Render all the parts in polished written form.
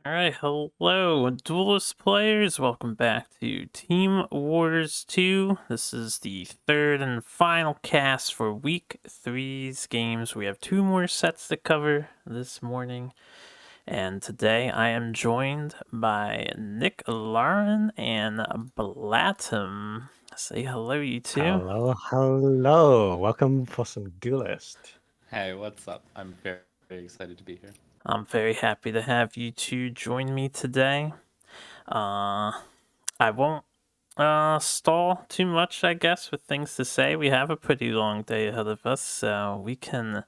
Alright, hello, Duelist players. Welcome back to Team Wars 2. This is the third and final cast for Week 3's games. We have two more sets to cover this morning. And today I am joined by Nick Lauren and Blatm. Say hello, you two. Hello. Welcome for some Duelyst. Hey, what's up? I'm very excited to be here. I'm very happy to have you two join me today. I won't stall too much, I guess, with things to say. We have a pretty long day ahead of us, so we can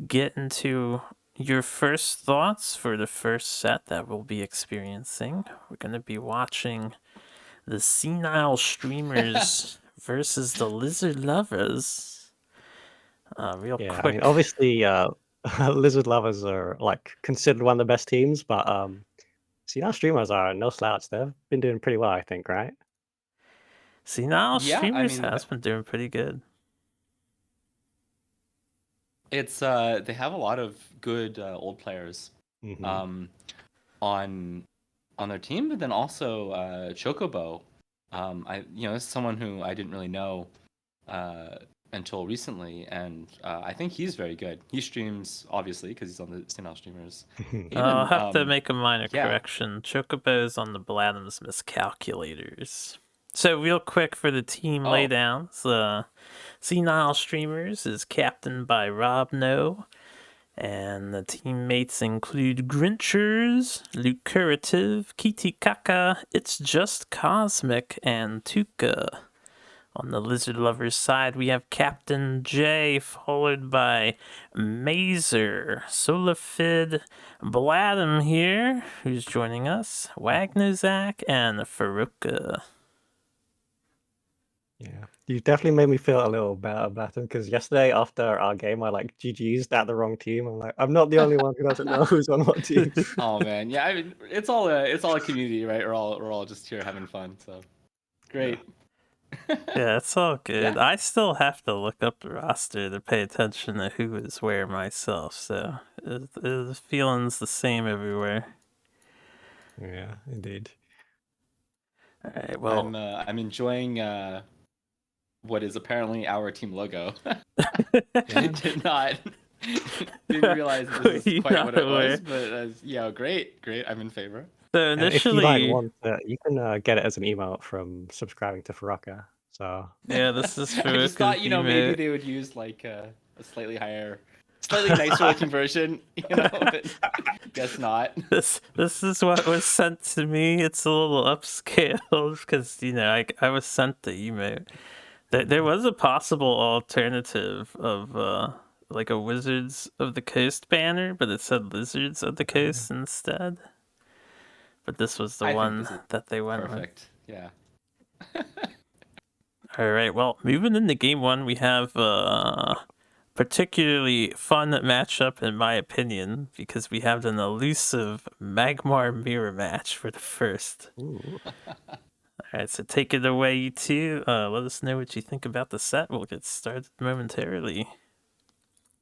get into your first thoughts for the first set that we'll be experiencing. We're going to be watching the Senile Streamers versus the Lizard Lovers. Real quick. I mean, obviously, Lizard Lovers are like considered one of the best teams, but our streamers are no slouch. They've been doing pretty well, I think, right? Senile Yeah, I Streamers mean, has been doing pretty good. it's they have a lot of good old players Mm-hmm. on their team, but then also Chocobo. This is someone who I didn't really know until recently, and I think he's very good. He streams obviously because he's on the Senile Streamers. I'll have to make a minor yeah. correction. Chocobo's on the Blatm's miscalculators. So real quick for the team laydowns, Senile Streamers is captained by Rob No, and the teammates include Grinchers, Lucurative, Kitikaka, It's Just Cosmic, and Tuka. On the Lizard Lovers side, we have Captain J, followed by Mazer, Solafid, Blatm here, who's joining us, Wagnozak, and Faruka. Yeah, you definitely made me feel a little better about them because yesterday after our game, I like GG'd at the wrong team. I'm like, I'm not the only one who doesn't know who's on what team. Oh man, yeah. I mean, it's all a community, right? We're all just here having fun. So great. Yeah, it's all good. Yeah. I still have to look up the roster to pay attention to who is where myself, so the feeling's the same everywhere. Yeah, indeed. All right, well, I'm enjoying what is apparently our team logo. I didn't realize this is quite what it was, but yeah, great. I'm in favor. So initially, if you want, you can get it as an emote from subscribing to Faruka. So yeah, this is I just thought maybe they would use like a slightly nicer looking version, but guess not. This is what was sent to me. It's a little upscaled because I was sent the emote. There was a possible alternative of like a Wizards of the Coast banner, but it said Lizards of the Coast instead. But this was the one that they went perfect. Yeah. All right. Well, moving into game one, we have a particularly fun matchup, in my opinion, because we have an elusive Magmar mirror match for the first. Ooh. All right, so take it away, you two. Let us know what you think about the set. We'll get started momentarily.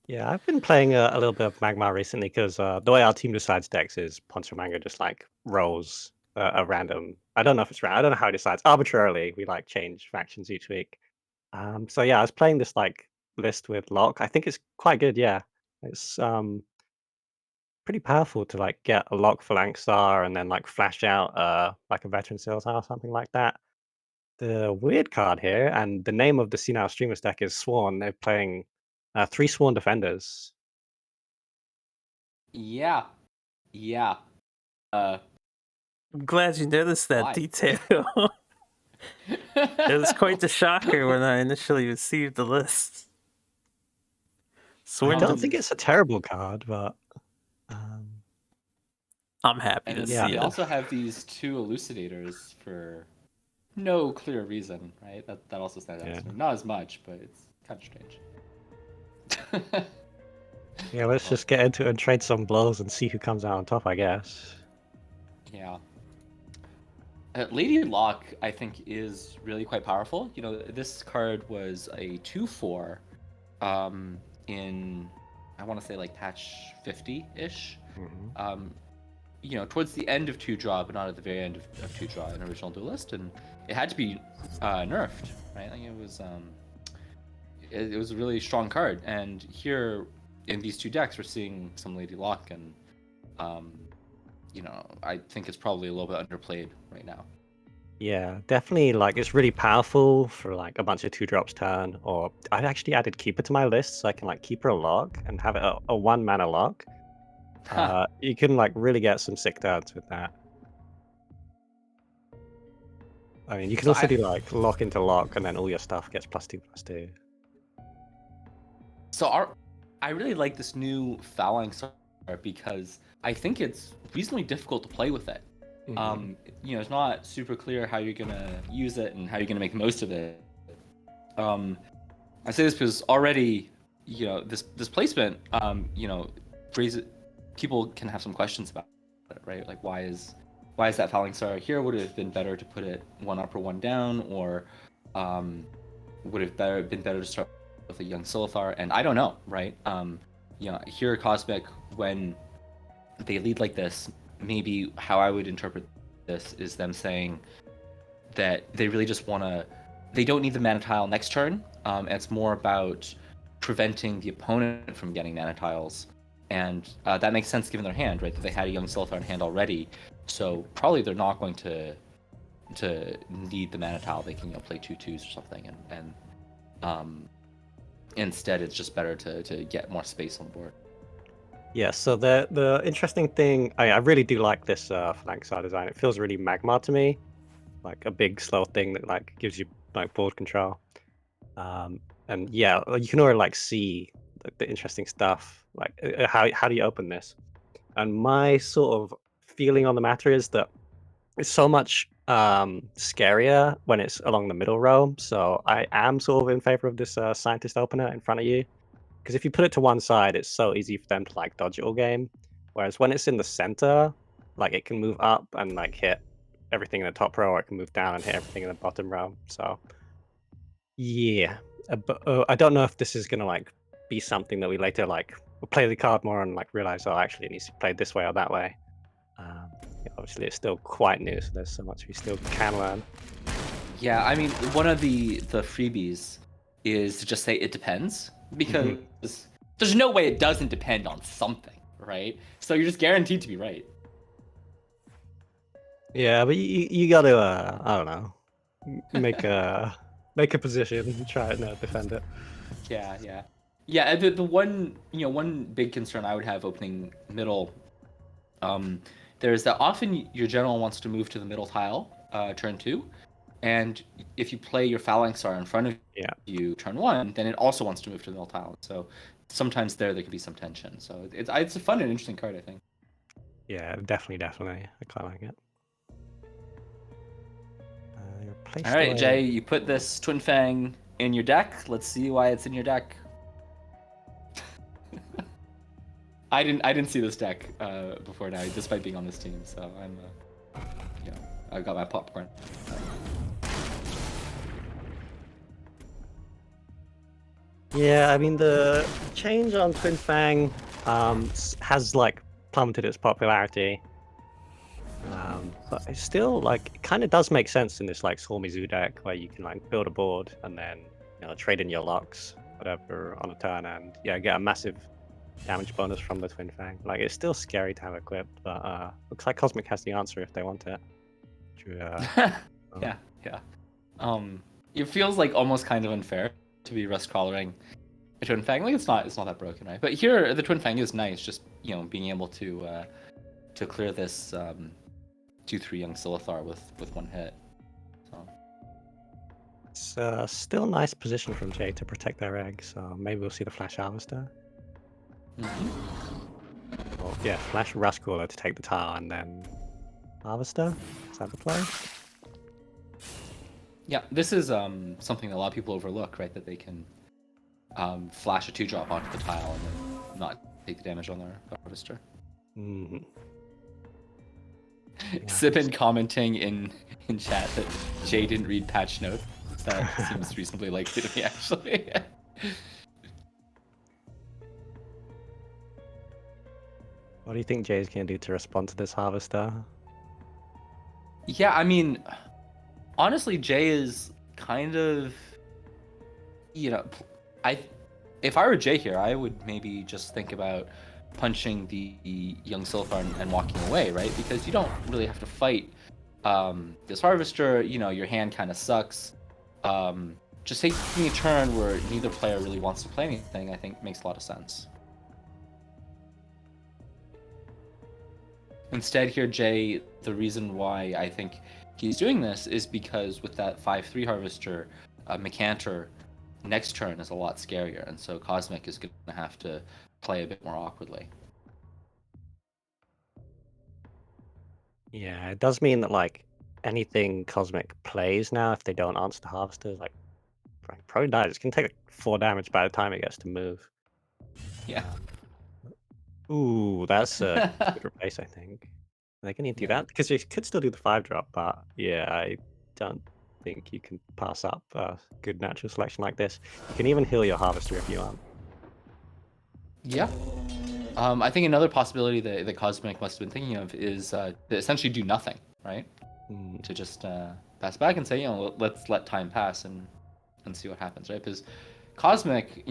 Yeah, I've been playing a little bit of Magmar recently because the way our team decides decks is Poncho Mango just like rolls a random. I don't know if it's random. I don't know how it decides. Arbitrarily, we like change factions each week. So yeah, I was playing this like list with Lock. I think it's quite good. Yeah, it's pretty powerful to like get a Lock Phalanx Star and then like flash out like a Veteran Siltar or something like that. The weird card here, and the name of the Senile Streamers deck is Sworn. They're playing 3 Sworn Defenders. Yeah. I'm glad you noticed that detail. It was quite the shocker when I initially received the list. I don't think it's a terrible card, but I'm happy to see it. They also have these 2 Elucidators for no clear reason, right? That also stands out to me. Not as much, but it's kind of strange. Yeah, let's just get into it and trade some blows and see who comes out on top, I guess. Yeah. Lady Lock, I think, is really quite powerful. This card was a 2/4 in, I want to say, like, patch 50-ish. towards the end of 2-draw, but not at the very end of 2-draw in original Duelyst, and it had to be nerfed, right? Like it was a really strong card, and here in these 2 decks, we're seeing some Lady Luck, and I think it's probably a little bit underplayed right now. Yeah, definitely. Like, it's really powerful for like a bunch of 2-drops turn. Or I've actually added Keeper to my list, so I can like Keeper a lock and have it a 1-mana lock. You can like really get some sick turns with that. I mean, you can So also do like lock into lock, and then all your stuff gets +2/+2. So I really like this new Phalanx Star because I think it's reasonably difficult to play with it. It's not super clear how you're gonna use it and how you're gonna make the most of it. I say this because already, this placement, raises people can have some questions about it, right? Like why is that Phalanx Star here? Would it have been better to put it 1 up or 1 down, or would it have been better to start with a young Silithar? And I don't know, right? Here at Cosmic, when they lead like this, maybe how I would interpret this is them saying that they really just they don't need the mana tile next turn. It's more about preventing the opponent from getting mana tiles. And that makes sense given their hand, right? That they had a young Silithar in hand already. So probably they're not going to need the mana tile. They can play 2/2s or something, and instead it's just better to get more space on board. Yeah, so the interesting thing, I really do like this Phalanx Star design. It feels really Magmar to me, like a big slow thing that like gives you like board control. And yeah, you can already like see the interesting stuff. Like how do you open this? And my sort of feeling on the matter is that it's so much scarier when it's along the middle row. So I am sort of in favor of this scientist opener in front of you, because if you put it to one side, it's so easy for them to like dodge it all game. Whereas when it's in the center, like it can move up and like hit everything in the top row, or it can move down and hit everything in the bottom row. So yeah, but I don't know if this is gonna like be something that we later like we'll play the card more and like realize, oh, actually it needs to be played this way or that way. Obviously it's still quite new, so there's so much we still can learn. Yeah, I mean, one of the freebies is to just say it depends, because there's no way it doesn't depend on something, right? So you're just guaranteed to be right. Yeah, but you gotta I don't know, make a position and try and defend it. Yeah. The one big concern I would have opening middle, there's that often your general wants to move to the middle tile turn 2, and if you play your Phalanx Star in front of you turn 1, then it also wants to move to the middle tile. So sometimes there can be some tension. So it's a fun and interesting card, I think. Yeah, definitely. I quite like it. All right, Jay, you put this Twin Fang in your deck. Let's see why it's in your deck. I didn't see this deck before now, despite being on this team. So I'm, I've got my popcorn. Yeah, I mean the change on Twin Fang has like plummeted its popularity. But it's still like it kind of does make sense in this like Stormy deck where you can like build a board and then trade in your locks, whatever, on a turn, and get a massive damage bonus from the Twin Fang. Like it's still scary to have equipped, but looks like Cosmic has the answer if they want it. Yeah. It feels like almost kind of unfair to be rust crawling a Twin Fang. Like it's not that broken, right? But here the Twin Fang is nice, just being able to clear this 2/3 young Silithar with one hit. So it's still a nice position from Jay to protect their egg, so maybe we'll see the Flash Harvester. Or, Flash Rust Crawler to take the tile and then Harvester? Is that the play? Yeah, this is something that a lot of people overlook, right? That they can flash a 2-drop onto the tile and then not take the damage on their Harvester. Sibin commenting in chat that Jay didn't read patch notes. That seems reasonably likely to me, actually. What do you think Jay's gonna do to respond to this Harvester? Yeah, I mean, honestly, Jay is kind of, I, if I were Jay here, I would maybe just think about punching the young Silphar and walking away, right? Because you don't really have to fight this Harvester. Your hand kind of sucks. Just taking a turn where neither player really wants to play anything, I think makes a lot of sense. Instead here, Jay, the reason why I think he's doing this is because with that 5/3 Harvester, Mccanter next turn is a lot scarier, and so Cosmic is going to have to play a bit more awkwardly. Yeah, it does mean that like anything Cosmic plays now, if they don't answer the Harvester, like probably dies. It's gonna take like 4 damage by the time it gets to move. Yeah. Ooh, that's a good replace, I think. Are they gonna do Yeah. that? Because you could still do the 5-drop, but yeah, I don't think you can pass up a good natural selection like this. You can even heal your Harvester if you want. Yeah. I think another possibility that Cosmic must have been thinking of is to essentially do nothing, right? Mm. To just pass back and say, let's let time pass and see what happens, right? Because Cosmic,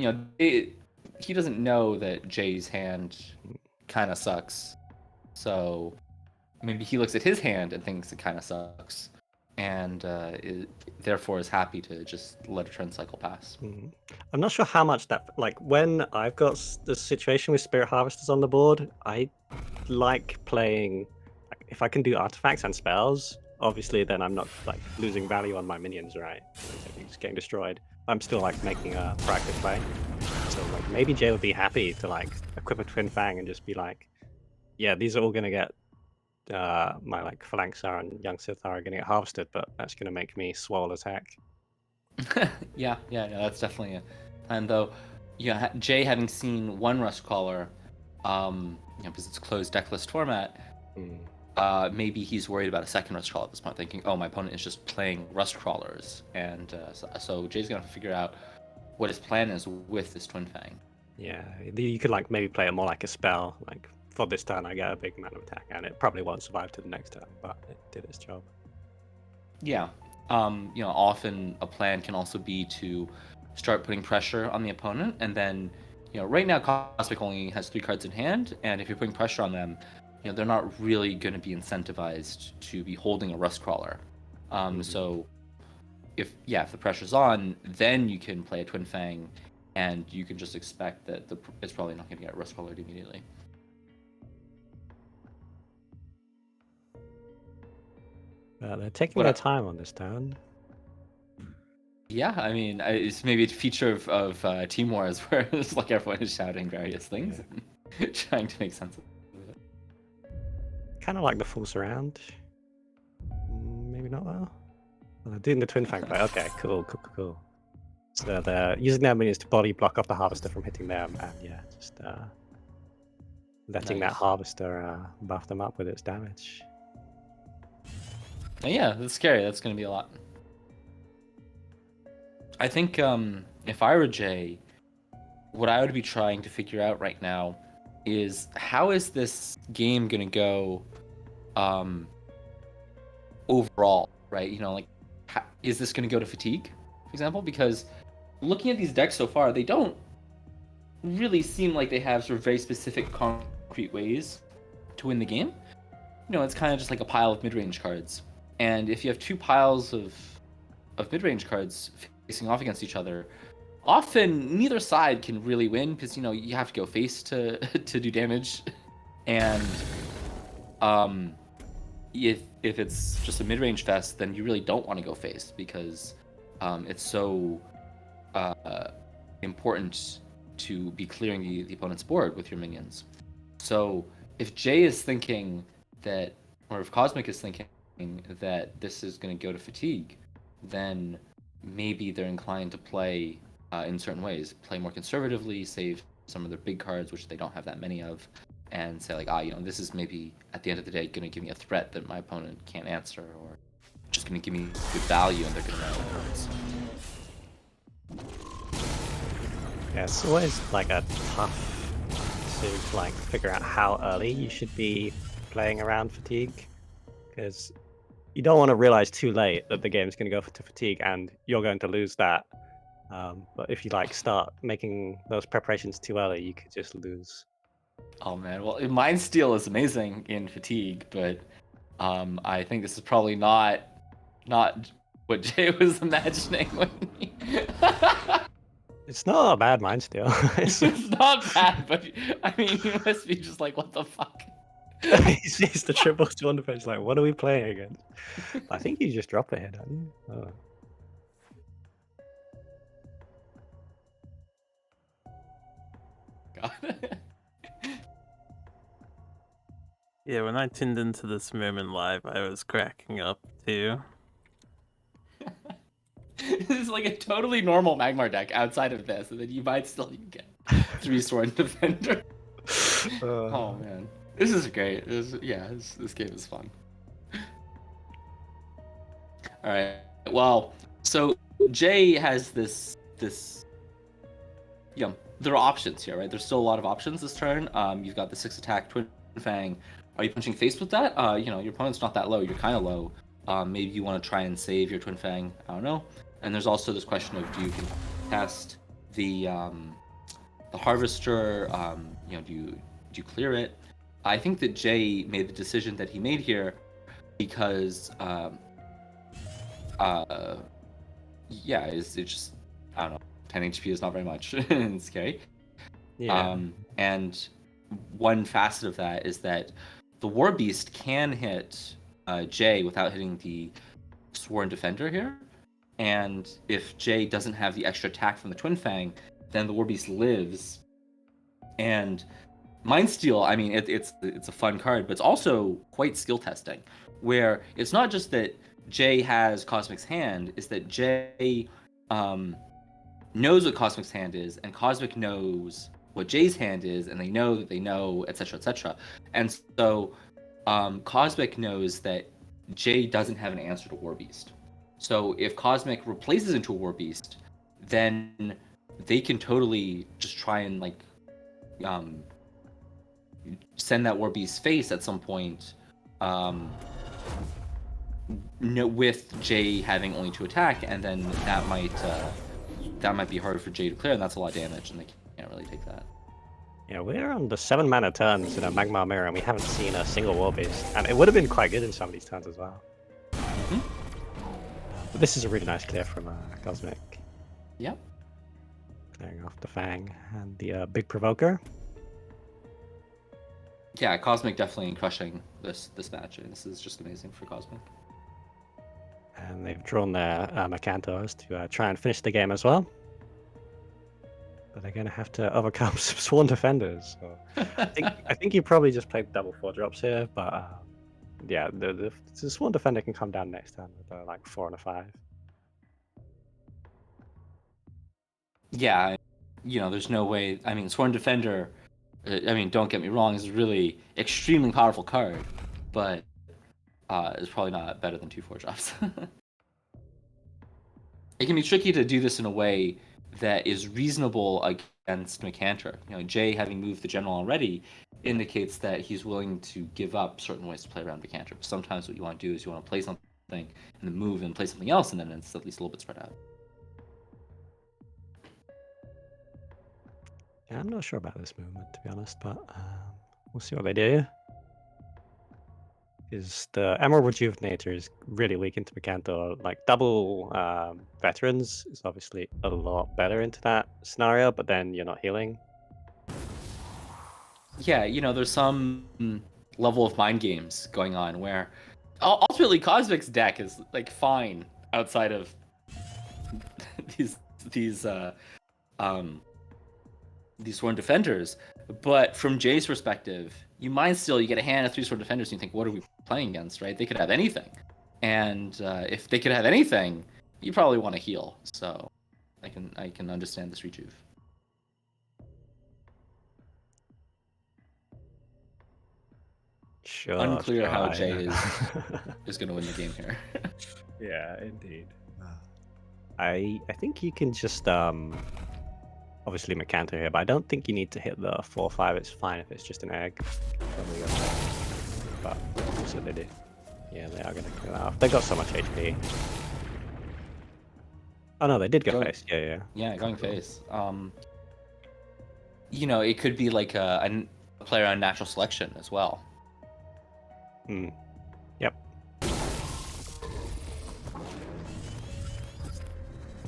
he doesn't know that Jay's hand kind of sucks. So maybe he looks at his hand and thinks it kind of sucks, and therefore is happy to just let a turn cycle pass. Mm. I'm not sure how much that like when I've got the situation with Spirit Harvesters on the board, I like playing like, if I can do artifacts and spells, obviously then I'm not like losing value on my minions, right? Everything's getting destroyed. I'm still like making a proactive play. So like maybe Jay would be happy to like equip a Twin Fang and just be like, yeah, these are all gonna get my like Phalanxar and Young Sithar are gonna get harvested, but that's gonna make me swole as heck. Yeah, no, that's definitely a plan. Though, Jay having seen one Rustcaller, because it's a closed decklist format, maybe he's worried about a second Rustcaller at this point, thinking, oh, my opponent is just playing Rustcrawlers, and so Jay's gonna have to figure out what his plan is with this Twin Fang. Yeah, you could like maybe play it more like a spell, like for this turn I get a big amount of attack, and it probably won't survive to the next turn, but it did its job. Yeah. Often a plan can also be to start putting pressure on the opponent, and then, right now Cosmic only has 3 cards in hand, and if you're putting pressure on them, they're not really going to be incentivized to be holding a Rustcrawler. So if the pressure's on, then you can play a Twin Fang, and you can just expect that it's probably not going to get Rustcrawlered immediately. They're taking their time on this turn. Yeah, I mean, it's maybe a feature of Team Wars where it's like everyone is shouting various things and trying to make sense of it. Kind of like the full surround. Maybe not though. They're doing the Twin Fang play. Okay, cool. So they're using their minions to body block off the Harvester from hitting them, and just letting that Harvester buff them up with its damage. Yeah, that's scary. That's going to be a lot. I think if I were Jay, what I would be trying to figure out right now is how is this game going to go overall, right? Is this going to go to fatigue, for example? Because looking at these decks so far, they don't really seem like they have sort of very specific, concrete ways to win the game. It's kind of just like a pile of mid-range cards. And if you have 2 piles of mid-range cards facing off against each other, often neither side can really win because you have to go face to do damage, and if it's just a mid-range fest, then you really don't want to go face because it's so important to be clearing the opponent's board with your minions. So if Jay is thinking that, or if Cosmic is thinking that this is going to go to fatigue, then maybe they're inclined to play in certain ways, play more conservatively, save some of their big cards, which they don't have that many of, and say like, this is maybe at the end of the day going to give me a threat that my opponent can't answer, or just going to give me good value, and they're going to run out of cards. Yeah, it's always like a tough to like figure out how early you should be playing around fatigue, because you don't want to realize too late that the game's going to go to fatigue and you're going to lose that. But if you like start making those preparations too early, you could just lose. Oh man, well, Mind Steal is amazing in fatigue, but I think this is probably not what Jay was imagining when he... It's not a bad mind steal. It's not bad, but I mean, you must be just like, what the fuck? He sees the triple Swan defense, like, what are we playing against? I think you just drop it here, don't you? Oh. God. Yeah, when I tuned into this moment live, I was cracking up too. This is like a totally normal Magmar deck outside of this, and then you might still get 3 Sworn Defender. Oh man, this is great. This game is fun. All right, well, so Jay has this. There are options here, right? There's still a lot of options this turn. You've got the 6 attack Twin Fang. Are you punching face with that? Your opponent's not that low. You're kind of low. Maybe you want to try and save your Twin Fang. I don't know. And there's also this question of, do you cast the Harvester? Do you clear it? I think that Jay made the decision that he made here because it's just, I don't know, 10 HP is not very much. It's scary. Yeah. And one facet of that is that the War Beast can hit Jay without hitting the Sworn Defender here. And if Jay doesn't have the extra attack from the Twin Fang, then the War Beast lives. And Mind Steal, I mean, it's a fun card, but it's also quite skill testing, where it's not just that Jay has Cosmic's Hand, it's that Jay knows what Cosmic's Hand is, and Cosmic knows what Jay's hand is, and they know that they know, etc., etc. And so Cosmic knows that Jay doesn't have an answer to War Beast. So if Cosmic replaces into a War Beast, then they can totally just try and like send that War Beast face at some point, with Jay having only 2 attack, and then that might be hard for Jay to clear, and that's a lot of damage, and they can't really take that. Yeah, we're on the 7 mana turns in a Magmar Mirror, and we haven't seen a single War Beast. And it would have been quite good in some of these turns as well. Mm-hmm. But this is a really nice clear from Cosmic. Yep. Clearing off the Fang and the Big Provoker. Yeah, Cosmic definitely crushing this match. I mean, this is just amazing for Cosmic. And they've drawn their Macantos to try and finish the game as well. But they're going to have to overcome some Sworn Defenders. So I think you probably just played double 4-drops here, but yeah, the Sworn Defender can come down next turn with like 4 and a 5. Yeah, there's no way. I mean, Sworn Defender, don't get me wrong, is a really extremely powerful card, but it's probably not better than 2 4-drops. It can be tricky to do this in a way that is reasonable against Macantor. Jay, having moved the general already, indicates that he's willing to give up certain ways to play around Macantor. But sometimes what you want to do is you want to play something and then move and play something else, and then it's at least a little bit spread out. Yeah, I'm not sure about this movement, to be honest, but we'll see what they do. Is the Emerald Rejuvenator is really weak into Macantor. Like double veterans is obviously a lot better into that scenario, but then you're not healing. Yeah, there's some level of mind games going on where ultimately Cosmic's deck is like fine outside of these Sworn Defenders, but from Jay's perspective, you Mind Steal, you get a hand of 3 Sworn Defenders, and you think, what are we playing against, right? They could have anything, and if they could have anything, you probably want to heal. So I can understand this rejuve. Sure. Unclear how Jay yeah. is going to win the game here. Yeah, indeed. I think you can just obviously Mercanto here, but I don't think you need to hit the 4/5. It's fine if it's just an egg. But also they did. Yeah, they are going to clear that off. They got so much HP. Oh no, they did go face. Yeah. Yeah, going face. You know, it could be like a player on natural selection as well. Yep.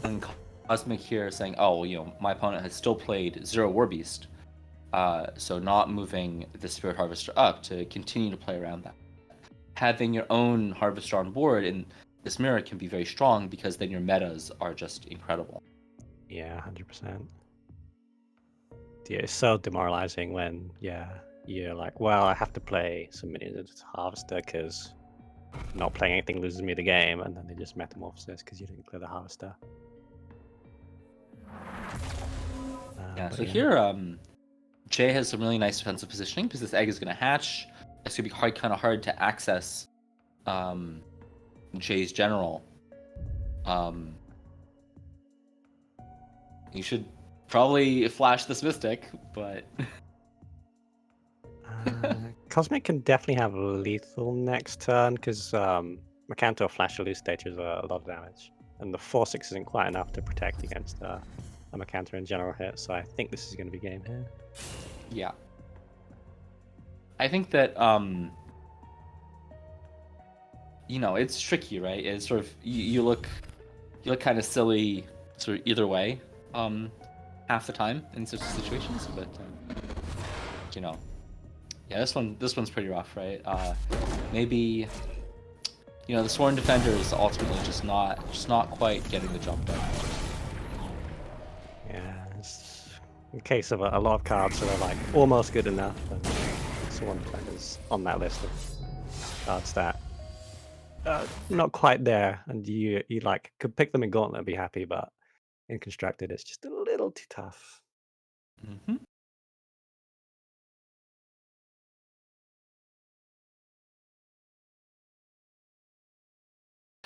And Cosmic here saying, oh, you know, my opponent has still played 0 Warbeast, so not moving the Spirit Harvester up to continue to play around that. Having your own Harvester on board in this mirror can be very strong because then your metas are just incredible. Yeah, 100%. Yeah, it's so demoralizing when, you're like, well, I have to play some minions as Harvester because not playing anything loses me the game, and then they just metamorphosis because you didn't clear the Harvester. Yeah, so here, Jay has some really nice defensive positioning because this egg is going to hatch. It's going to be kind of hard to access Jay's general. You should probably flash this Mystic, but... Cosmic can definitely have lethal next turn because Mercanto Flash Elucidator is a lot of damage. And the 4/6 isn't quite enough to protect against a Mercanto in general hit, so I think this is going to be game here. Yeah. I think that, you know, it's tricky, right? It's sort of, you look kind of silly sort of either way half the time in such situations, but, you know. Yeah, this one's pretty rough, right? Maybe, you know, the Sworn Defender is ultimately just not quite getting the job done. Yeah, it's in case of a lot of cards that are like almost good enough, and Sworn Defender's on that list of cards that not quite there, and you like could pick them in Gauntlet and be happy, but in Constructed it's just a little too tough. Mm-hmm.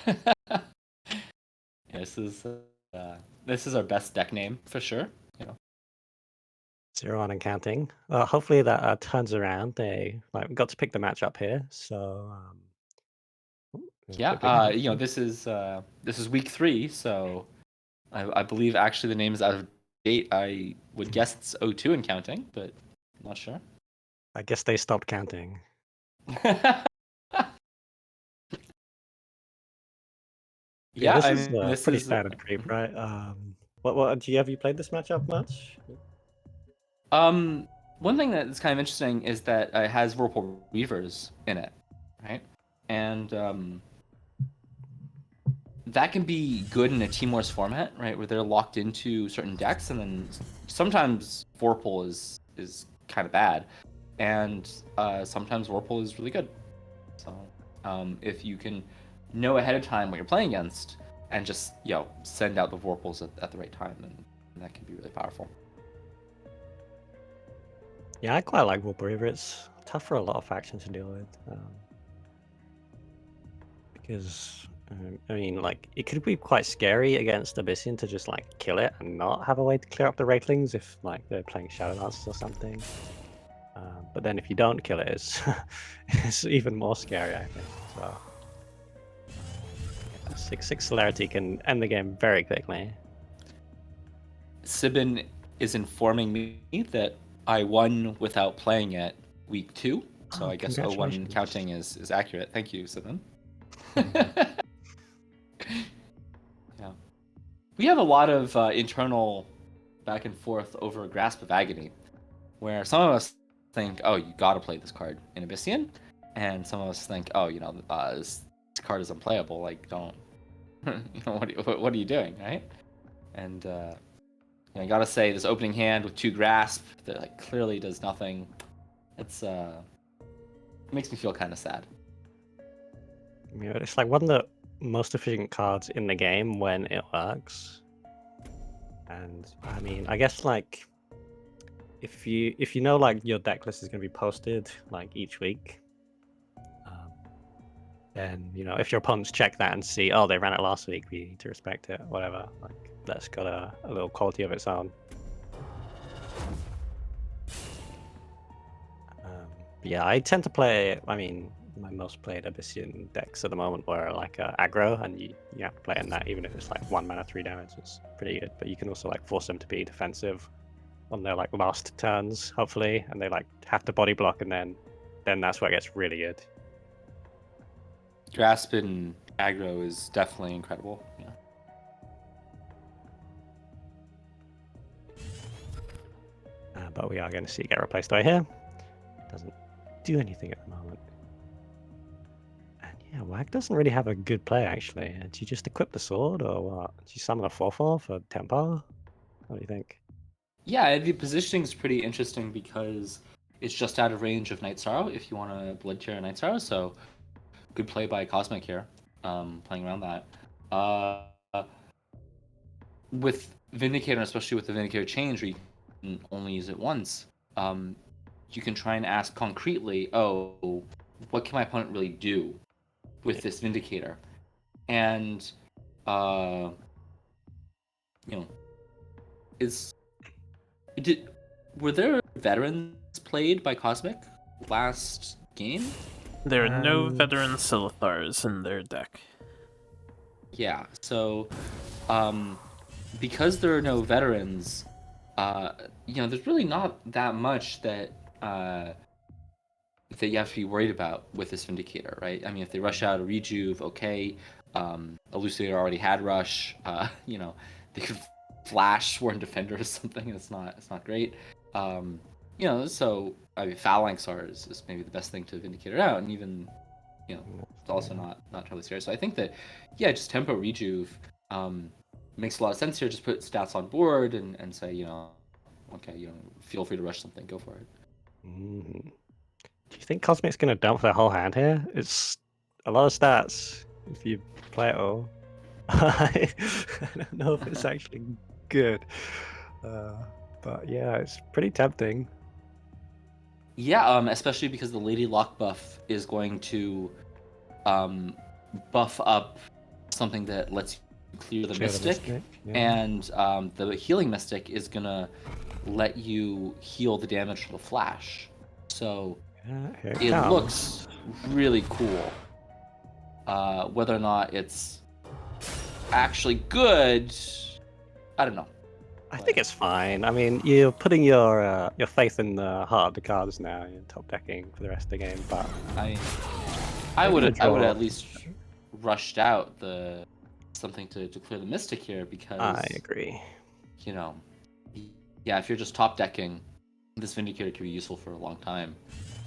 Yeah, this is our best deck name for sure. You know. 0 on and counting. Hopefully that turns around. They got to pick the matchup here, so yeah. You know, this is week 3, so I believe actually the name is out of date. I would guess it's 02 and counting, but I'm not sure. I guess they stopped counting. Yeah, this is pretty standard creep, right? What have you played this matchup much? One thing that's kind of interesting is that it has Whirlpool Reavers in it, right? And that can be good in a Team Wars format, right? Where they're locked into certain decks, and then sometimes Whirlpool is kind of bad, and sometimes Whirlpool is really good. So if you can know ahead of time what you're playing against, and just send out the Whirlpools at the right time, then that can be really powerful. Yeah, I quite like Whirlpool Reaver. It's tough for a lot of factions to deal with. Because, I mean, like, it could be quite scary against Abyssian to just, like, kill it and not have a way to clear up the Wraithlings if, like, they're playing Shadow Dances or something. But then if you don't kill it, it's even more scary, I think. So, 6/6 Celerity can end the game very quickly. Sibin is informing me that I won without playing it week 2, so I guess 01 counting is accurate. Thank you, Sibin. Yeah, we have a lot of internal back and forth over Grasp of Agony, where some of us think, oh, you gotta play this card in Abyssian, and some of us think, oh, this card is unplayable. Like, don't, what are you doing, right? And I gotta say, this opening hand with 2 Grasp that like clearly does nothing. It makes me feel kind of sad. Yeah, it's like one of the most efficient cards in the game when it works. And I mean, I guess like if you know like your deck list is going to be posted like each week, then if your opponents check that and see, oh, they ran it last week, we need to respect it, whatever. Like that's got a little quality of its own. Yeah, I tend to play. I mean, my most played Abyssian decks at the moment were like aggro, and you have to play in that even if it's like 1 mana 3 damage. It's pretty good. But you can also like force them to be defensive on their like last turns, hopefully, and they like have to body block, and then that's where it gets really good. Grasp and aggro is definitely incredible. Yeah. But we are going to see it get replaced right here. Doesn't do anything at the moment. And yeah, Wag doesn't really have a good play actually. Do you just equip the sword or what? Do you summon a 4/4 for tempo? What do you think? Yeah, the positioning is pretty interesting because it's just out of range of Night Sorrow if you want to Blood Tier Night Sorrow. So good play by Cosmic here, playing around that. With Vindicator, especially with the Vindicator change, where you can only use it once, you can try and ask concretely, oh, what can my opponent really do with this Vindicator? And, were there veterans played by Cosmic last game? There are no veteran Silithars in their deck. Yeah, so because there are no veterans, there's really not that much that you have to be worried about with this Vindicator, right? I mean, if they rush out a Rejuve, okay. Elucidator already had Rush. They could flash Sworn Defender or something. It's not great. So I mean, Phalanx is maybe the best thing to Vindicator out, and even it's also not totally scary. So I think that just tempo Rejuve makes a lot of sense here. Just put stats on board and say okay, feel free to rush something, go for it. Mm. Do you think Cosmic's going to dump their whole hand here? It's a lot of stats if you play it all. I don't know if it's actually good. But yeah, it's pretty tempting. Yeah, especially because the Lady Lock buff is going to buff up something that lets you clear the Mystic, yeah. and the Healing Mystic is gonna let you heal the damage from the Flash. So it looks really cool. Whether or not it's actually good, I don't know. I think it's fine. I mean, you're putting your faith in the heart of the cards now. You're top decking for the rest of the game, but I would at least rushed out something to clear the Mystic here, because I agree. If you're just top decking, this Vindicator could be useful for a long time.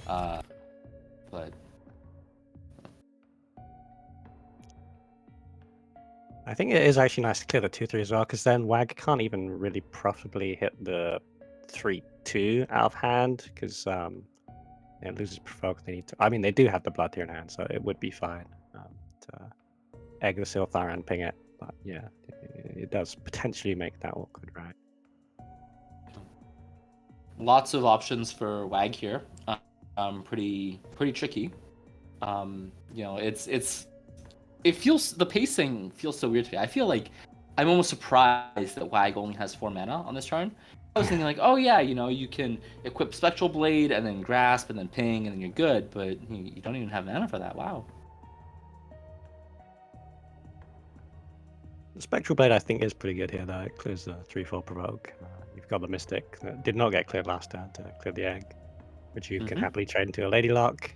But I think it is actually nice to clear the 2/3 as well, because then Wag can't even really profitably hit the 3/2 out of hand, because it loses provoke. They need to. I mean, they do have the Blood Tier in hand, so it would be fine to egg the Silthar and ping it. But yeah, it does potentially make that awkward, right? Lots of options for Wag here. Pretty tricky. The pacing feels so weird to me. I feel like I'm almost surprised that Wag only has 4 mana on this turn. I was thinking like, oh yeah, you can equip Spectral Blade and then Grasp and then Ping and then you're good, but you don't even have mana for that. Wow. The Spectral Blade, I think, is pretty good here, though. It clears the 3/4 provoke. You've got the Mystic that did not get cleared last turn to clear the egg, which you can happily trade into a Lady Lock.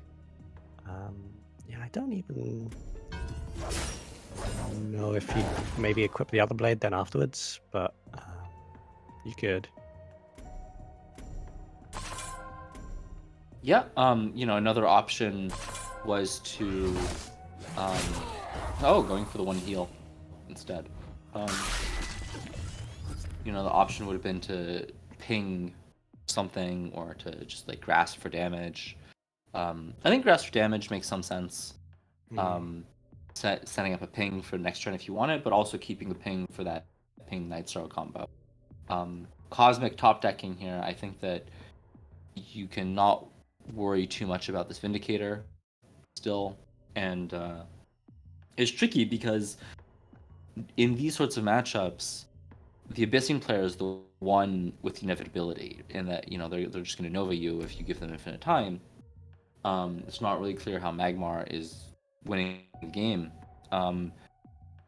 I don't even know if you maybe equip the other blade then afterwards, but you could. Yeah, another option was to going for the 1 heal instead. The option would have been to ping something or to just like grasp for damage. I think grasp for damage makes some sense. Setting up a ping for the next turn if you want it, but also keeping the ping for that ping Night Sorrow combo. Cosmic top decking here, I think that you cannot worry too much about this Vindicator still, and it's tricky because in these sorts of matchups, the Abyssian player is the one with the inevitability, in that they're just going to Nova you if you give them infinite time. It's not really clear how Magmar is winning the game.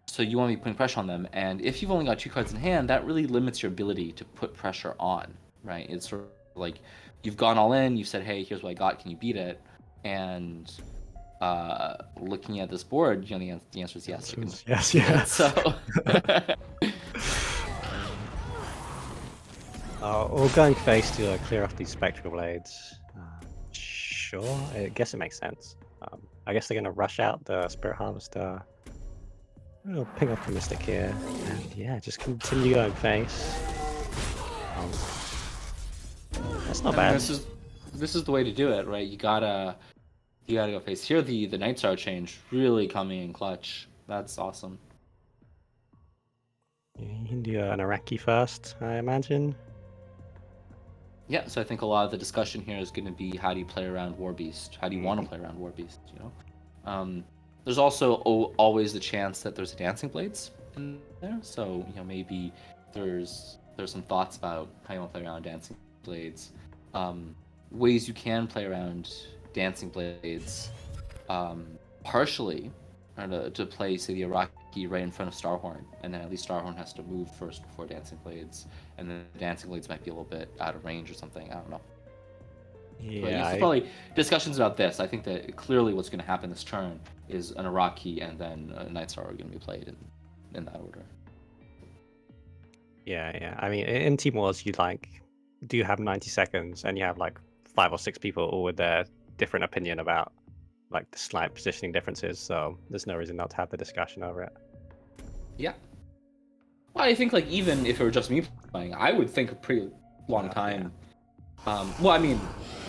So you want to be putting pressure on them, and if you've only got 2 cards in hand, that really limits your ability to put pressure on, right? It's sort of like you've gone all in, you've said, hey, here's what I got, can you beat it? And looking at this board, the answer is yes. You can Yes, beat yeah. it. So We're going face to clear off these Spectral Blades. Sure, I guess it makes sense. I guess they're going to rush out the Spirit Harvester. We'll ping off the Mystic here, and yeah, just continue going face. That's not bad. this is the way to do it, right? You gotta go face here. The Night Star change really coming in clutch. That's awesome. You can do an Iraqi first, I imagine. Yeah, so I think a lot of the discussion here is going to be how do you play around War Beast? How do you want to play around War Beast? There's also always the chance that there's a Dancing Blades in there, so maybe there's some thoughts about how you want to play around Dancing Blades. Ways you can play around Dancing Blades, partially, are to play, say, the Iraqi right in front of Starhorn, and then at least Starhorn has to move first before Dancing Blades, and then the Dancing Blades might be a little bit out of range or something. I don't know. Yeah, But probably discussions about this. I think that clearly what's going to happen this turn is an Iraqi and then a Night Star are going to be played in that order. yeah. I mean, in Team Wars, you do have 90 seconds, and you have 5 or 6 people all with their different opinion about the slight positioning differences. So there's no reason not to have the discussion over it. Yeah. Well, I think even if it were just me playing, I would think a pretty long time. Yeah. Well, I mean,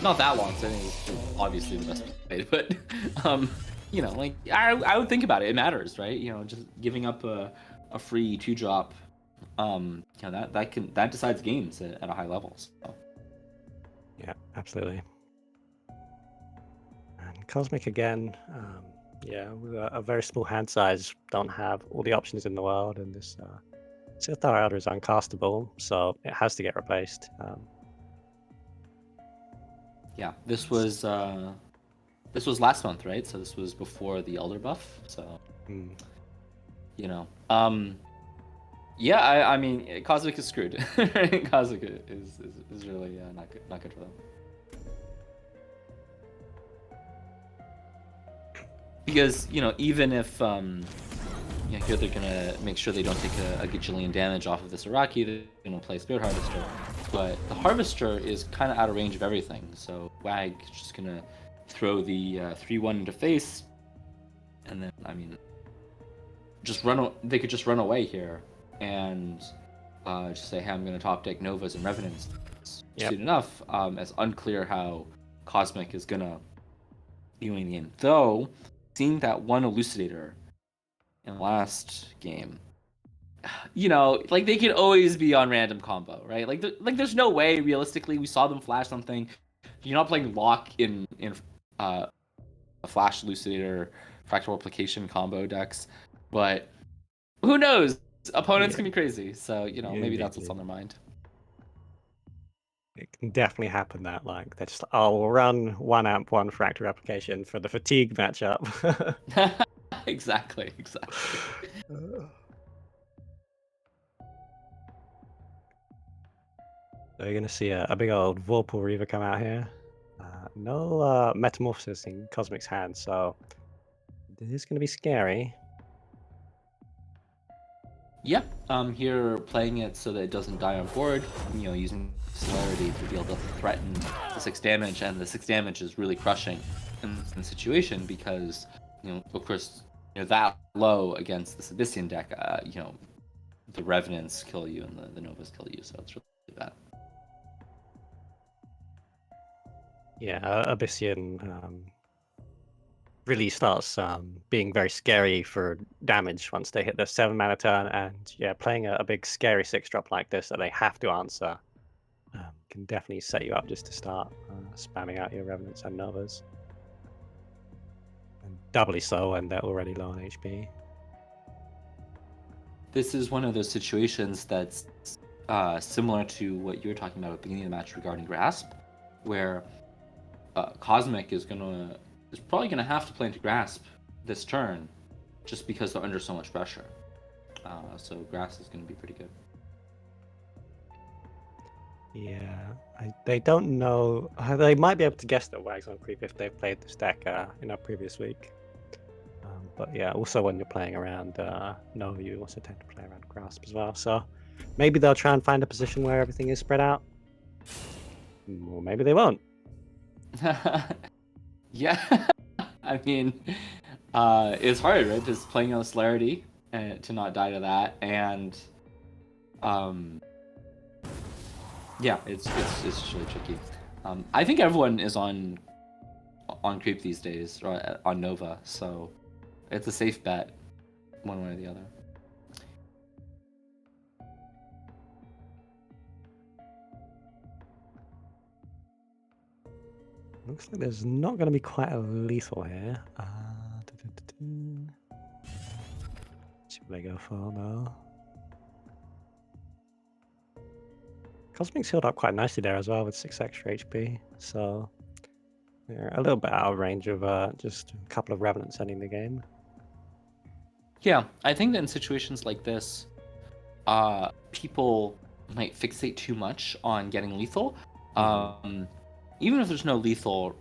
not that long, so I think it's obviously the best played, but I would think about it. It matters, right? Just giving up a free 2-drop, that decides games at a high level. So. Yeah, absolutely. And Cosmic again, with a very small hand size, don't have all the options in the world, and this Sithar Elder is uncastable, so it has to get replaced. Yeah, this was last month, right? So this was before the Elder buff. So, yeah, I mean, Cosmic is screwed. Cosmic is really not good for them. Because even if here they're gonna make sure they don't take a gajillion damage off of this Iraqi, they're gonna play Spirit Harvester, but the Harvester is kind of out of range of everything. So Wag is just gonna throw the 3/1 into face, and then they could just run away here and just say, hey, I'm gonna top deck Novas and Revenants. Soon enough. It's unclear how Cosmic is gonna be winning the game, though. Seeing that one Elucidator in the last game, they could always be on random combo, right? There's no way realistically we saw them flash something. You're not playing Lock in a Flash Elucidator Fractal Replication combo decks, but who knows? Opponents can be crazy, so maybe that's what's on their mind. It can definitely happen that they're just we'll run 1 amp 1 Fractal Replication for the fatigue matchup. Exactly. So you're going to see a big old Vorpal Reaver come out here. No Metamorphosis in Cosmic's hand, so this is going to be scary. Yep, here playing it so that it doesn't die on board, using celerity to be able to threaten the 6 damage, and the 6 damage is really crushing in the situation because, of course, that low against the Abyssian deck, the Revenants kill you and the Novas kill you, so it's really bad. Yeah, Abyssian really starts being very scary for damage once they hit the 7 mana turn, and playing a big scary 6-drop like this that they have to answer can definitely set you up just to start spamming out your Revenants and Novas. And doubly so when they're already low on HP. This is one of those situations that's similar to what you were talking about at the beginning of the match regarding Grasp, where Cosmic is probably gonna have to play into Grasp this turn, just because they're under so much pressure. So Grasp is gonna be pretty good. Yeah, they don't know. They might be able to guess that Wag's on creep if they've played this deck in our previous week. But yeah, also when you're playing around Nova, you also tend to play around Grasp as well. So maybe they'll try and find a position where everything is spread out. Or maybe they won't. Yeah, I mean, it's hard, right? Just playing on celerity and to not die to that, and yeah, it's really tricky. I think everyone is on creep these days, or on Nova, so it's a safe bet, one way or the other. Looks like there's not going to be quite a lethal here. See what they go for now. Cosmic's healed up quite nicely there as well with 6 extra HP. So yeah, a little bit out of range of just a couple of Revenants ending the game. Yeah, I think that in situations like this, people might fixate too much on getting lethal. Even if there's no lethal,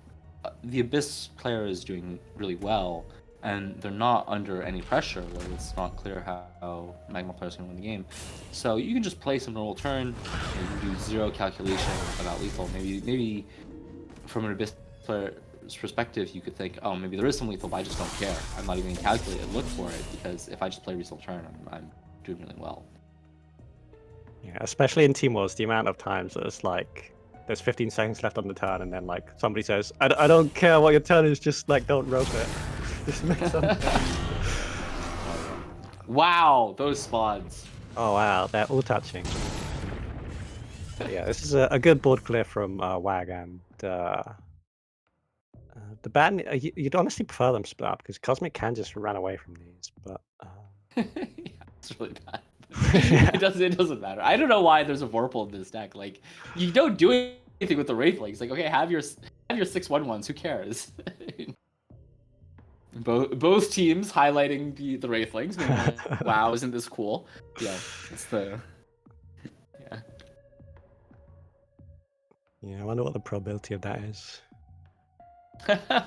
the Abyss player is doing really well, and they're not under any pressure where it's not clear how Magma players can win the game. So you can just play some normal turn, you can do zero calculation about lethal. Maybe from an Abyss player's perspective, you could think, oh, maybe there is some lethal, but I just don't care. I'm not even going to calculate it, look for it, because if I just play reasonable turn, I'm doing really well. Yeah, especially in Team Wars, the amount of times that it's like there's 15 seconds left on the turn, and then like somebody says, I don't care what your turn is, just like don't rope it. Just make something. Wow, those spawns. Oh wow, they're all touching. But yeah, this is a good board clear from Wag, and the bad. You'd honestly prefer them split up because Cosmic can just run away from these, but Yeah, it's really bad. It doesn't matter. I don't know why there's a Vorpal in this deck. Like, you don't do anything with the Wraithlings. Like, okay, have your 6/1/1s. Who cares? Both teams highlighting the Wraithlings. Wow, isn't this cool? Yeah, it's the yeah. Yeah, I wonder what the probability of that is. Yeah,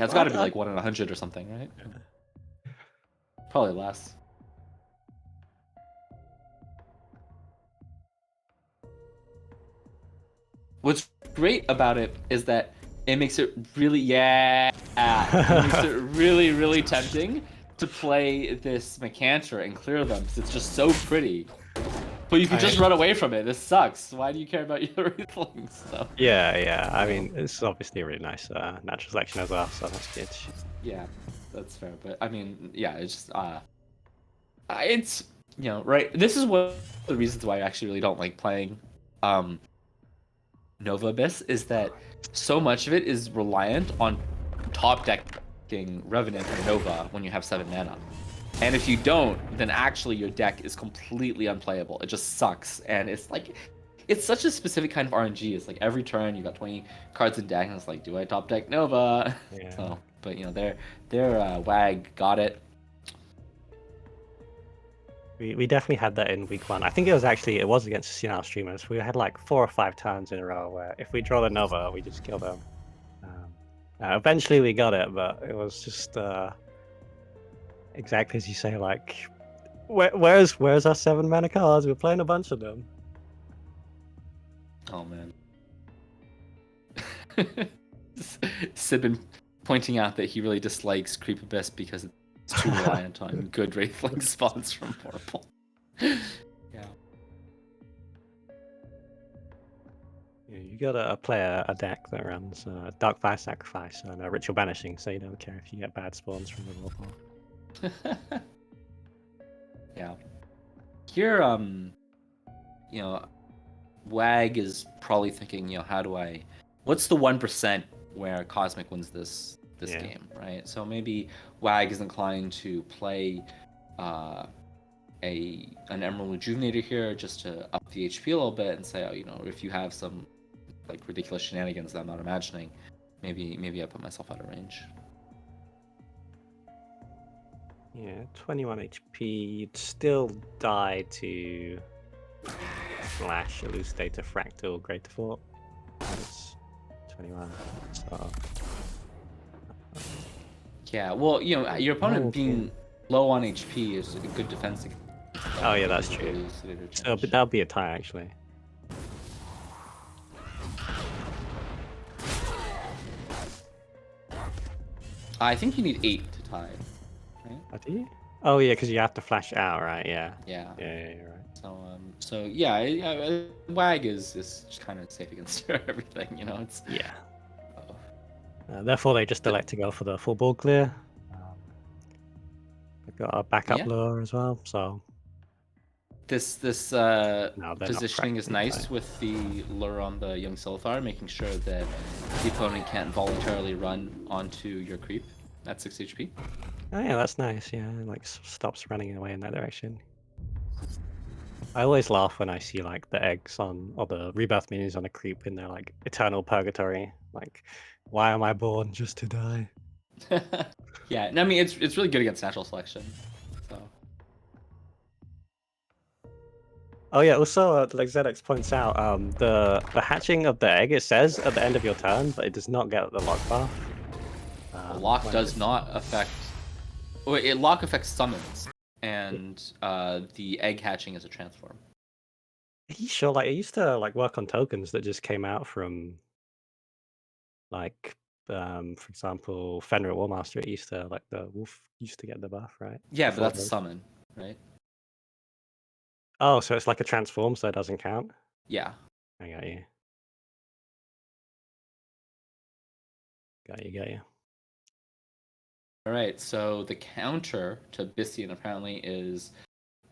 it's got to be like 1 in 100 or something, right? Probably less. What's great about it is that it makes it really, it makes it really, really tempting to play this Mechanter and clear them because it's just so pretty. But you can just run away from it. This sucks. Why do you care about your Wraithlings? So. Yeah. I mean, it's obviously a really nice natural selection as well, so that's good. Yeah, that's fair. But I mean, yeah, it's just right. This is one of the reasons why I actually really don't like playing Nova Abyss, is that so much of it is reliant on top decking Revenant or Nova when you have 7 mana. And if you don't, then actually your deck is completely unplayable. It just sucks. And it's like, it's such a specific kind of RNG. It's like every turn you got 20 cards in deck, and it's like, do I top deck Nova? Yeah. So, but their Wag got it. We definitely had that in week 1. I think it was against Senile streamers. We had like 4 or 5 turns in a row where if we draw the Nova, we just kill them. Eventually we got it, but it was just exactly as you say, like, where's our 7 mana cards? We're playing a bunch of them. Oh man. Sibin pointing out that he really dislikes Creep Abyss because it's too reliant on good Wraithling spawns from Vorpal. Yeah. You gotta play a deck that runs Dark Fire Sacrifice and Ritual Banishing, so you don't care if you get bad spawns from the Vorpal. Yeah. Here, Wag is probably thinking, what's the 1% where Cosmic wins this game, right? So maybe Wag is inclined to play an Emerald Rejuvenator here just to up the HP a little bit and say, oh, you know, if you have some like ridiculous shenanigans that I'm not imagining, maybe I put myself out of range. Yeah, 21 HP. You'd still die to Flash, Elucidator, Fractal, Greater Fort. That's 21. So. Yeah, well, you know, your opponent Oh, being low on HP is a good defense. Oh yeah, that's true. Elucidator So, change. but that'll be a tie actually. I think you need 8 to tie. Oh, do you? Oh yeah, because you have to flash out, right? Yeah. Yeah. Yeah, you're right. So yeah, Wag is just kind of safe against everything, you know. It's Yeah. Therefore, they just elect to go for the full board clear. They've got a backup Yeah. lure as well, so this they're not positioning is practically nice tight. with the lure on the young Silithar, making sure that the opponent can't voluntarily run onto your creep at 6 HP. Oh yeah, that's nice. Yeah, it, like stops running away in that direction. I always laugh when I see like the eggs on or the rebirth minions on a creep in their like eternal purgatory. Like, why am I born just to die? Yeah, and I mean it's really good against natural selection. So Oh yeah, also like ZX points out, the hatching of the egg, it says at the end of your turn, but it does not get the lock buff. lock when does it's- not affect. Wait, lock affects summons, and the egg hatching is a transform. Are you sure? Like, it used to like work on tokens that just came out from like, for example, Fenrir Warmaster. It used to like the wolf used to get the buff, right? Yeah, but Before that's a those. summon, right? Oh, so it's like a transform, so it doesn't count. Yeah. I got you. Got you. Got you. All right. So the counter to Bystian apparently is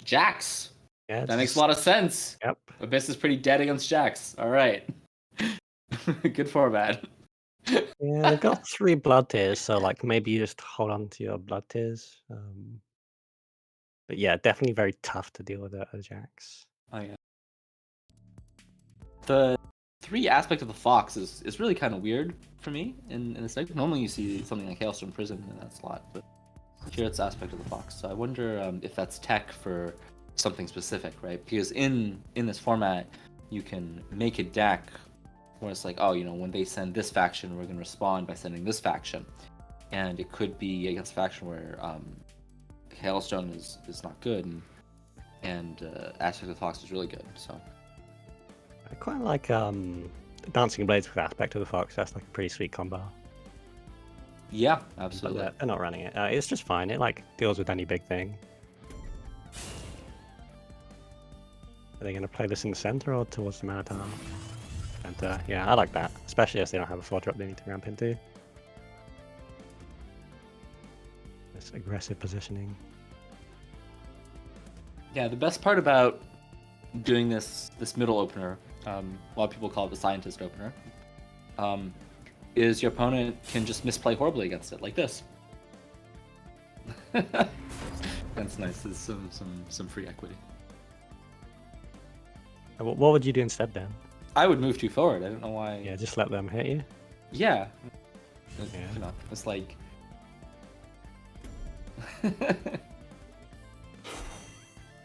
Jax. Yeah, That makes a lot of sense. Yep. Abyss is pretty dead against Jax. All right. Good format. Yeah, they've got 3 blood tears, so like maybe you just hold on to your blood tears. But yeah, definitely very tough to deal with a Jax. Oh yeah. The 3 aspect of the fox is really kind of weird for me in this deck. Normally you see something like Hailstorm Prison and that's a lot, but here it's aspect of the fox. So I wonder if that's tech for something specific, right? Because in this format, you can make a deck where it's like, oh, you know, when they send this faction, we're going to respond by sending this faction, and it could be against a faction where Hailstone is not good, and Aspect of the Fox is really good. So I quite like Dancing Blades with Aspect of the Fox. That's like a pretty sweet combo. yeah, But absolutely. they're not running it. It's just fine. It like deals with any big thing. Are they going to play this in the center or towards the Minotaur? And yeah, I like that, especially as they don't have a 4-drop they need to ramp into. This aggressive positioning. Yeah, the best part about doing this middle opener, a lot of people call it the scientist opener, is your opponent can just misplay horribly against it, like this. That's nice. There's some free equity. What would you do instead then? I would move too forward. I don't know why. Yeah, just let them hit you. Yeah. Yeah. You know, it's like.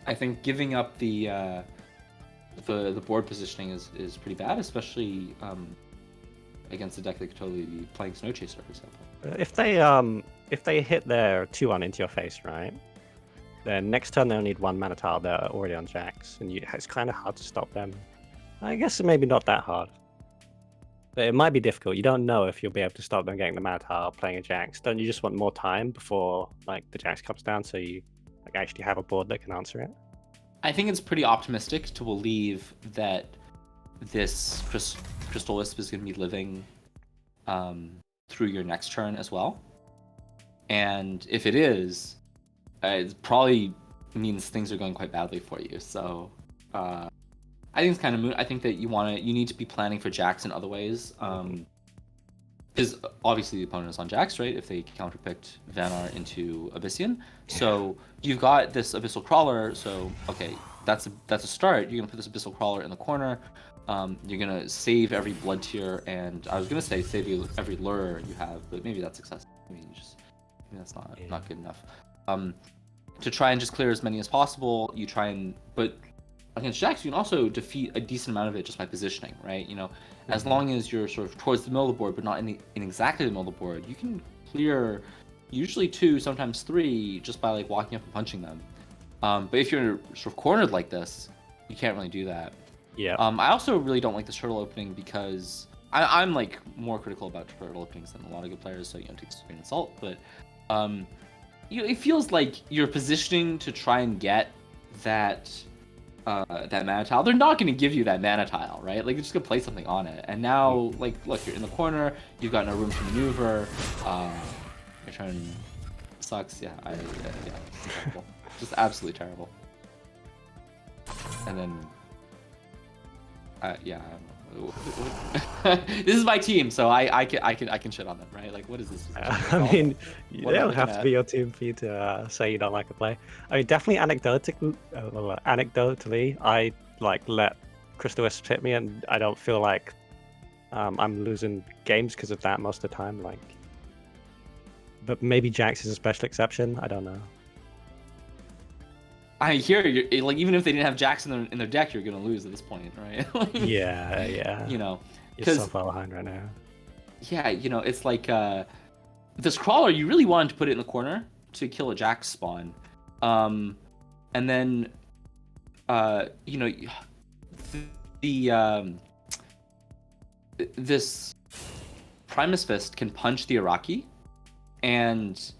I think giving up the board positioning is pretty bad, especially against a deck that could totally be playing Snow Chaser, for example. If they hit their 2-1 into your face, right? Then next turn they'll need 1 mana tile. They're already on Jax, and it's kind of hard to stop them. I guess it maybe not that hard, but it might be difficult. You don't know if you'll be able to stop them getting the mana tile playing a Jax. Don't you just want more time before like the Jax comes down, so you like actually have a board that can answer it? I think it's pretty optimistic to believe that this Crystal Wisp is going to be living through your next turn as well. And if it is, it probably means things are going quite badly for you. So I think it's kind of moot. I think that you need to be planning for Jax in other ways. is obviously the opponent is on Jax, right? If they counterpicked Vanar into Abyssian, so you've got this Abyssal Crawler. So okay, that's a start. You're gonna put this Abyssal Crawler in the corner. You're gonna save every blood tier, and I was gonna say save every lure you have, but maybe that's excessive. Maybe that's not good enough. To try and just clear as many as possible, you try and but against Jax, you can also defeat a decent amount of it just by positioning, right? You know, as long as you're sort of towards the middle of the board, but not in exactly the middle of the board, you can clear usually 2, sometimes 3, just by like walking up and punching them. But if you're sort of cornered like this, you can't really do that. Yeah. I also really don't like this turtle opening because I'm like more critical about turtle openings than a lot of good players, so you know, take this with a grain of salt. But it feels like you're positioning to try and get that mana tile. They're not going to give you that mana tile, right? Like, they're just going to play something on it. And now, like, look, you're in the corner. You've got no room to maneuver. Your turn sucks. Yeah, it's terrible. Just absolutely terrible. And then, I don't know. This is my team, so I can shit on them, right? Like, what is this? I mean, they don't have to be your team for you to say you don't like a play. I mean, definitely anecdotally, I like let Crystal Wisps hit me, and I don't feel like I'm losing games because of that most of the time. Like, but maybe Jax is a special exception. I don't know. I hear you. Like, even if they didn't have Jax in their deck, you're gonna lose at this point, right? Like, yeah. You know, you're so far behind right now. Yeah, you know, it's like this crawler. You really wanted to put it in the corner to kill a Jax spawn, and then you know, this Primus Fist can punch the Iraqi, and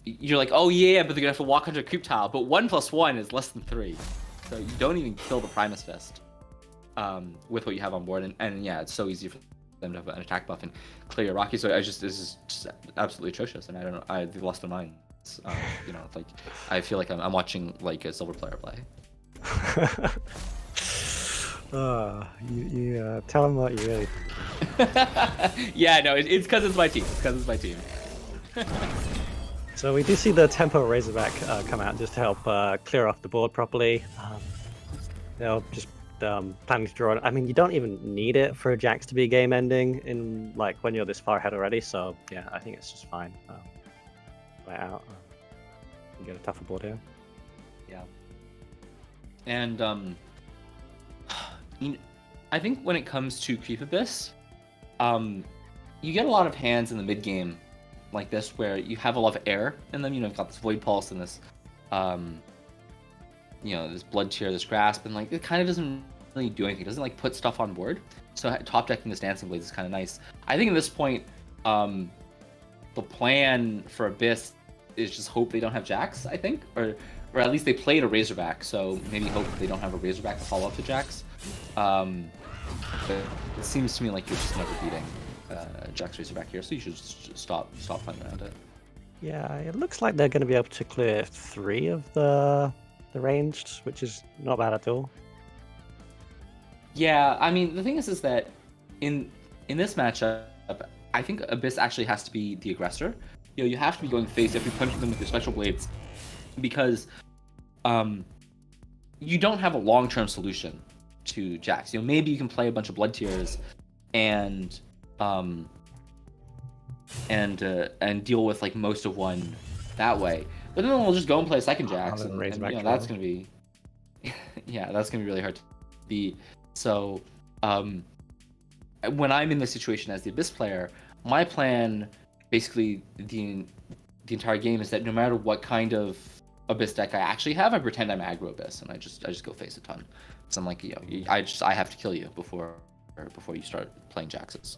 you're like, oh yeah, but they're gonna have to walk under a creep tile. But 1+1 is less than 3, so you don't even kill the Primus Fist with what you have on board. And yeah, it's so easy for them to have an attack buff and clear your Iraqi. So this is just absolutely atrocious, and I don't know. They've lost their minds. You know, like, I feel like I'm watching like a silver player play. You tell them what you really think. Yeah, no, it's because it's my team. It's because it's my team. So we do see the Tempo Razorback come out just to help clear off the board properly. They'll just planning to draw it. I mean, you don't even need it for a Jax to be game ending in like when you're this far ahead already. So yeah, I think it's just fine. Play it out. You get a tougher board here. Yeah. And you know, I think when it comes to Creep Abyss, you get a lot of hands in the mid game like this where you have a lot of air in them. You know, you've got this Void Pulse and this, you know, this Blood Tear, this Grasp, and like it kind of doesn't really do anything. It doesn't like put stuff on board. So top decking this Dancing Blades is kind of nice. I think at this point, the plan for Abyss is just hope they don't have Jax, I think, or at least they played a Razorback, so maybe hope they don't have a Razorback to follow up to Jax. But it seems to me like you're just never beating Jax Razorback here, so you should just stop playing around it. Yeah, it looks like they're going to be able to clear 3 of the ranged, which is not bad at all. Yeah, I mean, the thing is that in this matchup, I think Abyss actually has to be the aggressor. You know, you have to be going face if you're punching them with your Spectral Blades, because you don't have a long-term solution to Jax. You know, maybe you can play a bunch of Blood Tears and deal with like most of one that way. But then we'll just go and play a second Jax, and you know, that's gonna be yeah, that's gonna be really hard to beat. So when I'm in this situation as the Abyss player, my plan basically the entire game is that no matter what kind of Abyss deck I actually have, I pretend I'm aggro Abyss, and I just go face a ton. So I'm like, you know, I have to kill you before you start playing Jaxes.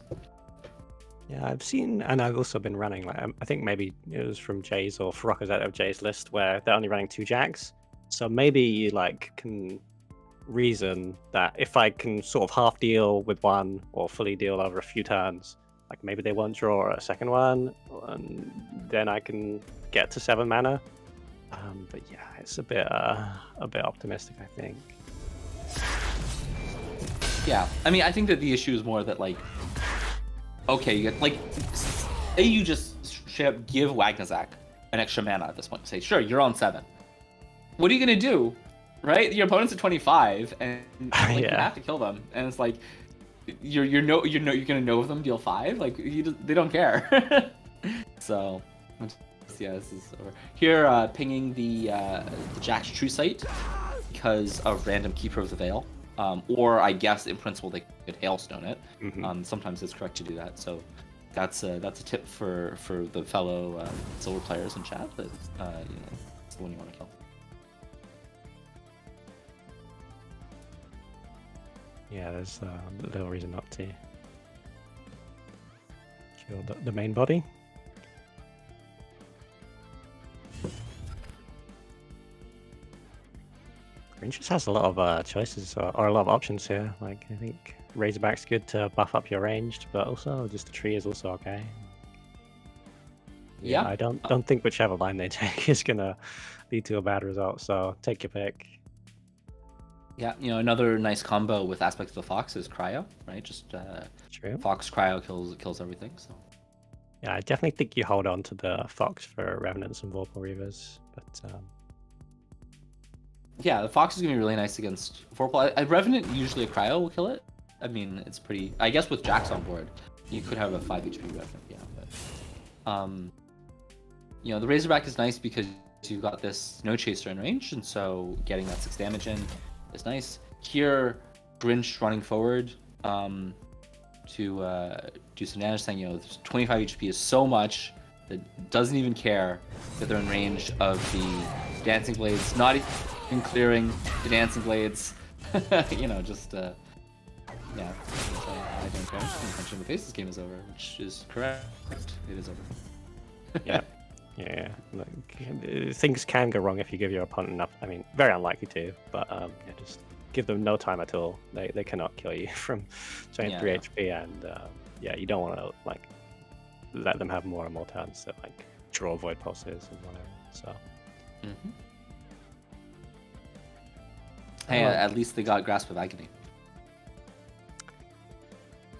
Yeah, I've seen, and I've also been running, like, I think maybe it was from Jay's or Farok's out of Jay's list, where they're only running 2 Jax. So maybe you like can reason that if I can sort of half deal with one or fully deal over a few turns, like maybe they won't draw a second one, and then I can get to 7 mana. But yeah, it's a bit optimistic, I think. Yeah, I mean, I think that the issue is more that like okay, you get like, say you just straight up give Wagnazak an extra mana at this point. Say, sure, you're on 7. What are you gonna do, right? Your opponent's at 25, and like you Yeah. have to kill them, and it's like you're gonna know them deal 5. Like they don't care. So yeah, this is over. Here, pinging the Jack's True Sight because of random Keeper of the Veil. Or I guess in principle they could hailstone it. Sometimes it's correct to do that. So that's a tip for the fellow silver players in chat. That it's the one you want to kill. Yeah, there's little reason not to kill the main body. Green just has a lot of choices or a lot of options here. Like I think Razorback's good to buff up your ranged, but also just the tree is also okay. Yeah. I don't think whichever line they take is gonna lead to a bad result. So take your pick. Yeah, another nice combo with Aspect of the Fox is Cryo, right? Just True. Fox Cryo kills everything. So Yeah, I definitely think you hold on to the Fox for Revenants and Vorpal Reavers, but yeah, the Fox is gonna be really nice against Vorpal. Revenant usually a Cryo will kill it. I mean, it's pretty. I guess with Jax on board, you could have a 5 HP Revenant. Yeah, but the Razorback is nice because you've got this No Chaser in range, and so getting that 6 damage in is nice. Here, Grinch running forward to do some damage, saying 25 HP is so much that doesn't even care that they're in range of the Dancing Blades, not even clearing the Dancing Blades. Just yeah. I don't care. I'm gonna punch you in the face. This game is over, which is correct. It is over. yeah. Yeah, like, things can go wrong if you give your opponent enough. I mean, very unlikely to, but just give them no time at all. They cannot kill you from 23 HP, and you don't want to like let them have more and more turns to like draw void pulses and whatever. So. Hey, at least they got Grasp of Agony.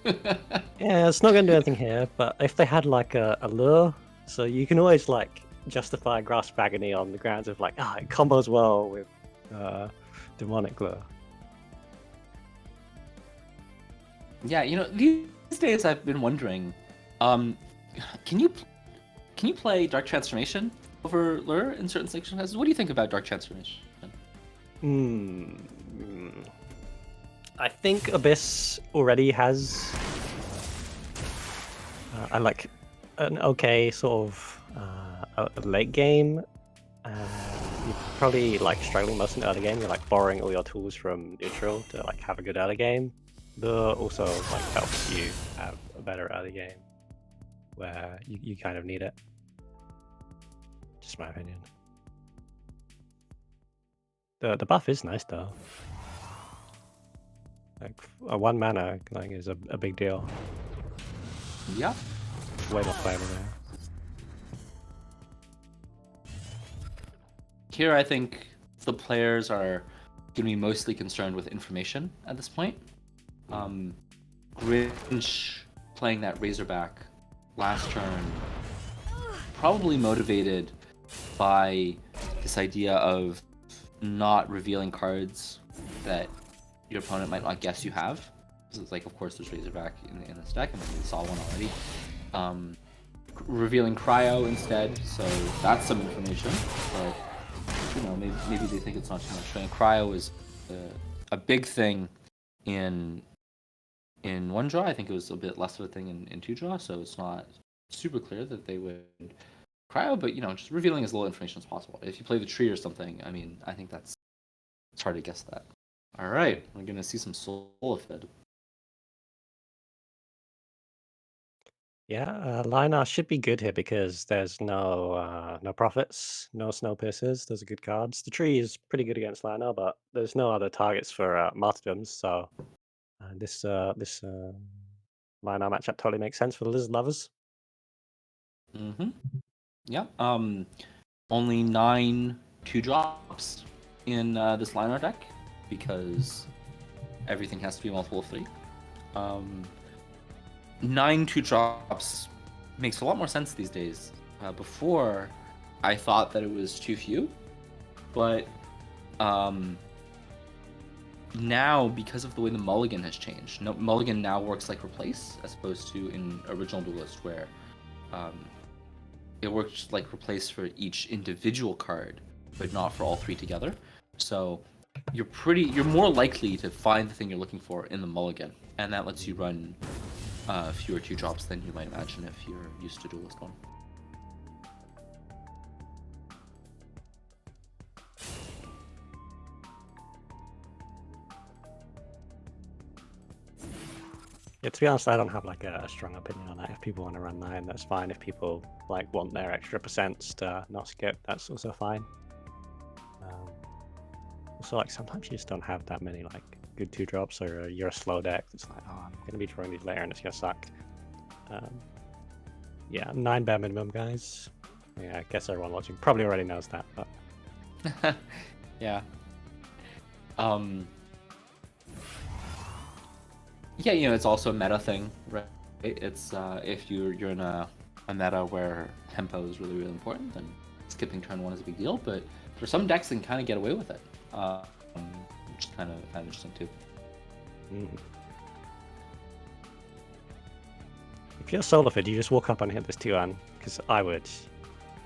Yeah, it's not going to do anything here, but if they had like a lure, so you can always like justify Grasp of Agony on the grounds of like, it combos well with Demonic Lure. Yeah, these days I've been wondering, can you play Dark Transformation over Lure in certain sections? What do you think about Dark Transformation? I think Abyss already has I like an okay sort of a late game. You're probably like struggling most in the early game. You're like borrowing all your tools from neutral to like have a good early game. But also like helps you have a better early game where you kind of need it. Just my opinion. The buff is nice though. Like a 1 mana like is a big deal. Yeah. Way more playable there. Here, I think the players are going to be mostly concerned with information at this point. Grinch playing that Razorback last turn, probably motivated by this idea of not revealing cards that your opponent might not guess you have. So it's like, of course, there's Razorback in this deck, and we saw one already. Revealing Cryo instead, so that's some information. But maybe they think it's not too much. And Cryo is a big thing in one draw. I think it was a bit less of a thing in 2 draw, so it's not super clear that they would Cryo, but just revealing as little information as possible. If you play the tree or something, I mean, I think it's hard to guess that. All right, we're gonna see some Solifid. Yeah, Linar should be good here because there's no prophets, no Snowpiercers. Those are good cards. The tree is pretty good against Linar, but there's no other targets for martyrdoms. So this Linar matchup totally makes sense for the Lizard lovers. Yeah. Only 9 2-drops in this Linar deck because everything has to be multiple of 3. 9 2-drops makes a lot more sense these days. Before, I thought that it was too few, but now, because of the way the mulligan has changed, mulligan now works like replace, as opposed to in original Duelyst, where it works like replace for each individual card, but not for all 3 together. So you're more likely to find the thing you're looking for in the mulligan, and that lets you run fewer 2-drops than you might imagine if you're used to Duelyst 1. Yeah, to be honest, I don't have like a strong opinion on that. If people want to run 9, that's fine. If people like want their extra percents to not skip, that's also fine. So like sometimes you just don't have that many like good 2-drops, or you're a slow deck. It's like, oh, I'm gonna be drawing these later and it's gonna suck. Yeah, 9 bare minimum, guys. Yeah, I guess everyone watching probably already knows that, but Yeah. Yeah, it's also a meta thing, right? It's if you're in a meta where tempo is really, really important, then skipping turn 1 is a big deal. But for some decks, they can kind of get away with it, which is kind of interesting too. If you're Solifid, you just walk up and hit this 2-1, because I would.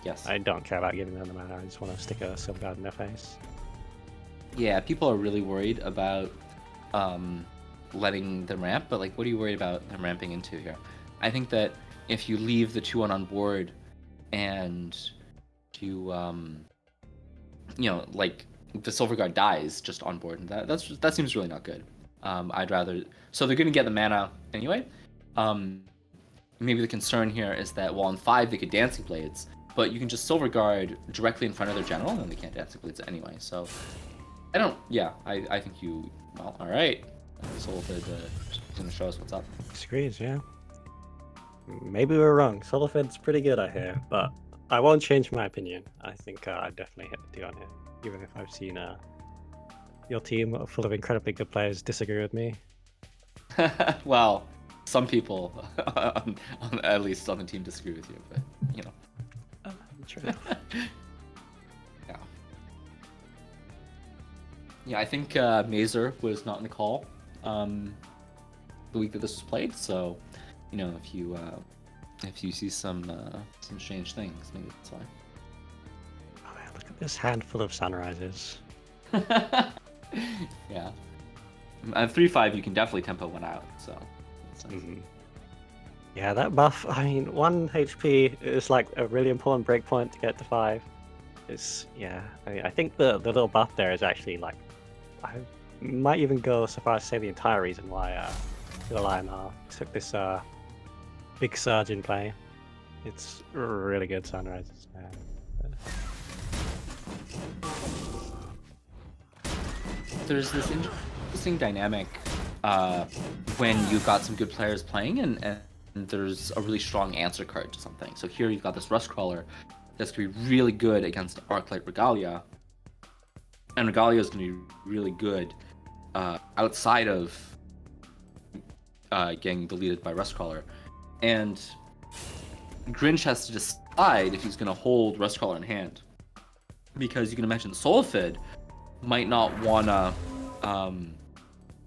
Yes. I don't care about giving them the mana. I just want to stick a Silver Guard in their face. Yeah, people are really worried about letting them ramp, but like, what are you worried about them ramping into here? I think that if you leave the 2-1 on board and you like the Silver Guard dies just on board, and that seems really not good. I'd rather, so they're gonna get the mana anyway. Maybe the concern here is that, well, on 5 they could Dancing Blades, but you can just Silver Guard directly in front of their general, and they can't Dancing Blades anyway. So I think you, well, all right. Solifid is gonna show us what's up. Disagrees, yeah. Maybe we're wrong. Solifid's pretty good, I hear, but I won't change my opinion. I think I'd definitely hit the 2 on here, even if I've seen your team full of incredibly good players disagree with me. Well, some people, at least on the team, disagree with you, but True. Yeah. Yeah, I think Mazer was not in the call the week that this was played, so if you see some strange things, maybe that's why. Oh man, look at this handful of Sunrises. Yeah. At 3/5 you can definitely tempo one out, so Yeah, that buff, I mean, 1 HP is like a really important breakpoint to get to 5. It's, yeah, I think the little buff there is actually like, I might even go so far as to say the entire reason why the Lionheart took this big surge in play. It's really good Sunrises. There's this interesting dynamic when you've got some good players playing and there's a really strong answer card to something. So here you've got this Rust Crawler that's going to be really good against Arclight Regalia, and Regalia is going to be really good outside of getting deleted by Rust Crawler. And Grinch has to decide if he's going to hold Rust Crawler in hand, because you can imagine Solifid might not want to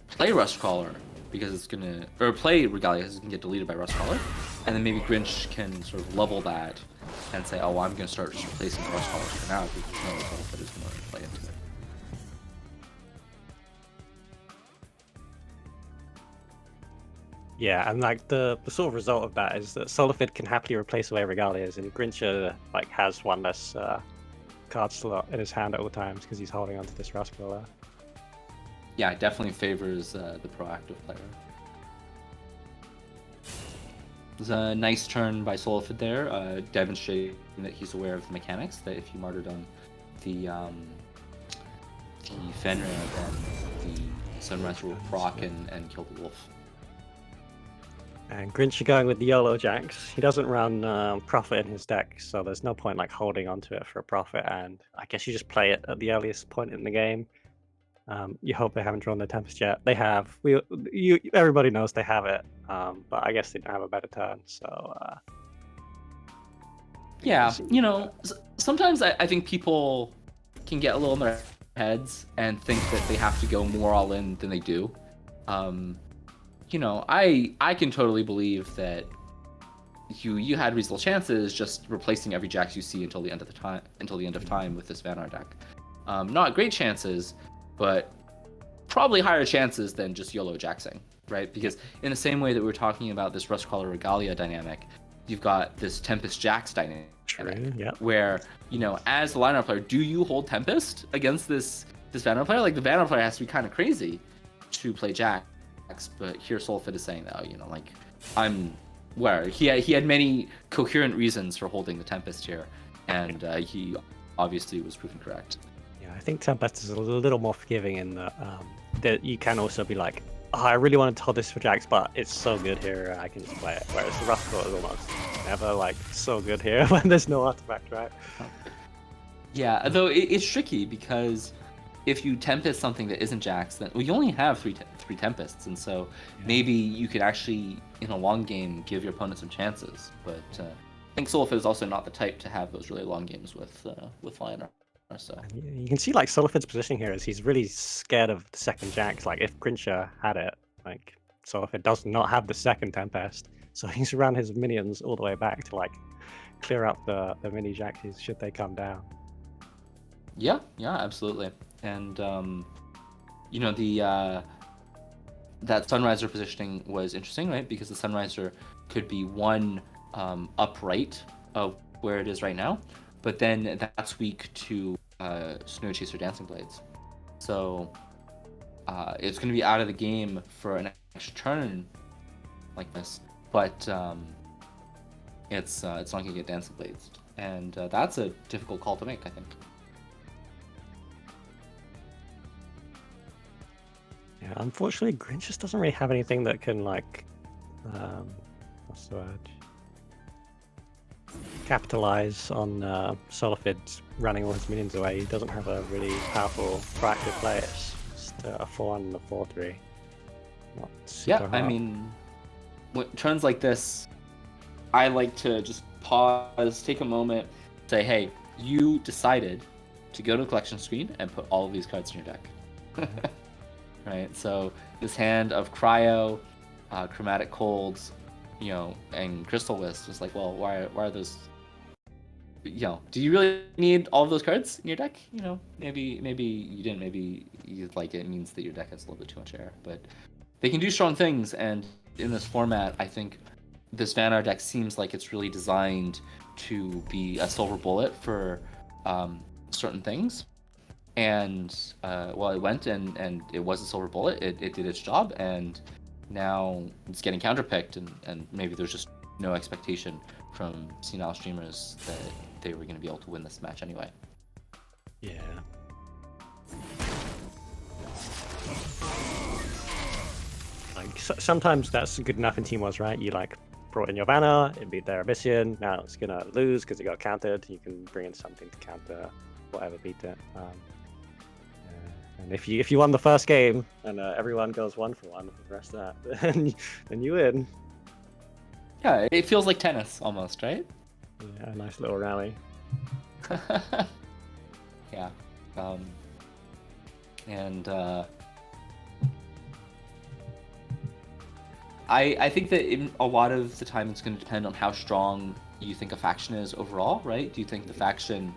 play Rust Crawler because it's gonna, or play Regalia because it's gonna get deleted by Rust Crawler, and then maybe Grinch can sort of level that and say, oh, well, I'm gonna start just replacing Rust Crawlers for now because no Solifid is gonna play into it. Yeah, and like the sort of result of that is that Solifid can happily replace away Regalias, and Grinch like has 1 less card slot in his hand at all times because he's holding onto this Rust Crawler. Yeah, it definitely favors the proactive player. There's a nice turn by Solifid there, demonstrating that he's aware of the mechanics, that if you martyrdom the Fenrir, then the Sunrise will proc and kill the wolf. And Grinch going with the YOLO Jacks. He doesn't run Profit in his deck, so there's no point like holding onto it for a Profit, and I guess you just play it at the earliest point in the game. You hope they haven't drawn the Tempest yet. They have. Everybody knows they have it, but I guess they don't have a better turn. So Yeah, you know, sometimes I think people can get a little in their heads and think that they have to go more all in than they do. You know, I can totally believe that you had reasonable chances just replacing every Jax you see until the end of time with this Vanar deck. Not great chances, but probably higher chances than just YOLO Jaxing, right? Because in the same way that we were talking about this Rustcrawler Regalia dynamic, you've got this Tempest Jax dynamic. true. Yeah. Where, you know, as the lineup player, do you hold Tempest against this Vanar player? Like, the Vanar player has to be kind of crazy to play Jax, but here Solfid is saying, oh, you know, like, he had many coherent reasons for holding the Tempest here, and he obviously was proven correct. Yeah, I think Tempest is a little more forgiving in that you can also be like, oh, I really want to hold this for Jax, but it's so good here, I can just play it. Whereas the Rustcrawler is almost never like so good here when there's no artifact, right? Yeah, though it's tricky because if you Tempest something that isn't Jax, then you only have three Tempests, and so maybe you could actually, in a long game, give your opponent some chances. But I think Solfid is also not the type to have those really long games with Lionel. So you can see like Solifid's positioning here is he's really scared of the second Jax. Like if Grincher had it, like Solifid does not have the second Tempest, so he's ran his minions all the way back to like clear up the mini Jaxes should they come down. Yeah, absolutely. And you know, that Sunriser positioning was interesting, right? Because the Sunriser could be one upright of where it is right now, but then that's weak to Snow Chaser Dancing Blades. So it's going to be out of the game for an extra turn like this, but it's not going to get Dancing Blades, and that's a difficult call to make, I think. Yeah, unfortunately, Grinch just doesn't really have anything that can like, what's the word? Capitalize on Solifid running all his minions away. He doesn't have a really powerful proactive play. It's just a 4-1 and a 4-3. Not super hard. I mean, when turns like this, I like to just pause, take a moment, say, hey, you decided to go to the collection screen and put all of these cards in your deck. Right, so this hand of Cryo, Chromatic Colds, you know, and Crystal Wisp was like, well, why are those? You know, do you really need all of those cards in your deck? You know, maybe you didn't. Maybe you like it means that your deck has a little bit too much air, but they can do strong things. And in this format, I think this Vanar deck seems like it's really designed to be a silver bullet for certain things. And well, it went and it was a silver bullet. It did its job, and now it's getting counterpicked, and maybe there's just no expectation from senile streamers that they were going to be able to win this match anyway. Yeah. Like sometimes that's good enough in Team Wars, right? You like brought in your Vanar, it beat their Abyssian. Now it's gonna lose because it got countered. You can bring in something to counter whatever beat it. And if you won the first game and everyone goes 1-for-1 for the rest of that, then you win. Yeah, it feels like tennis almost, right? Yeah, a nice little rally. Yeah, and I think that in a lot of the time it's going to depend on how strong you think a faction is overall, right? Do you think the faction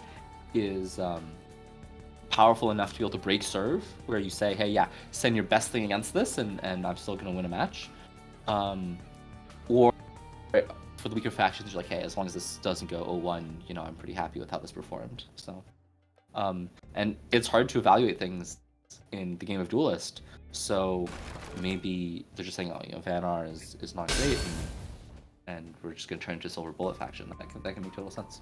is powerful enough to be able to break serve, where you say, hey, yeah, send your best thing against this and I'm still going to win a match? Or for the weaker factions, you're like, hey, as long as this doesn't go 0-1, you know, I'm pretty happy with how this performed. So, and it's hard to evaluate things in the game of Duelyst. So maybe they're just saying, oh, you know, Vanar is not great, and we're just going to turn into a Silver Bullet faction. That can make total sense.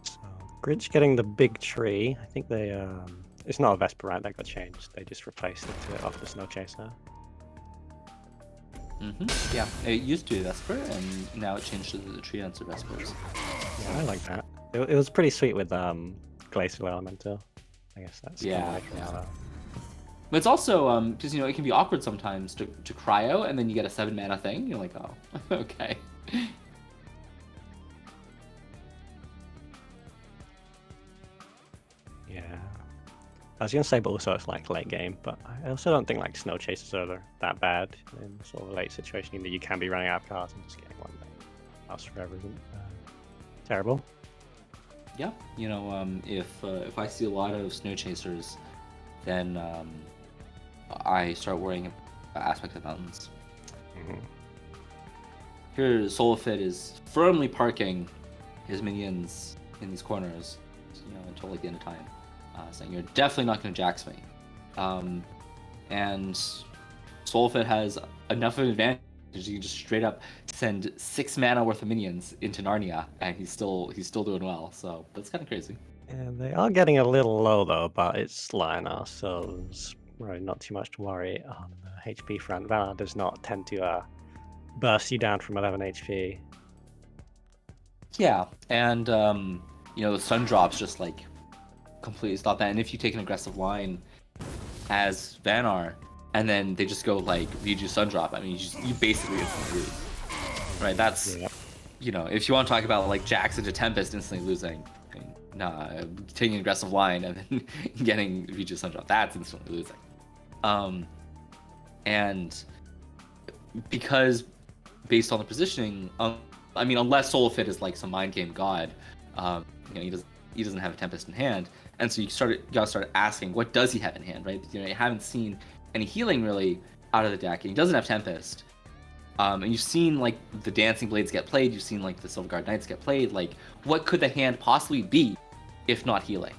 So Grinch getting the big tree. I think they it's not a Vesper, right? That got changed. They just replaced it off the Snow Chaser. Mm-hmm. Yeah, it used to be Vesper, and now it changed to the Tree Dancer Vespers. Yeah, I like that. It was pretty sweet with Glacial Elemental. I guess that's Yeah, kinda yeah. like, But it's also because it can be awkward sometimes to cryo and then you get a 7-mana thing. You're like, oh, okay. yeah. I was gonna say, but also it's like late game. But I also don't think like Snow Chasers are that bad in sort of a late situation. That you can be running out of cards and just getting one that lasts forever isn't terrible. Yeah, if I see a lot of Snow Chasers, then I start worrying about Aspect of Mountains. Mm-hmm. Here, Solifid is firmly parking his minions in these corners, until like the end of time, saying you're definitely not going to Jax me. And Solifid has enough of an advantage. You can just straight up send 6 mana worth of minions into Narnia, and he's still doing well. So that's kind of crazy. And they are getting a little low though, but it's Lionel, so there's really not too much to worry on the HP front. Valor does not tend to burst you down from 11 HP. Yeah, and the sun drops just like completely stop that. And if you take an aggressive line as Vanar, and then they just go like Viju sun drop, I mean you basically instantly lose. Right? That's if you want to talk about like Jax into Tempest instantly losing, I mean, nah, taking an aggressive line and then getting Viju sun drop, that's instantly losing. And because based on the positioning, I mean, unless Solifid is like some mind game god, he doesn't have a Tempest in hand, and so you gotta start asking, what does he have in hand, right? You haven't seen any healing really out of the deck, and he doesn't have Tempest. And you've seen like the Dancing Blades get played, you've seen like the Silverguard Knights get played. Like, what could the hand possibly be if not healing?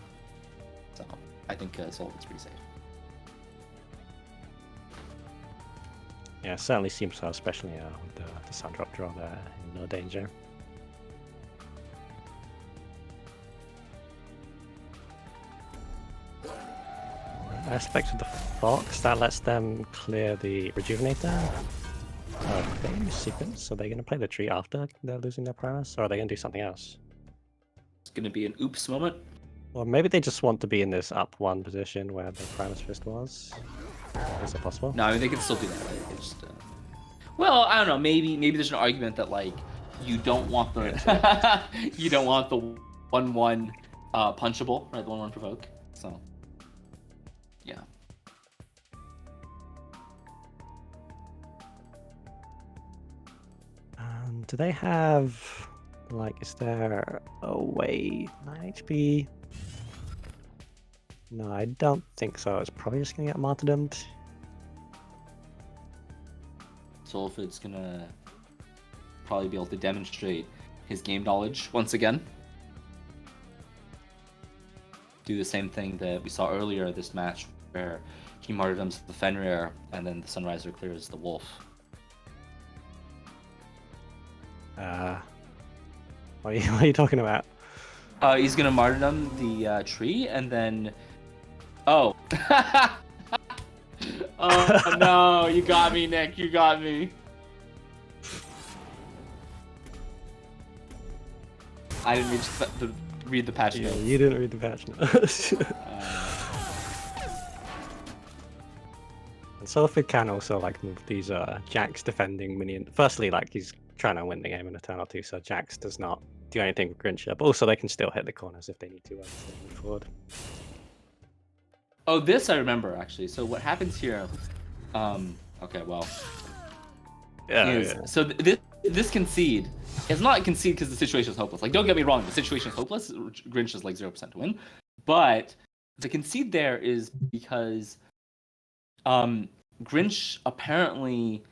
So I think Solifid's pretty safe. Yeah, it certainly seems so, especially with the sun drop draw there, in no danger. Aspects of the Fox, that lets them clear the Rejuvenator. Okay, sequence. So they're going to play the tree after they're losing their Primus, or are they going to do something else? It's going to be an oops moment. Or maybe they just want to be in this up 1 position where the Primus Fist was. Is it possible? No, I mean, they can still do that, right? They just, well, I don't know. Maybe there's an argument that like you don't want the 1/1 punchable, right? The 1/1 provoke. So yeah. Do they have like? Is there a way 9 HP? No, I don't think so. It's probably just gonna get martyrdomed. Solifid's gonna probably be able to demonstrate his game knowledge once again. Do the same thing that we saw earlier this match, where he martyrdoms the Fenrir, and then the Sunriser clears the Wolf. What are you talking about? He's gonna martyrdom the tree, and then oh. Oh no, you got me, Nick. You got me. I didn't read the patch notes. You didn't read the patch notes. And Solifid can also like move these Jax defending minion. Firstly, like he's trying to win the game in Eternal 2, so Jax does not do anything with Grinch, but also they can still hit the corners if they need to move forward. Oh, this I remember actually. So what happens here? Okay, well. So this concede. It's not a concede because the situation is hopeless. Like, don't get me wrong, the situation is hopeless. Grinch is like 0% to win, but the concede there is because Grinch apparently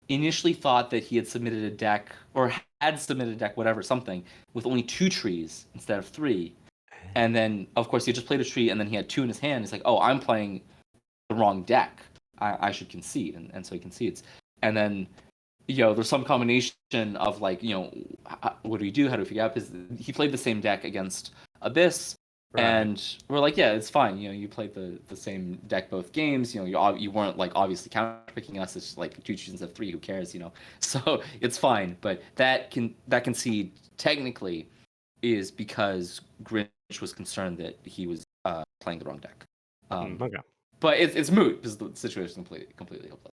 initially thought that he had submitted a deck or had submitted a deck, whatever, something with only 2 trees instead of 3. And then, of course, he just played a tree, and then he had 2 in his hand. He's like, oh, I'm playing the wrong deck. I should concede. And so he concedes. And then, there's some combination of, like, what do we do? How do we figure out? Because he played the same deck against Abyss. Right. And we're like, yeah, it's fine. You played the same deck both games. You weren't, like, obviously counterpicking us. It's just, like, 2 trees instead of 3. Who cares, So it's fine. But that concede, technically, is because Grinch was concerned that he was playing the wrong deck. Okay. But it's moot because the situation is completely hopeless.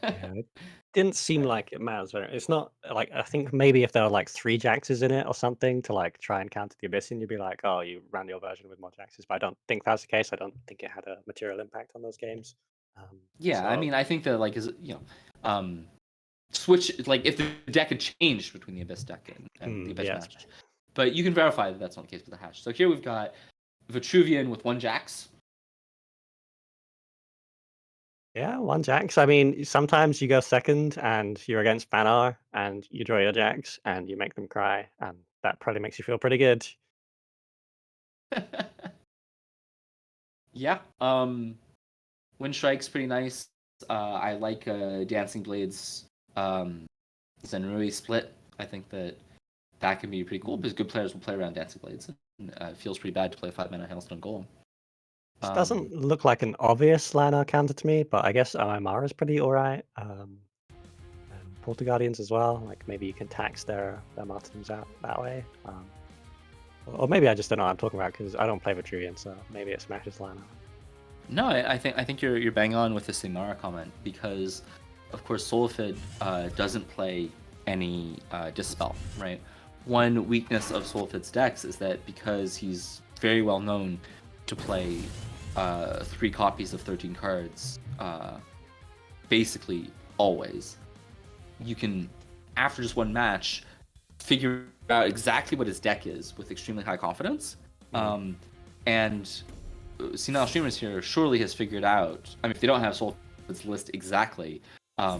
Yeah, it didn't seem like it matters. It's not like I think maybe if there were like 3 Jaxes in it or something to like try and counter the Abyss, and you'd be like, oh, you ran your version with more Jaxes. But I don't think that's the case. I don't think it had a material impact on those games. Yeah, I So mean, I think that like is switch like if the deck had changed between the Abyss deck and the Abyss yeah, match, but you can verify that that's not the case with the hash. So here we've got Vitruvian with 1 Jax. yeah, 1 Jax. I mean, sometimes you go second and you're against Banner and you draw your Jax and you make them cry, and that probably makes you feel pretty good. Yeah. Wind Strike's pretty nice. I like Dancing Blades Zenrui split. I think that can be pretty cool because good players will play around Dancing Blades. It feels pretty bad to play a 5-mana Hailstone Golem. This doesn't look like an obvious Llanowar counter to me, but I guess OMR is pretty alright. And Portal Guardians as well. Like maybe you can tax their Martins out that way. Or maybe I just don't know what I'm talking about because I don't play Vitruvian, so maybe it smashes Llanowar. No, I think you're bang on with the Sigmara comment because, of course, Solifid doesn't play any Dispel, right? One weakness of Solifid's decks is that because he's very well known to play 3 copies of 13 cards, basically always, you can, after just one match, figure out exactly what his deck is with extremely high confidence. And Senile Streamers here surely has figured out, I mean, if they don't have Solifid's list exactly, I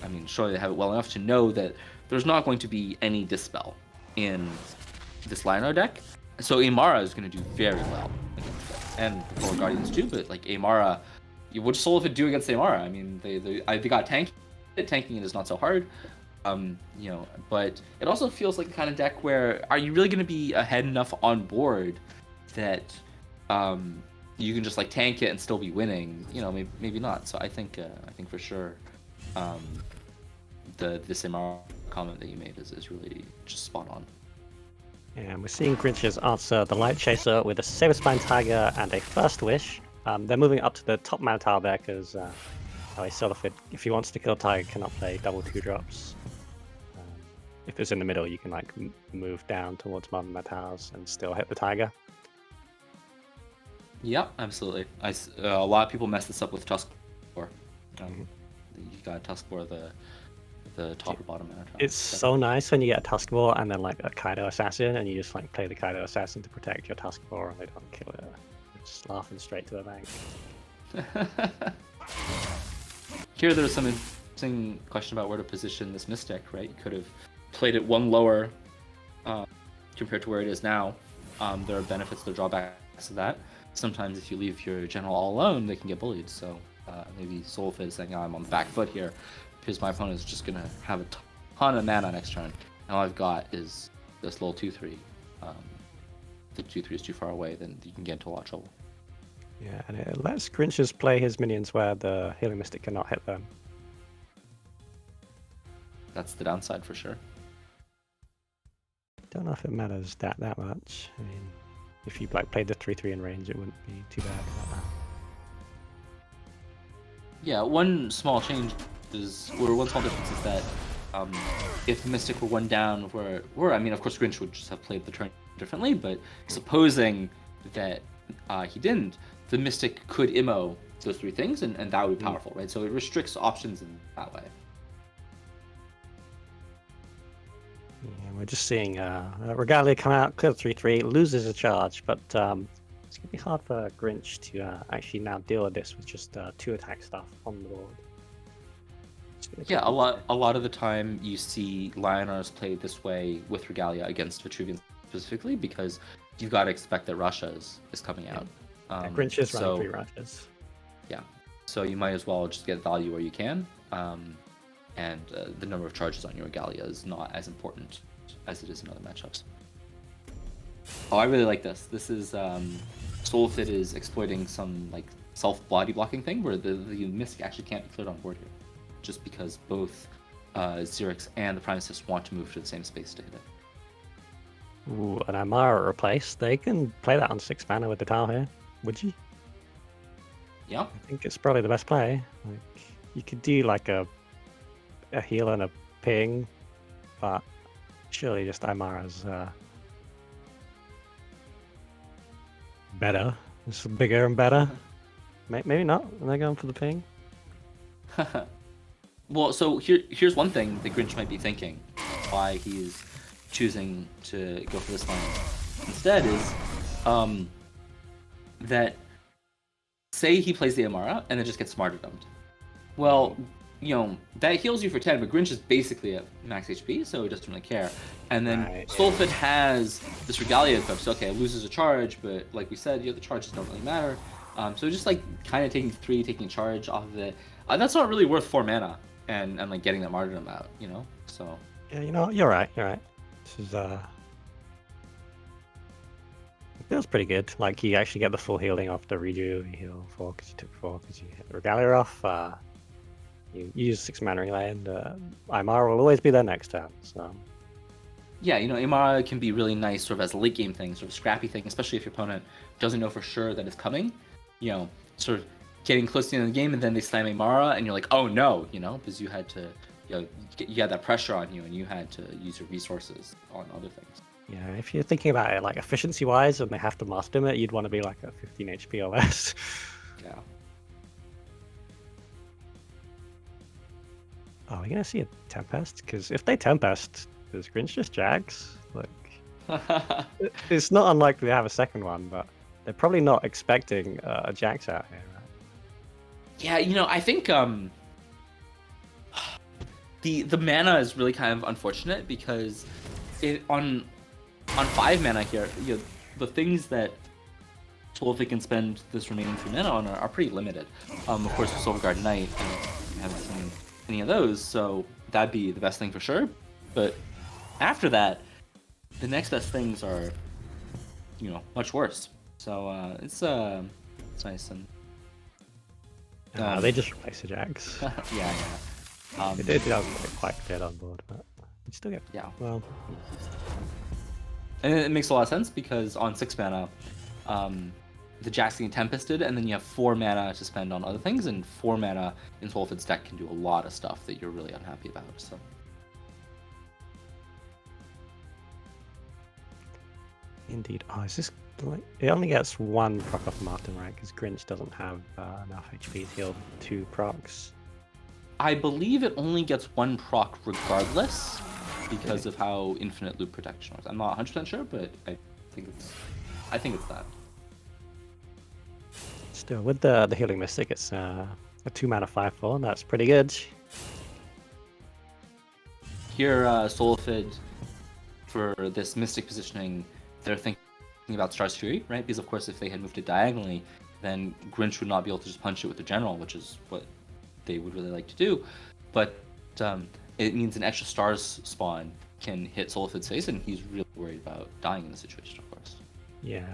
mean, surely they have it well enough to know that there's not going to be any Dispel in this Llanowar deck. So Amara is going to do very well against it. And Portal Guardians too, but like Amara, what does Solifid do against Amara? I mean, they got tanking. Tanking it is not so hard. But it also feels like the kind of deck where are you really going to be ahead enough on board that you can just like tank it and still be winning? Maybe not. So I think for sure this MR comment that you made is really just spot on. Yeah, and we're seeing Grinch's answer the Light Chaser with a Saberspine Tiger and a First Wish. They're moving up to the top mana tile there because Solifid, if he wants to kill Tiger, cannot play double 2-drops. If it's in the middle, you can like move down towards Modern Metals and still hit the Tiger. Yep, absolutely. A lot of people mess this up with Tusk War. You got Tusk War the top or bottom mana. It's so nice when you get a Tusk War and then like a Kaido Assassin, and you just like play the Kaido Assassin to protect your Tusk War, and they don't kill it. Just laughing straight to the bank. Here, there's some interesting question about where to position this Mystic, right? You could have played it 1 lower compared to where it is now. There are benefits, there are drawbacks to that. Sometimes if you leave your general all alone, they can get bullied. So maybe Solifid is saying, I'm on the back foot here because my opponent is just going to have a ton of mana next turn. And all I've got is this little 2-3. If the 2-3 is too far away, then you can get into a lot of trouble. Yeah, and it lets Grinches play his minions where the Healing Mystic cannot hit them. That's the downside for sure. Don't know if it matters that much. I mean, if you like played the 3-3 in range, it wouldn't be too bad about that. Yeah, one small change one small difference is that if the Mystic were 1 down, I mean, of course, Grinch would just have played the turn differently, but supposing that he didn't, the Mystic could immo those 3 things, and that would be powerful, right? So it restricts options in that way. Yeah, we're just seeing Regalia come out, clear 3-3, loses a charge, but it's going to be hard for Grinch to actually now deal with this with just 2 attack stuff on the board. Yeah, a lot of the time you see Lionars played this way with Regalia against Vitruvian specifically because you've got to expect that Russia is coming out. Grinch is running 3 Russias. Yeah, so you might as well just get value where you can, and the number of charges on your Regalia is not as important as it is in other matchups. Oh, I really like this. This is Solifid is exploiting some like self-body blocking thing where the Mystic actually can't be cleared on board here, just because both Xerix and the Prime Assist want to move to the same space to hit it. Ooh, an Amara replace. They can play that on 6 mana with the tile here. Would you? Yeah. I think it's probably the best play. Like, you could do like a heal and a ping, but surely just Imara's better. It's bigger and better. Maybe not. Are they going for the ping? Well, so here's one thing the Grinch might be thinking, why he's choosing to go for this line instead is that say he plays the Amara and then just gets martyrdomed. Well, you know, that heals you for 10, but Grinch is basically at max HP, so he doesn't really care. And then Solfid has this Regalia equipped, so okay, it loses a charge, but like we said, the charges don't really matter. So just like kind of taking 3, taking charge off of it, that's not really worth 4 mana and like getting that martyrdom out, you know? So yeah, you know, you're right. This is it feels pretty good. Like you actually get the full healing off the redo. You heal 4 because you took 4 because you hit the Regalia off. You use 6 mana anyway, and Imara will always be there next turn. So yeah, you know, Amara can be really nice sort of as a late game thing, sort of scrappy thing, especially if your opponent doesn't know for sure that it's coming. You know, sort of getting close to the end of the game, and then they slam Amara, and you're like, oh no, you know, because you had to, you know, you had that pressure on you, and you had to use your resources on other things. yeah, if you're thinking about it like efficiency-wise, and they have to master it, you'd want to be like a 15 HP or less. Yeah. Oh, we're gonna see a Tempest? Because if they Tempest, does Grinch just Jags? Like, it's not unlikely to have a second one, but they're probably not expecting a Jax out here, right? Yeah, you know, I think the mana is really kind of unfortunate because it on 5 mana here, you know, the things that Solfid can spend this remaining 3 mana on are pretty limited. Of course, with Silverguard Knight, you haven't seen any of those, so that'd be the best thing for sure. But after that, the next best things are, you know, much worse. So it's nice and. They just replace the Jax. Yeah. It doesn't quite fit on board, but you still get. Yeah. Well. And it makes a lot of sense because on 6 mana, the Jax getting Tempested, and then you have 4 mana to spend on other things, and 4 mana in Solfid's deck can do a lot of stuff that you're really unhappy about. So. Indeed. Oh, is this like it only gets 1 proc off Martin, right? Because Grinch doesn't have enough HP to heal 2 procs. I believe it only gets 1 proc regardless because of how infinite loop protection works. I'm not 100% sure, but I think it's that. Still, with the healing mystic, it's a 2 mana 5/4, and that's pretty good. Here, Solfid, for this mystic positioning, they're thinking about Star's Fury, right? Because of course, if they had moved it diagonally, then Grinch would not be able to just punch it with the general, which is what they would really like to do. But it means an extra Stars spawn can hit Solfid's face, and he's really worried about dying in the situation, of course. Yeah,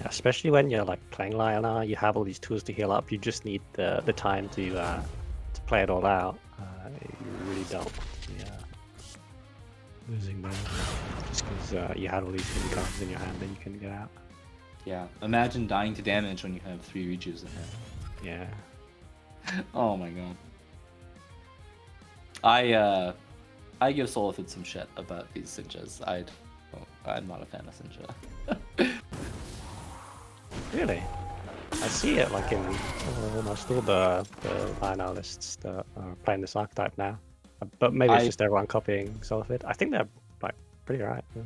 especially when you're like playing Lionel, you have all these tools to heal up. You just need the time to play it all out. You really don't want to be losing them just because you had all these hidden cards in your hand and you couldn't get out. Yeah, imagine dying to damage when you have 3 rejuves in hand. Yeah. Oh my god. I give Solfid some shit about these Sinjas. I'm not a fan of Sinja. Really? I see it like in almost all the Lionel lists that are playing this archetype now. But maybe it's just everyone copying Solfid. I think they're like pretty right. Yeah.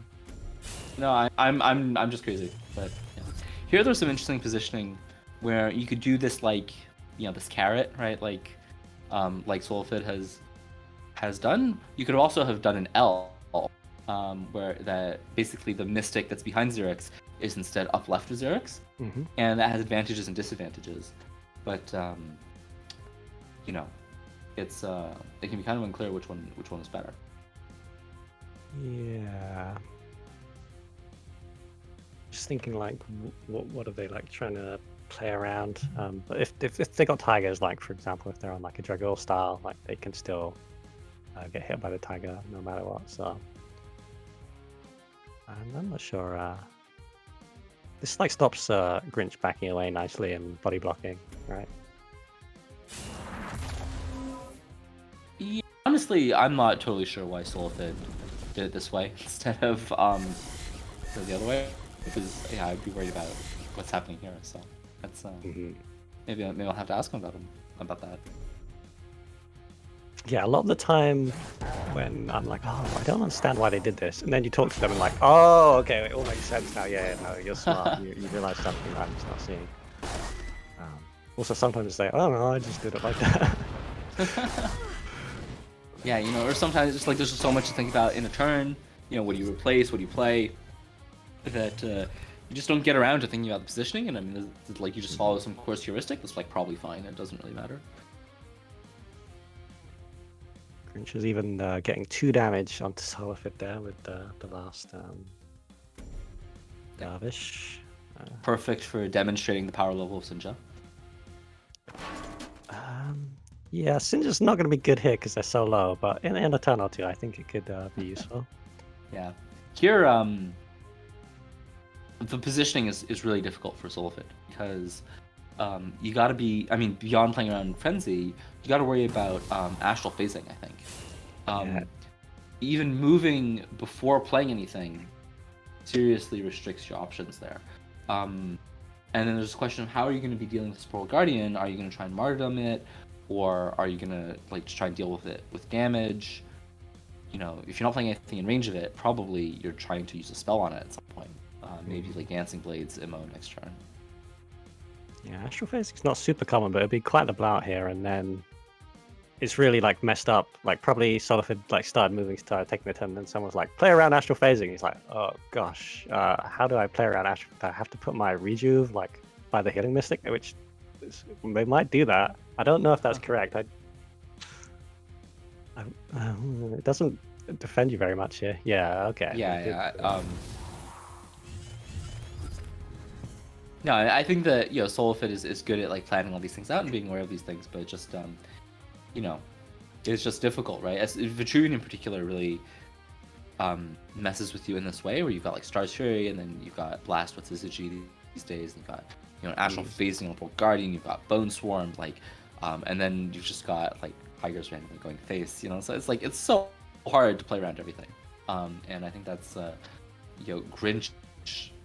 No, I'm just crazy. But yeah. Here there's some interesting positioning where you could do this like, you know, this carrot, right? Like Solfid has done. You could also have done an L, where that basically the mystic that's behind Xerix is instead up left of Xerix, and that has advantages and disadvantages. But you know, it can be kind of unclear which one is better. Yeah. Just thinking like, what are they like trying to play around? But if they got tigers, like for example, if they're on like a Dragul style, like they can still get hit by the tiger no matter what. So I'm not sure. This like stops Grinch backing away nicely and body blocking, right? Yeah, honestly, I'm not totally sure why Solifid did it this way instead of the other way, because yeah, I'd be worried about what's happening here. So that's maybe I'll have to ask him about that. Yeah, a lot of the time when I'm like, oh, I don't understand why they did this, and then you talk to them and like, oh, okay, it all makes sense now. Yeah, no, you're smart. you realize something that I'm just not seeing. Also, sometimes they say, oh no, I just did it like that. Yeah, you know, or sometimes it's like there's just so much to think about in a turn. You know, what do you replace? What do you play? That you just don't get around to thinking about the positioning. And I mean, like you just follow some course heuristic. That's like probably fine. It doesn't really matter. Grinch is even getting 2 damage onto Solifid there with the last Darvish. Perfect for demonstrating the power level of Sinja. Yeah, Sinja's not going to be good here because they're so low, but in a turn or two, I think it could be useful. Yeah. Here, the positioning is really difficult for Solifid because you got to be, I mean, beyond playing around Frenzy, you got to worry about astral phasing, I think. Yeah. Even moving before playing anything seriously restricts your options there. And then there's a question of how are you going to be dealing with this Portal Guardian? Are you going to try and martyrdom it? Or are you going to like try and deal with it with damage? You know, if you're not playing anything in range of it, probably you're trying to use a spell on it at some point. Maybe like Dancing Blades, Immo next turn. Yeah, Astral Phasing's not super common, but it'd be quite a blowout here, and then it's really like messed up. Like probably Solifid like started moving, started taking the turn, and then someone's like, play around Astral Phasing. He's like, oh gosh, how do I play around Astral? I have to put my Rejuve like by the Healing Mystic, which they might do that. I don't know if that's correct. It doesn't defend you very much here. Yeah, okay. Yeah. No, I think that, you know, Solifid is good at like planning all these things out and being aware of these things, but just you know, it's just difficult, right? As Vitruvian in particular really messes with you in this way, where you've got like Star's Fury, and then you've got Blast with Syzygy these days, and you've got, you know, Astral Phasing on Portal Guardian, you've got Bone Swarm, like, and then you've just got like Tigers randomly going face, you know. So it's like it's so hard to play around everything, and I think that's you know, Grinch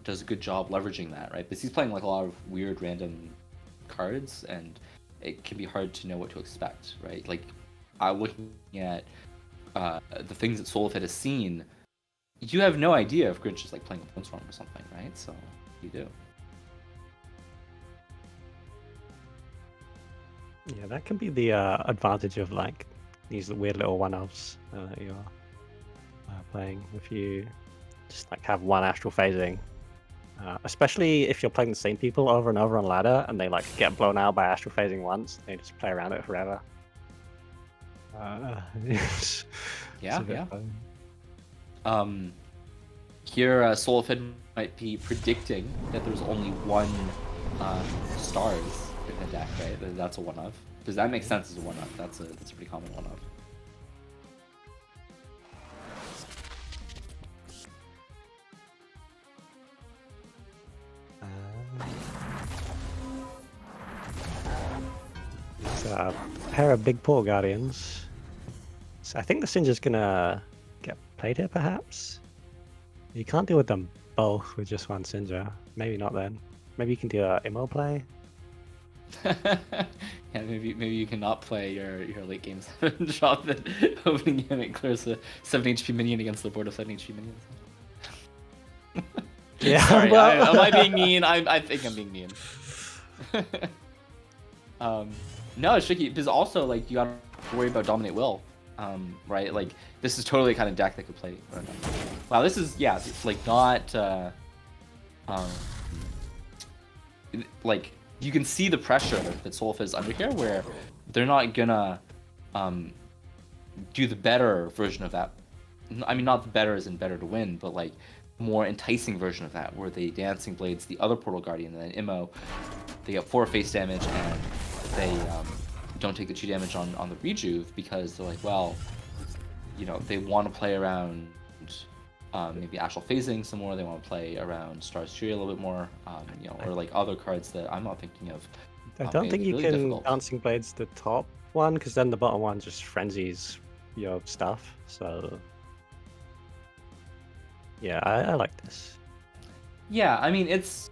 does a good job leveraging that, right? Because he's playing like a lot of weird random cards, and it can be hard to know what to expect, right? Like, I'm looking at the things that Solifid has seen. You have no idea if Grinch is like playing a Bonestorm or something, right? So you do. Yeah, that can be the advantage of like these weird little one-offs that you're playing. If you just like have one Astral Phasing, especially if you're playing the same people over and over on ladder, and they like get blown out by Astral Phasing once, they just play around it forever. Yeah. Here, Solifid might be predicting that there's only one stars in the deck, right? That's a one-of. Does that make sense as a one-of? That's a pretty common one-of. A pair of big Portal Guardians. So I think the Sinja's gonna get played here, perhaps. You can't deal with them both with just one Sinja. Maybe not then. Maybe you can do a Immo play. Yeah, maybe you cannot play your late game 7 drop that opening game it clears a 7 HP minion against the board of 7 HP minions. Yeah, Sorry, well... am I being mean? I think I'm being mean. No, it's tricky because also like you gotta worry about Dominate Will, right? Like this is totally the kind of deck that could play. Wow, this is it's like not like you can see the pressure that Solifid is under here, where they're not gonna do the better version of that. I mean, not the better as in better to win, but like more enticing version of that, where they Dancing Blades the other Portal Guardian and then Immo, they get 4 face damage and they don't take the 2 damage on the Rejuve because they're like, well, you know, they want to play around maybe Astral Phasing some more. They want to play around Star's Fury a little bit more, or like other cards that I'm not thinking of. I don't think it's you really can difficult. Dancing Blades the top one, because then the bottom one just frenzies your stuff. So yeah, I like this. Yeah, I mean it's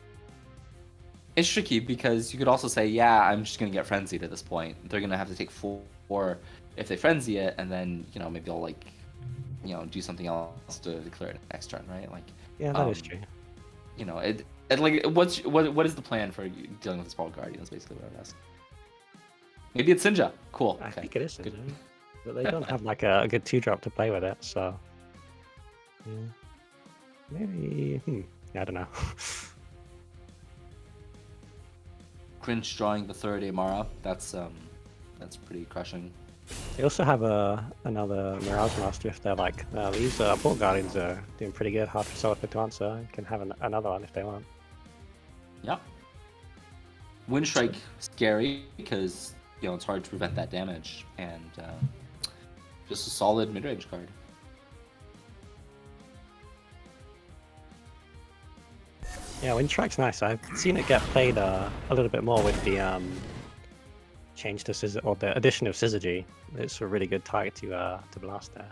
tricky because you could also say, yeah, I'm just gonna get frenzied at this point. They're gonna have to take 4 if they frenzy it, and then maybe they'll like do something else to clear it next turn, right? Like Yeah, that is true. Like what is the plan for dealing with the Sprawl Guardians? Basically, what I'm asking. Maybe it's Sinja. Cool. I Okay. think it is Sinja, but they don't have like a good 2-drop to play with it, so yeah. Maybe yeah, I don't know. Grinch drawing the 3rd Amara. That's pretty crushing. They also have another Mirage Master if they're like, these Port Guardians are doing pretty good, hard for Solitaire to answer. You can have another one if they want. Yeah. Wind Strike scary because it's hard to prevent that damage, and just a solid mid-range card. Yeah, Wind Strike's nice. I've seen it get played a little bit more with the change to Scissor, or the addition of Syzygy. It's a really good target to blast there.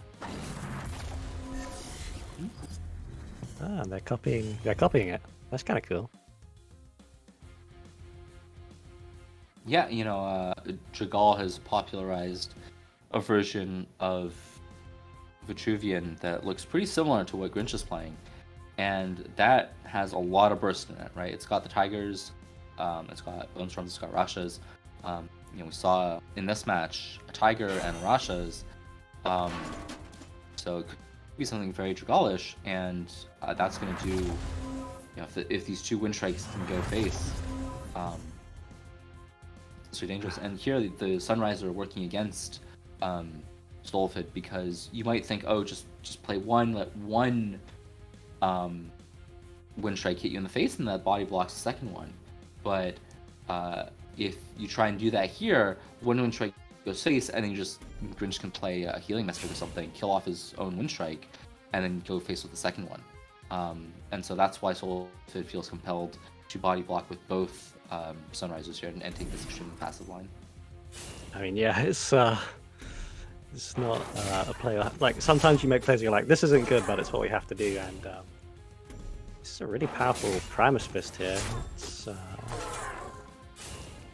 Ah, they're copying it. That's kind of cool. Yeah, Dragal has popularized a version of Vitruvian that looks pretty similar to what Grinch is playing, and that has a lot of burst in it, right? It's got the Tigers, it's got Bone Storms, it's got Rashas. We saw in this match a Tiger and Rashas, so it could be something very Dragalish, and that's going to do, if these 2 Wind Strikes can go face, it's very dangerous. And here the Sunrise are working against Stolfid, because you might think, oh, just play one, let one Wind Strike hit you in the face, and that body blocks the second one. But if you try and do that here, one Wind Strike goes face, and then Grinch can play a Healing Mystic or something, kill off his own Wind Strike, and then go face with the second one. And so that's why Stolfid feels compelled to body block with both Sunrisers here and take this extremely passive line. I mean, yeah, it's not a play like sometimes you make plays and you're like, this isn't good, but it's what we have to do, and this is a really powerful Primus Fist here. It's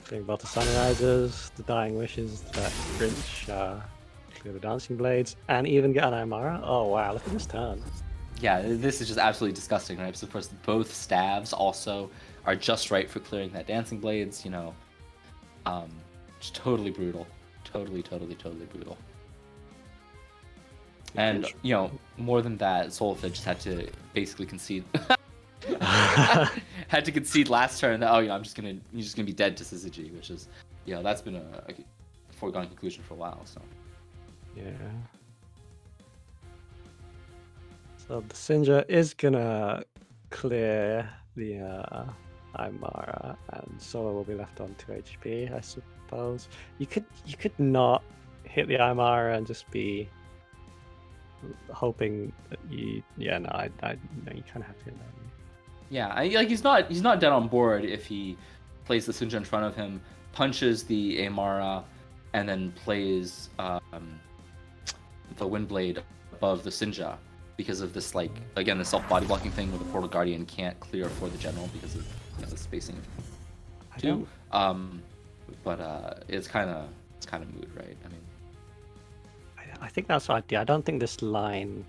clearing both the Sunrisers, the Dying Wishes, that Grinch, clear the Dancing Blades, and even get an Imara. Oh wow, look at this turn. Yeah, this is just absolutely disgusting, right? So of course both staves also are just right for clearing that Dancing Blades, just totally brutal. Totally brutal. And, more than that, Solfid just had to basically concede. Had to concede last turn that, you're just gonna be dead to Syzygy, which is, that's been a foregone conclusion for a while, so. Yeah. So the Sinja is gonna clear the Imara, and Solo will be left on 2 HP, I suppose. You could not hit the Imara and just be hoping that you. Yeah, no, you kind of have to hit that. Yeah, he's not dead on board if he plays the Sinja in front of him, punches the Amara, and then plays the Windblade above the Sinja, because of this, again, the self-body blocking thing where the Portal Guardian can't clear for the general because of the spacing of 2. But it's kind of moot, right? I mean, I think that's what I do. I don't think this line,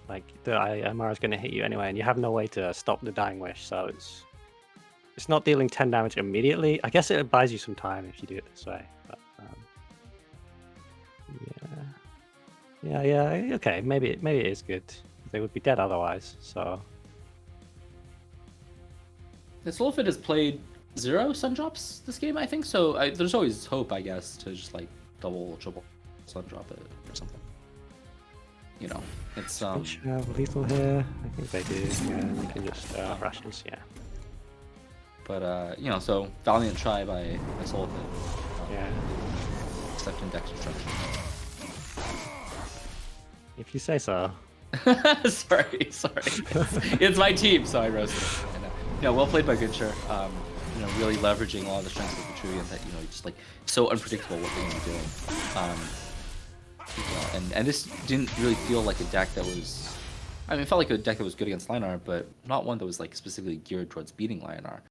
the Imara is going to hit you anyway, and you have no way to stop the Dying Wish, so it's not dealing 10 damage immediately. I guess it buys you some time if you do it this way, but yeah, okay, maybe it is good. They would be dead otherwise, so. The Solfid has played 0 Sun Drops this game, I think, so there's always hope, I guess, to just double, triple Sun Drop it or something. It's Should have lethal here. I think they do. Yeah, they can just rushes. Yeah. But so valiant try by Solfid. Yeah. Except in dex destruction. If you say so. Sorry. It's my team, so I roasted it. No, well played by Grincher. Really leveraging a lot of the strengths of Vitruvian that, just like so unpredictable what they're gonna be doing. And this didn't really feel like a deck that was. I mean, it felt like a deck that was good against Lion-R, but not one that was like specifically geared towards beating Lion-R.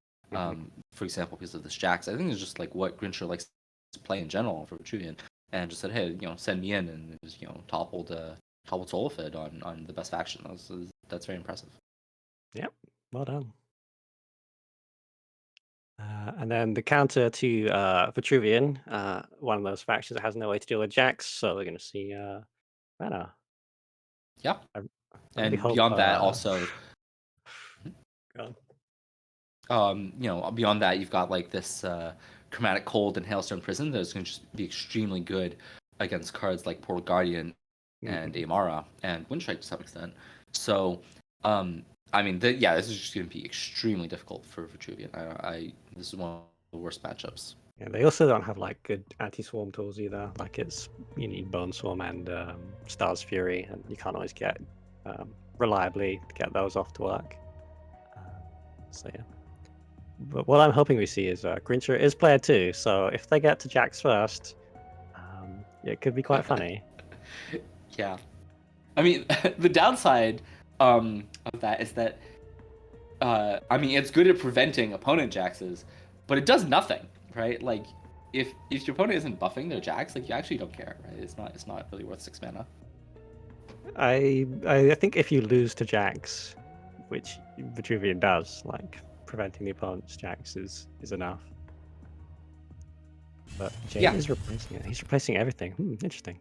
For example, because of the Jax. I think it's just like what Grincher likes to play in general for Vitruvian, and just said, hey, send me in, and just toppled Solifid on the best faction. That's very impressive. Yep, well done. And then the counter to Vitruvian, one of those factions that has no way to deal with Jax, so we're going to see Mana. Yeah. I really And hope, beyond that, also, go on. beyond that, you've got like this Chromatic Cold and Hailstone Prison that's going to just be extremely good against cards like Portal Guardian and Amara and Windstrike to some extent. So, this is just going to be extremely difficult for Vitruvian. This is one of the worst matchups. Yeah, they also don't have like good anti-swarm tools either. Like you need Bone Swarm and Star's Fury, and you can't always get reliably to get those off to work. So yeah. But what I'm hoping we see is Grincher is player 2, so if they get to Jax first, it could be quite funny. Yeah. I mean, the downside of that is that, it's good at preventing opponent Jaxes, but it does nothing, right? Like, if your opponent isn't buffing their Jax, like, you actually don't care, right? It's not really worth 6 mana. I think if you lose to Jax, which Vitruvian does, like, preventing the opponent's Jax is enough. But Jay is replacing it. He's replacing everything. Interesting.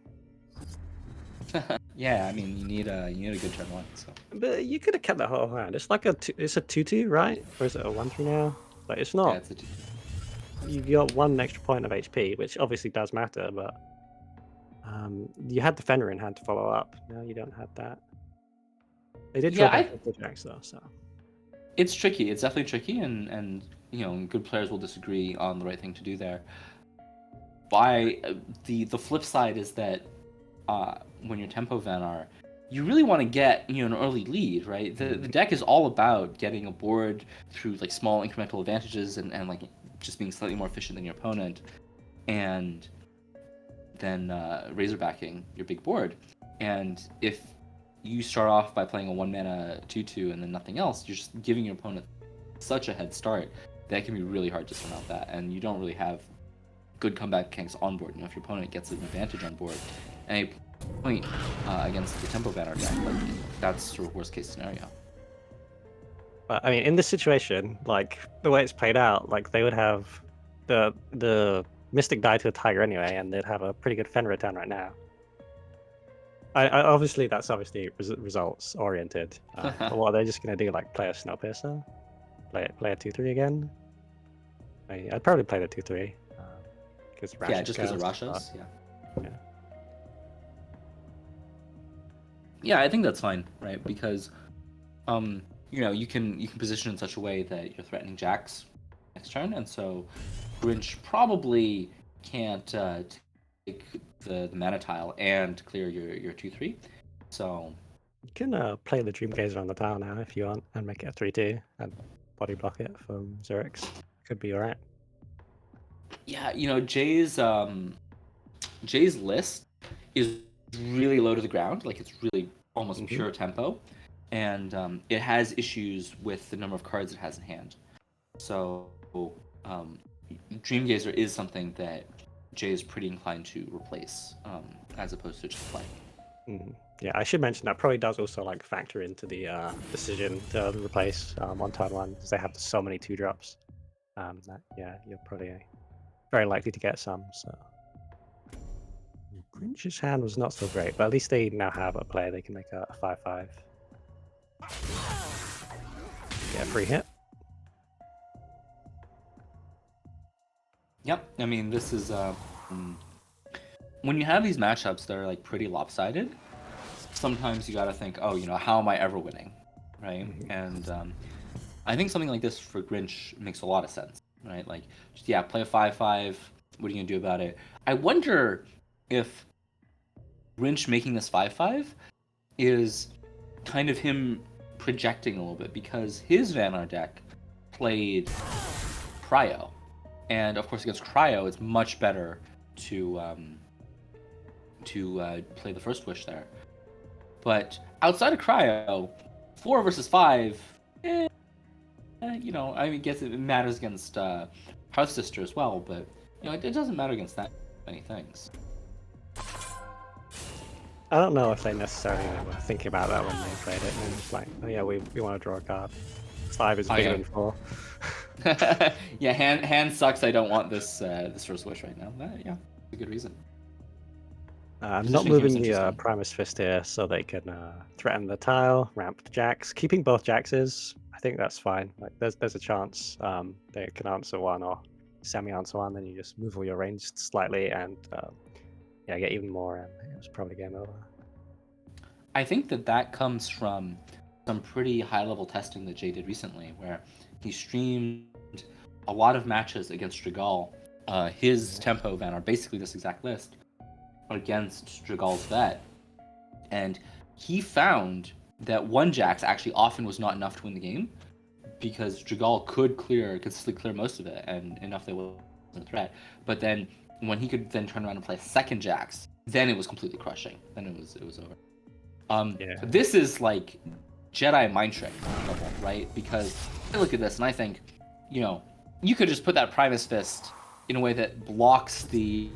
Yeah, I mean, you need a good turn 1. So. But you could have kept that whole hand. It's like it's a 2/2, right? Or is it a 1/3 now? But it's not. Yeah, it's a 2/2. You've got 1 extra point of HP, which obviously does matter, but you had the Fenrir in hand to follow up. Now you don't have that. They did try back with the Jax though, so. It's tricky. It's definitely tricky, and good players will disagree on the right thing to do there. The flip side is that when you're Tempo Vanar, you really want to get an early lead, right? The deck is all about getting a board through like small incremental advantages and like just being slightly more efficient than your opponent, and then razorbacking your big board. And if you start off by playing a 1-mana 2/2 and then nothing else, you're just giving your opponent such a head start that can be really hard to surmount that, and you don't really have good comeback mechanics on board. If your opponent gets an advantage on board at any point against the Tempo Banner deck, like, that's sort of worst case scenario. But I mean, in this situation, like the way it's played out, like they would have the Mystic die to a Tiger anyway, and they'd have a pretty good Fenrir turn right now. Obviously, that's results oriented. What are they just gonna do? Like play a Snowpiercer, play a 2/3 again? I'd probably play the 2/3. Just because of Rashos. Yeah, I think that's fine, right? Because you can position in such a way that you're threatening Jax next turn, and so Grinch probably can't take the mana tile and clear your 2/3. So you can play the Dreamgazer on the tile now if you want, and make it a 3/2 and body block it from Zerix. Could be alright. Yeah, Jay's list is really low to the ground. Like, it's really almost pure tempo, and it has issues with the number of cards it has in hand. So Dreamgazer is something that Jay is pretty inclined to replace, as opposed to just play. Yeah, I should mention that probably does also like factor into the decision to replace on turn 1, because they have so many 2-drops. You're probably very likely to get some. So Grinch's hand was not so great, but at least they now have a player they can make a 5/5. Get a free hit. Yep, I mean, this is when you have these matchups that are like pretty lopsided, sometimes you gotta think, how am I ever winning, right? And I think something like this for Grinch makes a lot of sense, right? Like, play a 5/5. What are you gonna do about it? I wonder if Grinch making this 5/5 is kind of him projecting a little bit, because his Vanar deck played Cryo, and of course against Cryo it's much better to play the First Wish there. But outside of Cryo, 4 versus 5, you know, I mean, guess it matters against Hearth Sister as well, but you know, it doesn't matter against that many things. I don't know if they necessarily were thinking about that when they played it. And it's like, oh yeah, we want to draw a card. 5 is bigger than 4. Yeah, hand sucks. I don't want this this First Wish right now. Yeah, it's a good reason. I'm not Positioning here is moving the interesting. Primus Fist here so they can threaten the tile, ramp the jacks. Keeping both jacks is, I think that's fine. Like there's a chance they can answer one or semi-answer one, then you just move all your range slightly and yeah, get even more, and it was probably game over. I think that comes from some pretty high-level testing that Jay did recently, where he streamed a lot of matches against Dragal. His tempo Vanar, basically this exact list, against Dragal's vet, and he found that 1-Jax actually often was not enough to win the game, because Dragal could consistently clear most of it, and enough that it wasn't a threat. But then when he could then turn around and play a 2nd Jax, then it was completely crushing. Then it was over. Yeah. This is like Jedi mind trick level, right? Because I look at this and I think, you know, you could just put that Primus Fist in a way that blocks the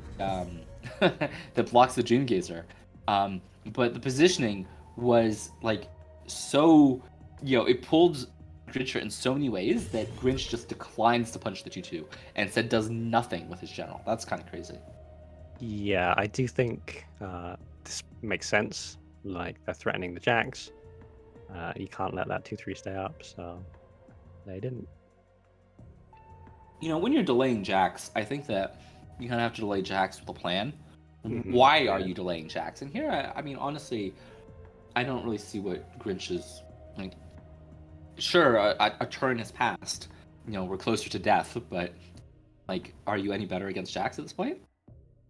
Dream Gazer, but the positioning was like so, you know, it pulled Grinch in so many ways that Grinch just declines to punch the 2/2 and instead does nothing with his general. That's kind of crazy. Yeah, I do think this makes sense. Like they're threatening the jacks. You can't let that 2/3 stay up, so they didn't. You know, when you're delaying jacks, I think that you kind of have to delay jacks with a plan. Mhm, Why are yeah. you delaying jacks? And here, I mean, honestly, I don't really see what Grinch is like. Sure, a turn has passed. You know, we're closer to death, but like, are you any better against jacks at this point?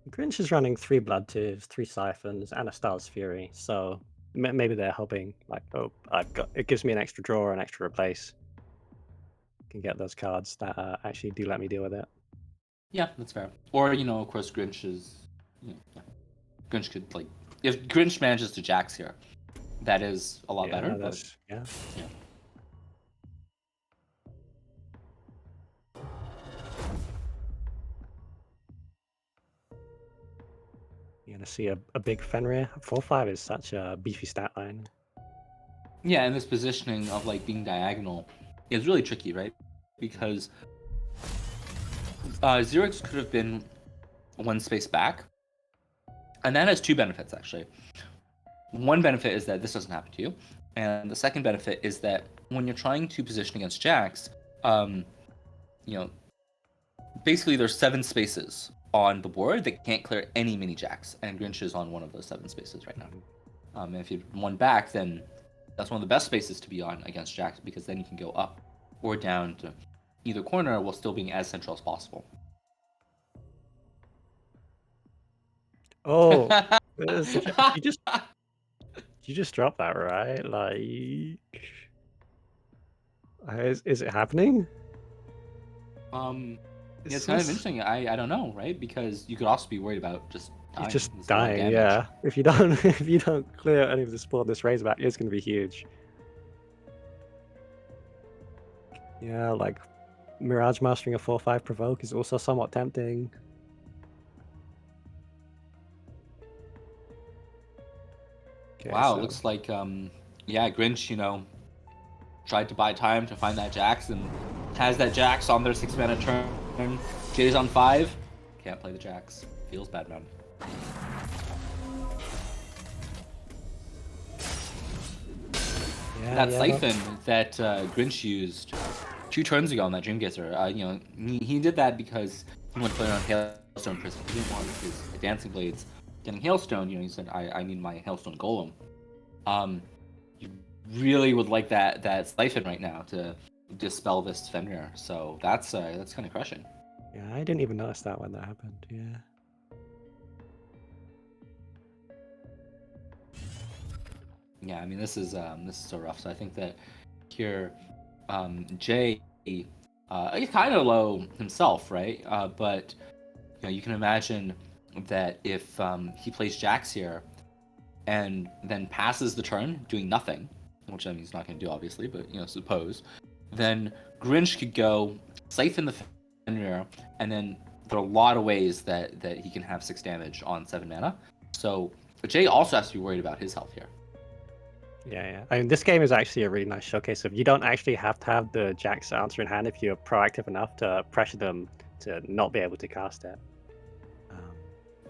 Grinch is running 3 Blood Tears, 3 Siphons, and a Star's Fury, so maybe they're hoping, like, oh, it gives me an extra draw, an extra replace. Can get those cards that actually do let me deal with it. Yeah, that's fair. Or, you know, of course, Grinch is, you know, yeah. Grinch could, like, if Grinch manages to jacks here, that is a lot Yeah, better. But that's yeah. yeah. You're gonna see a big Fenrir. 4/5 is such a beefy stat line. Yeah, and this positioning of like being diagonal is really tricky, right? Because Xerix could have been 1 space back, and that has 2 benefits actually. One benefit is that this doesn't happen to you, and the second benefit is that when you're trying to position against jacks, you know, basically there's 7 spaces on the board that can't clear any mini jacks, and Grinch is on one of those 7 spaces right now. And if you're 1 back, then that's one of the best spaces to be on against jacks, because then you can go up or down to either corner while still being as central as possible. Oh, you just dropped that, right? Like, is it happening? Yeah, it's kind of interesting. I don't know, right? Because you could also be worried about just dying. You're just There's a lot of dying, damage. yeah. If you don't clear any of the support, this Razorback is going to be huge. Yeah, like Mirage mastering a 4/5 provoke is also somewhat tempting. Okay, Wow, so looks like yeah, Grinch, you know, tried to buy time to find that Jax and has that Jax on their 6-mana turn. Jay's on 5. Can't play the Jax. Feels bad, man. yeah, That yeah, Siphon that Grinch used 2 turns ago on that Dream Gazer, you know, he did that because he wanted to play around Hailstone Prison. He didn't want his Dancing Blades getting Hailstone. You know, he said, I need my Hailstone Golem. You really would like that Siphon right now to dispel this Fenrir. So that's kind of crushing. yeah. I didn't even notice that when that happened. Yeah. Yeah, I mean this is so rough. So I think that here, Jay, he's kind of low himself, right? But you can imagine that if he plays Jax here and then passes the turn doing nothing, which I mean he's not going to do obviously, but suppose, then Grinch could go siphon the Fenrir, and then there are a lot of ways that he can have 6 damage on 7 mana. So Jay also has to be worried about his health here. Yeah. I mean, this game is actually a really nice showcase of you don't actually have to have the Jack's answer in hand if you're proactive enough to pressure them to not be able to cast it.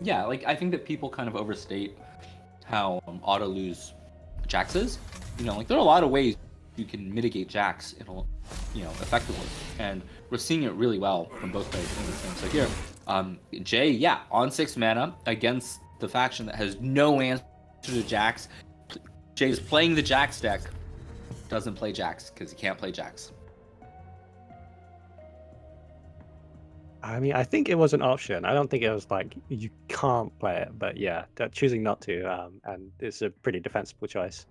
Yeah, like I think that people kind of overstate how auto lose Jax is. Like there are a lot of ways you can mitigate Jax effectively, and we're seeing it really well from both players in this game. So here, Jay, yeah, on 6 mana against the faction that has no answer to Jax. Jay's playing the Jax deck, doesn't play Jax because he can't play Jax. I mean, I think it was an option. I don't think it was like you can't play it, but yeah, choosing not to, and it's a pretty defensible choice.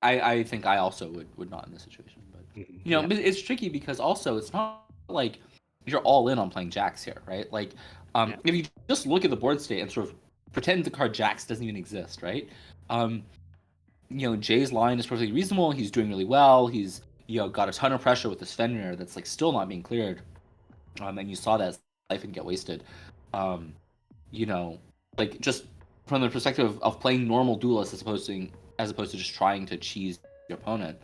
I think I also would not in this situation, but but it's tricky because also it's not like you're all in on playing Jax here, right? Like, if you just look at the board state and sort of pretend the card Jax doesn't even exist, right? Jay's line is perfectly reasonable. He's doing really well. He's got a ton of pressure with this Fenrir that's like still not being cleared, and you saw that Siphon get wasted. Like just from the perspective of playing normal Duelist as opposed to just trying to cheese your opponent,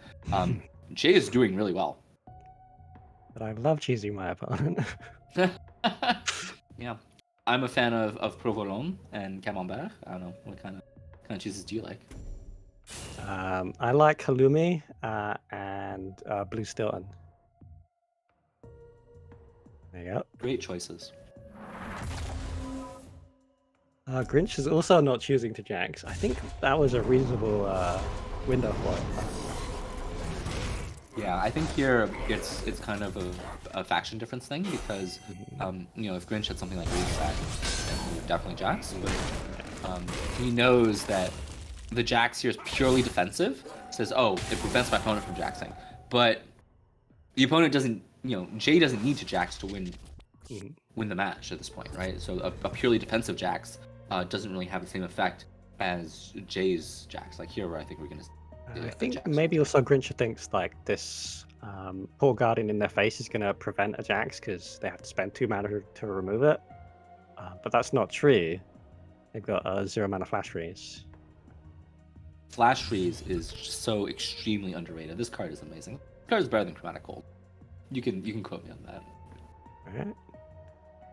Jay is doing really well. But I love cheesing my opponent. Yeah, I'm a fan of Provolone and Camembert. I don't know what kind of cheeses do you like? I like Halloumi and Blue Stilton. There you go. Great choices. Grinch is also not choosing to Jax. I think that was a reasonable window for it. Yeah, I think here it's kind of a faction difference thing because if Grinch had something like Reset, then he would definitely Jax. But he knows that the Jax here is purely defensive. Says, oh, it prevents my opponent from Jaxing. But the opponent doesn't, Jay doesn't need to Jax to win the match at this point, right? So a purely defensive Jax doesn't really have the same effect as Jay's Jax. Like here, where I think we're gonna. I think maybe also Grinch thinks like this poor Guardian in their face is going to prevent a Jax because they have to spend 2 mana to remove it. But that's not true. They've got a 0 mana Flash Freeze. Flash Freeze is so extremely underrated. This card is amazing. This card is better than Chromatic Cold. You can quote me on that. Alright.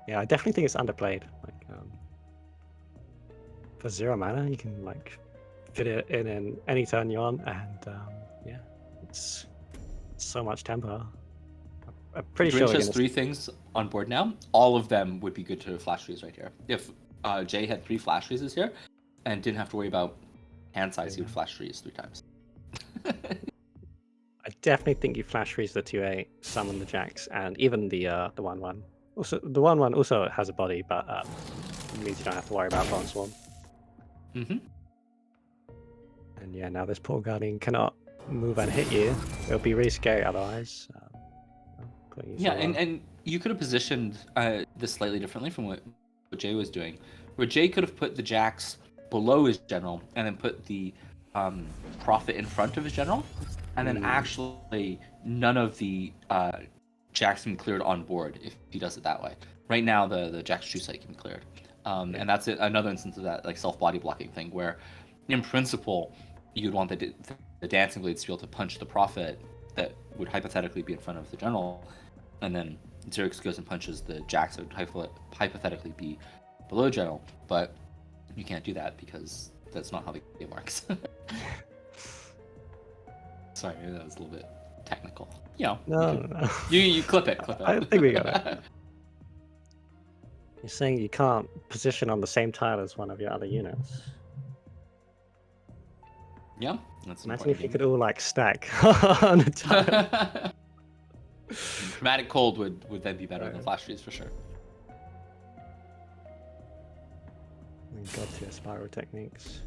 Yeah, I definitely think it's underplayed. Like for 0 mana, you can like fit it in any turn you want, and yeah, it's so much tempo. I'm pretty sure Grinch has 3 things on board now. All of them would be good to Flash Freeze right here. If Jay had 3 Flash Freezes here and didn't have to worry about hand size, he would Flash Freeze 3 times. I definitely think you Flash Freeze the 2/8, summon the Jax, and even the 1/1. Also, the 1/1 also has a body, but it means you don't have to worry about Bone Swarm. And yeah, now this poor Guardian cannot move and hit you. It'll be really scary otherwise. Yeah, and you could have positioned this slightly differently from what Jay was doing, where Jay could have put the Jax below his general and then put the Prophet in front of his general, and then actually none of the Jax can be cleared on board if he does it that way. Right now, the Jax True Sight can be cleared, and that's another instance of that like self-body blocking thing where, in principle, you'd want the Dancing Blades to be able to punch the Prophet that would hypothetically be in front of the general, and then Zerix goes and punches the Jax that would hypothetically be below general, but you can't do that because that's not how the game works. Sorry, maybe that was a little bit technical. No. You clip it. I think we got it. You're saying you can't position on the same tile as one of your other units. Yeah, that's imagine if you could all like stack on a tile. Chromatic Cold would then be better than Flash Freeze for sure. God tier spiral techniques.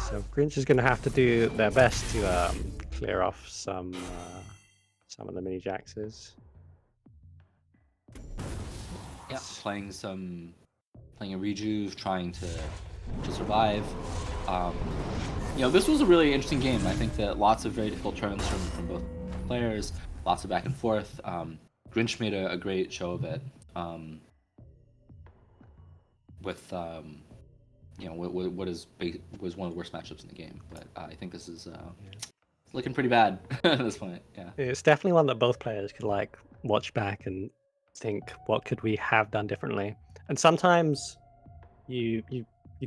So Grinch is going to have to do their best to clear off some of the mini Jaxes. Yeah, playing a rejuve, trying to survive. This was a really interesting game. I think that lots of very difficult turns from both players, lots of back and forth. Grinch made a great show of it. With what was one of the worst matchups in the game, but I think this is looking pretty bad at this point. Yeah, it's definitely one that both players could like watch back and think, what could we have done differently? And sometimes you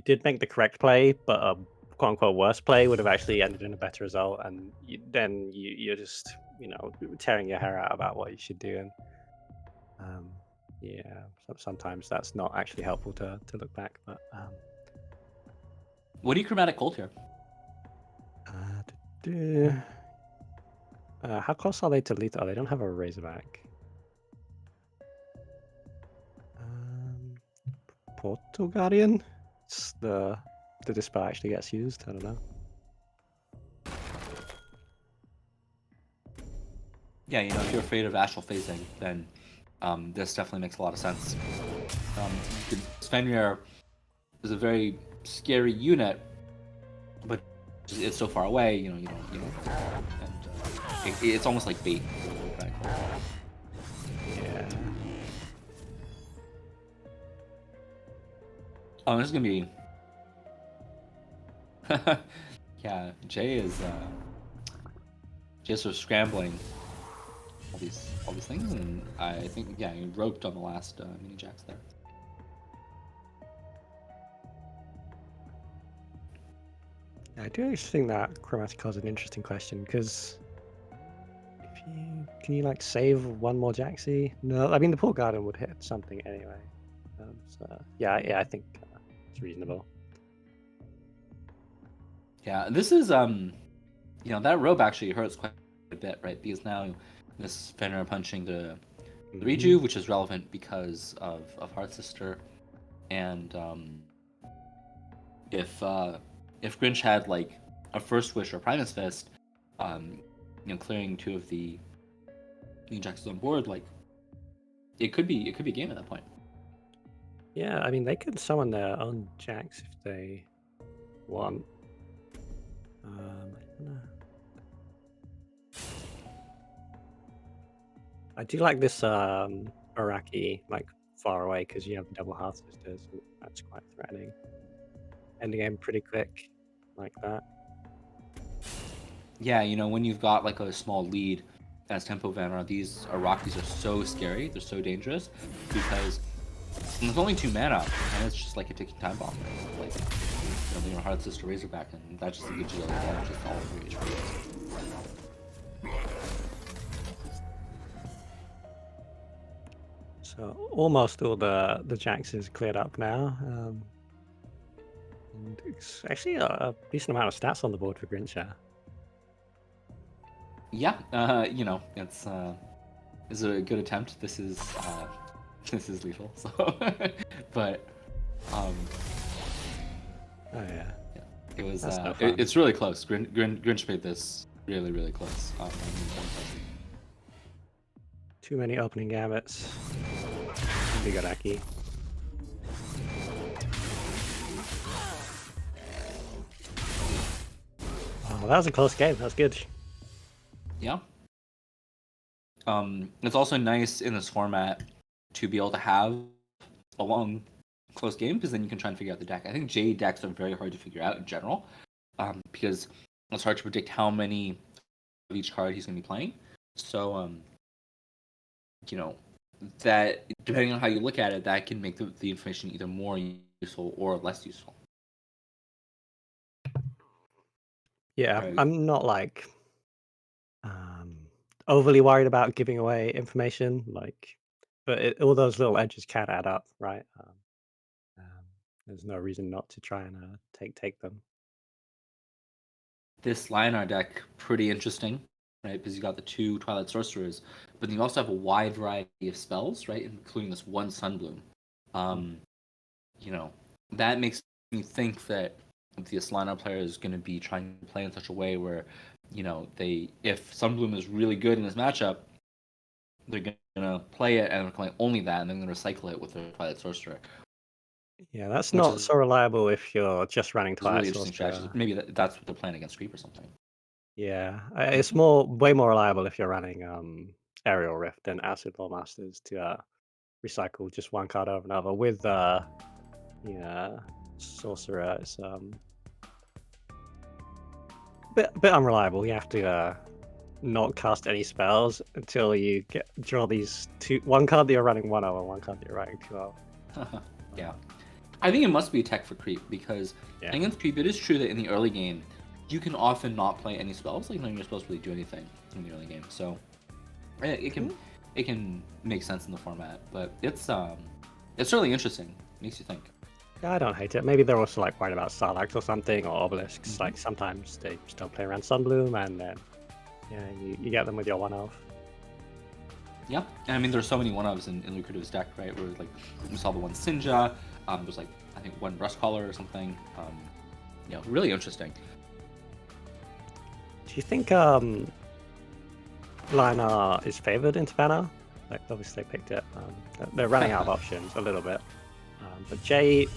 did make the correct play, but a quote unquote worse play would have actually ended in a better result, and then you're just tearing your hair out about what you should do. And yeah, sometimes that's not actually helpful to look back. But what do you chromatic gold here? How close are they to lethal? Oh, they don't have a Razorback. Portal Guardian? It's the dispel actually gets used. I don't know. Yeah, if you're afraid of astral phasing, then this definitely makes a lot of sense. Svenrir is a very scary unit, but it's so far away. You don't. And it's almost like bait. Yeah. Oh, this is gonna be. Yeah, Jay is sort of scrambling all these things, and I think he roped on the last mini Jax there. I do actually think that chromatic is an interesting question, because can you like save one more Jaxie? No, I mean the poor Garden would hit something anyway. So yeah, I think it's reasonable. Yeah, this is that rope actually hurts quite a bit, right? Because now this Fenrir punching the rejuve, which is relevant because of Heart Sister, and if Grinch had like a First Wish or Primus Fist, clearing two of the Jaxes on board, like it could be a game at that point. Yeah, I mean they could summon their own Jax if they want. I do like this Araki like far away, because you have double Heart Sisters, and that's quite threatening. Ending game pretty quick like that. Yeah, when you've got like a small lead as Tempo Vanner, these Arakis are so scary, they're so dangerous, because there's only 2 mana, and it's just like a ticking time bomb. Right? Like, your Heart Sister Razorback, and that just gives you like damage just all over your HP. So almost all the Jax is cleared up now. And it's actually a decent amount of stats on the board for Grincha. Yeah, it's a good attempt. This is lethal. So, but Oh yeah. It was. No fun. It's really close. Grinch made this really, really close. Too many opening gambits. Big Araki. Oh, that was a close game. That was good. Yeah. It's also nice in this format to be able to have a long, close game, because then you can try and figure out the deck. I think J decks are very hard to figure out in general, because it's hard to predict how many of each card he's going to be playing. So, that depending on how you look at it, that can make the information either more useful or less useful. Yeah, Right. I'm not like overly worried about giving away information, but all those little edges can add up, right? There's no reason not to try and take them. This Lionar deck, pretty interesting, right? Because you got the 2 Twilight Sorcerers, but then you also have a wide variety of spells, right? Including this 1 Sunbloom. That makes me think that this lineup player is going to be trying to play in such a way where, if Sunbloom is really good in this matchup, they're going to play it and they're playing only that, and then they're going to recycle it with their Twilight Sorcerer. Yeah, that's Which not is- so reliable if you're just running It's a Twilight really interesting strategy. Sorcerer. Maybe that's what they're playing against Creep or something. Yeah, it's way more reliable if you're running Aerial Rift and Acid Law Masters to recycle just one card over another. With Sorcerer, it's bit unreliable. You have to not cast any spells until you draw these one card that you're running 1/0 and one card that you're running 2/0. Yeah. I think it must be a tech for Creep, because Yeah. against Creep, it is true that in the early game, you can often not play any spells. Like, none of your spells really do anything in the early game. So it can make sense in the format, but it's certainly interesting. Makes you think. Yeah, I don't hate it. Maybe they're also like worried about Sarlacc or something, or Obelisks. Like sometimes they just don't play around Sunbloom, and then you get them with your 1/0. Yeah, and I mean, there's so many one-ofs in Lucrative's deck, right? Where like we saw the one Sinja, there's like I think one Rust Caller or something. Really interesting. Do you think Lion is favored into Banner? Like obviously they picked it. They're running out of options a little bit. But Jay,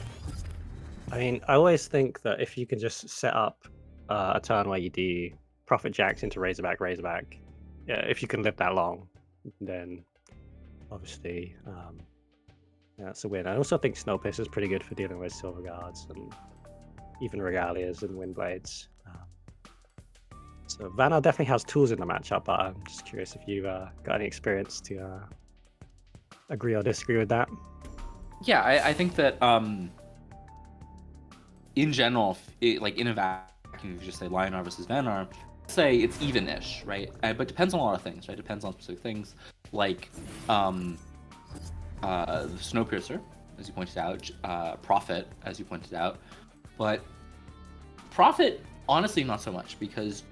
I mean, I always think that if you can just set up a turn where you do Prophet Jacks into Razorback, if you can live that long, then obviously that's a win. I also think Snowpiss is pretty good for dealing with Silver Guards and even Regalias and Windblades. So Vanna definitely has tools in the matchup, but I'm just curious if you've got any experience to agree or disagree with that. Yeah, I think that in general, like in a vacuum, if you just say Lionar versus Vanar, say it's even-ish, right? But depends on a lot of things, right? Depends on specific things, like Snowpiercer, as you pointed out, Prophet, as you pointed out. But Prophet, honestly, not so much, because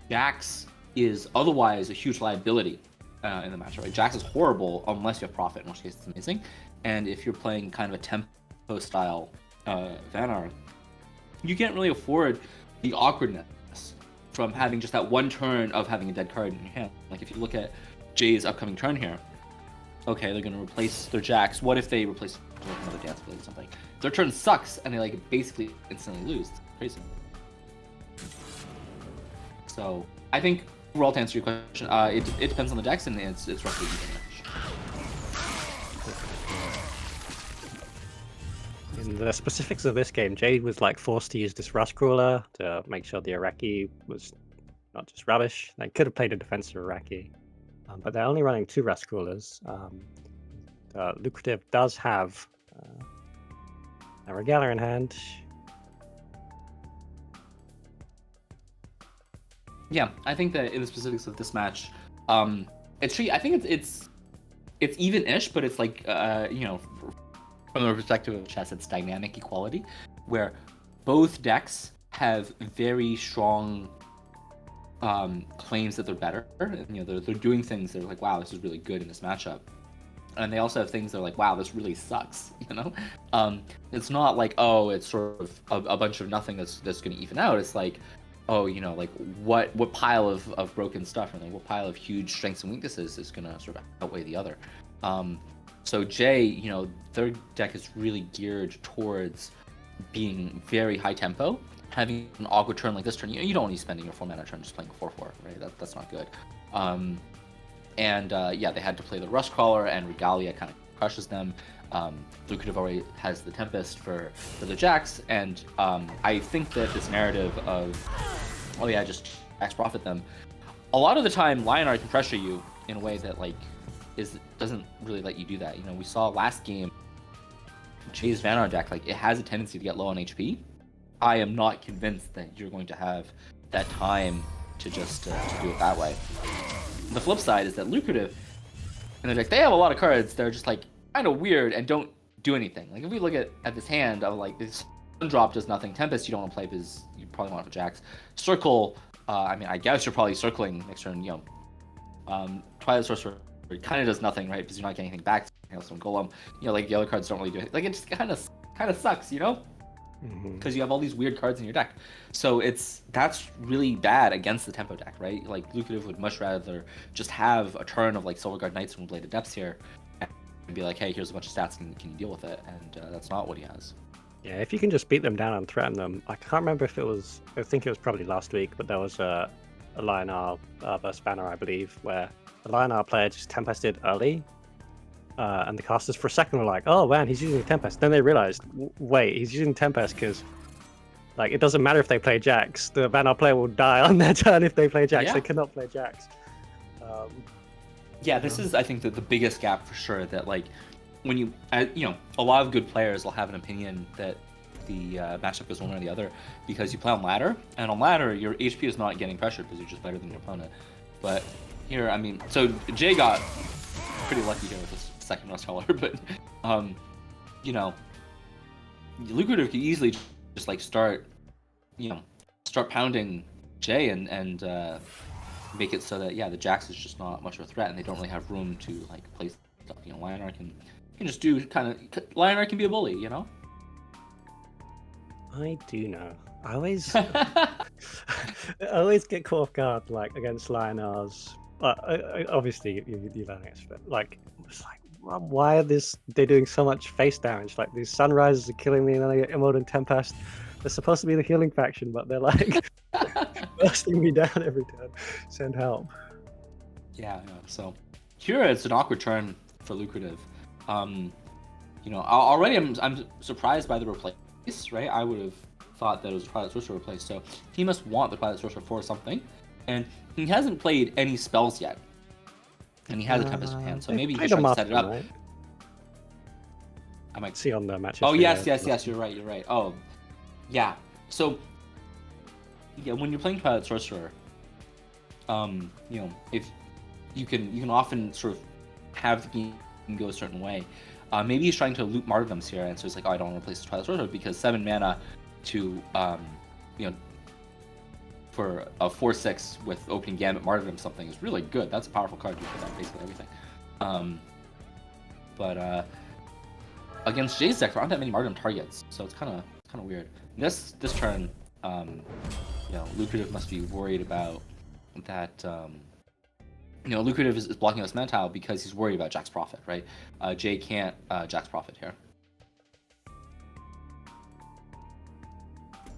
Jax is otherwise a huge liability in the matchup, right? Jax is horrible unless you have Prophet, in which case it's amazing. And if you're playing kind of a tempo style Vanar, you can't really afford the awkwardness from having just that one turn of having a dead card in your hand. Like if you look at Jay's upcoming turn here, okay, they're gonna replace their Jax. What if they replace with another Dance Blade or something? Their turn sucks and they like basically instantly lose. It's crazy. So I think overall, to answer your question, it depends on the decks, and it's roughly even. In the specifics of this game, Jade was like forced to use this Rust Crawler to make sure the Iraqi was not just rubbish. They could have played a defensive Iraqi, but they're only running 2 Rust Crawlers. Lucrative does have a Regala in hand. Yeah, I think that in the specifics of this match, it's true. I think it's even-ish, but it's like from the perspective of chess, it's dynamic equality, where both decks have very strong claims that they're better. They're doing things that are like, wow, this is really good in this matchup, and they also have things that are like, wow, this really sucks. It's not like, oh, it's sort of a bunch of nothing that's going to even out. It's like, oh, like what pile of broken stuff, and like what pile of huge strengths and weaknesses is going to sort of outweigh the other. So Jay, their deck is really geared towards being very high tempo. Having an awkward turn like this turn, you don't want to be spending your 4 mana turn just playing 4/4, right? That's not good. They had to play the Rust Crawler, and Regalia kind of crushes them. Lucrative already has the Tempest for the Jax, and I think that this narrative of, oh yeah, just Jax Profit them, a lot of the time Lionar can pressure you in a way that like doesn't really let you do that. We saw last game Jay's Vanar deck, like it has a tendency to get low on HP. I am not convinced that you're going to have that time to just to do it that way. The flip side is that Lucrative in their deck, they have a lot of cards that are just like kind of weird and don't do anything. Like if we look at this hand of like this Drop does nothing. Tempest you don't want to play because you probably want to have Jax. Circle, I guess you're probably circling next turn. Twilight Sorcerer kind of does nothing, right? Because you're not getting anything back. Hailstone Golem, like the other cards don't really do it. Like it just kind of sucks, because you have all these weird cards in your deck. So that's really bad against the tempo deck, right? Like Lucrative would much rather just have a turn of like Silverguard Knights and Bladed Depths here, and be like, hey, here's a bunch of stats, can you deal with it? And that's not what he has. Yeah, if you can just beat them down and threaten them. I can't remember if it was, I think it was probably last week, but there was a Lionar versus Banner, I believe, where the Lionar player just Tempested early, and the casters for a second were like, oh man, he's using Tempest. Then they realized, wait, he's using Tempest because like it doesn't matter if they play Jax. The Banner player will die on their turn if they play Jax. Yeah. They cannot play Jax. Yeah, this is, I think, the biggest gap for sure. That like when you a lot of good players will have an opinion that the matchup is one or the other because you play on ladder, and on ladder your HP is not getting pressured because you're just better than your opponent. But here, I mean, so Jay got pretty lucky here with his second most color, but Lucrative could easily just like start pounding Jay and make it so that the Jax is just not much of a threat, and they don't really have room to like play stuff. Lionar can just do Lionar can be a bully, I do know. I always, I always get caught off guard like against Lionars. Obviously, you learn it, but like, it's like, why are they're doing so much face damage? Like these Sunrises are killing me, and then I get Immortal Tempest. They're supposed to be the healing faction, but they're like bursting me down every turn. Send help. Yeah. So here it's an awkward turn for Lucrative. Already I'm surprised by the replace. Right? I would have thought that it was a Twilight Sorcerer replace. So he must want the Twilight Sorcerer for something, and he hasn't played any spells yet. And he has a Tempest in hand, so maybe he's trying to set it up. Right? I might see on the matches. Oh yes, you're right. Oh, yeah. So when you're playing Twilight Sorcerer, if you can often sort of have the game go a certain way. Maybe he's trying to loot Martyrdoms here, and so he's like, oh, I don't want to replace the Twilight Sorcerer because 7 mana to for a 4/6 with opening Gambit Martyrdom something is really good. That's a powerful card. You put that basically everything. But against Jay's deck, there aren't that many Martyrdom targets, so it's kind of weird. This turn, Lucrative must be worried about that. Lucrative is blocking us Mantile because he's worried about Jax Prophet, right? Jay can't Jax Prophet here.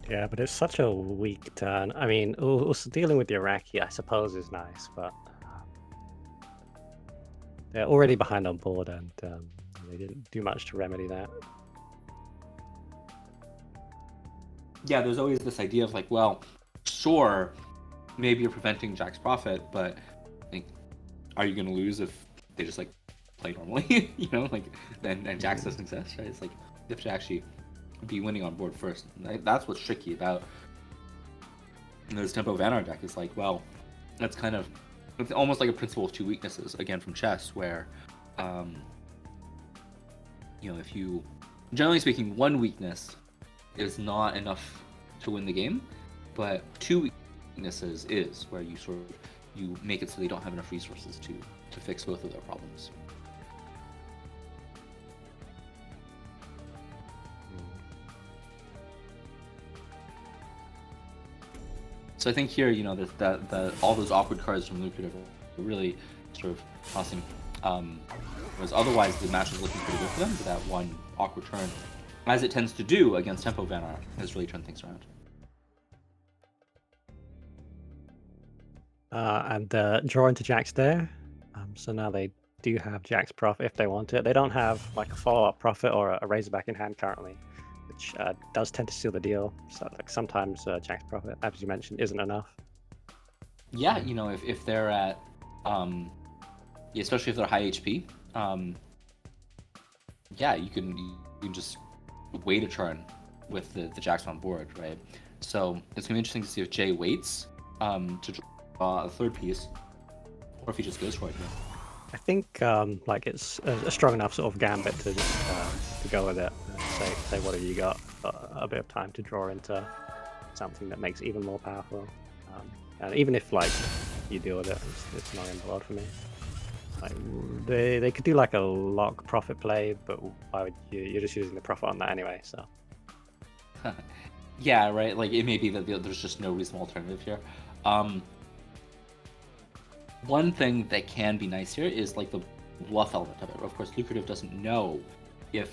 Yeah, but it's such a weak turn. I mean, also dealing with the Iraqi, I suppose, is nice, but they're already behind on board, and they didn't do much to remedy that. Yeah, there's always this idea of like, well, sure, maybe you're preventing Jax Prophet, but like, are you going to lose if they just like play normally? And Jax doesn't exist, right? It's like you have to actually be winning on board first. That's what's tricky about this Tempo Vanguard deck. It's like, well, it's almost like a principle of two weaknesses, again from chess, where if you, generally speaking, one weakness is not enough to win the game, but two weaknesses is where you you make it so they don't have enough resources to fix both of their problems. So I think here, that all those awkward cards from Lucrative are really sort of tossing. Whereas otherwise the match is looking pretty good for them, but that one awkward turn, as it tends to do against Tempo Vanguard, has really turned things around. And draw into Jax there. So now they do have Jax Prophet if they want it. They don't have like a follow-up Prophet or a Razorback in hand currently, which does tend to seal the deal. So like sometimes Jax Prophet, as you mentioned, isn't enough. Yeah, if they're at, especially if they're high HP, you can just wait a turn with the Jax on board, right? So it's gonna be interesting to see if Jay waits to draw a third piece, or if he just goes for it here. I think it's a strong enough sort of gambit to just to go with it. Say what have you got? A bit of time to draw into something that makes it even more powerful. And even if like you deal with it, it's not in the world for me. Like they could do like a lock Prophet play, but why would you're just using the Prophet on that anyway? So Yeah, right. Like it may be that there's just no reasonable alternative here. One thing that can be nice here is like the bluff element of it. Of course, Lucrative doesn't know if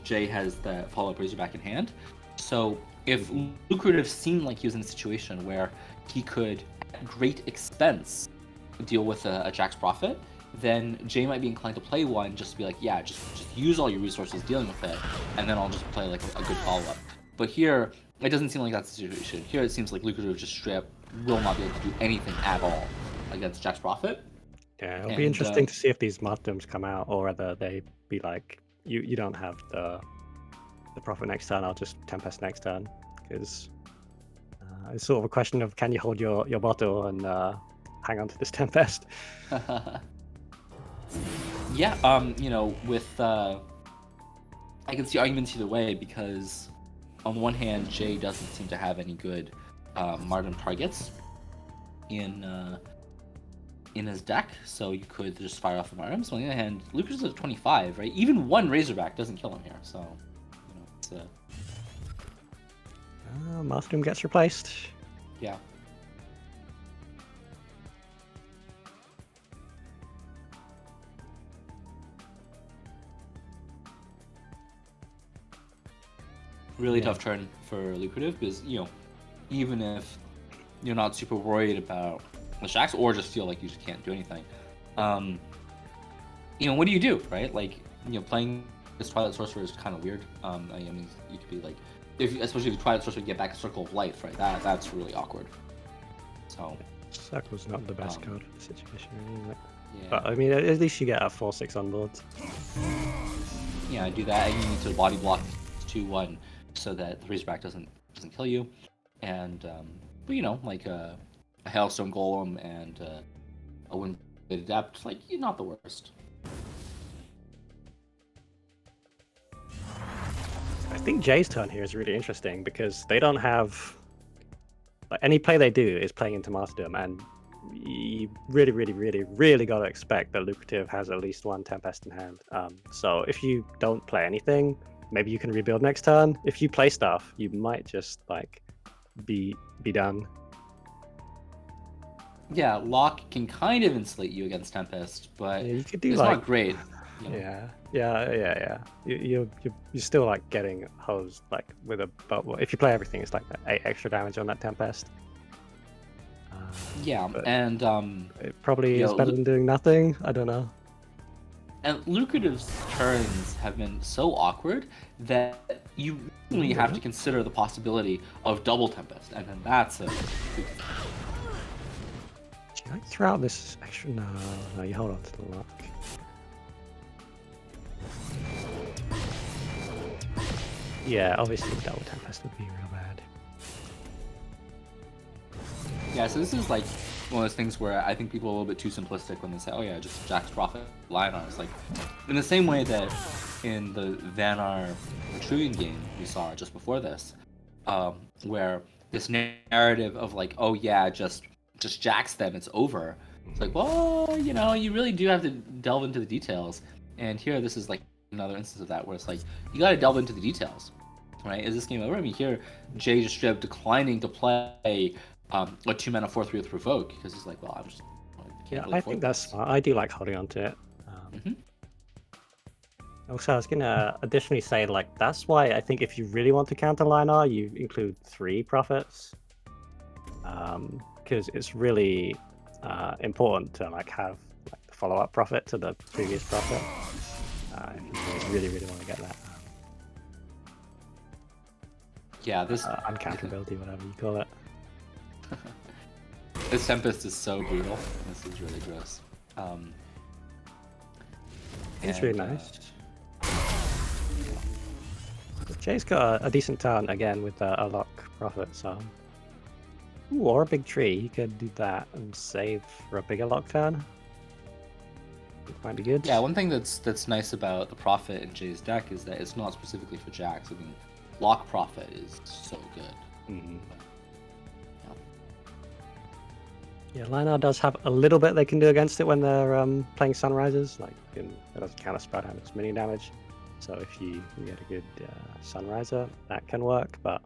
Jay has the follow-up Razorback in hand. So if Lucrative seemed like he was in a situation where he could, at great expense, deal with a Jack's Prophet, then Jay might be inclined to play one just to be like, yeah, just use all your resources dealing with it, and then I'll just play like a good follow-up. But here, it doesn't seem like that's the situation. Here it seems like Lucrative just straight up will not be able to do anything at all against Jack's Prophet. Yeah, it'll be interesting to see if these martyrdoms come out, or whether they be like, you don't have the Prophet next turn, I'll just Tempest next turn, because it's sort of a question of can you hold your bottle and hang on to this Tempest. Yeah, with I can see arguments either way, because on the one hand, Jay doesn't seem to have any good martyrdom targets in his deck, so you could just fire off the martyrdoms. On the other hand, Lucas is at 25, right? Even one Razorback doesn't kill him here, so it's Martyrdom gets replaced. yeah. Really tough turn for Lucrative, because even if you're not super worried about the Shacks, or just feel like you just can't do anything, what do you do, right? Like, playing this Twilight Sorcerer is kind of weird. I mean, you could be like, especially if the Twilight Sorcerer get back a Circle of Life, right? That's really awkward. So Circle's not the best card for the situation, is it? Yeah. But I mean, at least you get a 4/6 on board. Yeah, do that, and you need to body block 2/1 so that the Razorback doesn't kill you, and but like a Hailstone Golem and a Wind-Bladed Adept, like not the worst. I think Jay's turn here is really interesting because they don't have any play they do is playing into Martyrdom, and you really, really, really, really got to expect that Lucrative has at least one Tempest in hand. So if you don't play anything, maybe you can rebuild next turn. If you play stuff, you might just like be done. Yeah, Lock can kind of insulate you against Tempest, but Yeah, you could do it's like not great. Yeah. You're still like getting hosed like with a but if you play everything, it's like 8 extra damage on that Tempest. Yeah, and it probably is better than doing nothing. I don't know. And Lucrative's turns have been so awkward that you really have to consider the possibility of double Tempest, and then that's a. Should I throw out this extra? No, you hold on to the Lock. Yeah, obviously double Tempest would be real bad. Yeah, so this is like one of those things where I think people are a little bit too simplistic when they say, oh yeah, just Jack's Prophet Lionar. It's like, in the same way that in the Vanar Retruvian game we saw just before this, where this narrative of like, oh yeah, just Jax them, it's over. It's like, well, you really do have to delve into the details. And here, this is like another instance of that, where it's like, you gotta delve into the details, right? Is this game over? I mean, here, Jay just straight up declining to play a 2-mana 4/3 with Provoke, because he's like, well, I'm just. I think that's smart. I do like holding on to it. Also, I was gonna additionally say, like, that's why I think if you really want to counter Lionar, you include 3 Prophets, because it's really important to like have like the follow-up Prophet to the previous Prophet. If you really, really want to get that. Yeah, this uncounterability, whatever you call it. This Tempest is so brutal. This is really gross. It's really nice. Jay's got a decent turn again with a Lock Prophet, so. Ooh, or a big tree. You could do that and save for a bigger Lock turn. It might be good. Yeah, one thing that's nice about the Prophet in Jay's deck is that it's not specifically for Jax. I mean, Lock Prophet is so good. Mm-hmm. Yeah, Lionar does have a little bit they can do against it when they're playing Sunrises. Like, it doesn't counter spell damage, minion damage. So if you get a good Sunriser, that can work. But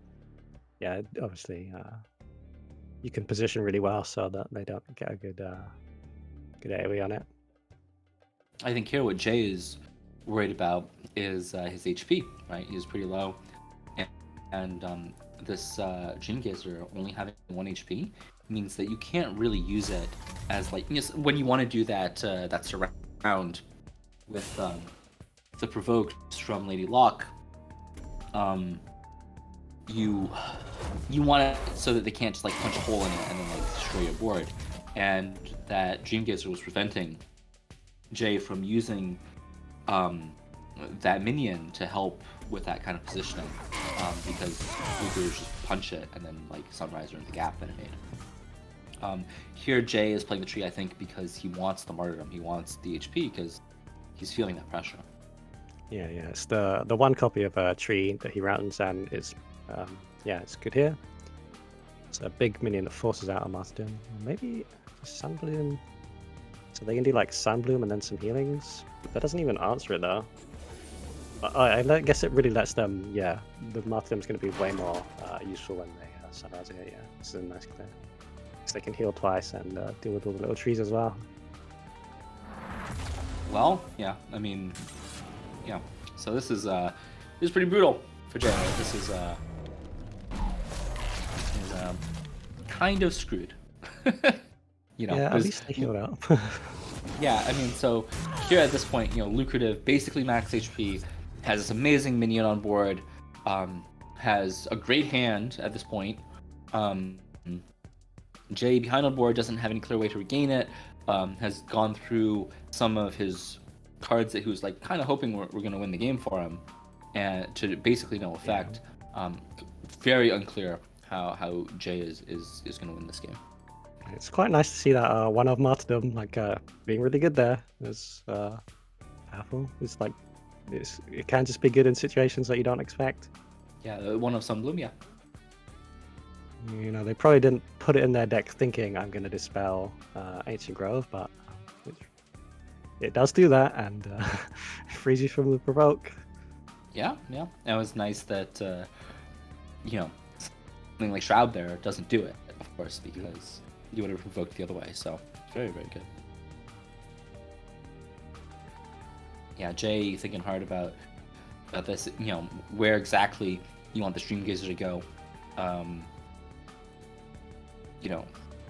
yeah, obviously you can position really well so that they don't get a good AoE on it. I think here what Jay is worried about is his HP, right? He's pretty low, and this Dream Gazer only having 1 HP means that you can't really use it as like when you want to do that that surround with the provoked from Lady Locke. You want it so that they can't just like punch a hole in it and then like destroy your board, and that Dream Gazer was preventing Jay from using that minion to help with that kind of positioning, because you could just punch it and then like Sunriser in the gap that it made. Here Jay is playing the tree, I think, because he wants the martyrdom, he wants the HP because he's feeling that pressure. Yeah, it's the one copy of a tree that he rounds, and it's it's good here. It's a big minion that forces out a martyrdom. Or maybe Sunbloom. So they can do like Sunbloom and then some healings. That doesn't even answer it though. But I guess it really lets them. Yeah, the martyrdom's going to be way more useful when they Sunrise here. Yeah, this is a nice clear. So they can heal twice and deal with all the little trees as well. Well, yeah, I mean, yeah. So this is pretty brutal for Jay. Right? This is kind of screwed. Yeah, at least they healed up. Yeah, I mean, so here at this point, Lucrative, basically max HP, has this amazing minion on board, has a great hand at this point. Jay behind on board doesn't have any clear way to regain it, has gone through some of his cards that he was like kind of hoping we're going to win the game for him, and to basically no effect. Very unclear how Jay is going to win this game. It's quite nice to see that one of martyrdom like being really good there. It's powerful. It's like it can just be good in situations that you don't expect. Yeah, one of Sunbloom, yeah. They probably didn't put it in their deck thinking I'm going to dispel Ancient Grove, but it does do that, and frees you from the provoke. Yeah. It was nice that something like Shroud there doesn't do it, of course, because you would have provoked the other way. So very, very good. Yeah, Jay thinking hard about this. Where exactly you want the Stream Gazer to go.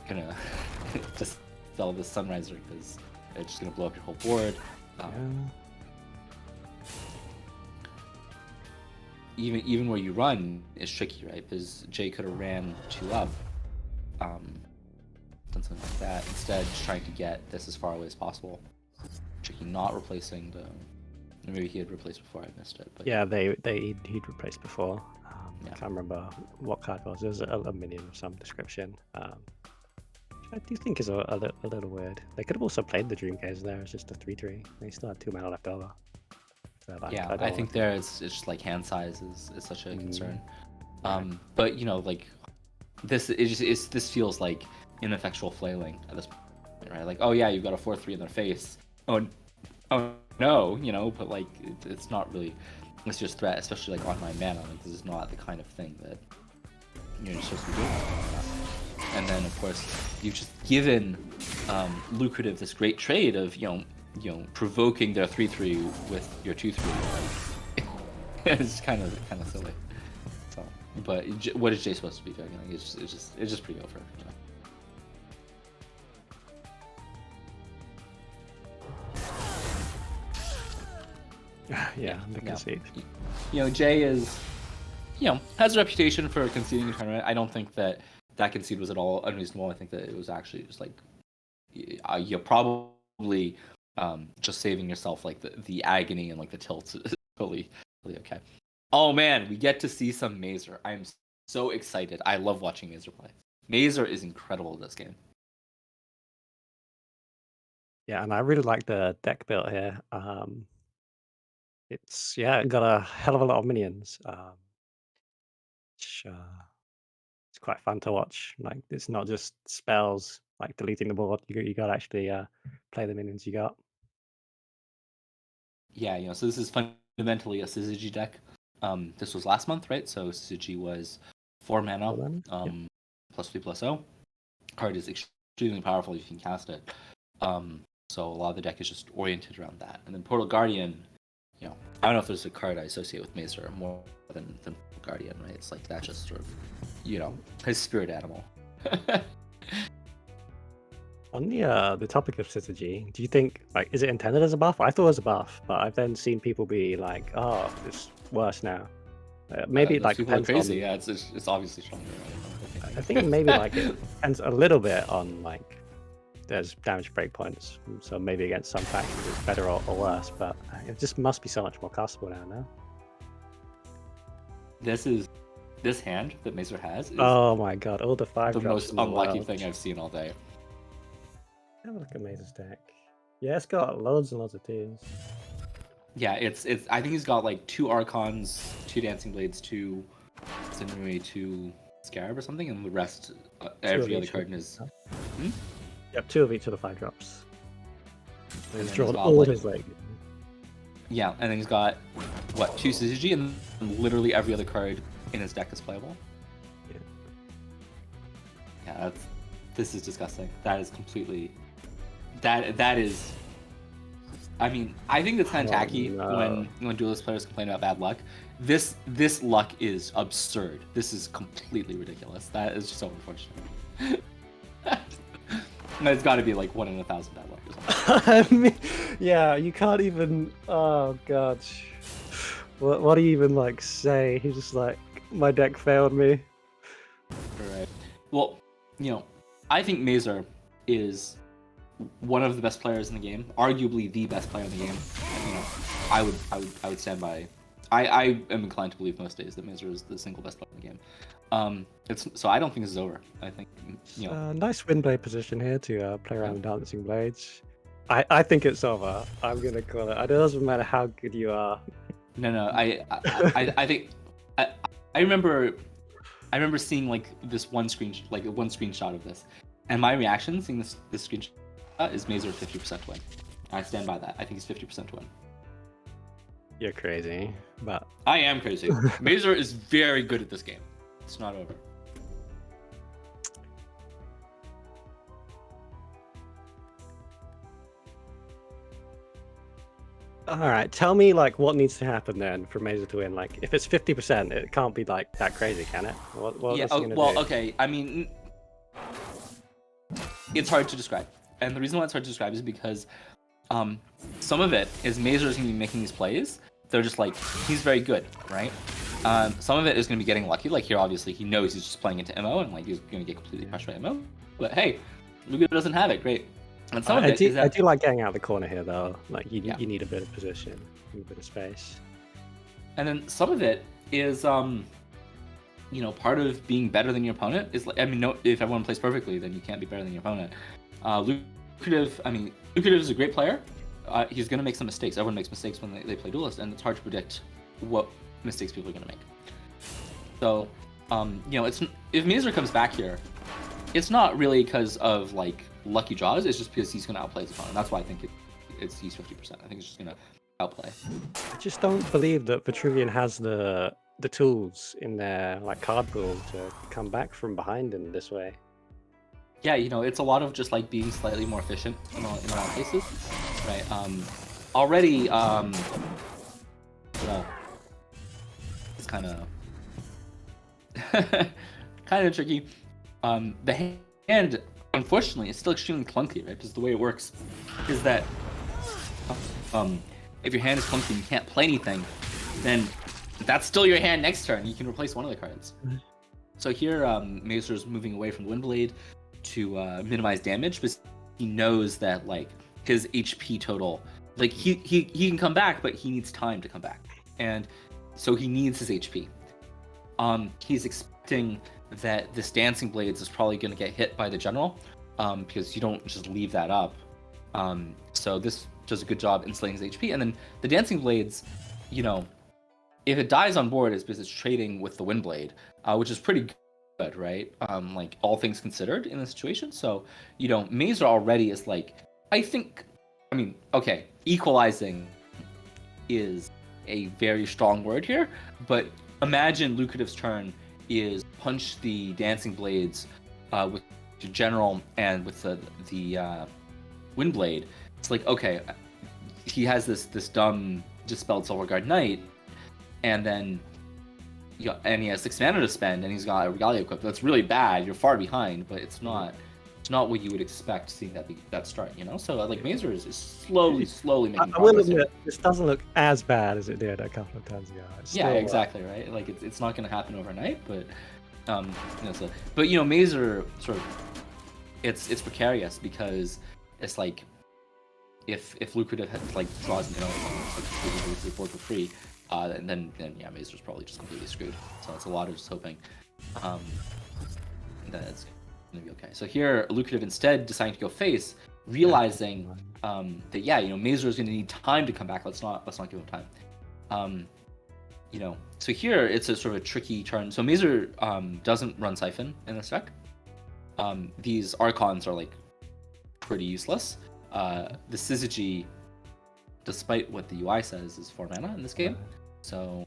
Gonna just sell this Sunriser because it's just gonna blow up your whole board. Even where you run is tricky, right? Because Jay could have ran 2 up, done something like that. Instead, just trying to get this as far away as possible. Tricky, not replacing the. Maybe he had replaced before. I missed it. But yeah, he'd replaced before. I can't remember what card it was. It was a minion of some description. I do think is a little weird. They could have also played the Dream Gazer there as just a 3/3. They still had 2 mana left over. So, I think there it's just like hand size is such a concern. But like this feels like ineffectual flailing at this point, right? Like, oh yeah, you've got a 4/3 in their face. Oh no, but like it's not really a serious threat, especially like on my mana. Like this is not the kind of thing that you're supposed to be doing. And then of course you've just given Lucrative this great trade of provoking their 3/3 with your 2/3. Like, it's kind of silly. So, but what is Jay supposed to be doing? Like, it's just pretty over. The concede. Jay is, has a reputation for conceding a tournament. I don't think that concede was at all unreasonable. I think that it was actually just like you're probably just saving yourself like the agony and like the tilt is totally okay. Oh man, we get to see some Mazer. I'm so excited. I love watching Mazer play. Mazer is incredible in this game. Yeah, and I really like the deck build here. It's got a hell of a lot of minions. Which, it's quite fun to watch. Like it's not just spells like deleting the board. You got to actually play the minions you got. Yeah, so this is funny fundamentally a Syzygy deck. This was last month, right? So Syzygy was 4 mana, +3/+0. Card is extremely powerful. You can cast it. So a lot of the deck is just oriented around that. And then Portal Guardian, I don't know if there's a card I associate with Mazer more than Portal Guardian, right? It's like that just sort of, his spirit animal. On the topic of Syzygy, do you think is it intended as a buff? I thought it was a buff, but I've then seen people be like, "Oh, it's worse now." Maybe Those people are depends crazy. on. Yeah, it's obviously stronger. I think maybe it depends a little bit on there's damage breakpoints, so maybe against some factions it's better or worse, but it just must be so much more castable now. This hand that Mazer has is Oh my god, all the 5 the drops most in the unlucky world. thing I've seen all day. Have a look at Mazer's deck. Yeah, it's got loads and loads of twos. Yeah, it's. I think he's got like 2 Archons, 2 Dancing Blades, 2 Sinewy, 2 Scarab or something, and the rest, every other card in his. Yep, 2 of each of the 5 drops. And He's then drawn he's got, all like- his Yeah, and then he's got 2 Syzygy, and literally every other card in his deck is playable. Yeah. Yeah, this is disgusting. That is completely. That is. I mean, I think it's kind of tacky when Duelyst players complain about bad luck. This luck is absurd. This is completely ridiculous. That is so unfortunate. It's got to be like 1 in 1,000 bad luck or something. I mean, yeah, you can't even. Oh god, what do you even say? He's just like, my deck failed me. Right. Well, I think Mazer is one of the best players in the game, arguably the best player in the game. I would stand by. I am inclined to believe most days that Mazer is the single best player in the game. So I don't think this is over. I think Nice Windblade position here to play around with Dancing Blades. I think it's over. I'm gonna call it. It doesn't matter how good you are. No. I think I remember seeing this one screenshot of this, and my reaction seeing this screenshot is Mazer 50% win. I stand by that. I think he's 50% to win. You're crazy, but I am crazy. Mazer is very good at this game. It's not over. all right. Tell me what needs to happen then for Mazer to win. If it's 50%, it can't be that crazy, can it? What Yeah. is he gonna Well, do? okay. I mean, it's hard to describe, and the reason why it's hard to describe is because some of it is Mazer's gonna be making these plays. They're just he's very good, right? Some of it is gonna be getting lucky. Here, obviously, he knows he's just playing into MO, and he's gonna get completely crushed by MO. But hey, Lugo doesn't have it. Great. And some of it is that I do like getting out of the corner here, though. You Yeah. need a bit of position, you need a bit of space. And then some of it is, part of being better than your opponent is if everyone plays perfectly, then you can't be better than your opponent. Lucrative is a great player. He's going to make some mistakes. Everyone makes mistakes when they play Duelyst, and it's hard to predict what mistakes people are going to make. So, if Mazer comes back here, it's not really because of lucky draws. It's just because he's going to outplay his opponent. That's why I think he's 50%. I think he's just going to outplay. I just don't believe that Vitruvian has the tools in their card pool to come back from behind in this way. Yeah, it's a lot of just being slightly more efficient in a lot of cases, right? Already, it's kind of tricky. The hand, unfortunately, is still extremely clunky, right? Because the way it works is that if your hand is clunky and you can't play anything, then that's still your hand next turn. You can replace one of the cards. So here, Mazer's moving away from the Windblade to minimize damage, but he knows that his HP total, he can come back, but he needs time to come back, and so he needs his HP. He's expecting that this Dancing Blades is probably going to get hit by the general, because you don't just leave that up. So this does a good job insulating his HP, and then the Dancing Blades, if it dies on board, it's because it's trading with the Windblade, which is pretty good, right? All things considered in the situation. So, Mazer already is equalizing is a very strong word here, but imagine Lucrative's turn is punch the Dancing Blades with the General and with the Windblade. It's like, okay, he has this dumb Dispelled Silverguard Knight, and then and he has 6 mana to spend, and he's got a Regalia equipped. That's really bad. You're far behind, but it's not what you would expect seeing that start, you know? So like Mazer is slowly making I will progress here. admit, this doesn't look as bad as it did a couple of turns ago. It's Yeah, still, exactly, right? Like it's not going to happen overnight, but but you know, Mazer sort of it's precarious because it's like if Lucrative like draws an like board for free, then yeah, Mazer's probably just completely screwed. So it's a lot of just hoping that it's gonna be okay. So here, Lucrative instead deciding to go face, realizing that yeah, you know, Mazer is gonna need time to come back. Let's not give him time. You know, so here it's a sort of a tricky turn. So Mazer doesn't run Siphon in this deck. These Archons are like pretty useless. The Syzygy, despite what the UI says, is 4 mana in this game. So,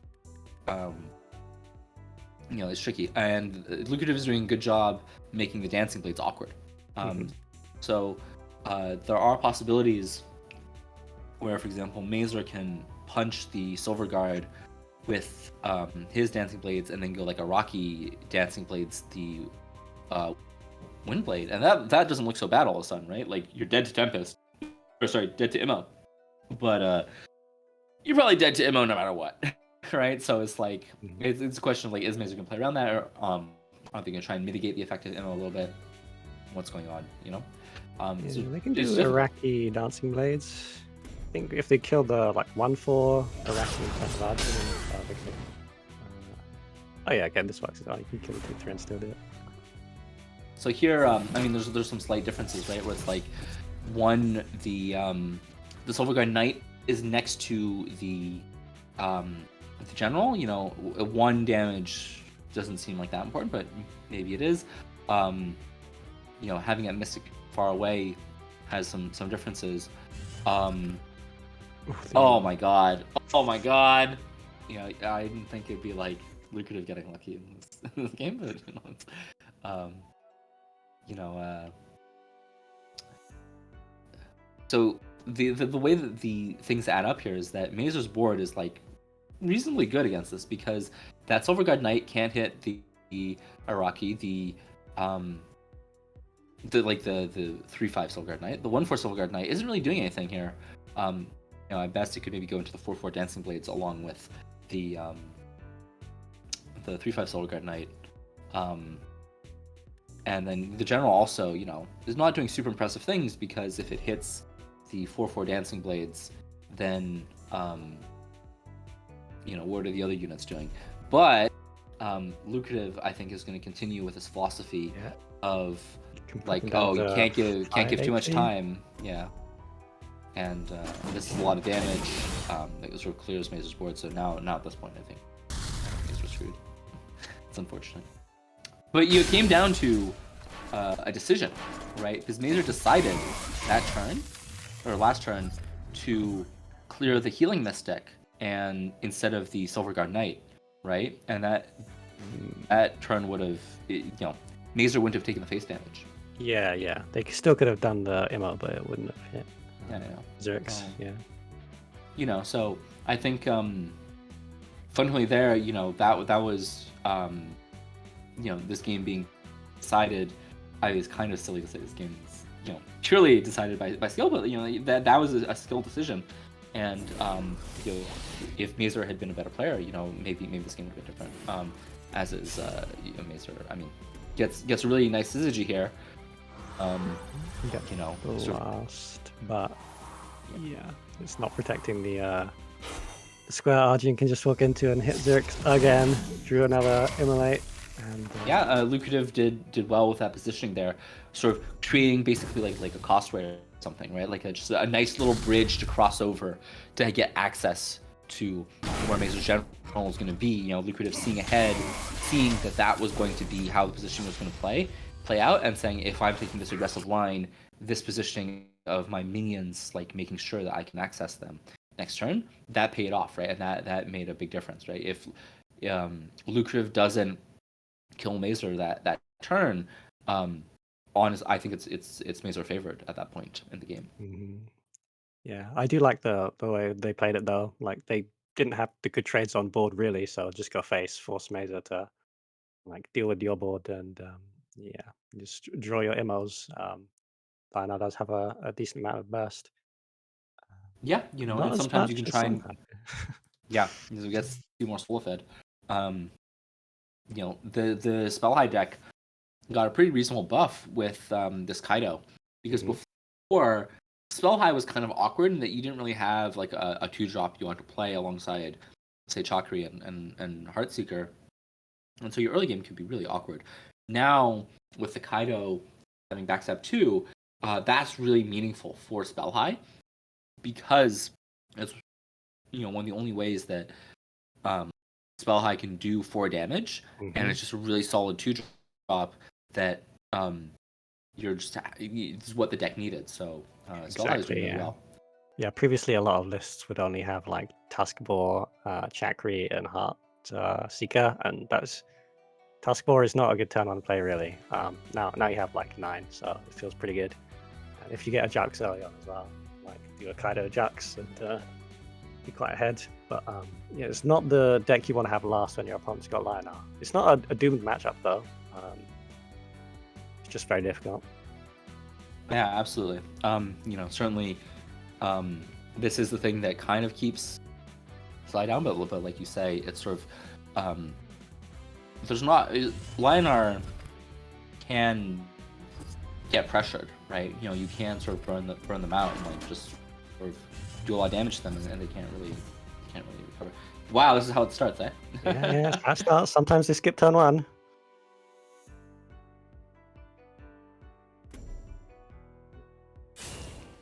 you know, it's tricky. And Lucrative is doing a good job making the Dancing Blades awkward. So, there are possibilities where, for example, Mazer can punch the Silverguard with his Dancing Blades and then go like a Rocky Dancing Blades, the Windblade. And that doesn't look so bad all of a sudden, right? Like, you're dead to Tempest. Or sorry, dead to Immo. But you're probably dead to Immo no matter what. Right? So it's like, it's a question of like, is Mazer going to play around that? Or are they going to try and mitigate the effect of Immo a little bit? What's going on, you know? So they can do Iraqi Dancing Blades. I think if they kill the like 1/4 Iraqi Festival, then they can. Oh yeah, again, this works as well. You can kill the 2/3 and still do it. So here, I mean, there's some slight differences, right? Where it's like, one, the Silverguard Knight is next to the General. You know, 1 damage doesn't seem like that important, but maybe it is. You know, having that Mystic far away has some differences. Oh my god! You know, I didn't think it'd be like Lucrative getting lucky in this game, but you know, it's, so the way that the things add up here is that Mazer's board is like reasonably good against this because that Silverguard Knight can't hit the Iraqi, the 3/5 Silverguard Knight. The 1/4 Silverguard Knight isn't really doing anything here. You know, at best it could maybe go into the 4/4 Dancing Blades along with the 3/5 Silverguard Knight. And then the General also, you know, is not doing super impressive things because if it hits the 4/4 Dancing Blades, then, you know, what are the other units doing? But Lucrative, I think, is going to continue with his philosophy of like, oh, you can't give too much time. Yeah. And this is a lot of damage. That sort of clears Mazer's board. So now at this point, I think Mazer's screwed. It's unfortunate. But it came down to a decision, right? Because Mazer decided that turn, or last turn, to clear the Healing Mystic and instead of the Silverguard Knight, right? And that turn would have, you know, Mazer wouldn't have taken the face damage. Yeah. They still could have done the Immo, but it wouldn't have hit. Yeah, I know. Zerix, yeah. You know, so I think fundamentally there, you know, that was, you know, this game being decided. It's kind of silly to say this game is, you know, purely decided by skill, but you know that was a skill decision, and you know, if Mazer had been a better player, you know, maybe this game would have been different. As is, you know, Mazer, I mean, gets a really nice syzygy here. You know, lost, but yeah, it's not protecting the square Arjun can just walk into and hit Zerix again. Drew another Immolate. And, yeah, Lucrative did well with that positioning there, sort of creating basically like a cost rate or something, right? Like just a nice little bridge to cross over to get access to where Mazer's General is going to be. You know, Lucrative seeing ahead, seeing that was going to be how the position was going to play out, and saying, if I'm taking this aggressive line, this positioning of my minions, like making sure that I can access them. next turn, that paid off, right? And that made a big difference, right? If Lucrative doesn't kill Mazer that turn, I think it's Mazer favored at that point in the game. Yeah, I do like the way they played it though. Like they didn't have the good trades on board really, so just go face, force Mazer to like deal with your board and yeah, just draw your immos. Lionel does have a decent amount of burst. Yeah, and Not as sometimes you much can as try some and have. yeah, because it gets more soul fed. The Spell High deck got a pretty reasonable buff with this Kaido, because before Spell High was kind of awkward in that you didn't really have like a 2-drop you want to play alongside, say, Chakri and Heartseeker, and so your early game could be really awkward. Now with the Kaido having backstab 2, that's really meaningful for Spell High, because it's one of the only ways that Spell High can do 4 damage, and it's just a really solid 2-drop that it's what the deck needed. So Spell High is doing really well. Yeah, previously a lot of lists would only have like Taskbore, Chakri, and Heart Seeker, and Taskbore is not a good turn on play really. Now you have like 9, so it feels pretty good. And if you get a Jax early on as well, like do a Kaido Jax and be quite ahead. But yeah, it's not the deck you want to have last when your opponent's got Lionel. It's not a doomed matchup though. It's just very difficult. Yeah, absolutely. Certainly, this is the thing that kind of keeps Slide down, but like you say, it's sort of there's not Lionar can get pressured, right? You can sort of burn them out and like just sort of do a lot of damage to them, and they can't really recover. Wow, this is how it starts, eh? Yeah, that's not. Sometimes they skip turn 1.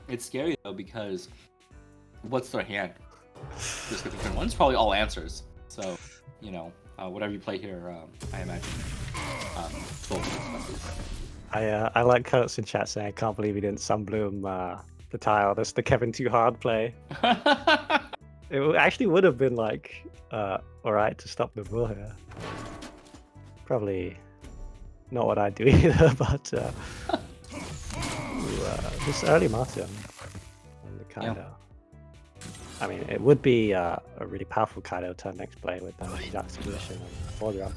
It's scary though, because what's their hand? Just skipping turn 1's probably all answers. So, whatever you play here, I imagine. I like Kurtz in chat saying, I can't believe he didn't Sunbloom the tile. That's the Kevin Too Hard play. It actually would have been like alright to stop the bull here. Probably not what I'd do either, but this early Martin on the Kaido. Yeah. I mean, it would be a really powerful Kaido turn next play with Jack's position and 4-drop.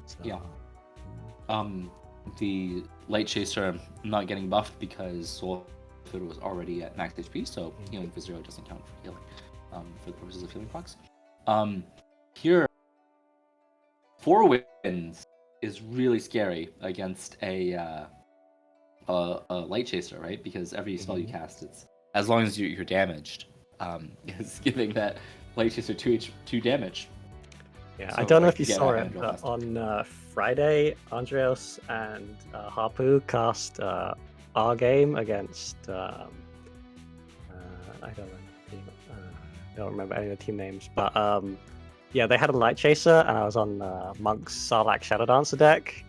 So, yeah. The Light Chaser not getting buffed because Soul Food was already at max HP, so healing for 0 doesn't count for healing, for the purposes of healing procs. Here, 4 wins is really scary against a Light Chaser, right? Because every spell you cast, it's as long as you're damaged, is giving that Light Chaser 2 damage. Yeah, so I don't know if you saw it, but on Friday, Andreas and Harpu cast our game against I don't remember any of the team names, but yeah, they had a Light Chaser, and I was on Monk's Sarlacc Shadow Dancer deck.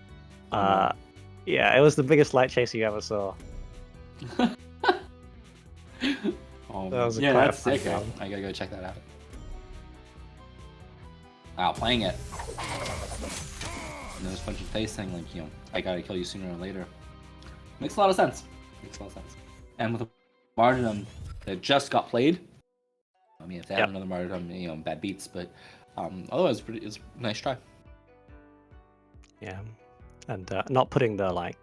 Yeah, it was the biggest Light Chaser you ever saw. Yeah, that's sick. I gotta go check that out. Wow, playing it. And there's punching face saying like, I gotta kill you sooner or later. Makes a lot of sense. And with a martyrdom that just got played, I mean, if they have another martyrdom, bad beats, but otherwise, it's a nice try. Yeah, and not putting the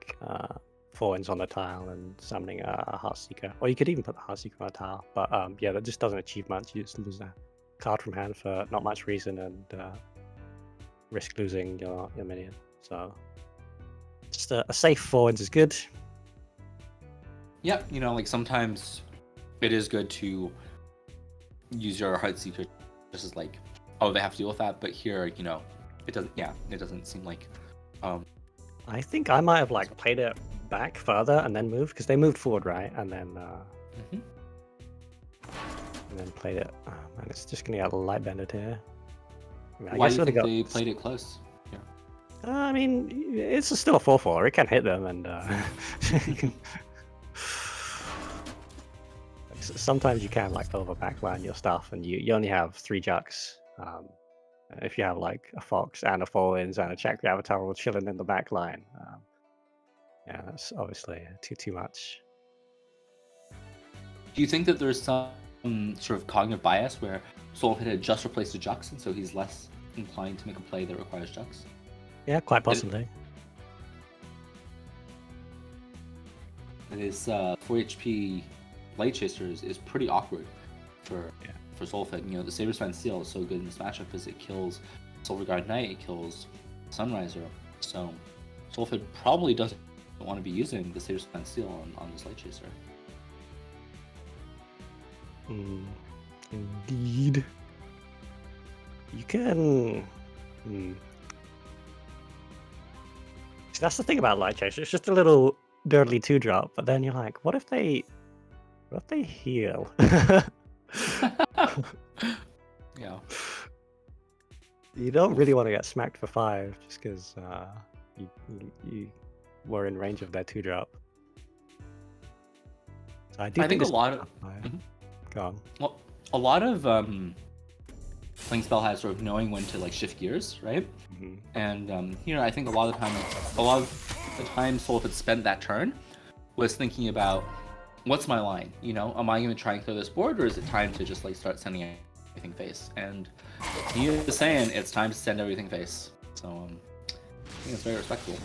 4-wins on the tile and summoning a Heartseeker, or you could even put the Heartseeker on the tile, but yeah, that just doesn't achieve much. You just lose a card from hand for not much reason and risk losing your minion. So just a safe 4-wins is good. Yeah, sometimes it is good to use your Heartseeker just as like, they have to deal with that, but here, it doesn't. Yeah, it doesn't seem like. I think I might have played it back further and then moved, because they moved forward, right, and then played it. And it's just gonna get light bended here. I mean, why do you think they played it close? Yeah. I mean, it's still a 4/4. It can hit them, and sometimes you can like over backline your stuff, and you only have 3 Jux. If you have like a Fox and a Fallins and a Chakra Avatar all chilling in the backline, yeah, that's obviously too much. Do you think that there's some sort of cognitive bias where Soulfit had just replaced a Jux, and so he's less inclined to make a play that requires Jux? Yeah, quite possibly. His 4 HP Light Chaser is pretty awkward for Soulfit. You know, the Saberspan Seal is so good in this matchup because it kills Silverguard Knight, it kills Sunriser. So Soulfit probably doesn't want to be using the Saberspan Seal on this Light Chaser. Indeed. You can. See, that's the thing about Light Chaser. It's just a little dirtly 2-drop, but then you're like, what if they heal? Yeah. You don't really want to get smacked for 5 just because you were in range of their 2-drop. So I think a lot of Go on. Well, a lot of playing spell has sort of knowing when to like shift gears, right? Mhm. And you know, I think a lot of the time Soulfit spent that turn was thinking about what's my line. You know, am I going to try and clear this board, or is it time to just like start sending everything face? And he is saying it's time to send everything face. So I think it's very respectable.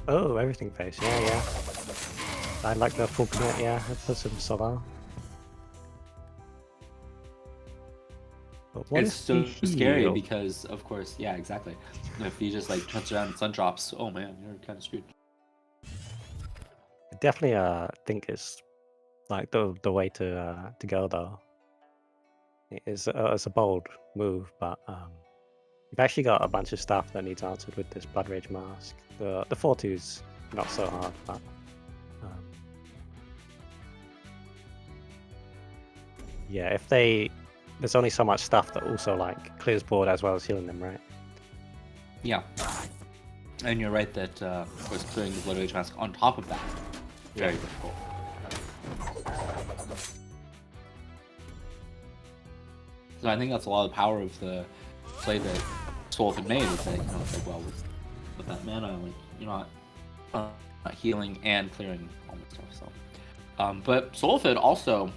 Oh, everything face. Yeah. I like the full commit. Yeah, it puts him solo. But what It's if so he scary heal? because, of course, yeah, exactly. If he just like turns around and sun drops, oh man, you're kind of screwed. I definitely think it's like the way to go though. It's a bold move, but you've actually got a bunch of stuff that needs answered with this Blood Rage Mask. The 4-2's not so hard, but yeah, if there's only so much stuff that also like clears board as well as healing them, right? Yeah. And you're right that, of course, clearing the Blood Rage Mask on top of that, very difficult. So I think that's a lot of the power of the play that Soulfit made, is that, you know, it's like, well, with that mana, like, you're not healing and clearing all this stuff, so. But Soulfit also,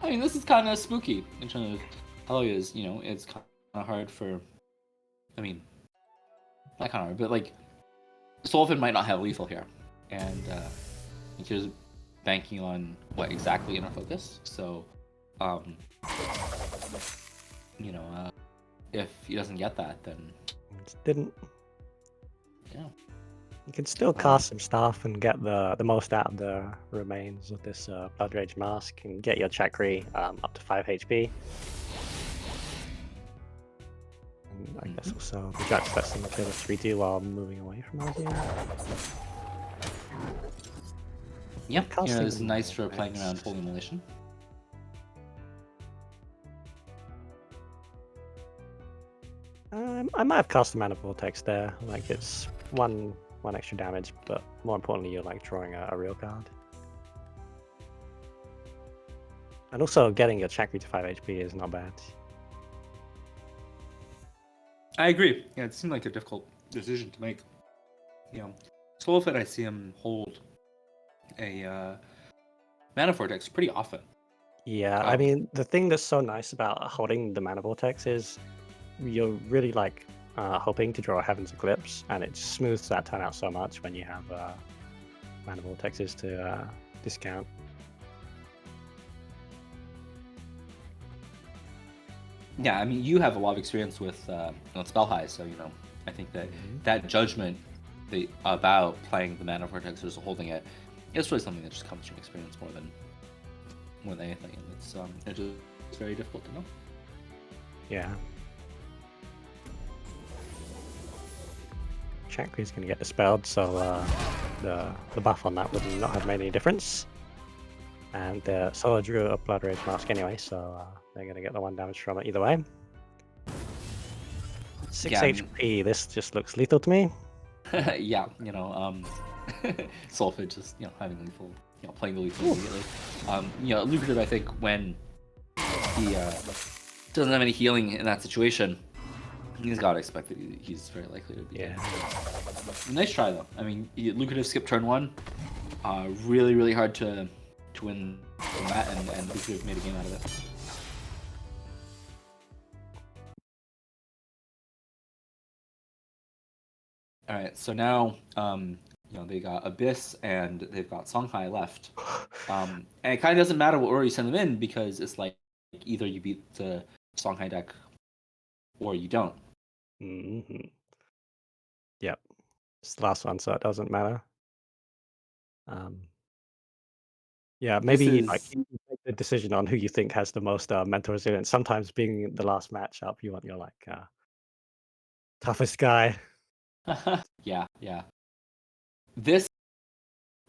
I mean, this is kind of spooky in terms of how he is, you know, it's kind of hard for, I mean, not kind of hard, but like, Soulfit might not have lethal here, and he was banking on what exactly inner focus. So, you know, if he doesn't get that, then It didn't. yeah, You can still cast some stuff and get the most out of the remains of this Blood Rage Mask and get your Chakri up to 5 HP. And I guess also the Jax lets them kill a 3-2 while moving away from Albion. yep, you know, Casting it's nice for remains. playing around Holy Immolation. I might have cast the Mana Vortex there. Like it's one extra damage, but more importantly, you're like drawing a real card. And also getting your Chakri to 5 HP is not bad. I agree. Yeah, it seemed like a difficult decision to make. You know, Soulfit, I see him hold a Mana Vortex pretty often. Yeah, I mean, the thing that's so nice about holding the Mana Vortex is you're really like hoping to draw a Heaven's Eclipse, and it smooths that turn out so much when you have Mana Vortexes to discount. Yeah, I mean, you have a lot of experience with Spell High, so, you know, I think that that judgment about playing the Mana Vortex or holding it, it's really something that just comes from experience more than anything. And it's very difficult to know. Yeah. Chakri's going to get dispelled, so the buff on that would not have made any difference. And Solo drew a Blood Rage Mask anyway, so they're going to get the 1 damage from it either way. 6 HP, this just looks lethal to me. Yeah, you know, Soulfit just, you know, having lethal playing the lead immediately. Lucrative, I think, when he doesn't have any healing in that situation, he's got to expect that he's very likely to be dead. Nice try, though. I mean, Lucrative skipped turn 1. Really, really hard to win that, and Lucrative made a game out of it. All right, so now they got Abyss and they've got Songhai left, and it kind of doesn't matter what order you send them in because it's like either you beat the Songhai deck or you don't. Mm-hmm. Yep, it's the last one, so it doesn't matter. Yeah, maybe you make the decision on who you think has the most mental resilience. Sometimes being the last matchup, you want your toughest guy. Yeah. This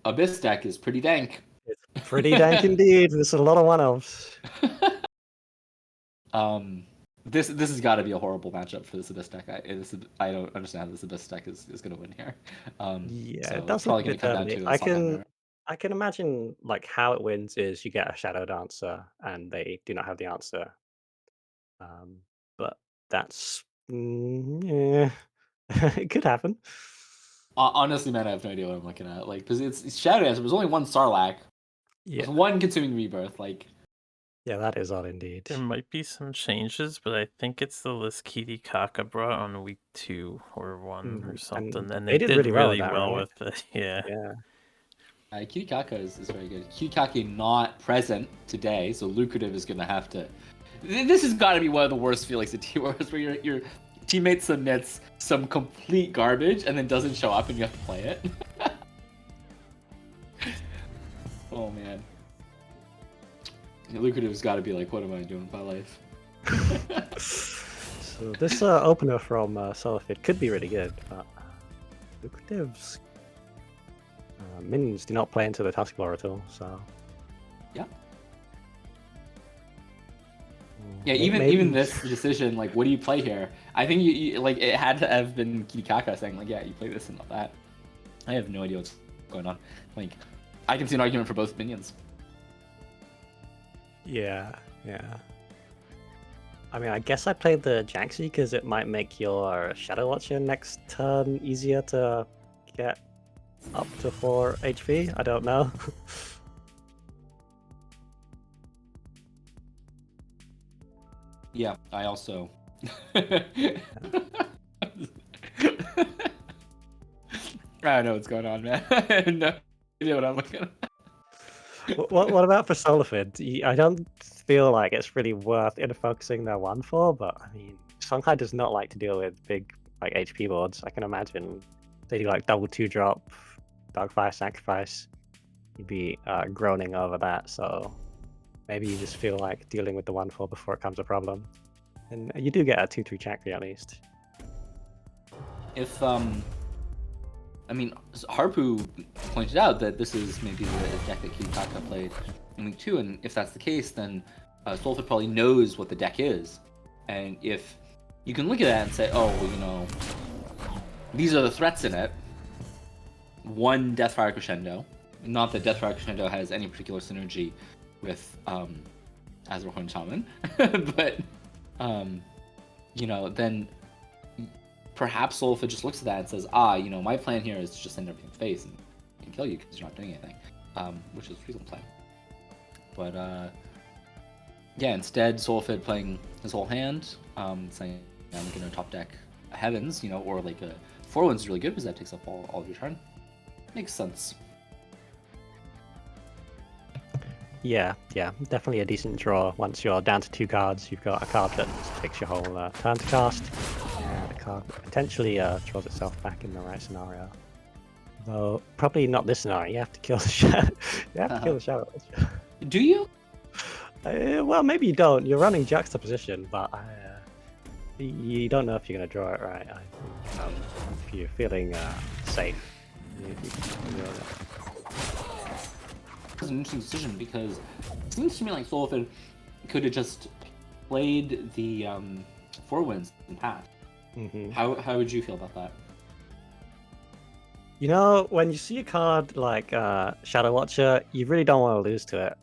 Abyss deck is pretty dank. It's pretty dank indeed. There's a lot of one-offs. This has got to be a horrible matchup for this Abyss deck. I don't understand how this Abyss deck is going to win here. Yeah, so it does it's probably look a going bit to come down early. to the Songhai mirror. I can imagine how it wins is you get a Shadow Dancer and they do not have the answer. But that's yeah, it could happen. Honestly, man, I have no idea what I'm looking at. Because it's Shadow Dancer. There's only one Sarlacc. Yeah, There's one Consuming Rebirth. yeah, that is odd indeed. There might be some changes, but I think it's the list Kitty Kaka brought on week 2 or 1 or something, and they did really well with it. Yeah. Kitty Kaka is very good. Kitty Kaka not present today, so Lucrative is going to have to. This has got to be one of the worst feelings of T-Wars, where your teammate submits some complete garbage and then doesn't show up and you have to play it. Oh man. Lucrative's got to be like, what am I doing with my life? So this opener from Solifid could be really good, but Lucrative's minions do not play into the Task Explorer at all, so... Yeah, even this decision, what do you play here? I think you it had to have been Kikaka saying yeah, you play this and not that. I have no idea what's going on. I can see an argument for both minions. Yeah. I mean, I guess I played the Jaxi because it might make your Shadow Watcher next turn easier to get up to 4 HP. I don't know. Yeah, I also. I don't know what's going on, man. I have no idea what I'm looking at. What about for Solifid? I don't feel like it's really worth focusing their 1-4, but I mean, Songhai does not like to deal with big HP boards. I can imagine they do double 2-drop, Darkfire, Sacrifice. You'd be groaning over that, so maybe you just feel like dealing with the 1-4 before it becomes a problem. And you do get a 2-3 Chakri at least. If I mean, Harpu pointed out that this is maybe the deck that Kitaka played in week 2, and if that's the case, then Solfid probably knows what the deck is. And if you can look at that and say, oh, well, these are the threats in it. 1, Deathfire Crescendo. Not that Deathfire Crescendo has any particular synergy with Azurhorn Shaman, but, then perhaps Solfa just looks at that and says, my plan here is to just send everything to face and kill you because you're not doing anything, which is a reasonable plan. But, instead, Solfid playing his whole hand, saying, I'm going to top deck Heavens, or a 4-1 is really good because that takes up all of your turn. Makes sense. Yeah, definitely a decent draw. Once you're down to 2 cards, you've got a card that takes your whole turn to cast, and a card that potentially draws itself back in the right scenario. Though probably not this scenario. You have to kill the shadow. You have to kill the shadow. Do you? Well, maybe you don't. You're running juxtaposition, but you don't know if you're going to draw it right. If you're feeling safe, It's an interesting decision because it seems to me like Solfid could have just played the 4 wins and passed. Mm-hmm. How would you feel about that? You know, when you see a card like Shadow Watcher, you really don't want to lose to it.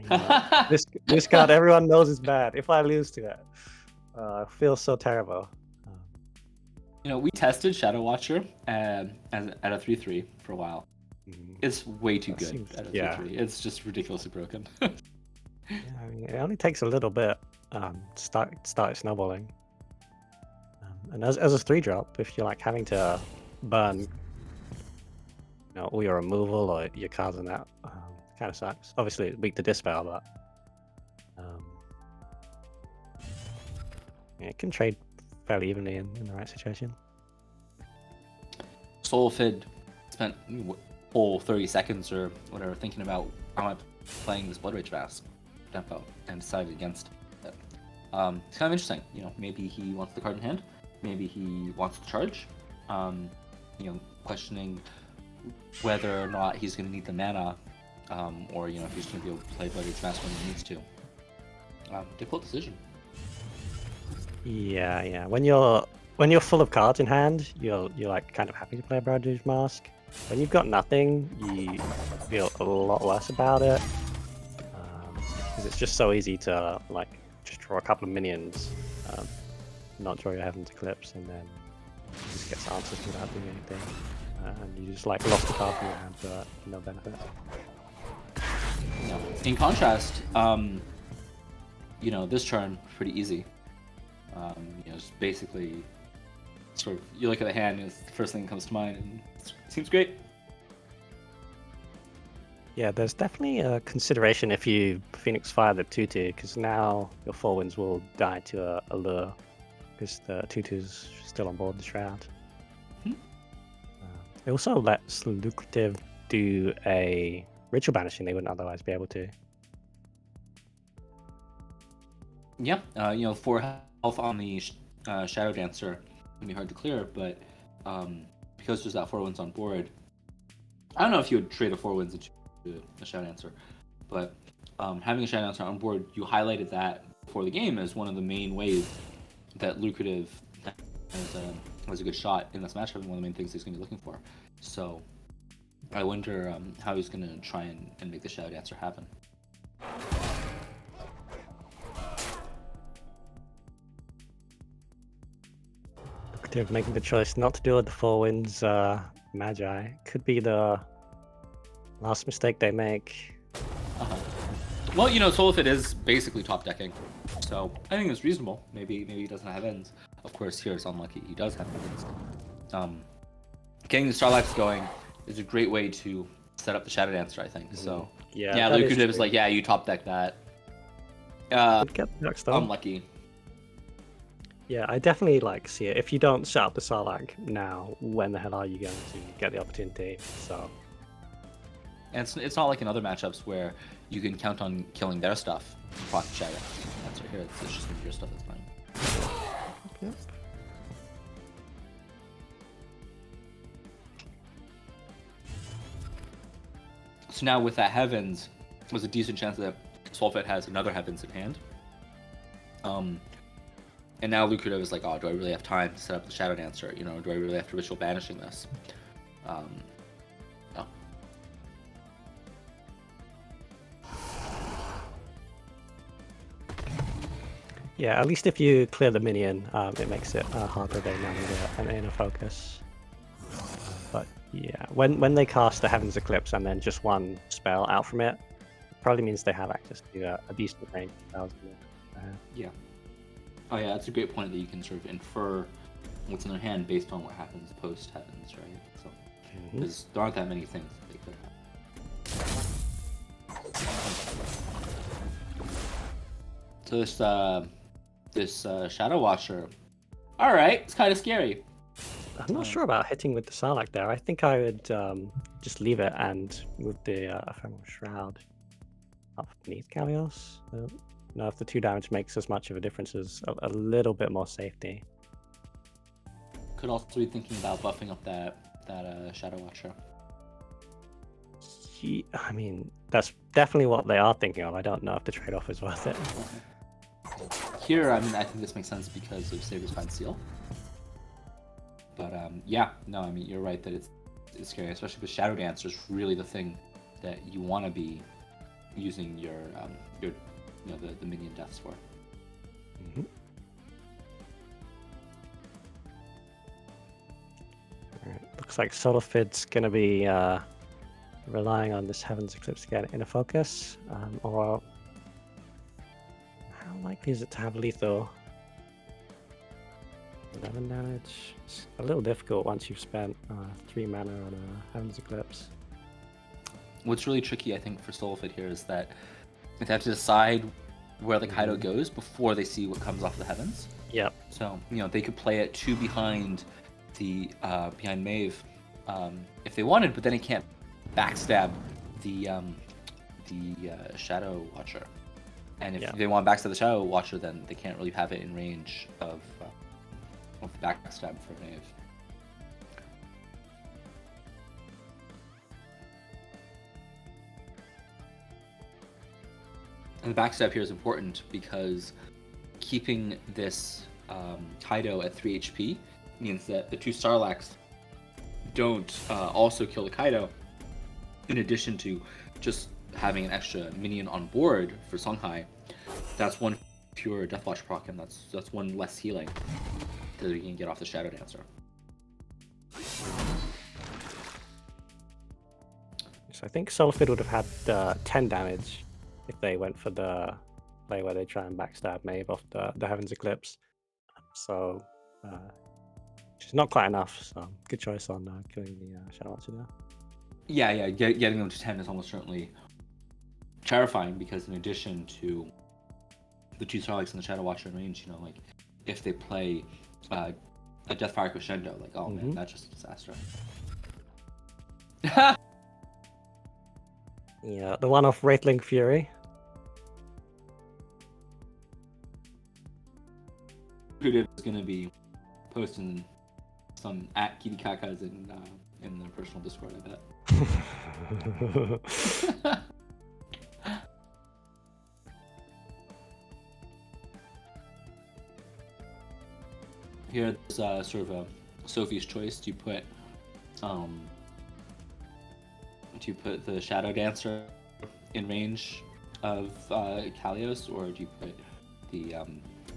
You know, this card, everyone knows is bad. If I lose to it, I feel so terrible. You know, we tested Shadow Watcher at a 3/3 for a while. It's way too good at a 3/3. It's just ridiculously broken. Yeah, I mean, it only takes a little bit to start it snowballing. And as a 3-drop, if you're like having to burn, you know, all your removal or your cards and that, kind of sucks. Obviously, it's weak to dispel, but yeah, it can trade fairly evenly in the right situation. Soulfid spent whole 30 seconds or whatever thinking about how I'm playing this Blood Rage Mask tempo and decided against it. It's kind of interesting. You know, maybe he wants the card in hand, maybe he wants to charge. You know, questioning whether or not he's going to need the mana, or you know, if he's going to be able to play Blood Rage Mask when he needs to. Difficult decision. Yeah. When you're full of cards in hand, you're like kind of happy to play a Blood Rage Mask. When you've got nothing, you feel a lot worse about it, because it's just so easy to like just draw a couple of minions, not draw your Heaven's Eclipse, and then it just gets answers without doing anything, and you just like lost the card from your hand for no benefit. In contrast, you know, this turn pretty easy. You know, just basically sort of you look at the hand and it's the first thing that comes to mind, and it seems great. Yeah, there's definitely a consideration if you Phoenix Fire the 2/2, because now your 4-winds will die to a lure, because the 2/2's still on board the Shroud. It also lets Lucrative do a ritual banishing they wouldn't otherwise be able to. Yeah, you know, 4 health on the Shadow Dancer can be hard to clear, but because there's that 4 winds on board, I don't know if you would trade a 4 winds into a Shadow Dancer, but having a Shadow Dancer on board, you highlighted that before the game as one of the main ways that Lucrative has a good shot in this matchup, and one of the main things he's going to be looking for. So I wonder how he's going to try and make the Shadow Dancer happen. Making the choice not to do with the 4 winds Magi could be the last mistake they make. Well, you know, Soulfid is basically top decking, so I think it's reasonable. Maybe he doesn't have ends. Of course, here it's unlucky he does have ends. Getting the Starlax going is a great way to set up the Shadow Dancer, I think. So yeah, Lucrative is like, yeah, you top deck that. Unlucky. Yeah, I definitely like see it. If you don't set up the Sarlacc now, when the hell are you going to get the opportunity? So, and it's not like in other matchups where you can count on killing their stuff and block the Shadow. That's right here. It's just gonna be your stuff that's fine. Okay. So now with that Heavens, there's a decent chance that Soulfit has another Heavens in hand. And now Lucrative is like, oh, do I really have time to set up the Shadow Dancer? You know, do I really have to ritual banishing this? No. Yeah, at least if you clear the minion, it makes it harder. They now need an inner focus. But yeah, when they cast the Heaven's Eclipse and then just one spell out from it, probably means they have access to a decent range of spells. Yeah. Oh yeah, that's a great point that you can sort of infer what's in their hand based on what happens post Heavens, right? So because there aren't that many things that they could have. So this Shadow Watcher, all right, it's kind of scary. I'm not sure about hitting with the Sarlacc there. I think I would just leave it and move the Ephemeral Shroud up beneath Gallios. No, if the 2 damage makes as much of a difference as a little bit more safety. Could also be thinking about buffing up that Shadow Watcher. I mean, that's definitely what they are thinking of. I don't know if the trade-off is worth it. Here, I mean, I think this makes sense because of Saber's Fine Seal. But yeah, no, I mean, you're right that it's scary, especially because Shadow Dancer is really the thing that you want to be using your the minion deaths for. Mm-hmm. Alright, looks like Solifid's gonna be relying on this Heaven's Eclipse to get into focus, or how likely is it to have lethal? 11 damage. It's a little difficult once you've spent 3 mana on a Heaven's Eclipse. What's really tricky, I think, for Solifid here is that they have to decide where the Kaido goes before they see what comes off the heavens. Yep. So they could play it 2 behind the behind Maeve if they wanted, but then he can't backstab the Shadow Watcher. And if they want to backstab the Shadow Watcher, then they can't really have it in range of the backstab for Maeve. And the backstab here is important because keeping this Kaido at 3 HP means that the 2 Sarlaccs don't also kill the Kaido, in addition to just having an extra minion on board for Songhai. That's 1 pure Deathwatch proc, and that's 1 less healing that we can get off the Shadow Dancer. So I think Solifid would have had 10 damage if they went for the play where they try and backstab Maeve off the Heaven's Eclipse. So, which is not quite enough, so good choice on killing the Shadow Watcher there. Yeah, getting them to 10 is almost certainly terrifying because in addition to the 2 Starlights and the Shadow Watcher in range, like if they play a Deathfire Crescendo, like man, that's just a disaster. Yeah, the one off Wraithling Fury. Is going to be posting some at Kitty Kakas in their personal Discord, I bet. Here's sort of a Sophie's choice. Do you put the Shadow Dancer in range of Kalios, or do you put the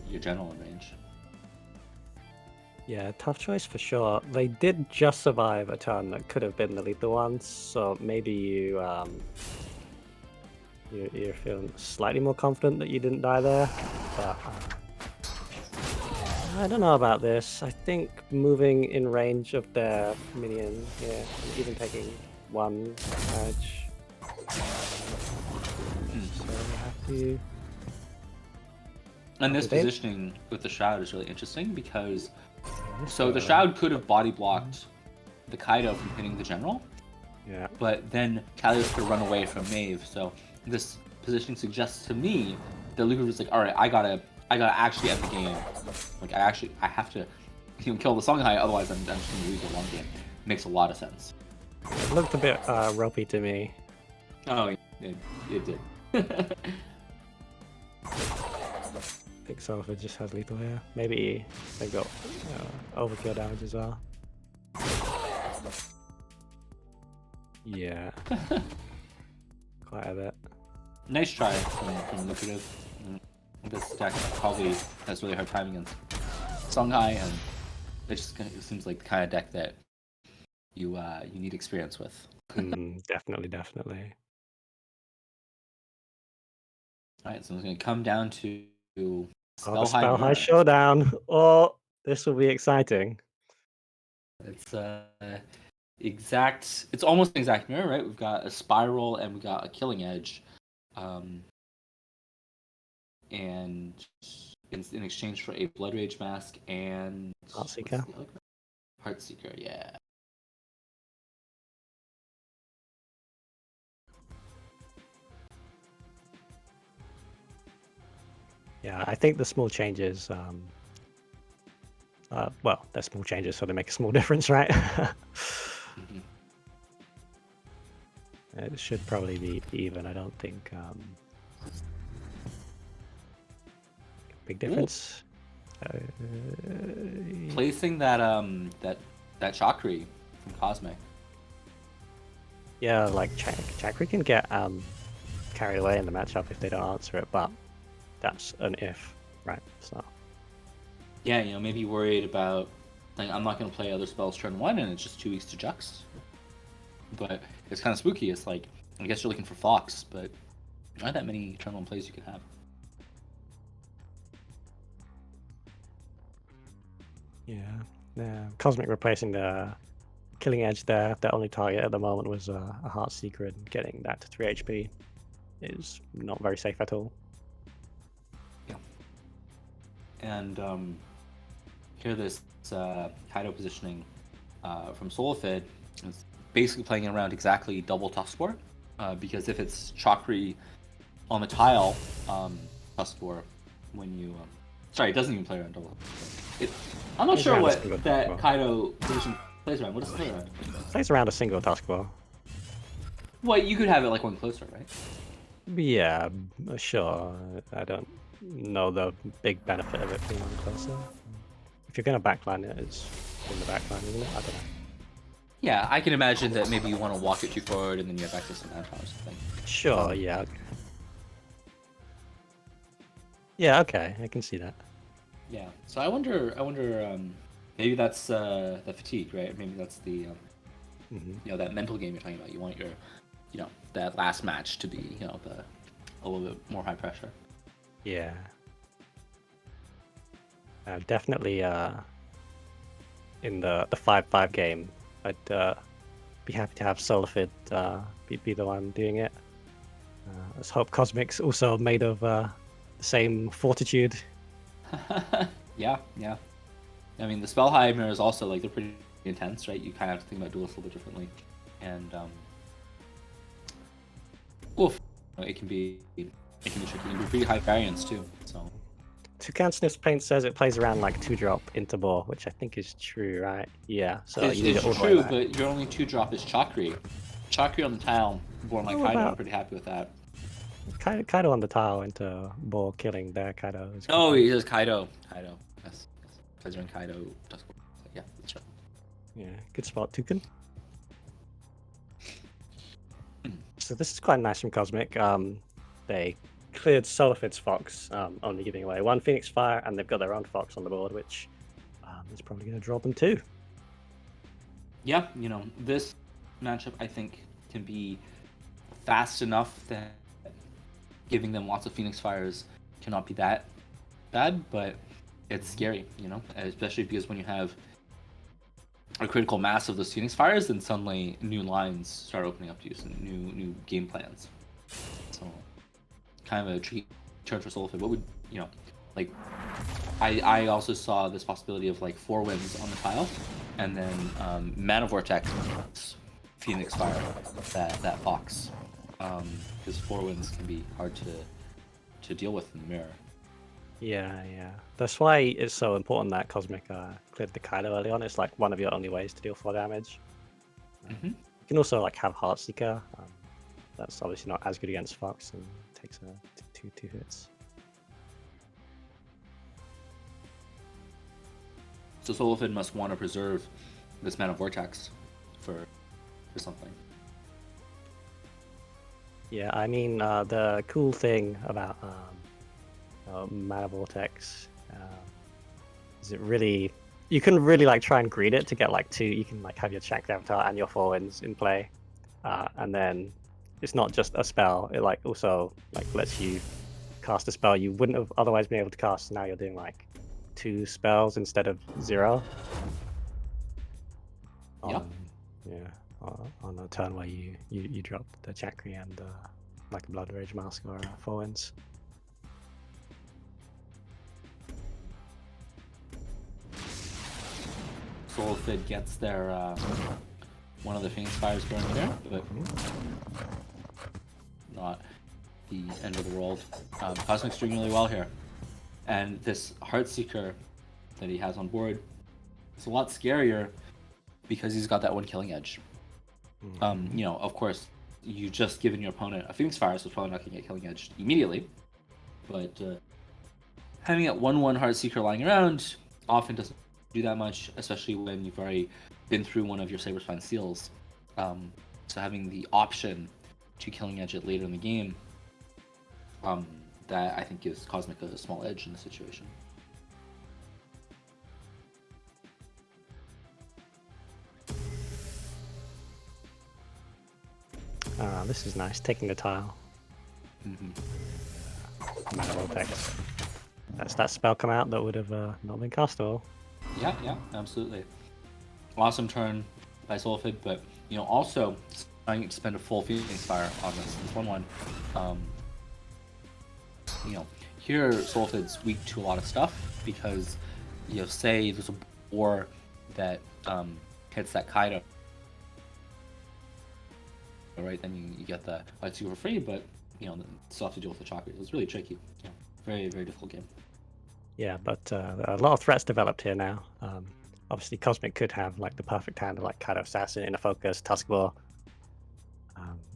your general in range? Yeah, tough choice for sure. They did just survive a turn that could have been the lethal ones, so maybe you're feeling slightly more confident that you didn't die there. But I don't know about this. I think moving in range of their minion here, and even taking 1 damage. So you have to. And this positioning with the Shroud is really interesting because the Shroud could have body blocked the Kaido from hitting the general. Yeah. But then Kalios could run away from Maeve. So this positioning suggests to me that Luca was like, all right, I gotta actually end the game. Like I have to kill the Songhai, otherwise I'm just gonna lose the long game. Makes a lot of sense. It looked a bit ropey to me. Oh, it did. I think Solifid just has lethal here. Maybe they got overkill damage as well. Yeah. Quite a bit. Nice try from Lucrative. This deck probably has really hard time against Songhai, and it seems like the kind of deck that you need experience with. Definitely. Alright, so it's going to come down to the Spell-High Showdown. Oh, this will be exciting. It's it's almost an exact mirror, right? We've got a Spiral and we got a Killing Edge. And in exchange for a Blood Rage Mask and Heartseeker. Heartseeker, yeah. Yeah, I think the small changes. Well, they're small changes, so they make a small difference, right? It should probably be even. I don't think big difference. Placing that Chakri from Cosmic Yeah, like Chakri can get carried away in the matchup if they don't answer it, but that's an if, right? So Yeah, maybe worried about like I'm not going to play other spells turn 1 and it's just 2 weeks to Jux. But it's kind of spooky. It's like I guess you're looking for Fox, but not that many turn 1 plays you can have. yeah. Cosmic replacing the Killing Edge there. Their only target at the moment was a Heartseeker, and getting that to 3 HP is not very safe at all. Yeah. And here this Kaido positioning from Solifid is basically playing around exactly double Tusk War, because if it's Chakri on the tile, Tusk War, when you sorry, it doesn't even play around double. I'm not sure what that Kaido position plays around. What does it play around? Plays around a single taskbar. Well, you could have it like one closer, right? Yeah, sure. I don't know the big benefit of it being on closer. If you're going to backline it, it's in the backline, isn't it? I don't know. Yeah, I can imagine that maybe you want to walk it too forward and then you have access to Mantron or something. Sure, yeah. Yeah, okay, I can see that. Yeah, so I wonder, maybe that's the fatigue, right? Maybe that's the, that mental game you're talking about. You want your, that last match to be, a little bit more high pressure. Yeah. Definitely in the 5-5 game, I'd be happy to have Solifid be the one doing it. Let's hope Cosmic's also made of the same fortitude. Yeah. I mean, the Spellheimer is also, like, they're pretty intense, right? You kind of have to think about Duelyst a little bit differently. And, it can be tricky. It can be pretty high variance, too, so... Toucan Sniff's Paint says it plays around like 2-drop into ball, which I think is true, right? Yeah, so it's true, but your only 2-drop is Chakri. Chakri on the tile, born like Kaido, I'm pretty happy with that. Kaido on the tile into ball killing there, Kaido. Oh, he says Kaido. Yes. Plays around Kaido. Yeah, that's right. Yeah, good spot, Toucan. So this is quite nice from Cosmic. They cleared Solifid's Fox, only giving away 1 Phoenix Fire, and they've got their own Fox on the board, which is probably going to draw them 2. Yeah, this matchup I think can be fast enough that giving them lots of Phoenix Fires cannot be that bad, but it's scary, especially because when you have a critical mass of those Phoenix Fires, then suddenly new lines start opening up to you, so new game plans. So kind of a tricky turn for Solifid. What would like? I also saw this possibility of like 4 wins on the tile, and then Mana Vortex, Phoenix Fire, that Fox, because 4 wins can be hard to deal with in the mirror. Yeah. That's why it's so important that Cosmic cleared the Kaido early on. It's like one of your only ways to deal 4 damage. You can also like have Heartseeker. That's obviously not as good against Fox and takes two hits. So Solifid must want to preserve this Mana Vortex for something. Yeah, I mean the cool thing about Mana Vortex is it really you can really like try and greed it to get like 2. You can like have your Chakra Avatar and your 4 wins in play, and then it's not just a spell. It like also like lets you cast a spell you wouldn't have otherwise been able to cast. So now you're doing like 2 spells instead of 0. Yeah. On a turn where you drop the Chakri and like a Blood Rage Mask or 4 wins. Solifid gets their one of the Phoenix Fires burned there, but not the end of the world. Cosmic's doing really well here, and this Heartseeker that he has on board is a lot scarier because he's got that 1 killing edge. Of course, you just given your opponent a Phoenix Fire, so it's probably not going to get killing edge immediately, but having a 1/1 Heartseeker lying around often doesn't do that much, especially when you've already been through one of your Saberspine Seals. So having the option to killing edge it later in the game, that I think gives Cosmic a small edge in the situation. This is nice, taking the tile. Mana Vortex. That's that spell come out that would have not been castable. Yeah, absolutely. Awesome turn by Solfid, but also trying to spend a full Phoenix Fire on this 1/1. Here Solfid's weak to a lot of stuff because say there's a boar that hits that Kaido, right? Then you get the Light Steal for free, but still have to deal with the chakra. It was really tricky. Very, very difficult game. Yeah, but there are a lot of threats developed here now. Obviously, Cosmic could have like the perfect hand of like Kaido Assassin, Inner Focus, Tuskball,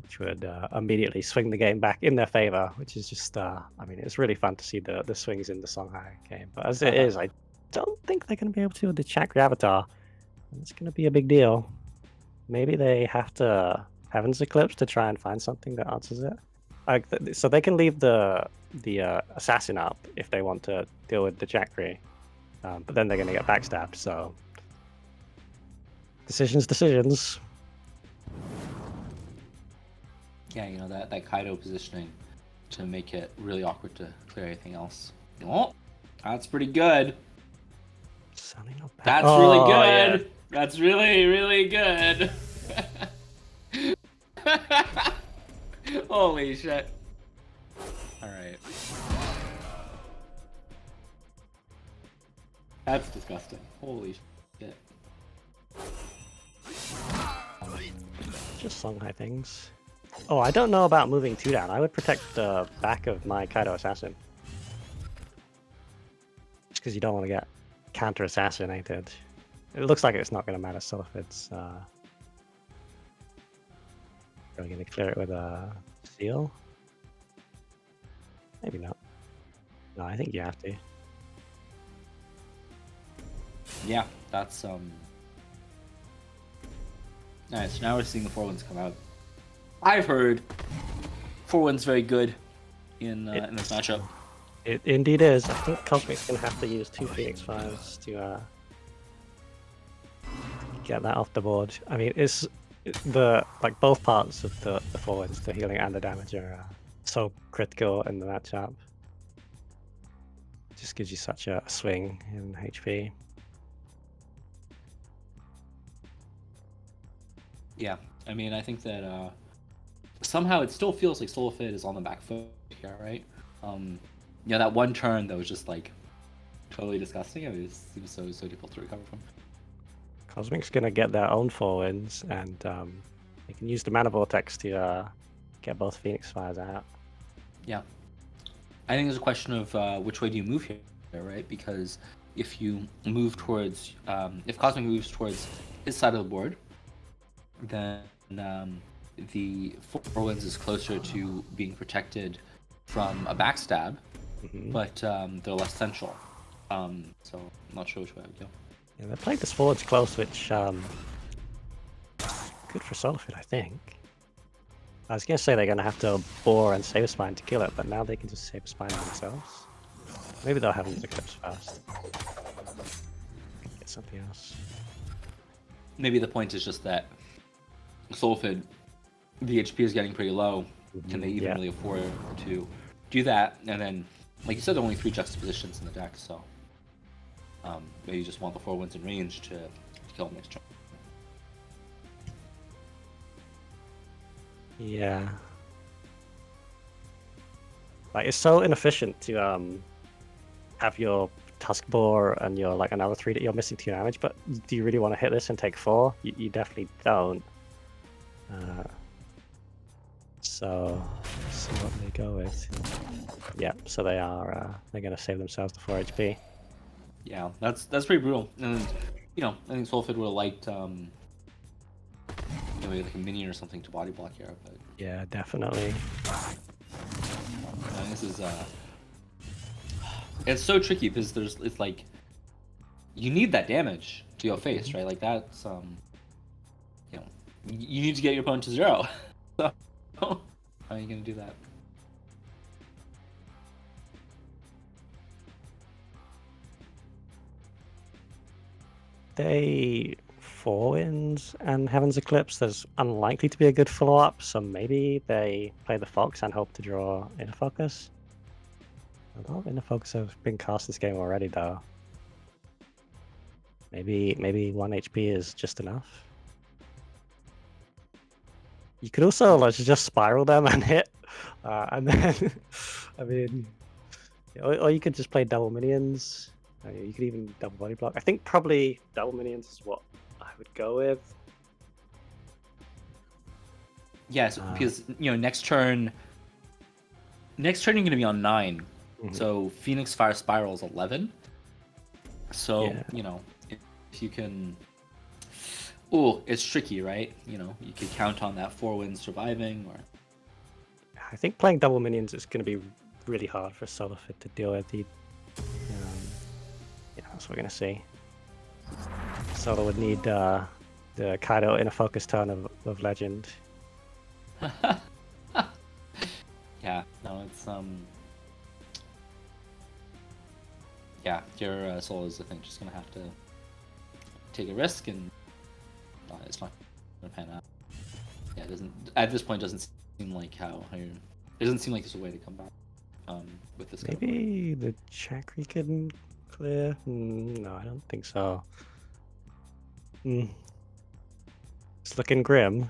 which would immediately swing the game back in their favor, which is just, I mean, it's really fun to see the swings in the Songhai game. But as it is, I don't think they're going to be able to with the Chakra Avatar. And it's going to be a big deal. Maybe they have to Heaven's Eclipse to try and find something that answers it. So they can leave the Assassin up if they want to deal with the Chakra. But then they're going to get backstabbed, so... Decisions. Yeah, that Kaido positioning to make it really awkward to clear anything else. Oh, that's pretty good. That's really good. Yeah. That's really, really good. Holy shit. Alright. That's disgusting. Holy shit. Just Songhai things. Oh, I don't know about moving 2 down. I would protect the back of my Kaido Assassin. Just because you don't want to get counter-assassinated. It looks like it's not going to matter, so if it's... Are we going to clear it with a seal? Maybe not. No, I think you have to. Yeah, that's nice. Now we're seeing the 4-1s come out. I've heard 4-1's very good in this matchup. It indeed is. I think Cosmic's going to have to use 2 Phoenix Fires to get that off the board. I mean, it's both parts of the 4-1s, the healing and the damage, are so critical in the matchup. It just gives you such a swing in HP. Yeah, I mean, I think that somehow it still feels like Solfid is on the back foot here, right? That one turn that was just like totally disgusting. It seems so difficult to recover from. Cosmic's gonna get their own 4-1s, and they can use the Mana Vortex to get both Phoenix Fires out. Yeah, I think there's a question of which way do you move here, right? Because if you move towards, if Cosmic moves towards his side of the board, then the 4-1s is closer to being protected from a backstab, but they're less central. So I'm not sure which way I would go. Yeah, they played this forwards close, which good for Solfid, I think. I was gonna say they're gonna have to bore and save spine to kill it, but now they can just save spine themselves. Maybe they'll have an Eclipse first. Get something else. Maybe the point is just that Solfid, the HP is getting pretty low. Can they even really afford to do that? And then, like you said, there are only 3 juxtapositions in the deck, so maybe you just want the 4-1s in range to kill them next turn. Yeah. Like, it's so inefficient to have your Tusk Boar and your like another 3 that you're missing 2 damage, but do you really want to hit this and take 4? You definitely don't. So let's see what they go with. Yeah, so they are they're gonna save themselves the 4 HP. Yeah, that's pretty brutal. And I think Solfid would have liked maybe like a minion or something to body block here, but yeah, definitely. This is it's so tricky because it's like you need that damage to your face, right? Like that's You need to get your opponent to 0. So how are you gonna do that? They 4 wins and Heaven's Eclipse. There's unlikely to be a good follow-up, so maybe they play the Fox and hope to draw Inner Focus. A lot of Inner Focus have been cast this game already, though. Maybe 1 HP is just enough. You could also just spiral them and hit, and then I mean, or you could just play double minions. You could even double body block. I think probably double minions is what I would go with. Yes, because next turn you're gonna be on 9. Mhm. So Phoenix Fire Spiral is 11. So Yeah. if you can, it's tricky, right? You could count on that 4 wins surviving, or I think playing double minions is going to be really hard for Solifid to deal with. That's what we're going to see. Solo would need the Kaido Inner Focus turn of Legend. yeah, no, it's yeah, your Solo is, I think, just gonna have to take a risk, and it's not gonna pan out. Yeah, it doesn't at this point. Doesn't seem like how you're. It doesn't seem like there's a way to come back with this. Maybe the Chakri can clear. No, I don't think so. It's looking grim.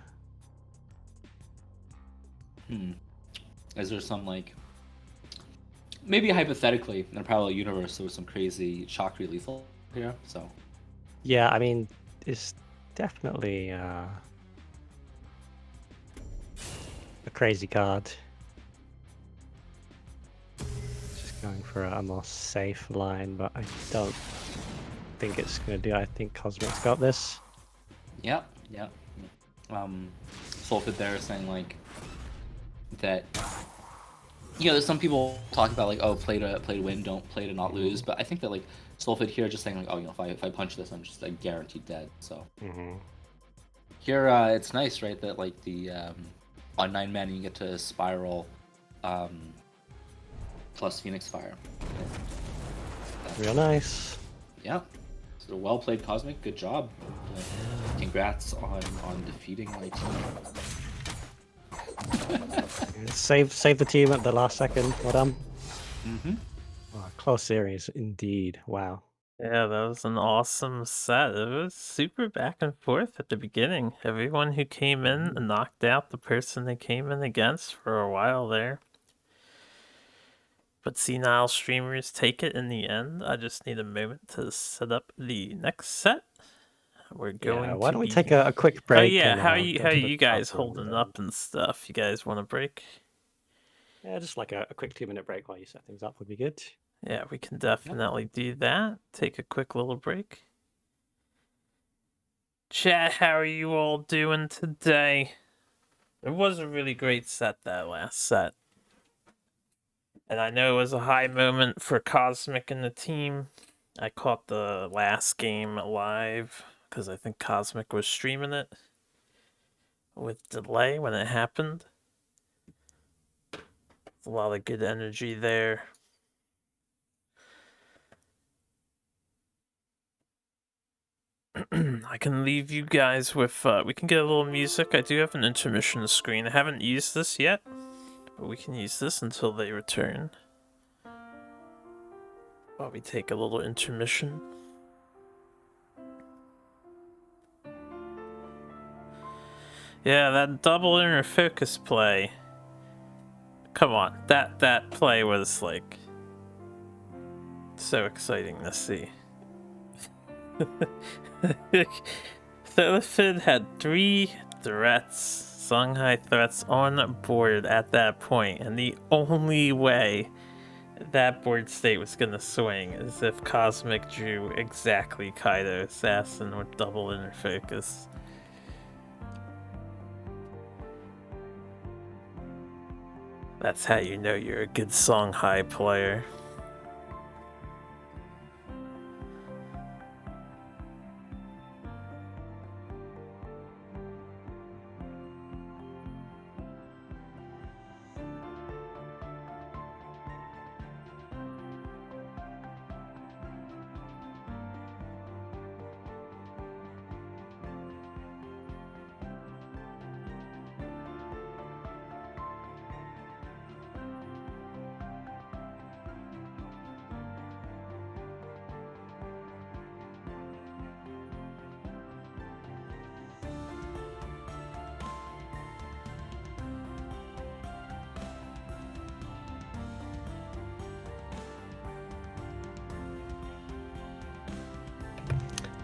Is there some maybe hypothetically in a parallel universe there was some crazy Chakri lethal here? So yeah, I mean, it's definitely a crazy card. Just going for a more safe line, but I don't think it's gonna do. I think Cosmic's got this. Yeah. Sulfid there saying that. There's some people talk about play to win, don't play to not lose. But I think that Sulfid here just saying if I punch this, I'm just guaranteed dead. So here it's nice, right? That the on 9 mana you get to spiral plus Phoenix Fire. Real nice. Yeah. So well played, Cosmic. Good job. Congrats on defeating my team. Save the team at the last second. Well done. Mm-hmm. Close series indeed. Wow. Yeah, that was an awesome set. It was super back and forth at the beginning. Everyone who came in knocked out the person they came in against for a while there. But senile streamers take it in the end. I just need a moment to set up the next set. We're going why to don't we be... take a quick break? Oh yeah, and, how go to you the guys top room holding then? up and stuff? You guys want a break? Yeah, just like a quick 2-minute break while you set things up would be good. Yeah, we can definitely do that. Take a quick little break. Chat, how are you all doing today? It was a really great set, that last set. And I know it was a high moment for Cosmic and the team. I caught the last game live because I think Cosmic was streaming it with delay when it happened. A lot of good energy there. I can leave you guys with, we can get a little music. I do have an intermission screen. I haven't used this yet, but we can use this until they return. While we take a little intermission. Yeah, that double inner focus play. Come on, that play was so exciting to see. Thilifid had 3 threats, Songhai threats on board at that point, and the only way that board state was gonna swing is if Cosmic drew exactly Kaido Assassin with double inner focus. That's how you know you're a good Songhai player.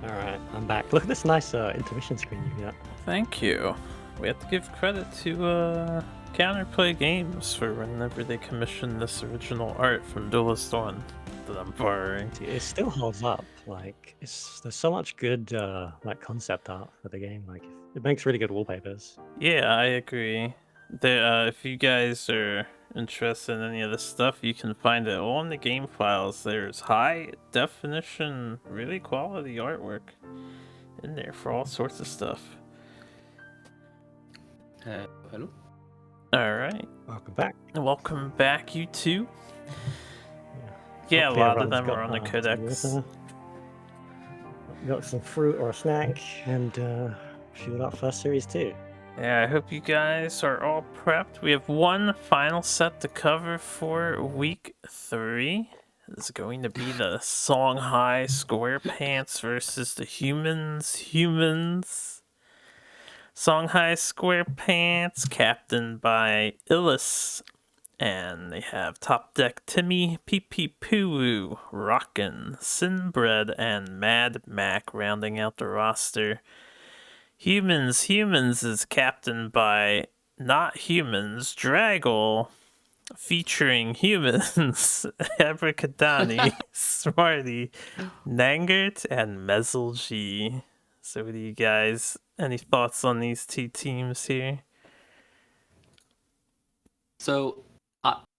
All right, I'm back. Look at this nice intermission screen you got. Thank you. We have to give credit to Counterplay Games for whenever they commissioned this original art from Duelyst II that I'm borrowing. It still holds up. Like, there's so much good like concept art for the game. Like, it makes really good wallpapers. Yeah, I agree. If you guys are interested in any of this stuff, you can find it all in the game files. There's high definition, really quality artwork in there for all sorts of stuff. Hello? Alright. Welcome back. Welcome back, you two. Yeah, a Hopefully lot of everyone's them are on the some codex. water, got some fruit or a snack, and shoot out first series too. Yeah, I hope you guys are all prepped. We have one final set to cover for week 3. It's going to be the Songhai Squarepants versus the humans. Songhai Squarepants, captained by Illis. And they have Top Deck Timmy, PP Poo, Rockin', Sinbred, and Mad Mac rounding out the roster. Humans is captained by Not Humans, Draggle, featuring humans, Abracadani, Smarty, Nangert, and Mezel G. So what do you guys, any thoughts on these two teams here? So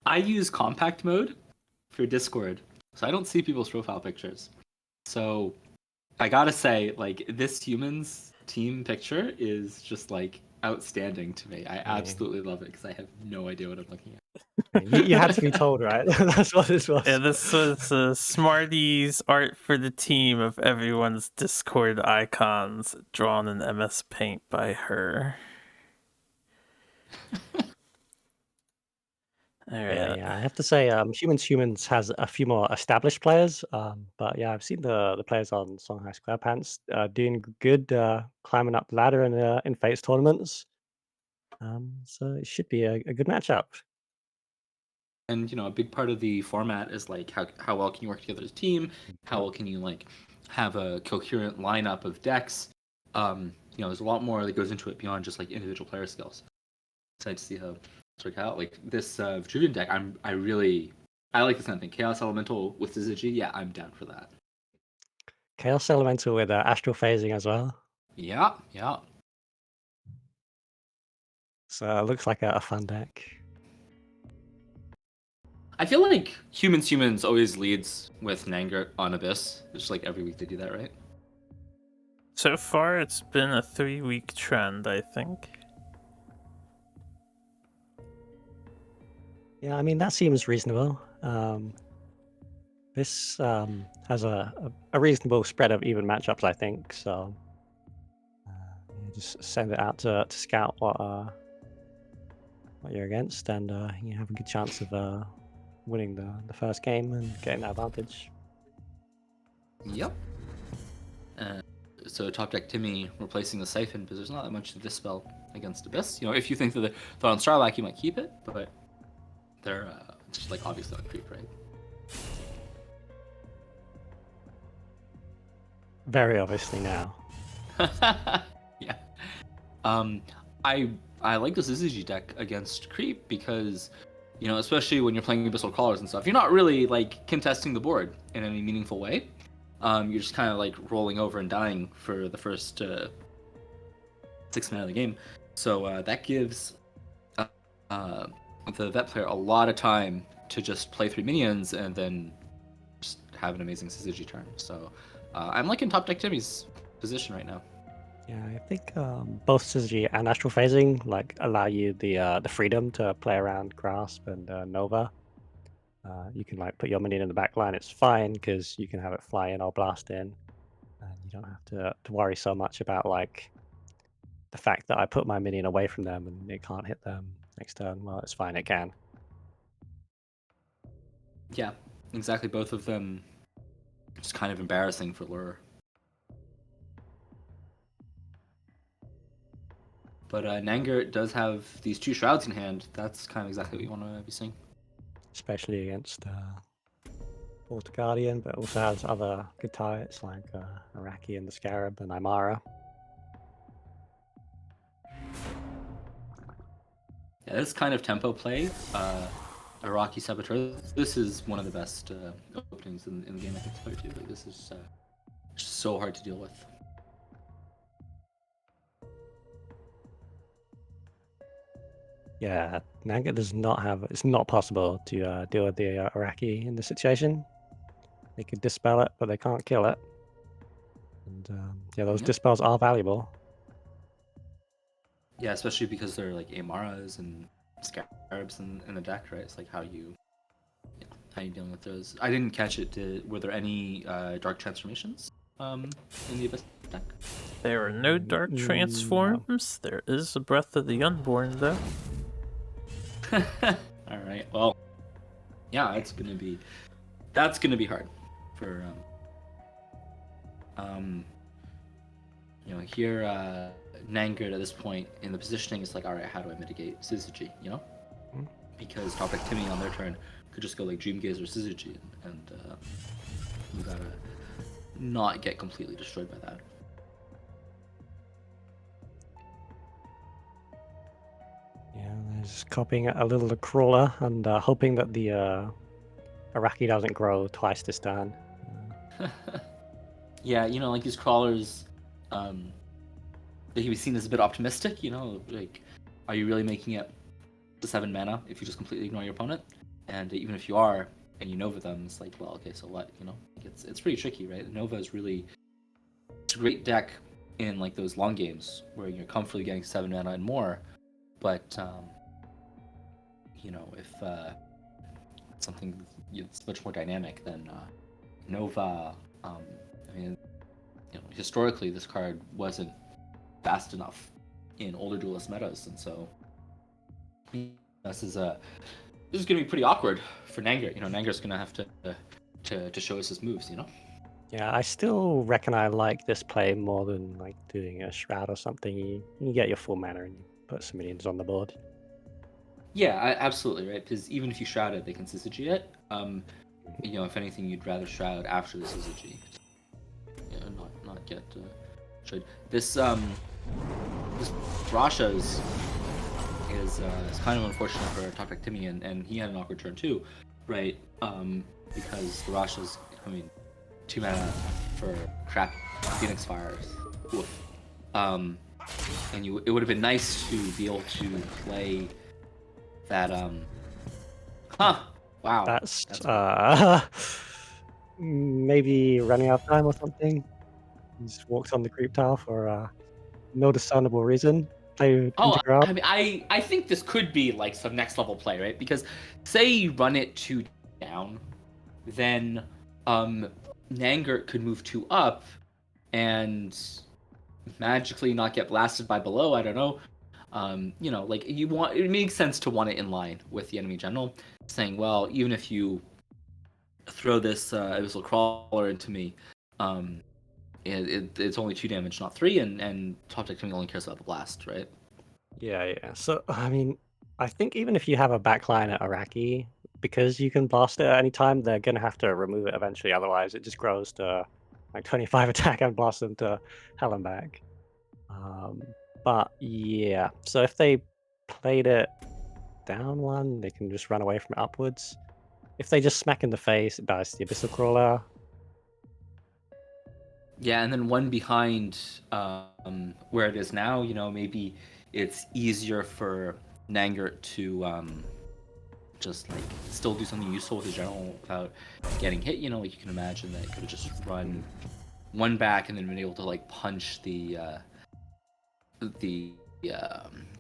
I use compact mode for Discord, so I don't see people's profile pictures. So I gotta say, like, this humans team picture is just like outstanding to me. I absolutely love it because I have no idea what I'm looking at. You had to be told, right? That's what this was. Yeah, this was Smarty's art for the team of everyone's Discord icons drawn in MS Paint by her. Yeah, I have to say, Humans has a few more established players, but yeah, I've seen the players on Songhai Squarepants doing good, climbing up the ladder in Fates tournaments. So it should be a good matchup. And a big part of the format is like how well can you work together as a team? How well can you like have a coherent lineup of decks? There's a lot more that goes into it beyond just like individual player skills. Excited to see how it's work out. Like this Vitruvian deck, I like this kind of thing. Chaos Elemental with Syzygy, yeah, I'm down for that. Chaos Elemental with Astral Phasing as well. Yeah. So it looks like a fun deck. I feel like humans always leads with Nangert on Abyss. Just like every week they do that, right? So far, it's been a 3-week trend, I think. Yeah, I mean, that seems reasonable. This has a reasonable spread of even matchups, I think. So just send it out to scout what you're against, and you have a good chance of winning the first game and getting that advantage. Yep. So top deck Timmy replacing the Siphon, because there's not that much to dispel against Abyss. If you think that they're on Starlack, you might keep it, but they're just like obviously on creep, right? Very obviously now. Yeah. I like the Syzygy deck against creep because, especially when you're playing Abyssal Crawlers and stuff, you're not really like contesting the board in any meaningful way. You're just kind of like rolling over and dying for the first 6 minutes of the game. So that gives the vet player a lot of time to just play 3 minions and then just have an amazing Syzygy turn. So I'm liking top deck Timmy's position right now. Yeah, I think both Syzygy and Astral Phasing like allow you the freedom to play around Grasp and Nova. You can like put your minion in the back line. It's fine because you can have it fly in or blast in, and you don't have to worry so much about like the fact that I put my minion away from them and it can't hit them next turn. Well, it's fine, it can. Yeah, exactly. Both of them just kind of embarrassing for lure. But Nangert does have these 2 shrouds in hand. That's kind of exactly what you want to be seeing. Especially against Water Guardian, but also has other good targets like Iraqi and the Scarab and Aymara. Yeah, this kind of tempo play, Iraqi Saboteur, this is one of the best openings in the game I think to play too. Like, this is so hard to deal with. Yeah, Nanga does not have. It's not possible to deal with the Iraqi in this situation. They could dispel it, but they can't kill it. And yeah, those Yep. dispels are valuable. Yeah, especially because they're like Amaras and Scarabs in the deck, right? It's like how you dealing with those. I didn't catch it. Were there any dark transformations in the Abyss deck? There are no dark No. transforms. There is a Breath of the Unborn, though. All right. Well, yeah, that's gonna be hard for you know, here Nangard at this point in the positioning is like, all right, how do I mitigate Syzygy, you know? Mhm. Because top deck Timmy on their turn could just go like Dreamgaze or Syzygy, and you gotta not get completely destroyed by that. Yeah, they're just copying a little crawler and hoping that the Iraqi doesn't grow twice this turn. Yeah, you know, like these crawlers, they can be seen as a bit optimistic, you know, like, are you really making it to 7 mana if you just completely ignore your opponent? And even if you are, and you Nova them, it's like, well, okay, so what, you know? Like, it's pretty tricky, right? Nova is really, it's a great deck in, like, those long games where you're comfortably getting 7 mana and more, but, you know, if something it's much more dynamic than Nova, I mean, you know, historically, this card wasn't fast enough in older duelist metas, and so this is going to be pretty awkward for Nangar. You know, Nangar's going to have to show us his moves. You know. Yeah, I still reckon I like this play more than like doing a Shroud or something. You get your full mana and you put some minions on the board. Yeah, absolutely right. Because even if you shroud it, they can Syzygy it. You know, if anything, you'd rather shroud after the Syzygy. Yeah, not get shroud. This Rasha is kind of unfortunate for top deck Timmy, and he had an awkward turn too, right? Because the Rasha's, I mean, 2 mana for crap Phoenix Fires. Oof. And it would have been nice to be able to play that wow. That's cool. maybe running out of time or something. He just walks on the creep tile for no discernible reason. Play Intergraph. I mean, I think this could be like some next level play, right? Because say you run it 2 down, then Nangert could move 2 up and magically not get blasted by below. I don't know. You know, like it makes sense to want it in line with the enemy general, saying, well, even if you throw this abyssal crawler into me, it's only 2 damage, not 3, and top deck only cares about the blast, right? Yeah. So I mean, I think even if you have a backline at Iraqi, because you can blast it at any time, they're gonna have to remove it eventually. Otherwise, it just grows to like 25 attack and blast them to hell and back. But yeah, so if they played it down 1, they can just run away from it upwards. If they just smack in the face, it dies to the Abyssal Crawler. Yeah, and then 1 behind where it is now, you know, maybe it's easier for Nangert to just like still do something useful with the general without getting hit. You know, like you can imagine that it could have just run 1 back and then been able to like punch the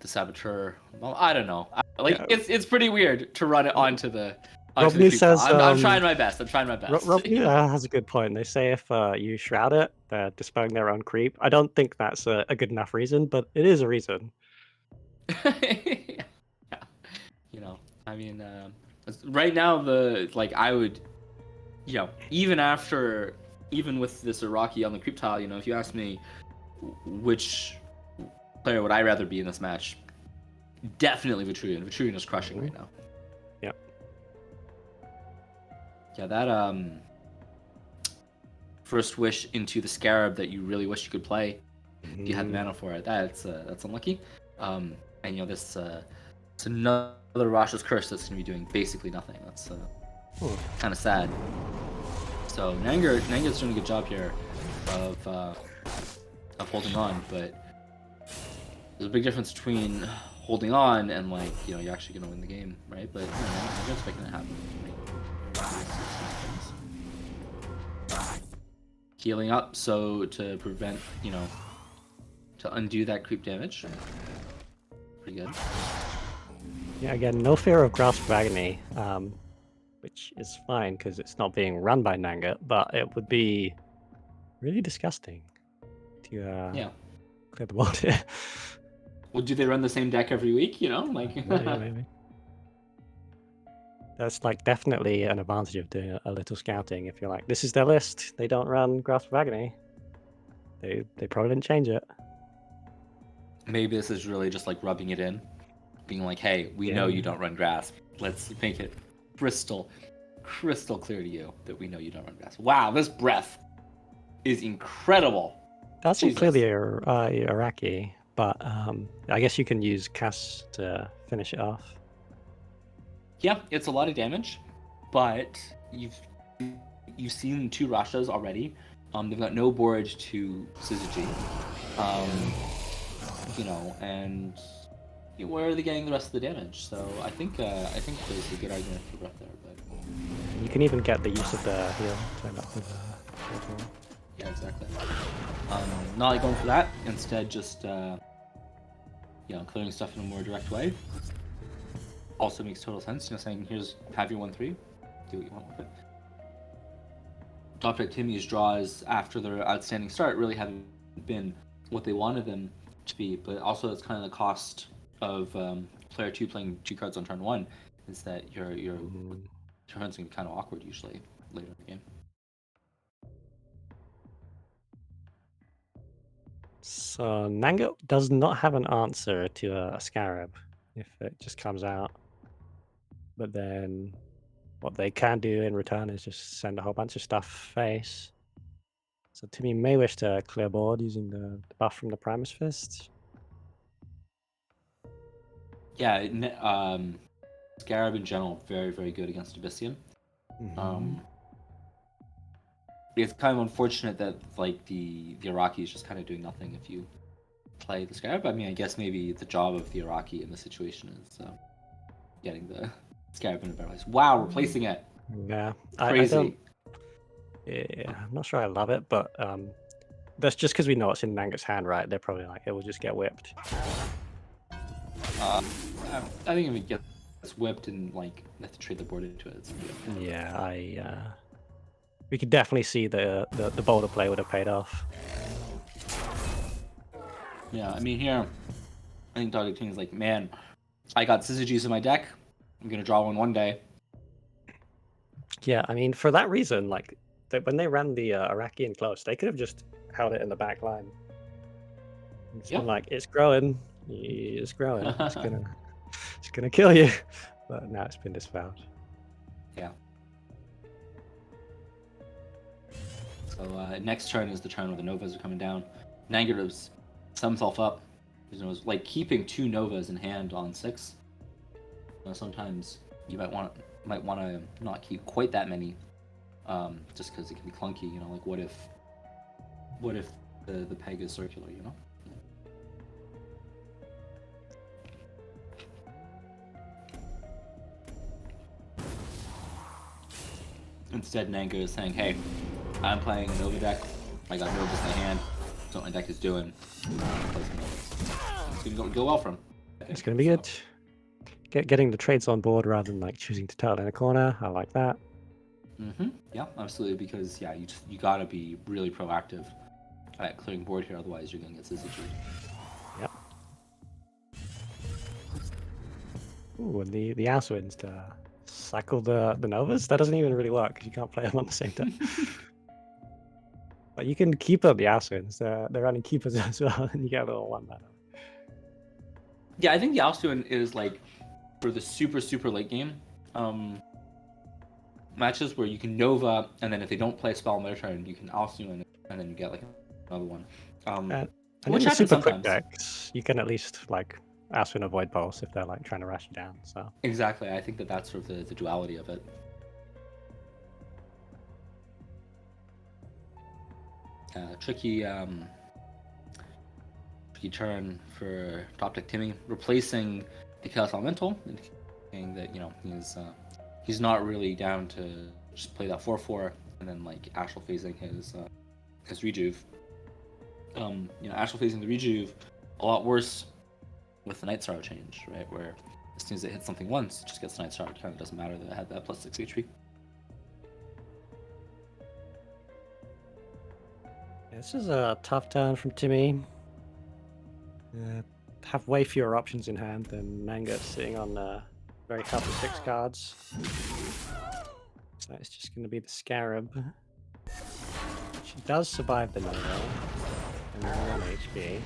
saboteur. Well, I don't know. Yeah. It's pretty weird to run it onto the. Robnu says, I'm trying my best. Robnu has a good point. They say if you shroud it, they're dispelling their own creep. I don't think that's a good enough reason, but it is a reason. Yeah. You know, I mean, right now I would, you know, even with this Iraqi on the creep tile, you know, if you ask me which player would I rather be in this match, definitely Vitruvian. Vitruvian is crushing right now. Yep. Yeah, that first wish into the Scarab that you really wish you could play. If you had the mana for it, that's unlucky. And this it's another Rasha's Curse that's going to be doing basically nothing. That's kind of sad. So Nanga's doing a good job here of holding on, but there's a big difference between holding on and you're actually going to win the game, right? But I'm expecting it to happen. Healing up, so to prevent, to undo that creep damage. Pretty good. Yeah, again, no fear of Grasp of Agony, which is fine because it's not being run by Nanga, but it would be really disgusting to clear the board here. Well, do they run the same deck every week? Yeah, maybe. That's definitely an advantage of doing a little scouting. If you're like, this is their list, they don't run Grasp of Agony. They probably didn't change it. Maybe this is really just rubbing it in, being like, hey, we know you don't run Grasp. Let's make it crystal clear to you that we know you don't run Grasp. Wow, this breath is incredible. That's clearly Iraqi, but I guess you can use Cass to finish it off. Yeah, it's a lot of damage, but you've seen 2 Rashas already. They've got no board to Syzygy. And where are they getting the rest of the damage? So I think there's a good argument for breath there. But you can even get the use of the heal turned up with yeah, exactly. Not going for that. Instead, just clearing stuff in a more direct way. Also makes total sense. Saying have your 1/3, do what you want with it. Top deck Timmy's draws after their outstanding start really haven't been what they wanted them to be, but also that's kind of the cost of player 2 playing 2 cards on turn 1 is that your turns can be kind of awkward usually later in the game. So Nanga does not have an answer to a Scarab if it just comes out. But then what they can do in return is just send a whole bunch of stuff face. So Timmy may wish to clear board using the buff from the Primus Fist. Yeah, Scarab in general, very, very good against Abyssian. It's kind of unfortunate that the Iraqi is just kind of doing nothing if you play the Scarab. I mean, I guess maybe the job of the Iraqi in the situation is getting the Scarab in a better place. Wow, replacing it. Yeah, crazy. I'm not sure I love it, but that's just because we know it's in Nanga's hand, right? They're probably like, it will just get whipped. I think if it gets whipped and they have to trade the board into it, it's good. Yeah, we could definitely see the bolder play would have paid off. Yeah, I mean here, I think Dog King is like, man, I got Syzygies in my deck. I'm gonna draw one day. Yeah, I mean for that reason, when they ran the Iraqi in close, they could have just held it in the back line. It's been it's growing, it's growing, it's gonna kill you. But now it's been dispelled. Yeah. So next turn is the turn where the Novas are coming down. Nanga sums himself up. Keeping 2 Novas in hand on 6. Sometimes you might want to not keep quite that many, just because it can be clunky. What if the peg is circular? Instead, Nanga is saying, hey, I'm playing a Nova deck. I got Novas in my hand. That's what my deck is doing. It's going to go well for him. It's going to be good. Getting the trades on board rather than choosing to turtle in a corner. I like that. Yeah, absolutely. Because you got to be really proactive at clearing board here. Otherwise, you're going to get Syzygy. Yep. Ooh, and the Aswins to cycle the Novas. That doesn't even really work because you can't play them on the same turn. But you can keep up the Aswins. They're running keepers as well, and you get a little 1 mana. Yeah, I think the Alcuin is for the super, super late game. matches where you can Nova, and then if they don't play a spell on their turn, you can Alcyon, and then you get like another one. And Which in the happens super quick sometimes. decks, you can at least like ask for an avoid pulse if they're like trying to rush you down. So Exactly. I think that that's sort of the duality of it. Tricky turn for top deck Timmy, replacing the Chaos Elemental, indicating that he's not really down to just play that 4/4 and then like astral phasing his rejuve. Astral phasing the rejuve a lot worse with the Night Star change, right? Where as soon as it hits something once, it just gets Night Star. It kind of doesn't matter that it had that +6 HP. this is a tough turn from Timmy. Have way fewer options in hand than Manga sitting on very healthy 6 cards. So it's just going to be the Scarab. She does survive the Nova. And 1 HP.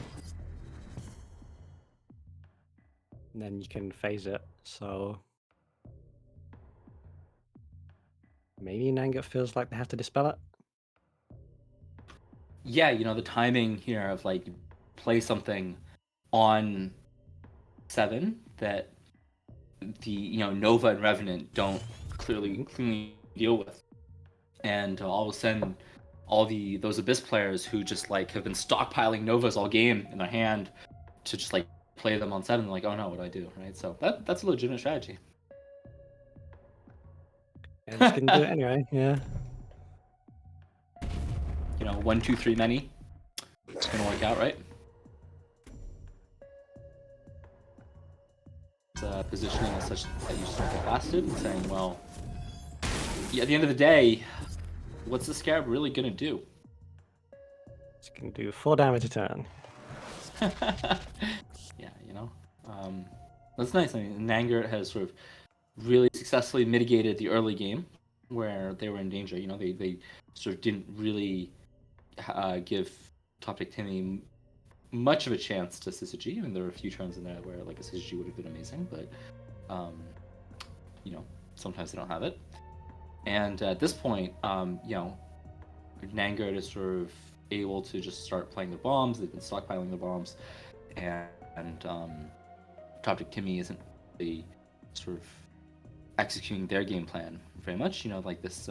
And then you can phase it, so maybe Nanga feels like they have to dispel it. Yeah, the timing here of like play something on 7 that the Nova and Revenant don't clearly deal with, and all of a sudden all those Abyss players who just like have been stockpiling Novas all game in their hand to just like play them on 7, like, oh no, what do I do, right? So that's a legitimate strategy. Yeah, just gonna do it anyway. Yeah. 1, 2, 3 many. It's gonna work out, right? Positioning is such that you start get blasted and saying, well, at the end of the day, what's the Scarab really gonna do? It's gonna do 4 damage a turn. Yeah, that's nice. I mean, Nanger has sort of really successfully mitigated the early game where they were in danger. They sort of didn't really give top deck Timmy much of a chance to Syzygy. I mean, there were a few turns in there where like a Syzygy would have been amazing, but sometimes they don't have it. And at this point, Nanger is sort of able to just start playing the bombs. They've been stockpiling the bombs, and top deck Timmy isn't really sort of executing their game plan very much. Like this.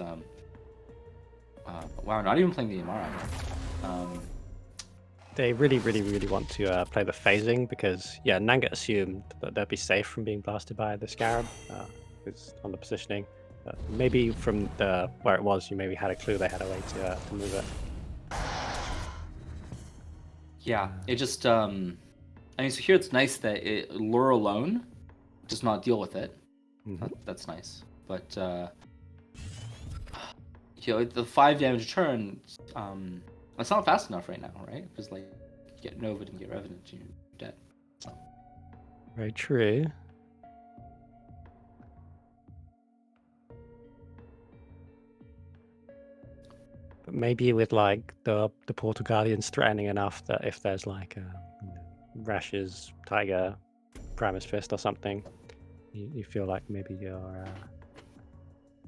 Wow, not even playing the Amara. They really want to play the phasing because, yeah, Nanga assumed that they'd be safe from being blasted by the Scarab because on the positioning. Maybe from where it was, you maybe had a clue they had a way to move it. Yeah, it just, so here it's nice that Lure alone does not deal with it. Mm-hmm. That's nice. But, the 5 damage turn, it's not fast enough right now, right? Because, like, you get Nova and get Revenant, you're dead. So. Very true. But maybe with, like, the Portal Guardians threatening enough that if there's, like, Rash's Tiger, Primus Fist or something, you feel like maybe your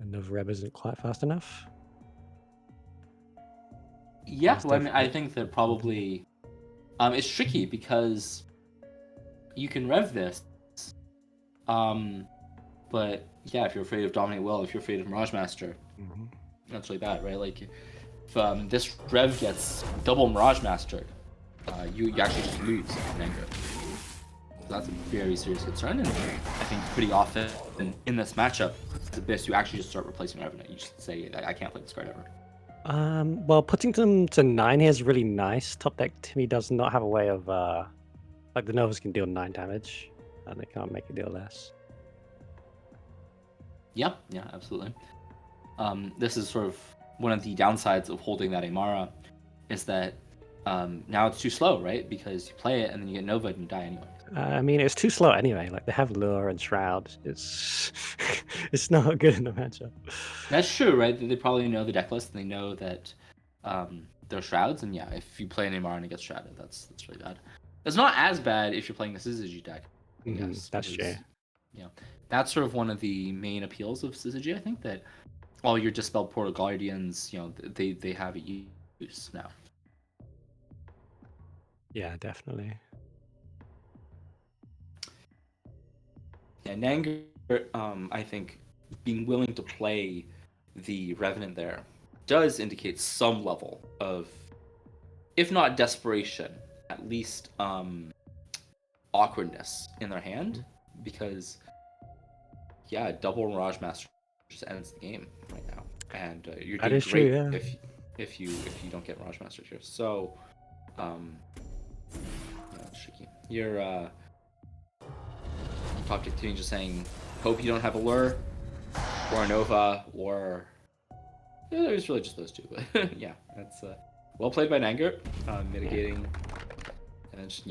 Nova Reb isn't quite fast enough. Yeah, well, I think that probably it's tricky because you can rev this, but yeah, if you're afraid of Dominate Will, if you're afraid of Mirage Master, that's really bad, right? Like if this rev gets double Mirage Mastered, you actually just lose Nanger. So that's a very serious concern, and I think pretty often in this matchup, Abyss, you actually just start replacing Revenant. You just say, I can't play this card ever. Well, putting them to 9 here is really nice. Top deck Timmy does not have a way of like the Novas can deal 9 damage, and they can't make it deal less. Yeah, absolutely. This is sort of one of the downsides of holding that Amara, is that now it's too slow, right? Because you play it and then you get Nova and you die anyway. I mean, it's too slow anyway. Like they have Lure and Shroud. It's not good in the matchup. That's true, right? They probably know the deck list and they know that there are Shrouds, and yeah, if you play an Amara and it gets Shrouded, that's really bad. It's not as bad if you're playing a Syzygy deck. That's true. That's sort of one of the main appeals of Syzygy, I think, that all your Dispelled Portal Guardians, they have a use now. Yeah, definitely. And Nanger, I think, being willing to play the Revenant there does indicate some level of, if not desperation, at least awkwardness in their hand, because double Mirage Master just ends the game right now, and you're That doing is true, great yeah. if you don't get Mirage Master here. So, it's tricky. You're top deck team just saying, hope you don't have a lure or a Nova or there's really just those two. But yeah, that's well played by Nanger, mitigating and just,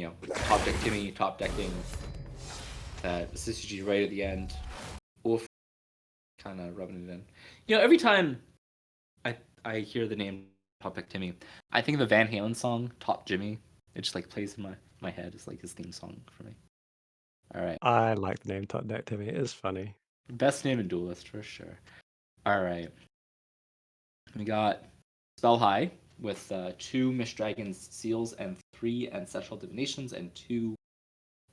top deck Timmy, top decking that CCG right at the end. Oof, kind of rubbing it in. Every time I hear the name Top Deck Timmy, I think of the Van Halen song Top Jimmy. It just like plays in my head. It's like his theme song for me. All right, I like the name Top Deck Timmy. It's funny. best name in Duelyst for sure. All right, we got Spell High with 2 Mist Dragons Seals and 3 Ancestral Divinations and 2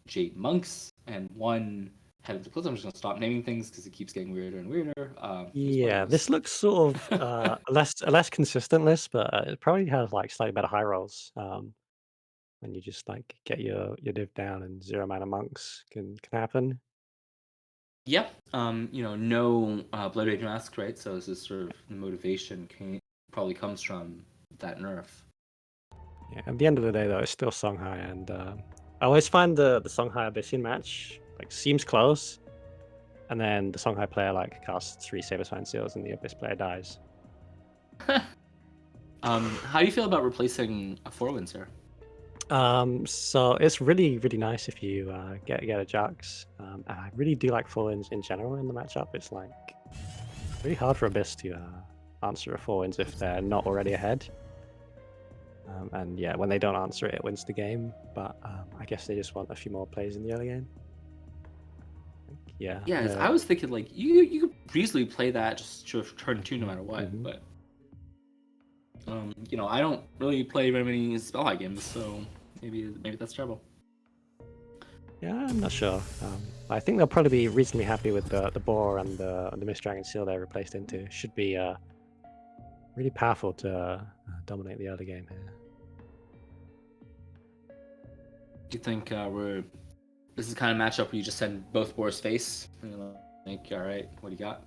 Jade Monks and 1 Head of the Cliffs. I'm just gonna stop naming things because it keeps getting weirder and weirder. Yeah, this looks sort of a less consistent list, but it probably has like slightly better high rolls. When you just like get your div down and 0 mana monks can happen. Yeah, no Blood Rage Mask, right? So this is sort of the motivation probably comes from that nerf. Yeah, at the end of the day, though, it's still Songhai, and I always find the Songhai Abyssian match like seems close, and then the Songhai player like casts 3 Saberswine Seals, and the Abyss player dies. How do you feel about replacing a 4-wins here? So it's really nice if you get a Jax. And I really do like 4-wins in general in the matchup. It's like really hard for Abyss to answer a 4-wins if they're not already ahead. And yeah, when they don't answer it, it wins the game. But I guess they just want a few more plays in the early game. Yeah. Yeah, I was thinking like you could easily play that just to turn 2 no matter what, but I don't really play very many Spell High games, so maybe that's trouble. Yeah, I'm not sure. I think they'll probably be reasonably happy with the boar and the Mist Dragon Seal they're replaced into. Should be really powerful to dominate the early game here. Do you think this is the kind of matchup where you just send both boars face and you're like, all right, what do you got?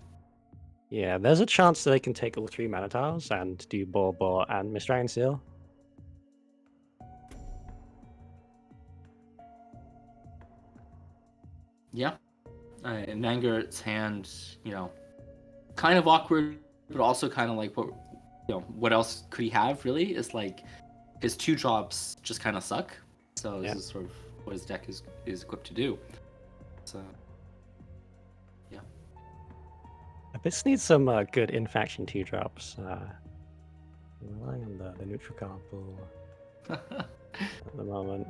Yeah, there's a chance that they can take all 3 mana tiles and do boar and Mist Dragon Seal. Yeah. Nanger's hand, kind of awkward, but also kind of like what else could he have really? Is like his 2 drops just kind of suck. So this is sort of what his deck is equipped to do. So yeah. Abyss needs some good in-faction 2 drops. Relying on the neutral card pool at the moment.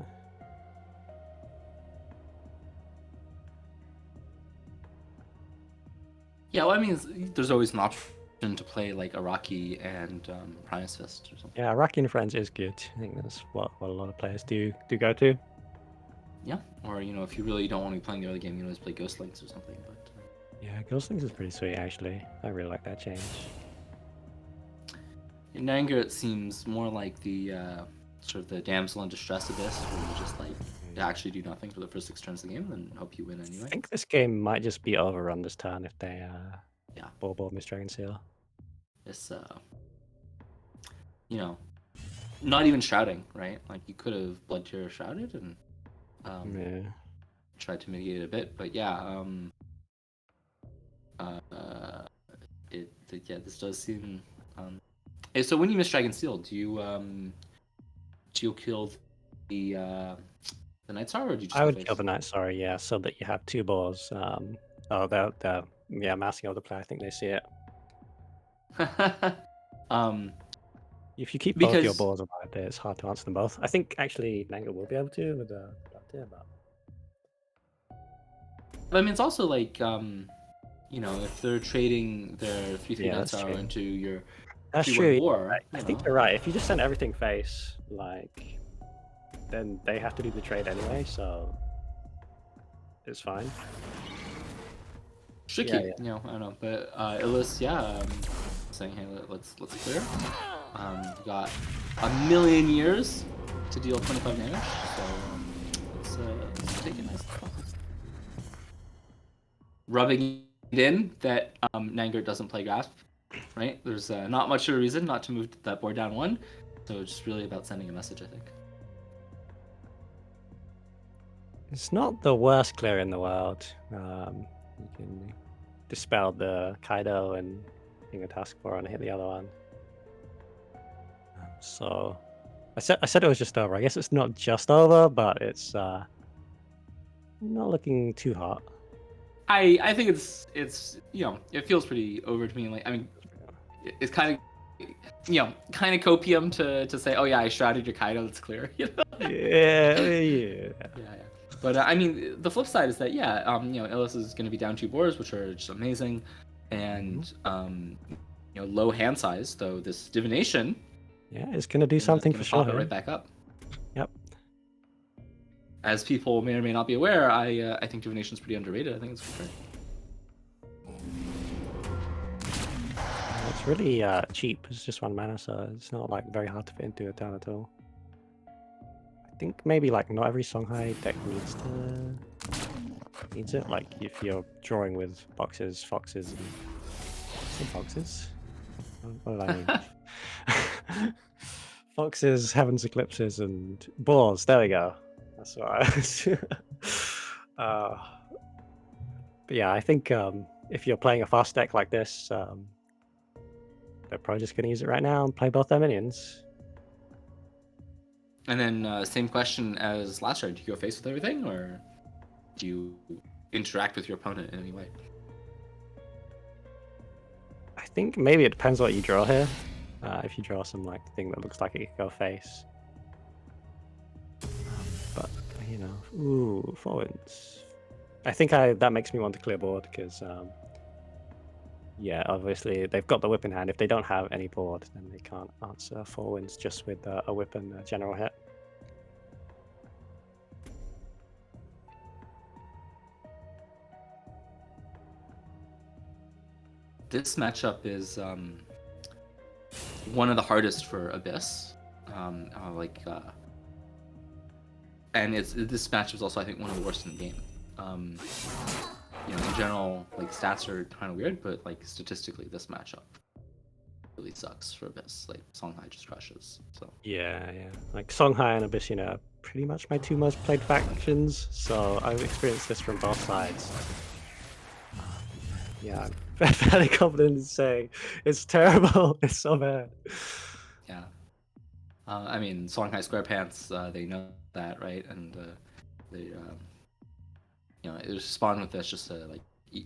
Yeah, well, I mean, there's always an option to play like Araki and Primus Fist or something. Yeah, Araki and Friends is good. I think that's what a lot of players do go to. Yeah, or if you really don't want to be playing the early game, you can always play Ghost Links or something. But yeah, Ghost Links is pretty sweet actually. I really like that change. in Nanger, it seems more like the sort of the damsel in distress Abyss, where you just like actually do nothing for the first 6 turns of the game and then hope you win anyway. I think this game might just be overrun this turn if they boar Mist Dragon Seal. This not even shrouding, right? Like you could have Blood Tear shrouded and tried to mitigate it a bit, but yeah, this does seem. So when you Mist Dragon Seal, do you kill the Night Star, or do you just? I would kill the Night Star, yeah, so that you have 2 boars. They're massing over the play. I think they see it. If you keep both your boars alive, it's hard to answer them both. I think actually Nanger will be able to with the Blood Tear, but I mean, it's also like if they're trading their 3/3 Yeah, Night that's Sorrow true. into your That's 3/1 true. War, I think you're right. If you just send everything face, like, then they have to do the trade anyway, so it's fine. tricky. Yeah. I don't know, but Illis, saying, hey, let's clear. We got a million years to deal 25 damage, so let's take it nice. Rubbing it in that Nangert doesn't play Grasp, right? There's not much of a reason not to move that board down 1, so it's just really about sending a message, I think. It's not the worst clear in the world. You can dispel the Kaido and King of Task Force and hit the other one. So I said it was just over. I guess it's not just over, but it's not looking too hot. I think it's it feels pretty over to me. Like, I mean, it's kind of kind of copium to say, oh yeah, I shrouded your Kaido, it's clear. Yeah. But I mean, the flip side is that Illis is going to be down 2 boards, which are just amazing, and low hand size. Though this divination, it's going to do something for sure. Pop it right back up. Yep. As people may or may not be aware, I think divination is pretty underrated. I think it's great. It's really cheap. It's just 1 mana, so it's not like very hard to fit into a town at all. I think maybe like not every Songhai deck needs it. Like if you're drawing with boxes, foxes, and some foxes. What did I mean? Foxes, Heaven's Eclipses, and boars. There we go. That's what I but yeah, I think if you're playing a fast deck like this, they're probably just going to use it right now and play both their minions. And then same question as last round. Do you go face with everything, or do you interact with your opponent in any way? I think maybe it depends what you draw here. If you draw some like thing that looks like it could go face. But, ooh, forwards. I think that makes me want to clear board because, obviously they've got the whip in hand. If they don't have any board, then they can't answer 4 wins just with a whip and a general hit. This matchup is one of the hardest for Abyss. And this matchup is also, I think, one of the worst in the game. In general, like, stats are kind of weird, but like statistically, this matchup really sucks for Abyss. Like, Songhai just crushes. So Yeah. Like Songhai and Abyss, are pretty much my 2 most played factions. So I've experienced this from both sides. Yeah, I'm fairly confident in saying it's terrible. It's so bad. Yeah. I mean, Songhai SquarePants, they know that, right? And they, it was spawned with this just to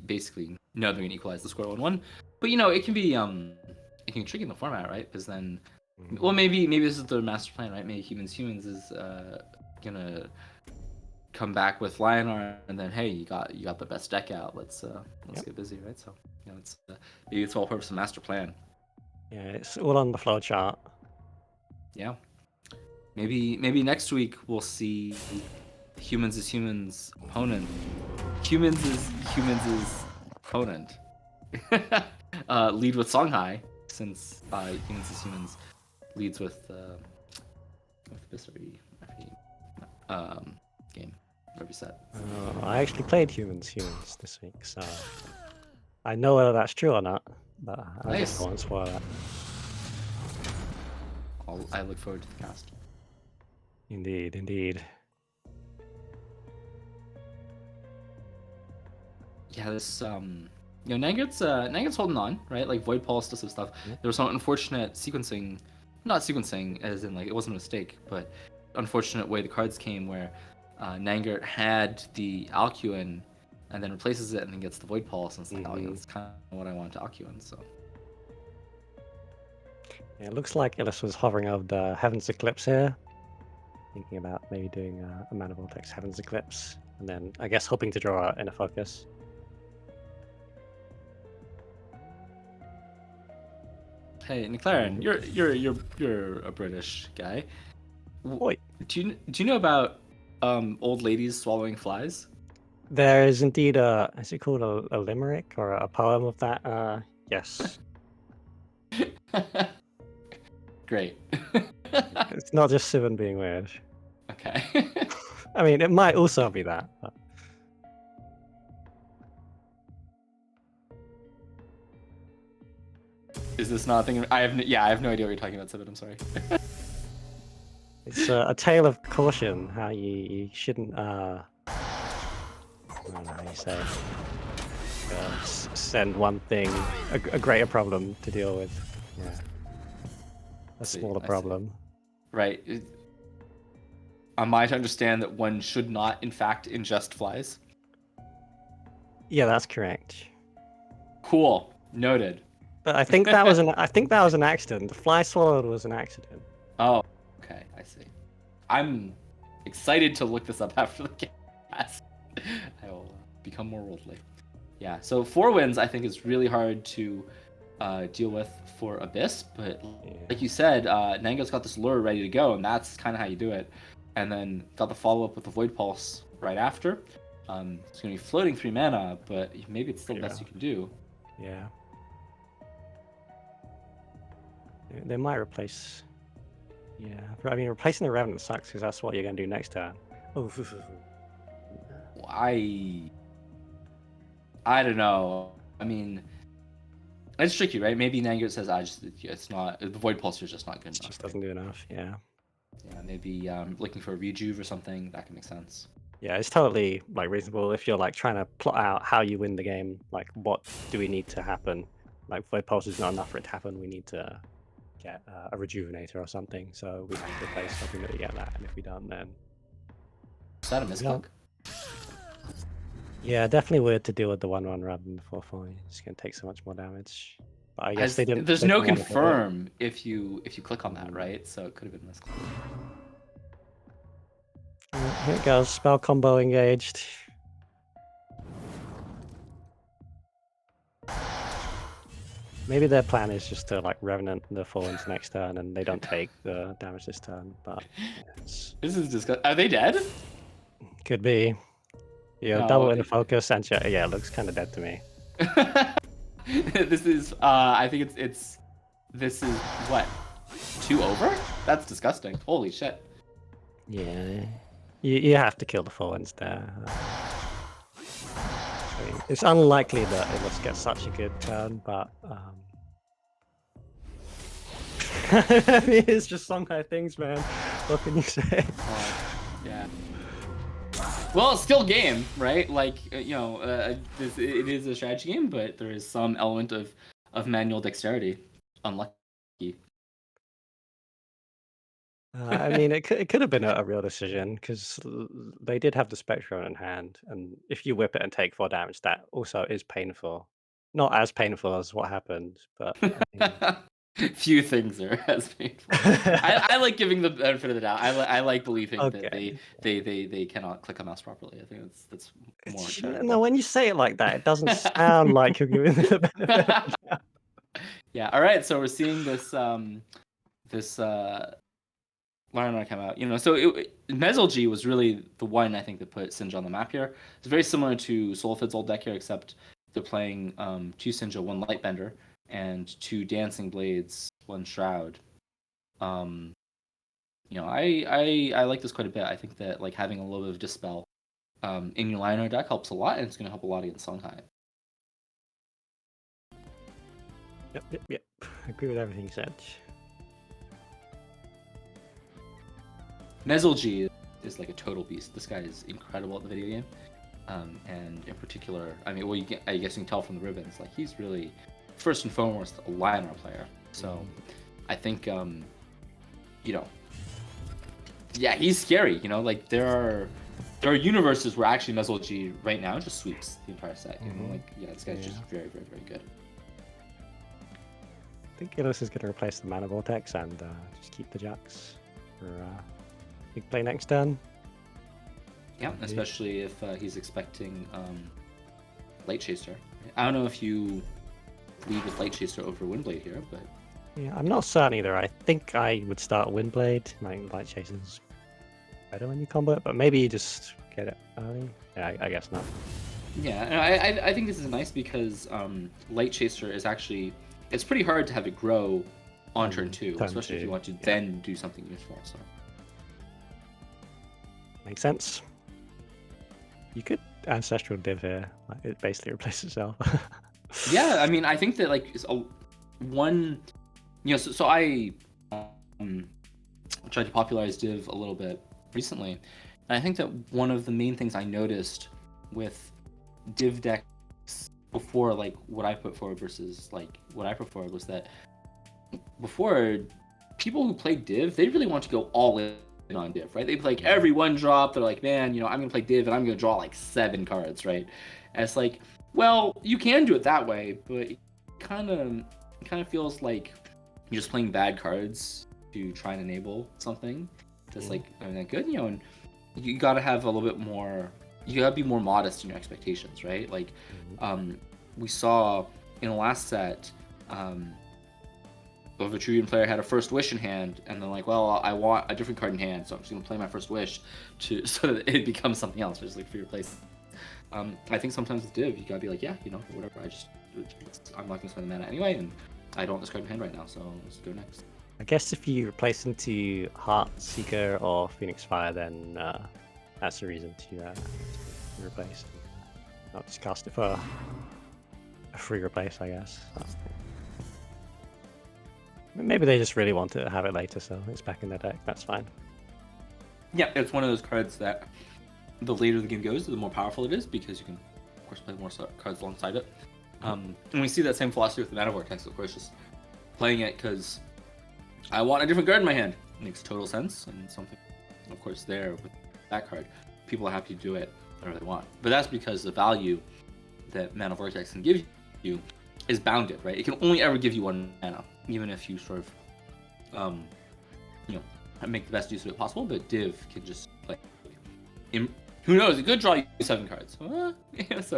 basically know they're gonna equalize the score 1-1. But it can be tricky in the format, right? Because then, well, maybe this is the master plan, right? Maybe Humans is gonna come back with Lionar, and then hey, you got the best deck out. Let's get busy, right? So it's maybe it's all purpose of master plan. Yeah, it's all on the flow chart. Yeah. Maybe next week we'll see Humans is opponent. Humans is opponent. Lead with Songhai, since Humans leads with this every game, every set. I actually played Humans this week, so I know whether that's true or not, but I just won't spoil that. I look forward to the cast. Indeed. Yeah, this Nangert's holding on, right? Like Void Pulse does some stuff. Yeah. There was some unfortunate sequencing, not sequencing as in like it wasn't a mistake, but unfortunate way the cards came where Nangert had the Alcuin and then replaces it and then gets the Void Pulse, and it's like, that's kind of what I want to Alcuin. So yeah, it looks like Illis was hovering over the Heaven's Eclipse here, thinking about maybe doing a Mana Vortex Heaven's Eclipse, and then I guess hoping to draw in a focus. Hey, McLaren, you're a British guy. Wait, Do you know about old ladies swallowing flies? there is indeed is it called a limerick or a poem of that? Yes. Great. It's not just Sivan being weird. Okay. I mean, it might also be that. But... Is this not a thing? I have no idea what you're talking about, Sibit. I'm sorry. It's a tale of caution. How you shouldn't I don't know how you say. Send one thing a greater problem to deal with. Yeah. A smaller I see. problem. Right. Am I to understand that one should not, in fact, ingest flies? Yeah, that's correct. Cool. Noted. But I think that was an accident. The fly swallowed was an accident. Oh, okay. I see. I'm excited to look this up after the cast. I will become more worldly. Yeah. So 4 wins, I think, is really hard to deal with for Abyss, but like you said, Nango's got this lure ready to go, and that's kind of how you do it. And then got the follow-up with the Void Pulse right after. It's going to be floating 3 mana, but maybe it's still the best you can do. Yeah. They might replace... Yeah, I mean, replacing the Revenant sucks because that's what you're going to do next turn. Oh, I don't know. I mean, it's tricky, right? Maybe Nango says, it's not, the Void Pulse is just not good enough. It just doesn't do enough, yeah. Yeah, maybe looking for a rejuve or something, that can make sense. Yeah, it's totally like reasonable if you're like trying to plot out how you win the game. Like, what do we need to happen? Like, Void Pulse is not enough for it to happen. We need to get a Rejuvenator or something. So we have to replace something that we get that. And if we don't, then... Is that a misclick? Yeah, definitely weird to deal with the 1/1 rather than the 4/4. It's going to take so much more damage. But I guess they didn't... There's they no didn't want to do it. confirm if you click on that, right? So it could have been misclick. Here it goes. Spell combo engaged. Maybe their plan is just to like Revenant the 4/1s next turn and they don't take the damage this turn, but This is disgusting. Are they dead? could be. Yeah, No, double into focus and yeah, it looks kind of dead to me. This is I think this is what, 2 over? That's disgusting. Holy shit. Yeah, you have to kill the 4/1s there. I mean, it's unlikely that it must get such a good turn, but I mean, it's just Songhai things, man. What can you say? Yeah. Well, it's still game, right? Like, it is a strategy game, but there is some element of manual dexterity. Unlucky. I mean, it could have been a real decision because they did have the Spectrum in hand, and if you whip it and take 4 damage, that also is painful. Not as painful as what happened, but I mean... Few things are as painful. I like giving the benefit of the doubt. I like believing that they cannot click a mouse properly. I think that's more charitable. No, when you say it like that, it doesn't sound like you're giving the benefit of the doubt. Yeah. All right. So we're seeing this Lionel come out. So Mezelgi was really the one I think that put Sinja on the map here. It's very similar to Solfid's old deck here, except they're playing 2 Sinja, 1 Lightbender, and 2 Dancing Blades, 1 Shroud. I like this quite a bit. I think that like having a little bit of Dispel in your Lionel deck helps a lot, and it's going to help a lot against Songhai. Yep. I agree with everything you said. Mezelgi is like a total beast. This guy is incredible at the video game. And in particular, I mean, well, I guess you can tell from the ribbons, like he's really, first and foremost, a Lionel player. So I think, yeah, he's scary. Like there are universes where actually Mezelgi right now just sweeps the entire set. This guy's just very, very, very good. I think Gillis is going to replace the Mana Vortex and just keep the Jacks for big play next turn. Yeah, especially if he's expecting Light Chaser. I don't know if you lead with Light Chaser over Windblade here, but Yeah, I'm not certain either. I think I would start Windblade. Light Chase is better when you combo it, but maybe you just get it early. Yeah, I guess not. Yeah, and I think this is nice because Light Chaser is actually, it's pretty hard to have it grow on turn 2, especially if you want to then do something useful. So makes sense. You could Ancestral Div here. Like, it basically replaces itself. yeah, I mean, I think that like one, so I tried to popularize Div a little bit recently, and I think that one of the main things I noticed with Div decks before, like what I put forward versus like what I prefer, was that before, people who play Div, they really want to go all in on Div, right? They play like every one drop. They're like, man, I'm gonna play Div and I'm gonna draw like 7 cards, right? And it's like, well, you can do it that way, but it kind of feels like you're just playing bad cards to try and enable something that's like that good, and you gotta have a little bit more. You gotta be more modest in your expectations, right? Like, we saw in the last set, the Vitruvian player had a First Wish in hand, and then like, well, I want a different card in hand, so I'm just gonna play my First Wish so that it becomes something else, just like for your place. I think sometimes with Div, you gotta be like, yeah, whatever. I'm not gonna spend the mana anyway, and I don't discard my hand right now, so let's go next. I guess if you replace into Heartseeker or Phoenix Fire, then that's the reason to replace. Not just cast it for a free replace, I guess. Maybe they just really want to have it later, so it's back in their deck. That's fine. Yeah, it's one of those cards that the later the game goes, the more powerful it is, because you can, of course, play more cards alongside it. And we see that same philosophy with the Mana Vortex, of course, just playing it because I want a different card in my hand. It makes total sense, and something, of course, there with that card, people are happy to do it whatever they want. But that's because the value that Mana Vortex can give you is bounded, right? It can only ever give you 1 mana, even if you sort of, make the best use of it possible. But Div can just like, who knows? It could draw you 7 cards. So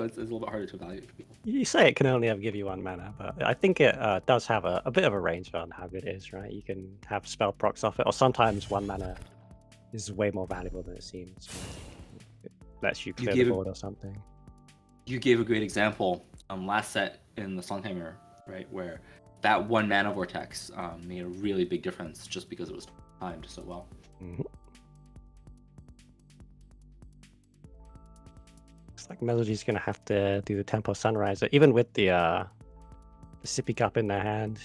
it's a little bit harder to evaluate for people. You say it can only ever give you 1 mana, but I think it does have a bit of a range on how good it is, right? You can have spell procs off it, or sometimes 1 mana is way more valuable than it seems. It lets you clear the board or something. You gave a great example last set in the Songheimer, right, where that 1 Mana Vortex made a really big difference just because it was timed so well. Looks like Melody's gonna have to do the Tempo Sunriser, even with the sippy cup in their hand.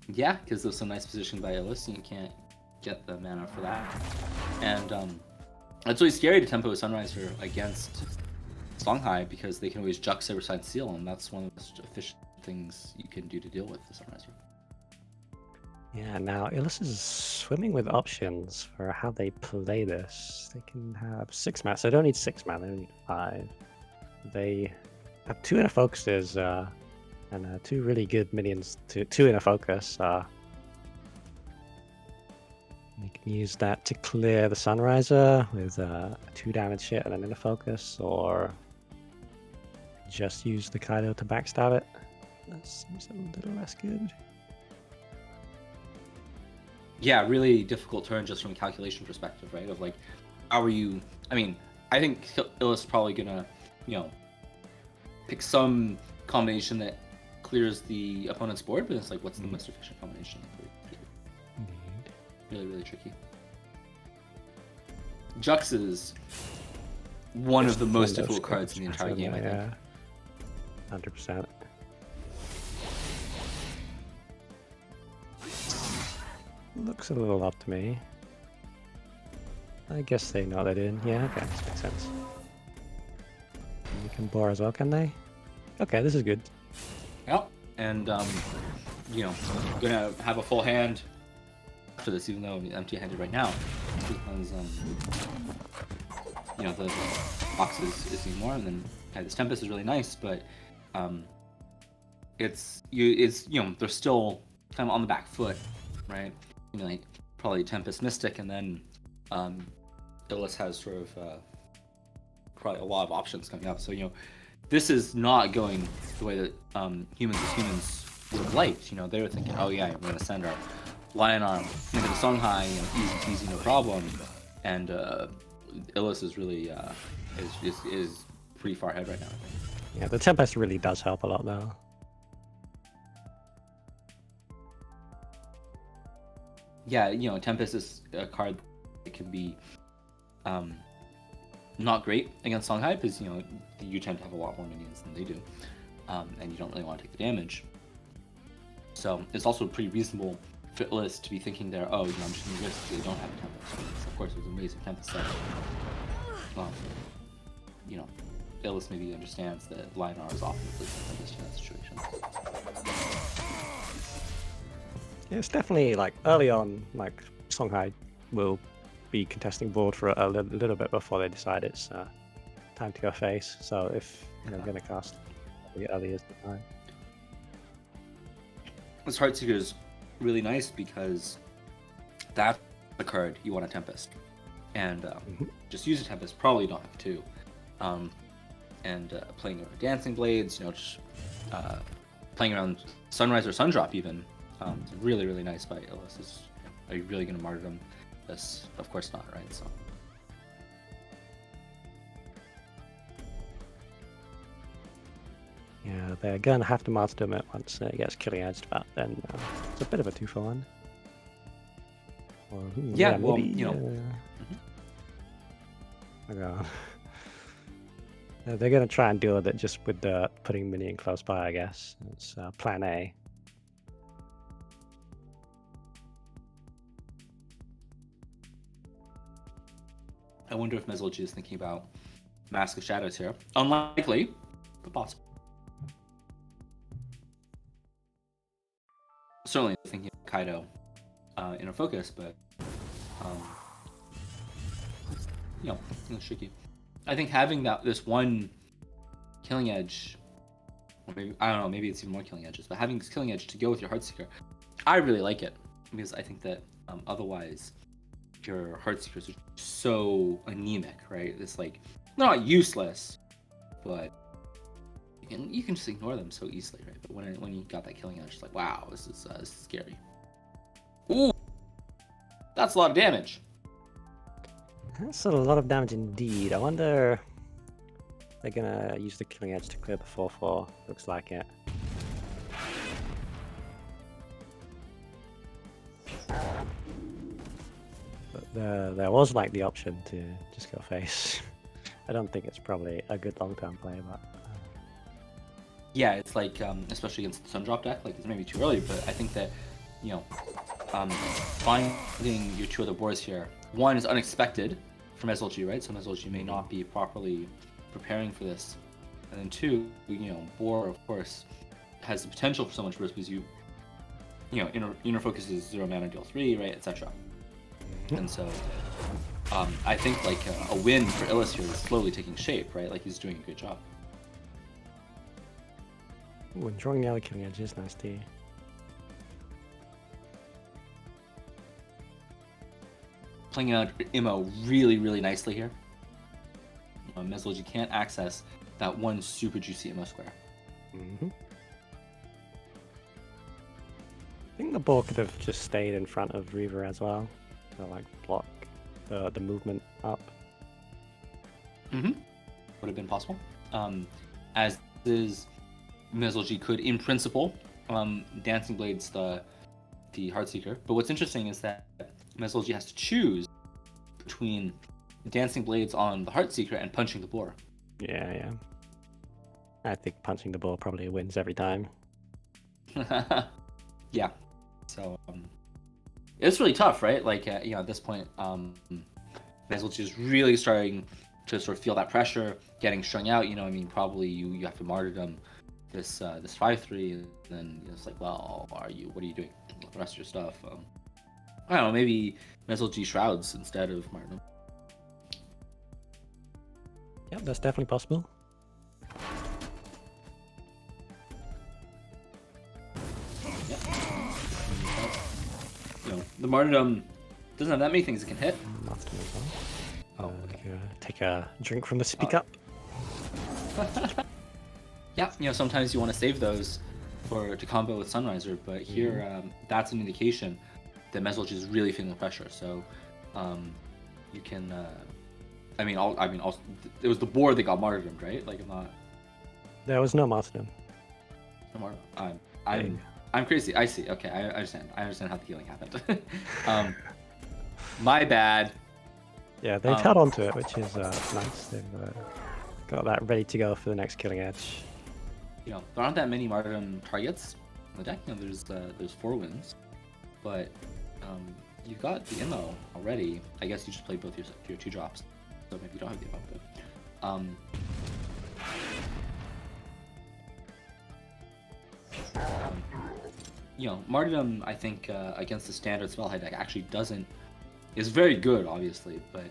Yeah, because there's some nice position by Duelyst, and you can't get the mana for that. And it's really scary to Tempo Sunriser against Songhai, because they can always Jux Riverside Seal, and that's one of the most efficient things you can do to deal with the Sunriser. Yeah, now Duelyst is swimming with options for how they play this. They can have 6 mana, so they don't need 6 mana, they only need 5. They have 2 inner focuses and 2 really good minions, 2 inner focus. You can use that to clear the Sunriser with 2 damage hit and an inner focus, or just use the Kaido to backstab it. That seems a little less good. Yeah, really difficult turn just from a calculation perspective, right? Of like, how are you? I mean, I think Duelyst is probably gonna, pick some combination that clears the opponent's board, but it's like, what's the most efficient combination? Really, really tricky. Jux is one of the most difficult cards in the entire game, I think. Yeah, 100%. Looks a little up to me. I guess they know that in. Yeah, okay, this makes sense. You can bore as well, can they? Okay, this is good. Yep, and gonna have a full hand after this, even though I'm empty-handed right now, because the box is more, and then this Tempest is really nice, but it's they're still kind of on the back foot, right? Like probably Tempest Mystic, and then Duelyst has sort of probably a lot of options coming up. So this is not going the way that humans as humans would have liked. You know, they were thinking, oh yeah, we're gonna send our Lion Arm into the Songhai, you know, easy peasy, no problem. And Illis is really is pretty far ahead right now, I think. Yeah, the Tempest really does help a lot though. Yeah, you know, Tempest is a card that can be not great against Songhai because, you know, you tend to have a lot more minions than they do, and you don't really want to take the damage. So it's also pretty reasonable for Illis to be thinking there, oh, you know, I'm just going to risk they don't have a Tempest. Of course, it was amazing Tempest set. You know, Illis maybe understands that Lion-R is often replacing Tempest in that situation. Yeah, it's definitely like early on, like Songhai will be contesting board for a little bit before they decide it's time to go face. So if you're going to cast the earliest the time. This Heartseeker is really nice because that's the card you want a Tempest, and just use a Tempest. Probably don't have two, and playing around Dancing Blades, you know, just playing around Sunrise or Sundrop even. It's really nice by Illis. Are you really going to martyrdom this? Of course not, right? So. Yeah, they're going to have to martyrdom it once it gets killing edged, but then it's a bit of a 2-for-1. Or, yeah, well, maybe, you know. Oh God. They're going to try and deal with it just with putting minion close by, I guess. It's plan A. I wonder if Mezolji is thinking about Mask of Shadows here. Unlikely, but possible. Certainly thinking of Kaido in a focus, but you know, it's tricky. I think having this one killing edge, or maybe I don't know, maybe it's even more killing edges, but having this killing edge to go with your Heartseeker, I really like it because I think that otherwise your Heartseekers are so anemic, right? It's like they're not useless, but you can just ignore them so easily, right? But when you got that killing edge, it's like, wow, this is scary. Ooh, that's a lot of damage. That's a lot of damage indeed. I wonder if they're gonna use the killing edge to clear the 4/4. Looks like it. But there was like the option to just go face. I don't think it's probably a good long-term play, but yeah, it's like especially against the Sundrop deck, like it's maybe too early, but I think that, you know, finding your two other boards here, one is unexpected from Mezolji, right? So Mezolji may not be properly preparing for this, and then two, you know, Boar of course has the potential for so much risk because you know, inner focus is 0 mana, deal 3, right, etc. And so I think like a win for Illis here is slowly taking shape, right? Like he's doing a good job. when drawing the other killing edge is nice too. Playing out Immo really nicely here. Mezolji can't access that one super juicy Immo square. Mm-hmm. I think the ball could have just stayed in front of Reaver as well to like block the movement up. Mm-hmm. Would have been possible. As is, Mezolji could, in principle, Dancing Blades the Heartseeker. But what's interesting is that Mezolji has to choose between Dancing Blades on the Heartseeker and punching the boar. Yeah. I think punching the ball probably wins every time. Yeah. So it's really tough, right? Like at this point, Mezolji is really starting to sort of feel that pressure, getting strung out. I mean, probably you have to martyrdom this 5/3, and then it's like, well, what are you doing with the rest of your stuff? I don't know, maybe Mezolji shrouds instead of martyrdom. Yep, that's definitely possible. Yep. The martyrdom doesn't have that many things it can hit. Martyrdom as well. Oh, okay. Take a drink from the speak up. Yeah, sometimes you want to save those to combo with Sunriser, but here that's an indication that Mesolge is really feeling the pressure. So you can, it was the board that got martyrdomed, right? Like, I'm not. There was no martyrdom. No more. I'm crazy. I see. Okay, I understand. I understand how the healing happened. My bad. Yeah, they've held on to it, which is nice. They've got that ready to go for the next killing edge. There aren't that many martyrdom targets in the deck. There's 4 wins, but you've got the ammo already. I guess you just play both your 2 drops, so maybe you don't have the ammo. But martyrdom, I think against the standard Spellhead deck actually is very good, obviously, but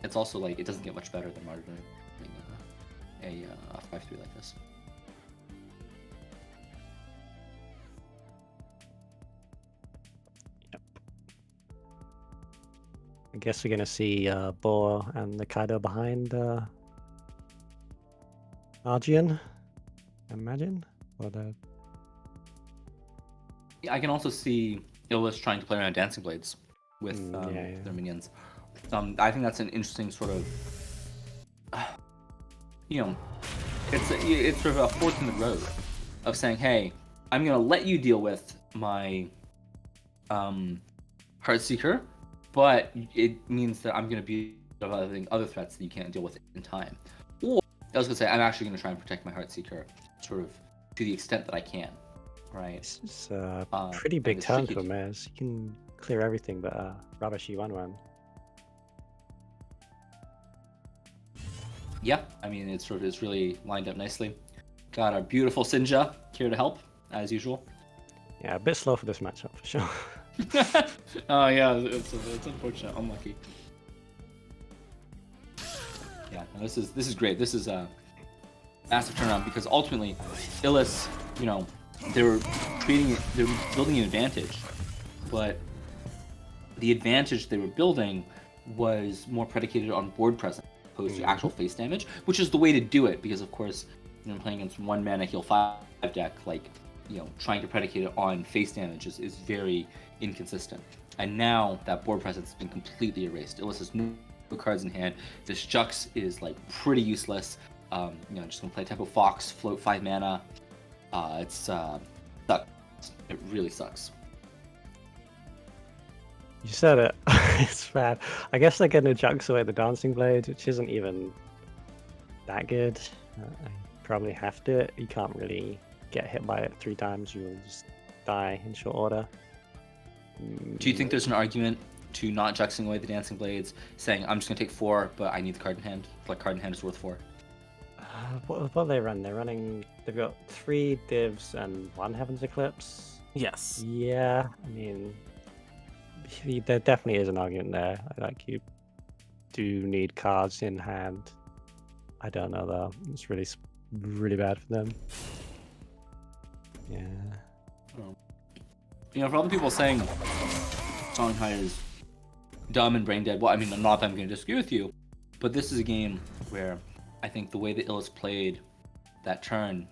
it's also like it doesn't get much better than martyrdom a 5/3 like this. I guess we're gonna see Boar and the Kaido behind Argian, I imagine. Or the... I can also see Duelyst trying to play around Dancing Blades with their minions. I think that's an interesting sort of, it's sort of a fork in the road of saying, hey, I'm gonna let you deal with my Heartseeker, but it means that I'm gonna be other threats that you can't deal with in time. Or I was gonna say I'm actually gonna try and protect my Heartseeker, sort of to the extent that I can. Right. It's a pretty big turn for Mez. You can clear everything but Rabashi 1/1. Yeah, I mean it's really lined up nicely. Got our beautiful Sinja here to help, as usual. Yeah, a bit slow for this matchup for sure. Oh yeah, it's unfortunate, unlucky. Yeah, no, this is great. This is a massive turnaround because ultimately, Duelyst, they were building an advantage, but the advantage they were building was more predicated on board presence opposed to actual face damage, which is the way to do it because of course, playing against 1 mana heal 5 deck, like, trying to predicate it on face damage is very inconsistent. And now that board presence has been completely erased. Duelyst has no cards in hand. This Jux is like pretty useless. Just gonna play Tempo Fox, float 5 mana. It's sucks. It really sucks. You said it. It's bad. I guess they're going to Jux away the Dancing Blade, which isn't even that good. I probably have to. You can't really get hit by it 3 times. You'll just die in short order. Do you think there's an argument to not Juxing away the Dancing Blades, saying I'm just gonna take 4, but I need the card in hand? Like card in hand is worth 4. What do they run? They've got 3 divs and 1 Heaven's Eclipse. Yes. Yeah, I mean, there definitely is an argument there. Like, you do need cards in hand. I don't know though. It's really bad for them. Yeah. For all the people saying Songhai is dumb and brain dead, well, I mean, not that I'm going to disagree with you, but this is a game where I think the way that Duelyst played that turn,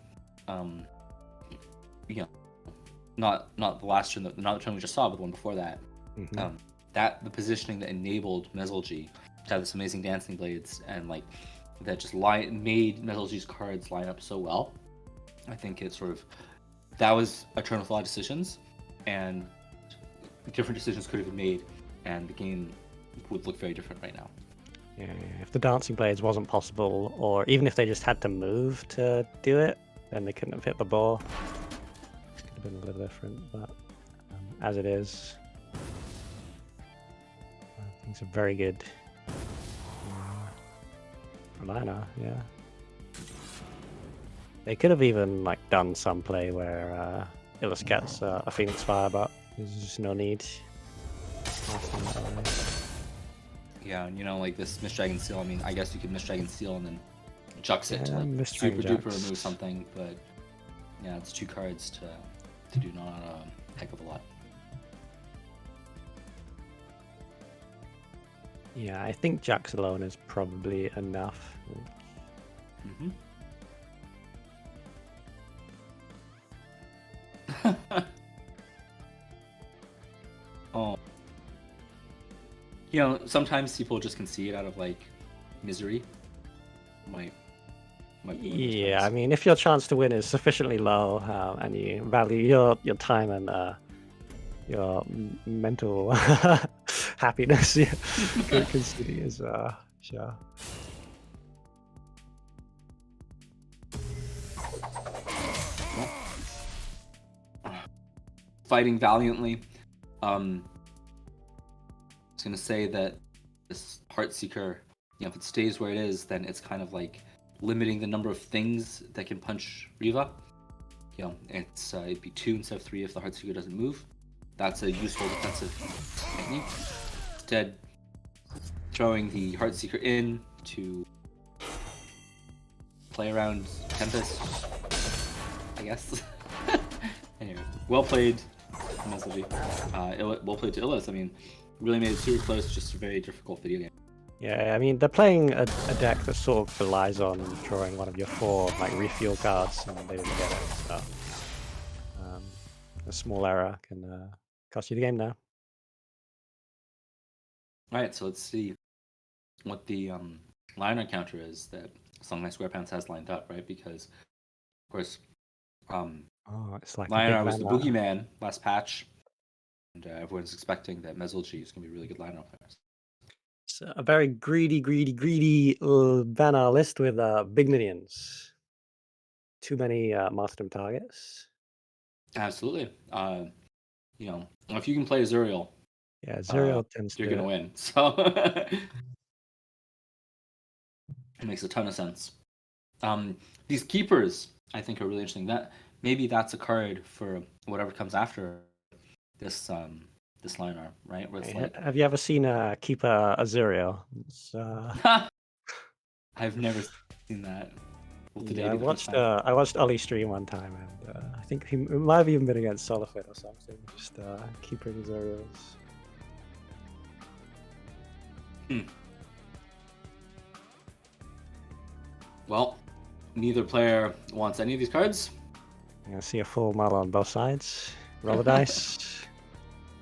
not the last turn, not the turn we just saw, but the one before that, the positioning that enabled Mesolge to have this amazing Dancing Blades and like that just made Mesolge's cards line up so well. I think that was a turn with a lot of decisions, and different decisions could have been made, and the game would look very different right now. Yeah, if the Dancing Blades wasn't possible, or even if they just had to move to do it, then they couldn't have hit the ball. It could have been a little different, but as it is, things are very good. Liner, yeah. They could have even done some play where Duelyst gets a Phoenix Fire, but there's just no need. Yeah, and like this Mist Dragon Seal, I mean, I guess you could Mist Dragon Seal and then Jux it to super duper remove something, but yeah, it's 2 cards to do not a heck of a lot. Yeah, I think Jux alone is probably enough. You know, sometimes people just concede out of like misery. Might be one of those Yeah, I times. mean, if your chance to win is sufficiently low, and you value your time and your mental happiness, yeah, conceding is sure. Fighting valiantly. I was gonna say that this Heartseeker, you know, if it stays where it is, then it's kind of like limiting the number of things that can punch Riva. You know, it's it'd be 2 instead of 3 if the Heartseeker doesn't move. That's a useful defensive technique. Instead, throwing the Heartseeker in to play around Tempest, I guess. Anyway, well played, Meslogy. Well played to Duelyst. I mean, really made it super close, just a very difficult video game. Yeah, I mean, they're playing a deck that sort of relies on drawing one of your 4 like refuel cards, and they didn't get it. So a small error can cost you the game now. Alright, so let's see what the liner counter is that Songnai SquarePants has lined up, right? Because, of course, Oh, it's like a Liner big was the mana. boogeyman last patch, and everyone's expecting that Meslogy is going to be a really good liner player. It's a very greedy banner list with big minions. Too many martyrdom targets. Absolutely. You know, if you can play Zuriel, Yeah, Zuriel tends you're to. going to win. So it makes a ton of sense. These keepers, I think, are really interesting. That maybe that's a card for whatever comes after this this liner, right? Where it's Hey, like, have you ever seen keep a Zuriel? It's, I've never seen that. Well, today yeah, be the first time. I watched Ollie stream one time, and I think it might have even been against Solifit or something. Just keeping Zuriels. Well, neither player wants any of these cards. I see a full model on both sides. Roll the dice.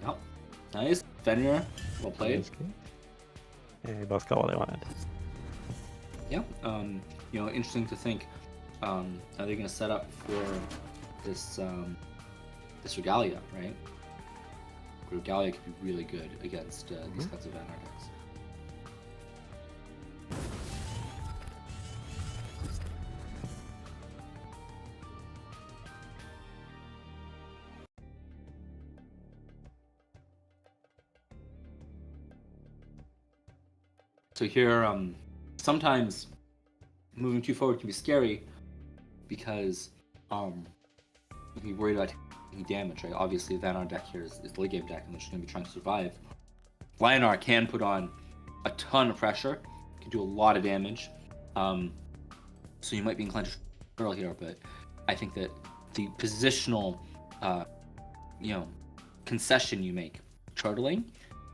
Yep. Nice. Fenrir, well played. That's good. Yeah, they both got what they wanted. Yeah. You know, interesting to think. Are they going to set up for this this Regalia, right? Regalia could be really good against these kinds of Vanguard decks. So here, sometimes moving too forward can be scary because you can be worried about taking damage, right? Obviously, the Vanguard deck here is the late game deck, and they're just going to be trying to survive. Lionar can put on a ton of pressure, can do a lot of damage, so you might be inclined to struggle here, but I think that the positional, you know, concession you make, turtling,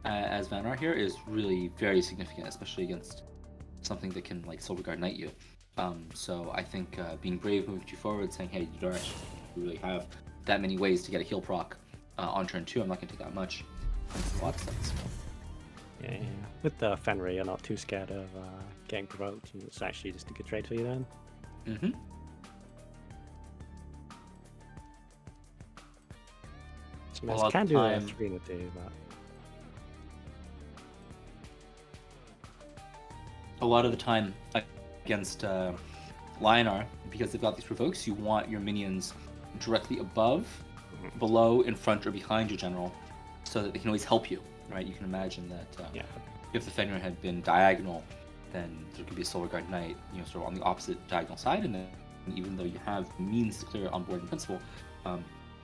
as Vanguard here is really very significant, especially against something that can like Silverguard Knight you. So I think being brave, moving too forward, saying, hey, you don't actually really have that many ways to get a heal proc on turn 2. I'm not going to take that much. Makes a lot of sense. Yeah. With the Fenrir, you're not too scared of getting provoked. It's actually just a good trade for you then. Mm-hmm. Smith can do a 3 in a day, but a lot of the time against Lionar, because they've got these provokes, you want your minions directly above, below, in front, or behind your general, so that they can always help you, right? You can imagine that if the Fenrir had been diagonal, then there could be a Silverguard Knight, you know, sort of on the opposite diagonal side, and then even though you have means to clear it on board in principle,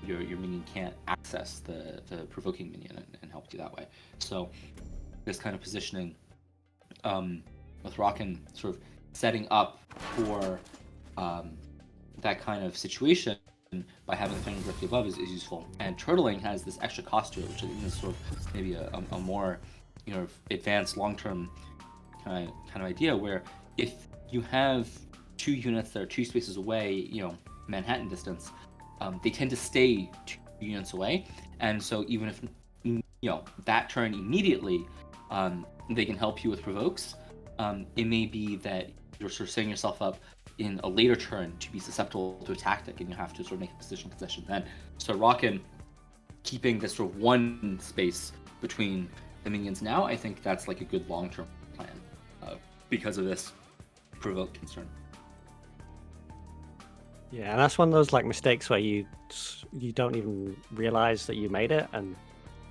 your minion can't access the provoking minion and help you that way. So this kind of positioning with Rockin sort of setting up for that kind of situation by having the Fenrir directly above is useful. And turtling has this extra cost to it, which I think is sort of maybe a more, you know, advanced long-term kind of idea, where if you have 2 units that are 2 spaces away, you know, Manhattan distance, they tend to stay 2 units away, and so even if, you know, that turn immediately they can help you with provokes. It may be that you're sort of setting yourself up in a later turn to be susceptible to a tactic, and you have to sort of make a position possession then. So Rockin keeping this sort of one space between the minions now, I think that's like a good long-term plan because of this provoke concern. Yeah, and that's one of those like mistakes where you don't even realize that you made it, and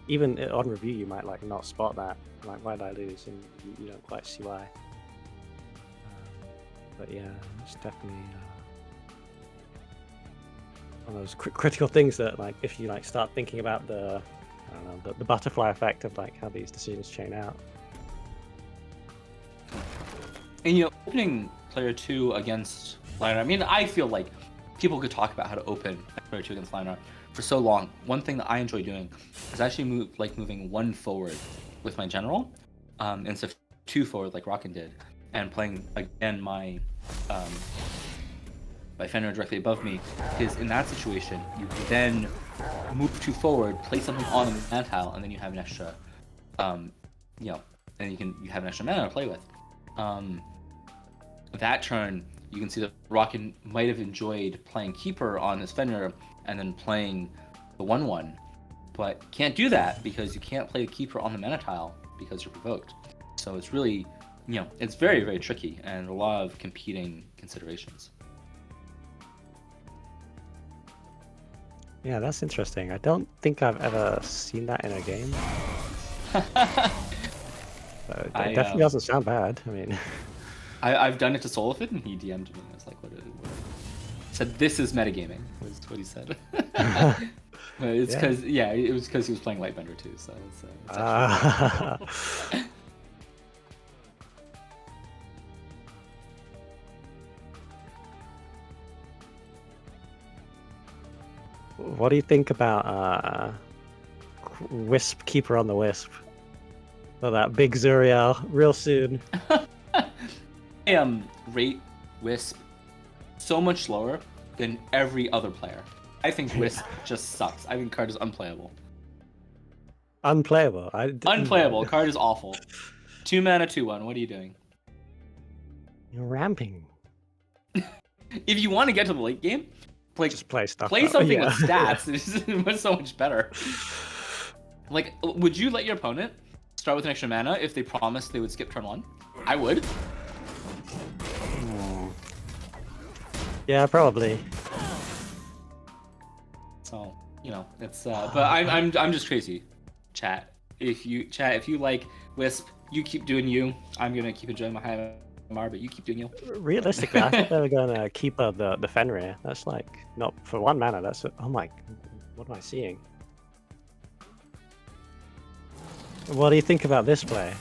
even on review you might like not spot that. Like, why did I lose? And you don't quite see why. But yeah, it's definitely one of those critical things that, like, if you like start thinking about the, I don't know, the butterfly effect of like how these decisions chain out. And you know, opening player 2 against Lionheart, I mean, I feel like people could talk about how to open player 2 against Lionheart for so long. One thing that I enjoy doing is actually moving 1 forward with my general, instead of 2 forward like Rockin did, and playing again my Fenrir directly above me, because in that situation you can then move 2 forward, play something on the mana tile, and then you have an extra, you know, and you have an extra mana to play with. That turn, you can see that Rockin might have enjoyed playing Keeper on his Fenrir and then playing the 1/1, but can't do that because you can't play the Keeper on the mana tile because you're provoked. So it's really, you know, it's very, very tricky and a lot of competing considerations. Yeah, that's interesting. I don't think I've ever seen that in a game. It definitely doesn't sound bad. I mean, I've done it to Solifid, and he DM'd me. I was like, what? He said, this is metagaming, was what he said. It's because, it was because he was playing Lightbender too, so it's actually... What do you think about Wisp, Keeper on the Wisp? Well, that big Zuriel real soon. I rate Wisp so much slower than every other player. I think Wisp just sucks. I think card is unplayable. Unplayable? Unplayable. Card is awful. 2 mana, 2/1. What are you doing? You're ramping. If you want to get to the late game, just play stuff. Play something with stats. It's so much better. Like, would you let your opponent start with an extra mana if they promised they would skip turn 1? I would. Yeah, probably. So, you know, it's but I'm just crazy. Chat. If you like Wisp, you keep doing you. I'm gonna keep enjoying my high MR, but you keep doing you. Realistically, I thought they were gonna keep the Fenrir. That's like not for 1 mana. That's oh my, what am I seeing? What do you think about this play?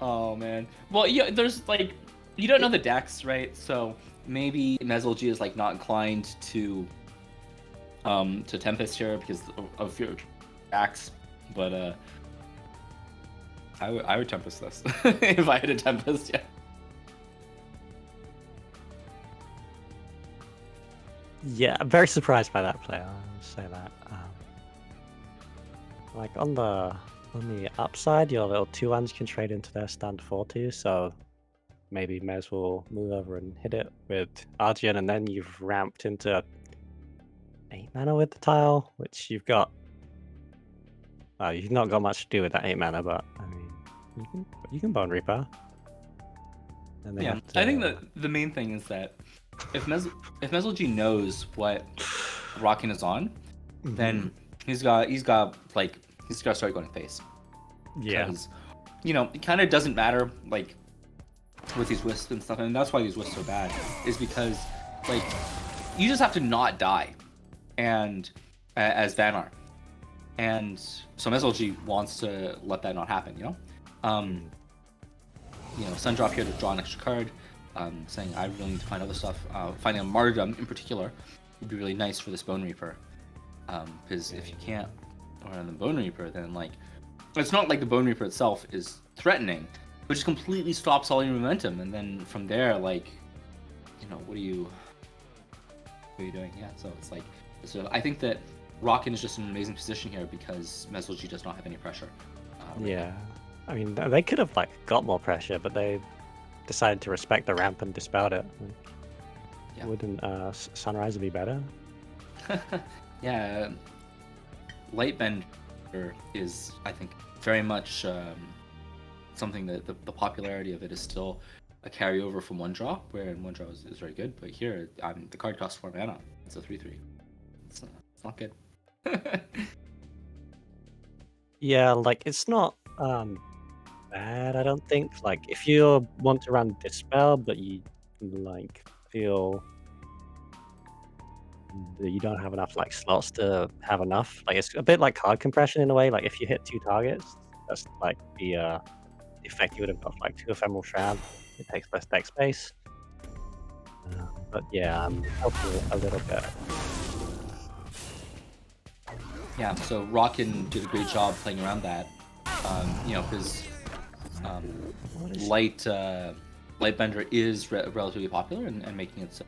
Oh man. Well, yeah, there's like, you don't know the decks, right? So maybe Mezelg is like not inclined to Tempest here because of your axe, but I would Tempest this if I had a Tempest, yeah. Yeah, I'm very surprised by that play. I'll say that. Like on the upside, your little 2-1s can trade into their stand 4-2, so maybe Mez will move over and hit it with Argent, and then you've ramped into 8 mana with the tile, which you've got. You've not got much to do with that 8 mana, but I mean, you can Bone Reaper. And yeah, I think that the main thing is that if Mezelg knows what Rockin is on, then he's got to start going face. Yeah. Because, you know, it kind of doesn't matter like with these wisps and stuff, and that's why these wisps are bad. Is because like you just have to not die, and as Vanar, and so Mezelg wants to let that not happen. You know, Sundrop here to draw an extra card. Saying I really need to find other stuff. Finding a Martyrdom in particular would be really nice for this Bone Reaper. Because if you can't run the Bone Reaper, then like it's not like the Bone Reaper itself is threatening, but just completely stops all your momentum, and then from there, like what are you doing? Yeah, so it's like, so I think that Rockin is just in an amazing position here because MesoG does not have any pressure. Right Yeah. now. I mean, they could have like got more pressure, but they decided to respect the ramp and dispelled it. Like, Yeah. wouldn't Sunrise be better? Yeah, Lightbender is, I think, very much something that the popularity of it is still a carryover from One Draw, where in One Draw is very good, but here the card costs 4 mana. It's a 3/3. It's not good. Yeah, like it's not bad, I don't think. Like if you want to run Dispel, but you like feel that you don't have enough like slots to have enough. Like it's a bit like card compression in a way. Like if you hit 2 targets, that's like the effect you would have got like 2 Ephemeral Shroud. It takes less deck space. But yeah, I'm helping it a little bit. Yeah, so Rockin did a great job playing around that. Because What is Lightbender is relatively popular and making it so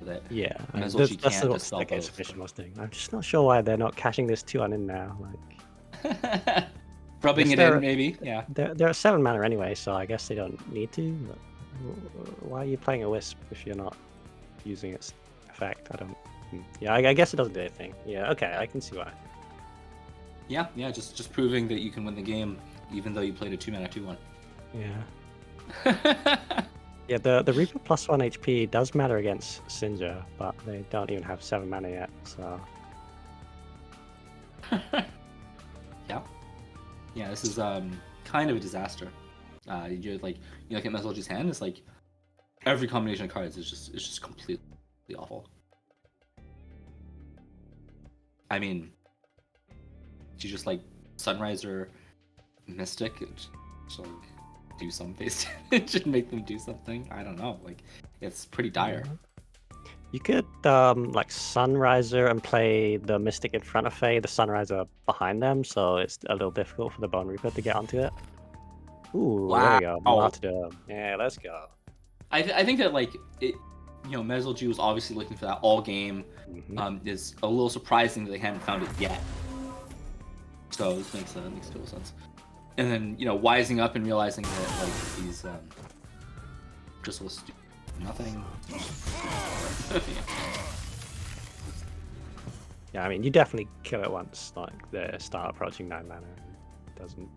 that Yeah, I mean, MesoG that's can't what dispel Stack both. Exhibition was doing. I'm just not sure why they're not cashing this 2 on in now. Like, Rubbing Yes, it they're- in, maybe. Yeah. they're at 7 mana anyway, so I guess they don't need to. But why are you playing a Wisp if you're not using its effect? I don't. Yeah, I guess it doesn't do anything. Yeah, okay, I can see why. Yeah, just proving that you can win the game even though you played a 2-mana 2/1. Yeah. Yeah, the Reaper plus 1 HP does matter against Sinja, but they don't even have 7 mana yet, so. Yeah, this is kind of a disaster. You look at MesoG's hand, it's like every combination of cards is just completely awful. I mean, you just like Sunriser Mystic, just like do some base damage and make them do something. I don't know, like it's pretty dire. You could like Sunriser and play the Mystic in front of Faye, the Sunriser behind them, so it's a little difficult for the Bone Reaper to get onto it. Ooh, there we go. Wow. Martyrdom. Yeah, let's go. I think that like it, MesoG was obviously looking for that all game. It's a little surprising that they hadn't found it yet. So this makes total sense. And then wising up and realizing that like these just will do nothing. Yeah, I mean, you definitely kill it once, like they start approaching 9 mana. It doesn't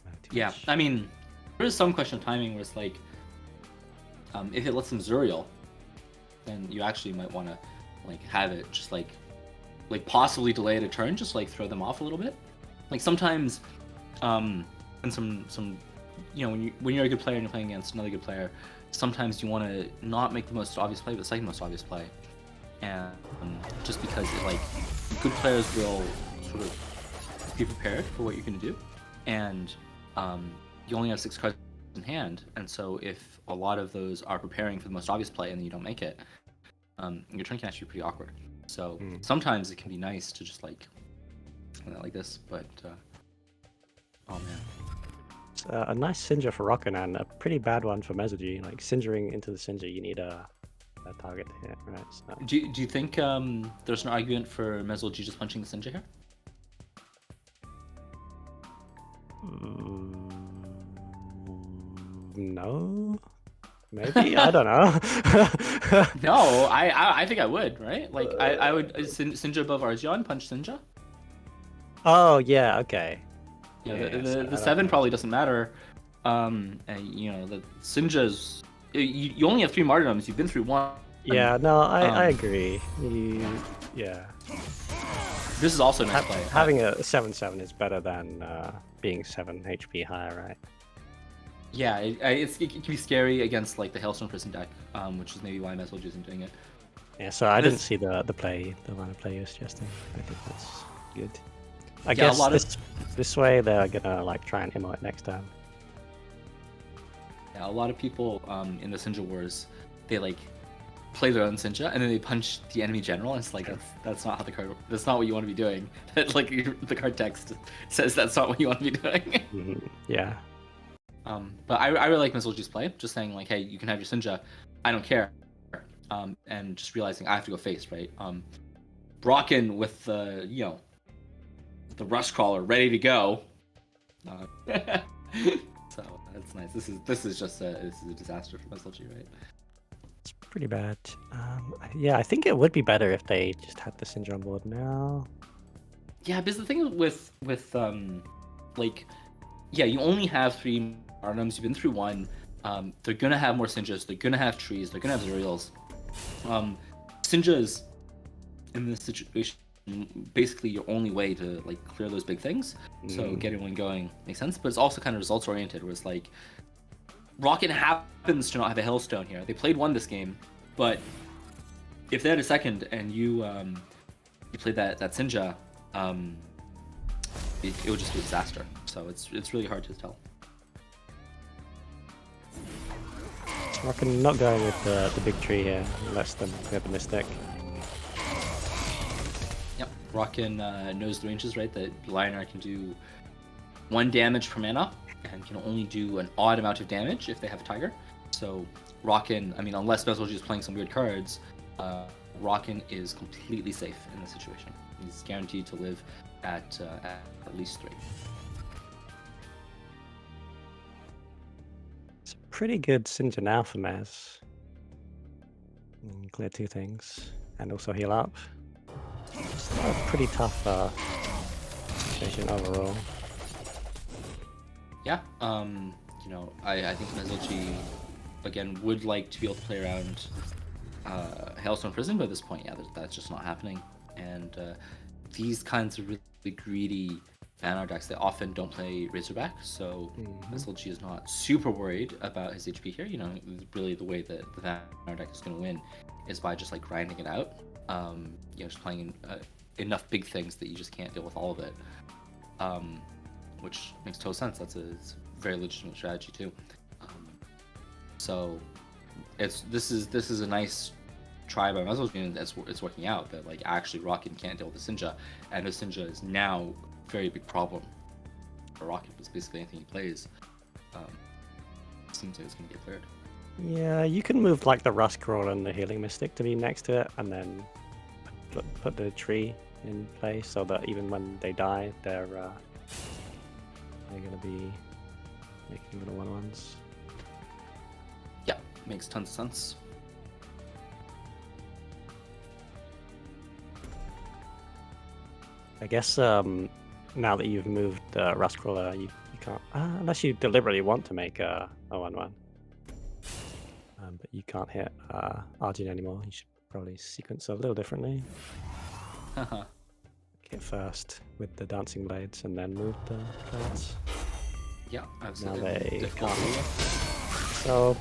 matter too Yeah, much. I mean, there is some question of timing where it's like, if it lets them Zuriel, then you actually might want to like have it just like possibly delay it a turn, just like throw them off a little bit. Like sometimes, and some when you're a good player and you're playing against another good player, sometimes you want to not make the most obvious play, but the second most obvious play, and just because good players will sort of be prepared for what you're going to do, and you only have 6 cards in hand, and so if a lot of those are preparing for the most obvious play and then you don't make it, your turn can actually be pretty awkward. So sometimes it can be nice to just like this, but oh man. It's a nice Sinja for Rockin and a pretty bad one for MesoG. Like Singeing into the Sinja, you need a target to hit, right? So. Do you think there's an argument for MesoG just punching the Sinja here? No, maybe. I don't know. No, I think I would, right? Like I would Sinja above Arzeon, punch Sinja. Oh yeah, okay. Yeah, so the 7 probably doesn't matter. And the Sinja's you only have 3 martyrdoms. You've been through 1. Yeah, no, I agree. Yeah. This is also a nice play. Having a 7/7 is better than being 7 HP higher, right? Yeah, it can be scary against like the Hailstone Prison deck, which is maybe why MesoG isn't doing it. Yeah, so I didn't see the line of play you're suggesting. I think that's good. I Yeah, guess a lot of this way they're gonna like try and immo it next time. Yeah, a lot of people in the Sinja Wars, they like play their own Sinja and then they punch the enemy general. And it's like that's not how the card. That's not what you want to be doing. Like the card text says that's not what you want to be doing. Yeah. But I really like Mizzle's play. Just saying like, hey, you can have your Sinja. I don't care. And just realizing I have to go face, right? Brocken with the the Rust Crawler ready to go. So that's nice. This is a disaster for Mizzle, right? It's pretty bad. Yeah, I think it would be better if they just had the Syndra on board now. Yeah, because the thing with like, yeah, you only have 3 Arnums. You've been through 1. They're gonna have more Sinjas. They're gonna have trees. They're gonna have Zuriels. Sinjas in this situation, basically your only way to like clear those big things. So getting one going makes sense, but it's also kind of results oriented, where it's like Rocket happens to not have a Hailstone here. They played 1 this game, but if they had a second and you played that Sinja, it would just be a disaster. So it's really hard to tell. Rocket not going with the big tree here, less than clear the Mystic. Yep, Rockin knows the ranges, right? That Lionar can do 1 damage per mana and can only do an odd amount of damage if they have Tiger. So Rockin, I mean, unless Bezalji is playing some weird cards, Rockin is completely safe in this situation. He's guaranteed to live at least 3. It's a pretty good Syndra now for Mez. Clear 2 things, and also heal up. It's a pretty tough situation overall. Yeah, I think Mizzle again would like to be able to play around Hailstone Prison, but at this point, yeah, that's just not happening. And these kinds of really greedy Vanar decks, they often don't play Razorback, so Mizzle is not super worried about his HP here. Really the way that the Vanar deck is going to win is by just like grinding it out. Just playing enough big things that you just can't deal with all of it. Which makes total sense. It's a very legitimate strategy too. So this is a nice try by Mizzle, and it's working out. That like actually Rocket can't deal with the Sinja, and the Sinja is now a very big problem for Rocket. Because basically anything he plays seems like it's gonna get cleared. Yeah, you can move like the Rust Crawler and the Healing Mystic to be next to it, and then put the tree in place so that even when they die, they're gonna be making little 1/1s. Yeah, makes tons of sense. I guess now that you've moved the Rust Crawler, you can't, unless you deliberately want to make a 1/1. But you can't hit Arjun anymore. You should probably sequence a little differently. Hit first with the Dancing Blades and then move the cards. Yeah, Now absolutely. they can't. So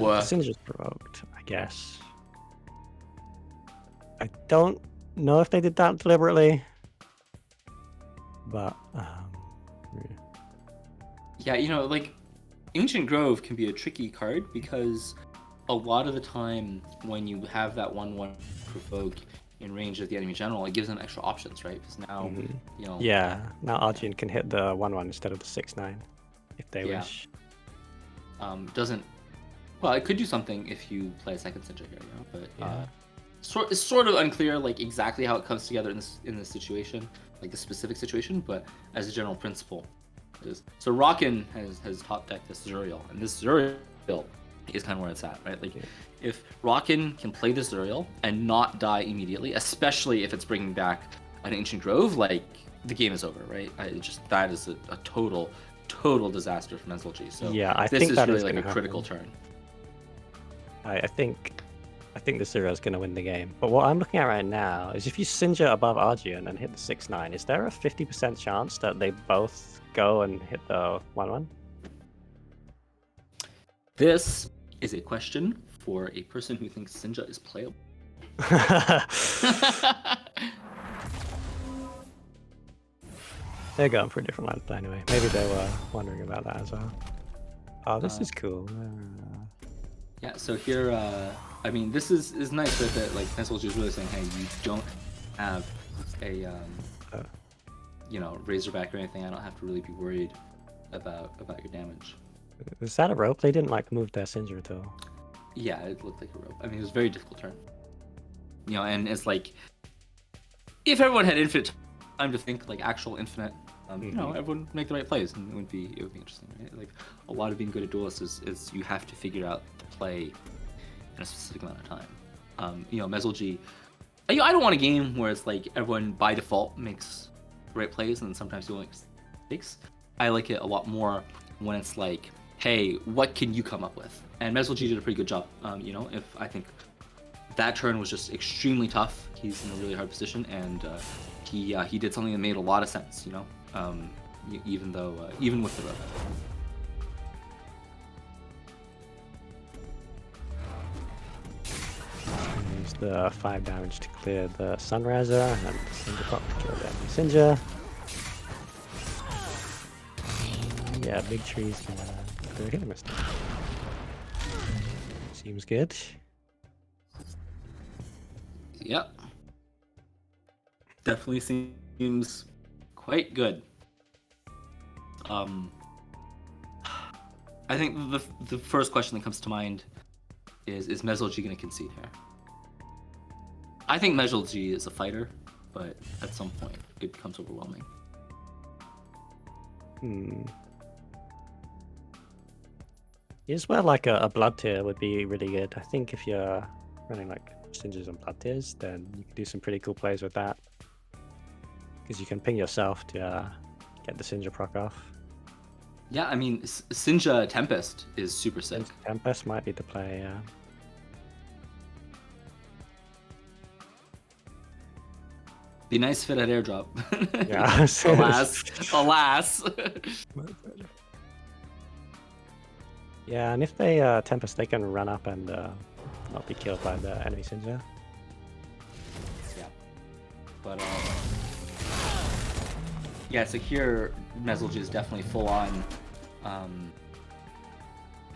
Syndra's provoked, I guess. I don't know if they did that deliberately, but yeah, like Ancient Grove can be a tricky card because a lot of the time when you have that 1/1 provoke in range of the enemy general, it gives them extra options, right? Because now, yeah, now Arjun can hit the 1/1 instead of the 6/9 if they wish. Well, it could do something if you play a second Sinja here, but it's sort of unclear like exactly how it comes together in this situation, like the specific situation, but as a general principle. So Rockin has top decked this Zuriel, and this Zuriel is kind of where it's at, right? Like, if Rockin can play this Zuriel and not die immediately, especially if it's bringing back an Ancient Grove, like, the game is over, right? That is a total disaster for Mizzle. So yeah, I this think is that really is like a happen. critical turn. I think the Zuriel is going to win the game. But what I'm looking at right now is if you Sinja above Arjun and hit the 6/9, is there a 50% chance that they both go and hit the 1/1? This is a question for a person who thinks Sinja is playable. They're going for a different line of play anyway. Maybe they were wondering about that as well. Oh, this is cool. Yeah, so here, I mean, this is nice that like Mizzle is really saying, hey, you don't have a Razorback or anything. I don't have to really be worried about your damage. Is that a rope? They didn't like move their Sindra at all. Yeah, it looked like a rope. I mean, it was a very difficult turn. You know, and it's like if everyone had infinite time to think, like actual infinite, you know, everyone would make the right plays, and it would be interesting, right? Like a lot of being good at Duelyst is you have to figure out the play in a specific amount of time. You know, Mesolgy. I don't want a game where it's like everyone by default makes the right plays, and then sometimes you make mistakes. I like it a lot more when it's like, hey, what can you come up with? And Mesolgy did a pretty good job. You know, if I think that turn was just extremely tough. He's in a really hard position, and he did something that made a lot of sense. You know, even with the rope. Use the 5 damage to clear the Sunriser, and the Cinder Pop to kill the enemy Sindra. Yeah, big trees can do a hit mistake. Seems good. Yep. Definitely seems quite good. I think the first question that comes to mind is Mesolgy going to concede here? I think Mesolgy is a fighter, but at some point it becomes overwhelming. Here's where like a blood tier would be really good. I think if you're running like Sindras and blood tiers, then you can do some pretty cool plays with that. Because you can ping yourself to get the Sindra proc off. Yeah, I mean, Sinja Tempest is super sick. Tempest might be the play, yeah. Be nice fit at airdrop. Yeah. Alas. Yeah, and if they Tempest, they can run up and not be killed by the enemy Sindra. Yeah. But yeah, so here Mesolgy is definitely full on.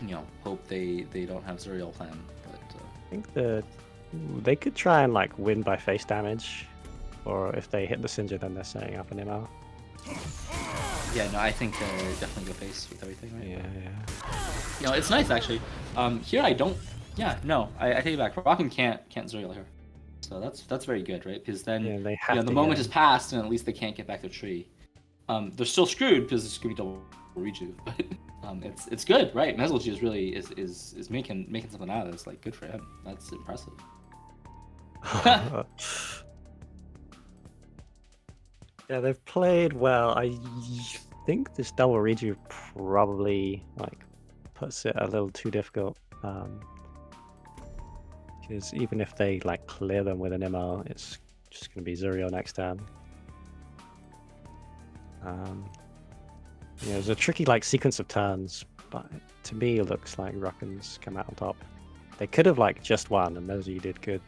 You know, hope they don't have Zuriel plan, but I think they could try and like win by face damage, or if they hit the Sindra, then they're setting up an ML. Yeah, no, I think definitely go face with everything, right? Yeah. You know, it's nice actually. Here I don't. Yeah, no, I take it back. Rockin' can't Zuriel here, so that's very good, right? Because then they have the moment has passed, and at least they can't get back their tree. They're still screwed because it's gonna be double rejuve, but it's good, right? Mesolgy is really is making something out of this. Like, good for him. That's impressive. Yeah, they've played well. I think this double rejuve probably like puts it a little too difficult. Because even if they like clear them with an ML, it's just gonna be Zuriel next turn. Yeah, there's a tricky like sequence of turns, but to me it looks like Rockin's come out on top. They could have like just won, and Mesolgy did good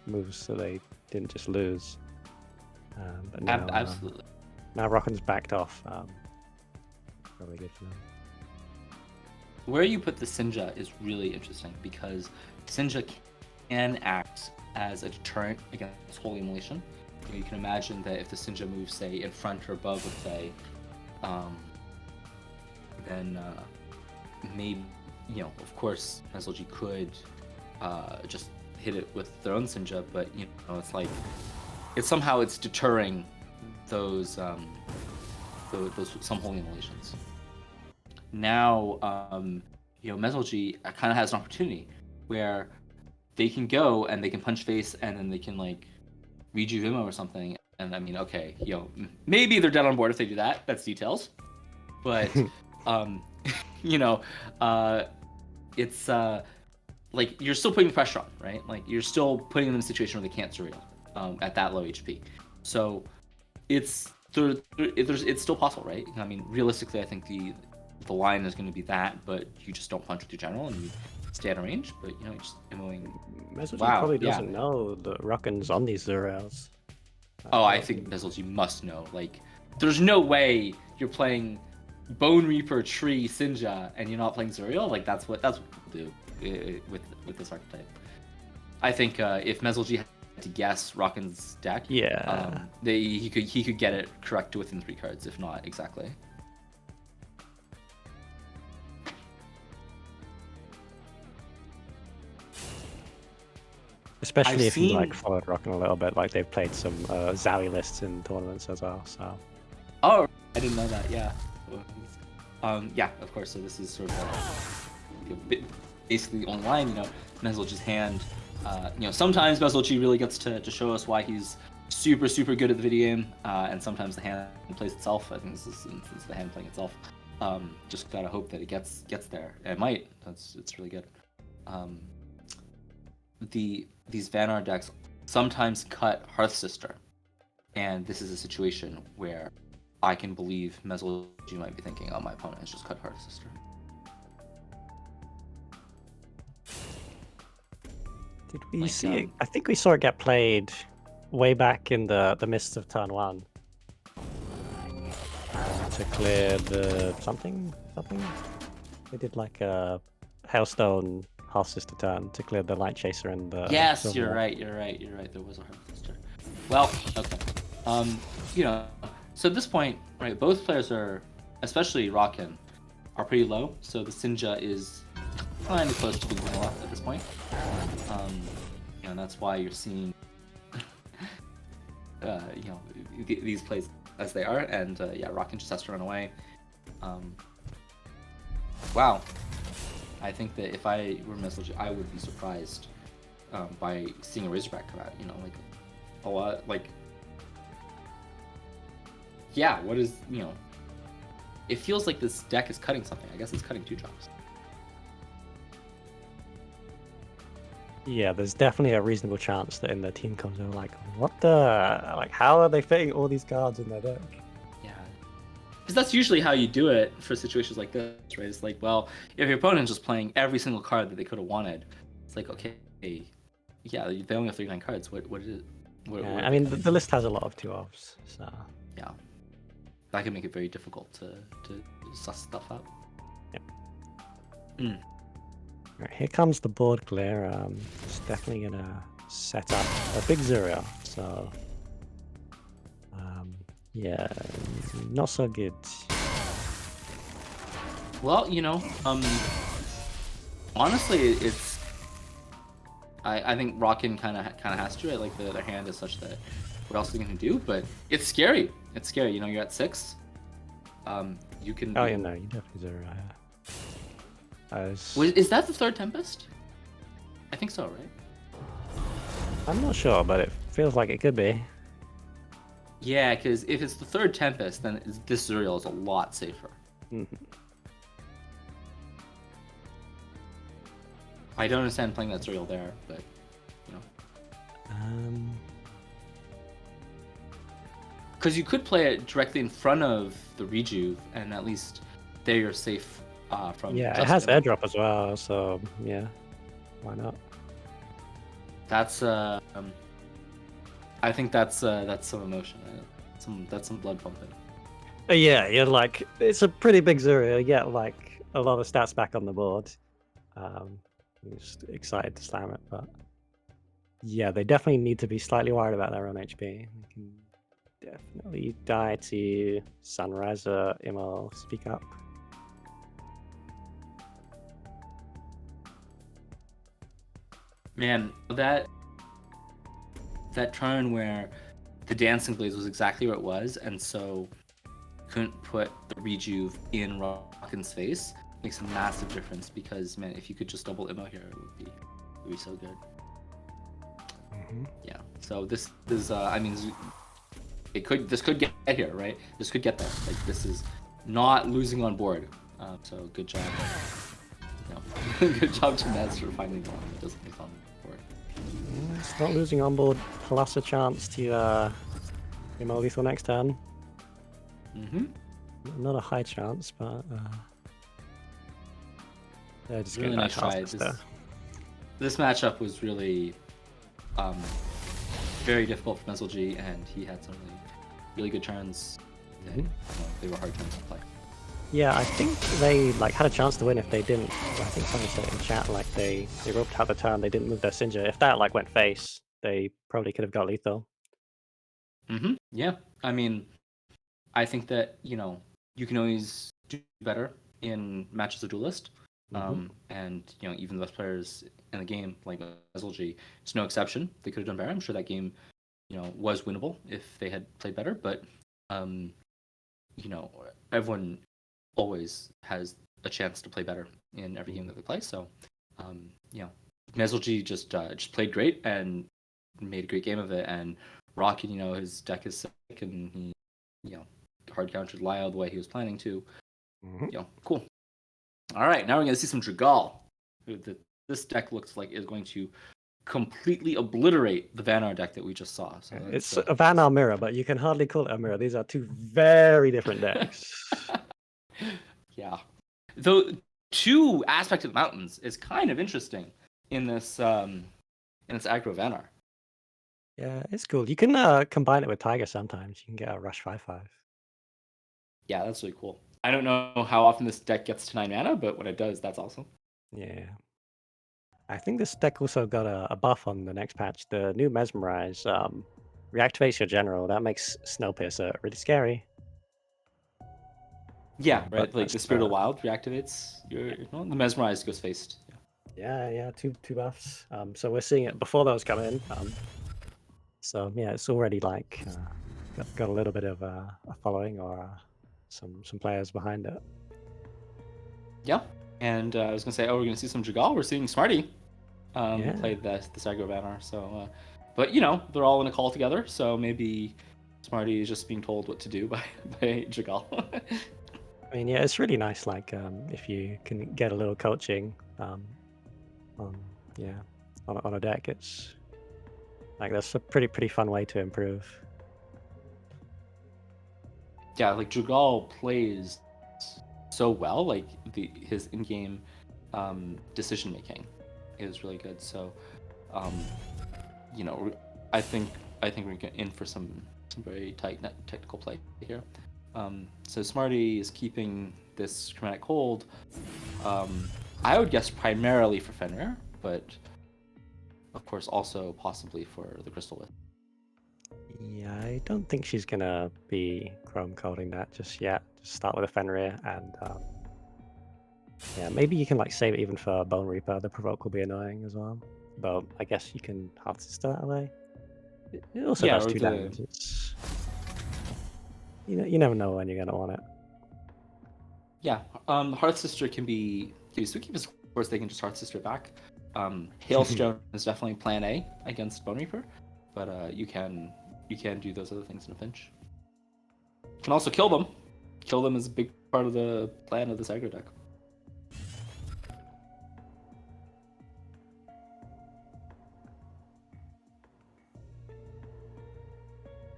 moves, so they didn't just lose. But now, Absolutely. Now Rockin's backed off. Probably good for them. Where you put the Sinja is really interesting because Sinja can act as a deterrent against Holy Immolation. You can imagine that if the Sinja moves, say, in front or above of Fae, then maybe, you know, of course, Mesolgy could just hit it with their own Sinja, but, you know, it's like, it's deterring those some Holy Immolations. Now, you know, Mesolgy kind of has an opportunity where they can go and they can punch face and then they can, like, rejuve Vimo or something, and I mean, okay, you know, maybe they're dead on board if they do that. That's details, but you know, it's like you're still putting pressure on, right? Like you're still putting them in a situation where they can't Zuriel at that low HP. So it's still possible, right? I mean, realistically, I think the line is going to be that, but you just don't punch with your general and you stay out of range, but you know, just MOing. Mesolgy probably doesn't know that Rockin's on these Zuriels. Oh, I think Mesolgy must know. Like, there's no way you're playing Bone Reaper Tree Sinja and you're not playing Zuriel. Like, that's what we'll do with this archetype. I think if Mesolgy had to guess Rockin's deck, yeah, he could get it correct to within 3 cards, if not exactly. Especially if you like seen- followed Rockin a little bit, like they've played some Zowie lists in tournaments as well. So Oh, I didn't know that. Yeah. Yeah, of course. So this is sort of basically online. Mezzelge's hand. Sometimes Mezzelge really gets to show us why he's super good at the video game, and sometimes the hand plays itself. I think this is the hand playing itself. Just gotta hope that it gets there. It might. It's really good. These Vanguard decks sometimes cut Hearth Sister, and this is a situation where I can believe Mezzelge might be thinking, "Oh, my opponent has just cut Hearth Sister." did we see it? I think we saw it get played way back in the mists of turn 1. To clear the something. They did like a Hailstone Half Sister turn to clear the Light Chaser and the. Yes, Silver. you're right. There was a Hearth Sister. Well, okay. So at this point, right, both players are, especially Rockin, are pretty low. So the Sinja is kind of close to being vanilla at this point. And that's why you're seeing, these plays as they are. And Rockin just has to run away. Wow. I think that if I were Mezzelge, I would be surprised by seeing a Razorback come out. Like a lot, like. Yeah, what is, it feels like this deck is cutting something. I guess it's cutting 2-drops. Yeah, there's definitely a reasonable chance that in their team comes over like, what the, like, how are they fitting all these cards in their deck? Yeah. Because that's usually how you do it for situations like this, right? It's like, well, if your opponent's just playing every single card that they could have wanted, it's like, okay, yeah, they only have 39 cards. What is it? What I mean, the list has a lot of 2-ofs, so. Yeah. That can make it very difficult to suss stuff out. Yep. Right, here comes the board clear. It's definitely gonna set up a big 0. So, yeah, not so good. Well, honestly, it's. I think Rockin kind of has to. Like their hand is such that what else are they gonna do? But it's scary. It's scary. You're at 6. You can. Oh, yeah, no, you definitely 0. Is that the 3rd Tempest? I think so, right? I'm not sure, but it feels like it could be. Yeah, because if it's the 3rd Tempest, then this Zuriel is a lot safer. Mm-hmm. I don't understand playing that Zuriel there, but because you could play it directly in front of the Rejuve, and at least there you're safe. From yeah, it has airdrop as well, so yeah, why not? That's I think that's some emotion. That's some blood pumping. Yeah, you're like, it's a pretty big Zero. You get like a lot of stats back on the board. You're just excited to slam it, but yeah, they definitely need to be slightly worried about their own HP. They can definitely die to Sunriser, Immel, Speak Up. Man, that turn where the Dancing Blaze was exactly where it was, and so couldn't put the Rejuve in Rockin's face makes a massive difference. Because man, if you could just double Immo here, it would be so good. Mm-hmm. Yeah. So this is I mean, this could get here, right? This could get there. Like this is not losing on board. So good job. Good job to Mez for finding one that doesn't lose on board. Yeah, it's not losing on board, plus a chance to Immo lethal next turn. Mm-hmm. Not a high chance, but they're just Really getting nice try. This matchup was really very difficult for Mezzelge, and he had some really good turns. Mm-hmm. They were hard turns to play. Yeah, I think they had a chance to win if they didn't. I think someone said it in chat, like they roped out the turn, they didn't move their Sinja. If that went face, they probably could have got lethal. Mm-hmm. Yeah, I mean, I think that you can always do better in matches of Duelyst. And even the best players in the game, like SLG, it's no exception. They could have done better. I'm sure that game, was winnable if they had played better. But everyone always has a chance to play better in every game that they play. So, SLG just played great and made a great game of it. And Rocket, his deck is sick, and he, hard countered Lyle the way he was planning to. Cool. All right, now we're going to see some Dragal. This deck looks like is going to completely obliterate the Vanar deck that we just saw. So it's a Vanar mirror, but you can hardly call it a mirror. These are two very different decks. Yeah. Though 2 Aspect of the Mountains is kind of interesting in this aggro Vanar. Yeah, it's cool. You can combine it with Tiger sometimes. You can get a Rush 5/5. Yeah, that's really cool. I don't know how often this deck gets to 9 mana, but when it does, that's awesome. Yeah. I think this deck also got a buff on the next patch. The new Mesmerize reactivates your general. That makes Snowpiercer really scary. Yeah, right. But Like the that's, Spirit of Wild reactivates the Mesmerized goes faced. Yeah, two buffs. So we're seeing it before those come in. So yeah, it's already like got a little bit of a following or some players behind it. Yeah, and I was gonna say, we're gonna see some Jagal. We're seeing Smarty play this aggro banner. So, but they're all in a call together. So maybe Smarty is just being told what to do by Jagal. I mean, yeah, it's really nice. Like if you can get a little coaching, on a deck, it's like that's a pretty fun way to improve. Yeah, like Jagal plays so well. Like his in-game decision making is really good. So, I think we're in for some very tight technical play here. So Smarty is keeping this Chromatic Hold. I would guess primarily for Fenrir, but of course also possibly for the Crystal Wisp. Yeah, I don't think she's gonna be Chrome coding that just yet. Just start with a Fenrir and yeah, maybe you can like save it even for Bone Reaper. The provoke will be annoying as well. But I guess you can Half Sister that way. It also does 2 damage. It's you never know when you're gonna want it. Yeah, Hearth Sister can be used. Of course, they can just Hearth Sister back. Hailstone is definitely Plan A against Bone Reaper, but you can do those other things in a pinch. You can also kill them. Kill them is a big part of the plan of this aggro deck.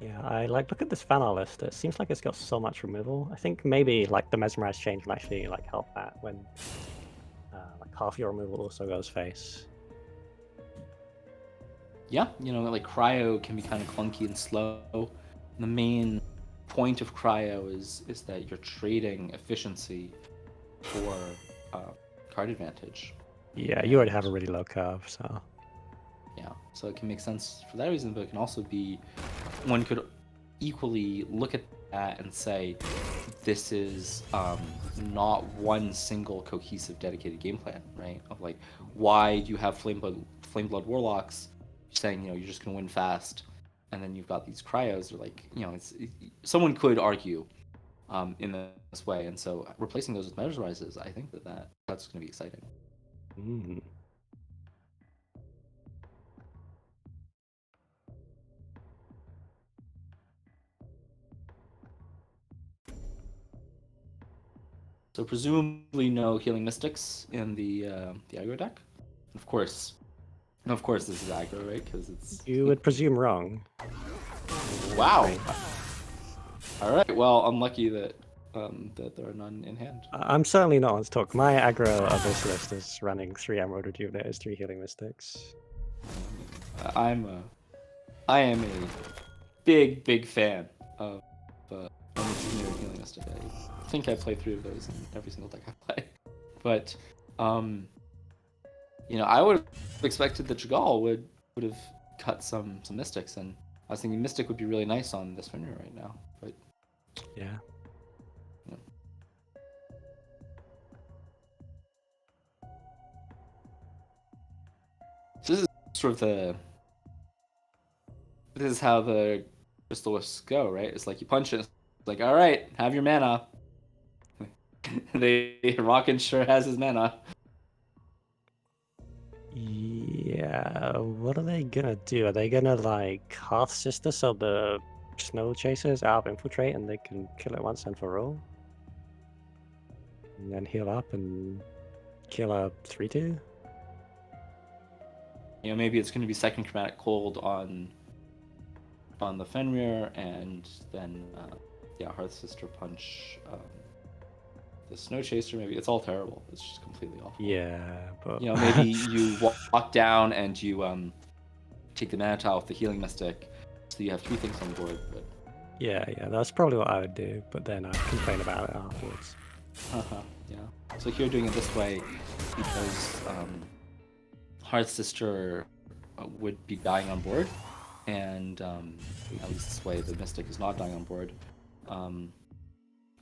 Yeah, I look at this Vanar list. It seems like it's got so much removal. I think maybe like the Mesmerize change will actually like help that when like half your removal also goes face. Yeah, like Cryo can be kind of clunky and slow. The main point of Cryo is that you're trading efficiency for card advantage. Yeah, you already have a really low curve, so. Yeah, so it can make sense for that reason, but it can also be, one could equally look at that and say, this is not one single cohesive dedicated game plan, right? Of like, why do you have Flameblood Warlocks saying, you're just going to win fast, and then you've got these Cryos, or like, someone could argue in this way, and so replacing those with Mesmerizes, I think that's going to be exciting. Mm. So presumably no Healing Mystics in the aggro deck. Of course, this is aggro, right? Because it's. You would presume wrong. Wow. All right. Well, unlucky that that there are none in hand. I'm certainly not on stock. My aggro of this list is running 3 Emerald Rejuvenators, 3 Healing Mystics. I am a big fan of Healing Mystic. I think I play 3 of those in every single deck I play. But I would have expected that Jagal would have cut some Mystics, and I was thinking Mystic would be really nice on this Fenrir right now. But yeah. sort of this is how the crystal wisps go, right? It's like you punch it, it's like, all right, have your mana. Rocket sure has his mana. Yeah, what are they gonna do? Are they gonna like Hearth Sister so the Snow Chasers out of Infiltrate and they can kill it once and for all? And then heal up and kill a 3/2? You know, maybe it's going to be second chromatic cold on the Fenrir, and then Hearth Sister punch the Snow Chaser. Maybe it's all terrible. It's just completely awful. Yeah, but You know, maybe you walk down and you take the mana tile with the healing mystic, so you have 3 things on the board. But yeah, that's probably what I would do. But then I'd complain about it afterwards. yeah. So here doing it this way because Hearth Sister would be dying on board, and at least this way the Mystic is not dying on board.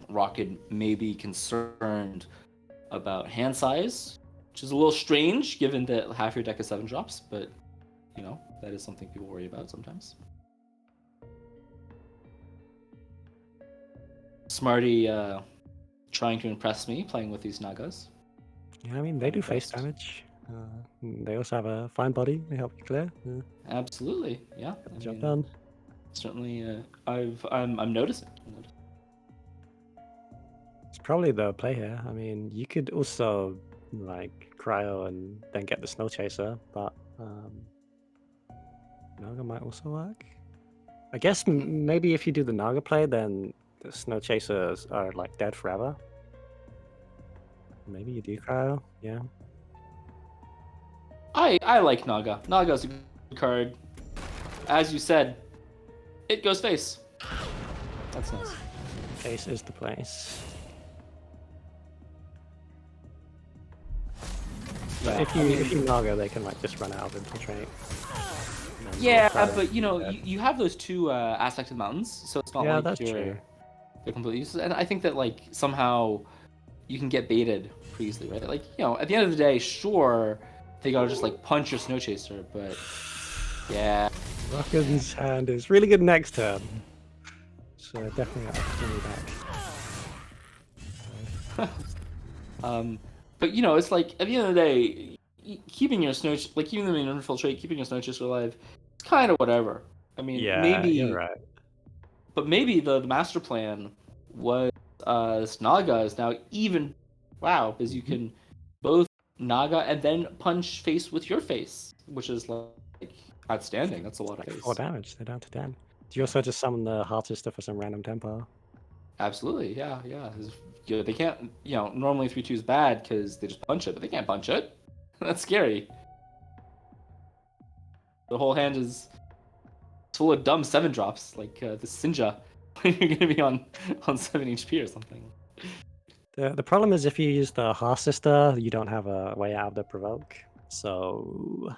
Rocket may be concerned about hand size, which is a little strange given that half your deck is 7 drops, but you know, that is something people worry about sometimes. Smarty trying to impress me playing with these Nagas. Yeah, I mean they I'm do face impressed. damage. They also have a fine body. They help you clear. Absolutely, yeah. Get the job done. Certainly, I'm noticing. It's probably the play here. I mean, you could also like cryo and then get the Snow Chaser, but Naga might also work. I guess maybe if you do the Naga play, then the Snow Chasers are like dead forever. Maybe you do cryo, yeah. I like Naga. Naga's a good card. As you said, it goes face. That's nice. Face is the place. But Yeah, if you Naga, they can like just run out of Infiltrate. yeah, but you know, you have those 2 aspected mountains, so it's not Yeah, like that's they're true. completely useless. And I think that like somehow you can get baited pretty easily, right? Like, you know, at the end of the day, sure, they gotta just like punch your Snow Chaser, but yeah. Rockin's hand is really good next turn. So definitely opportunity back. But you know, it's like at the end of the day, keeping your keeping them in Infiltrate, keeping your Snow Chaser alive, it's kind of whatever. I mean, Yeah, maybe, you're right. but maybe the master plan was Naga is now even wow, because you can both Naga and then punch face with your face, which is like outstanding. That's a lot of Like face. 4 damage, they're down to 10. Do you also just summon the Heart Sister for some random tempo? Absolutely, yeah. You know, they can't. You know, normally 3/2 is bad because they just punch it, but they can't punch it. That's scary. The whole hand is full of dumb 7 drops, like the Sinja, when you're gonna be on 7 HP or something. The problem is if you use the Heart Sister, you don't have a way out of the provoke. So,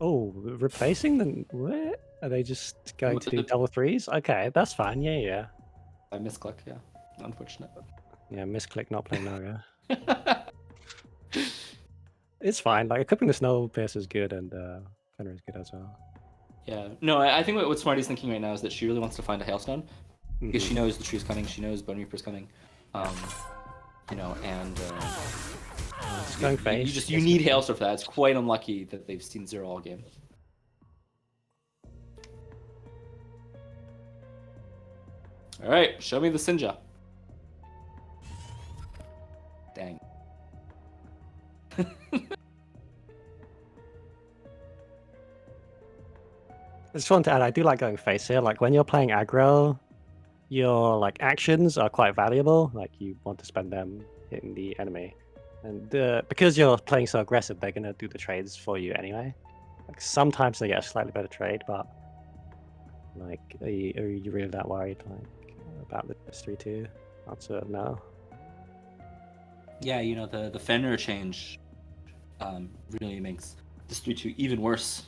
replacing them? What? Are they just going to do double 3s? Okay, that's fine. Yeah. I misclick, yeah. Unfortunate. Yeah, misclick not playing Naga. It's fine. Like equipping the Snow Pierce is good, and Fenrir is good as well. Yeah. No, I think what Smarty's thinking right now is that she really wants to find a Hailstone because she knows the tree's coming. She knows Bone Reaper's coming. You know, and It's going face. you need Hailstone for that. It's quite unlucky that they've seen 0 all game. All right, show me the Sinja. Dang. I just want to add, I do like going face here. Like when you're playing aggro, your like actions are quite valuable. Like you want to spend them hitting the enemy, and because you're playing so aggressive, they're gonna do the trades for you anyway. Like sometimes they get a slightly better trade, but like are you really that worried like about this 3/2? Answer no. Yeah, you know, the Fenrir change really makes this 3/2 even worse.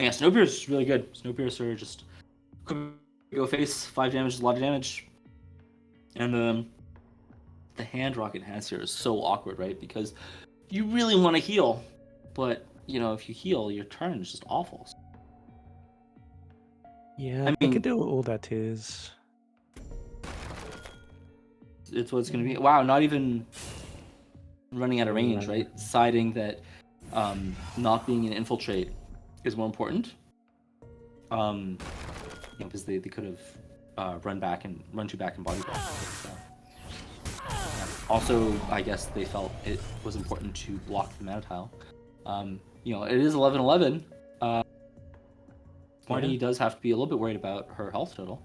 Yeah, Snowpiercer is really good. Snowpiercer just go face, 5 damage is a lot of damage. And the hand Rocket has here is so awkward, right? Because you really want to heal, but if you heal, your turn is just awful. Yeah, I they could mean, do all that is. it's what it's going to be. Wow, not even running out of range, Right. right? Deciding that not being an infiltrate is more important. Because they could have run two back and body block. Yeah. Also, I guess they felt it was important to block the mana tile. It is 11-11. Smarty does have to be a little bit worried about her health total.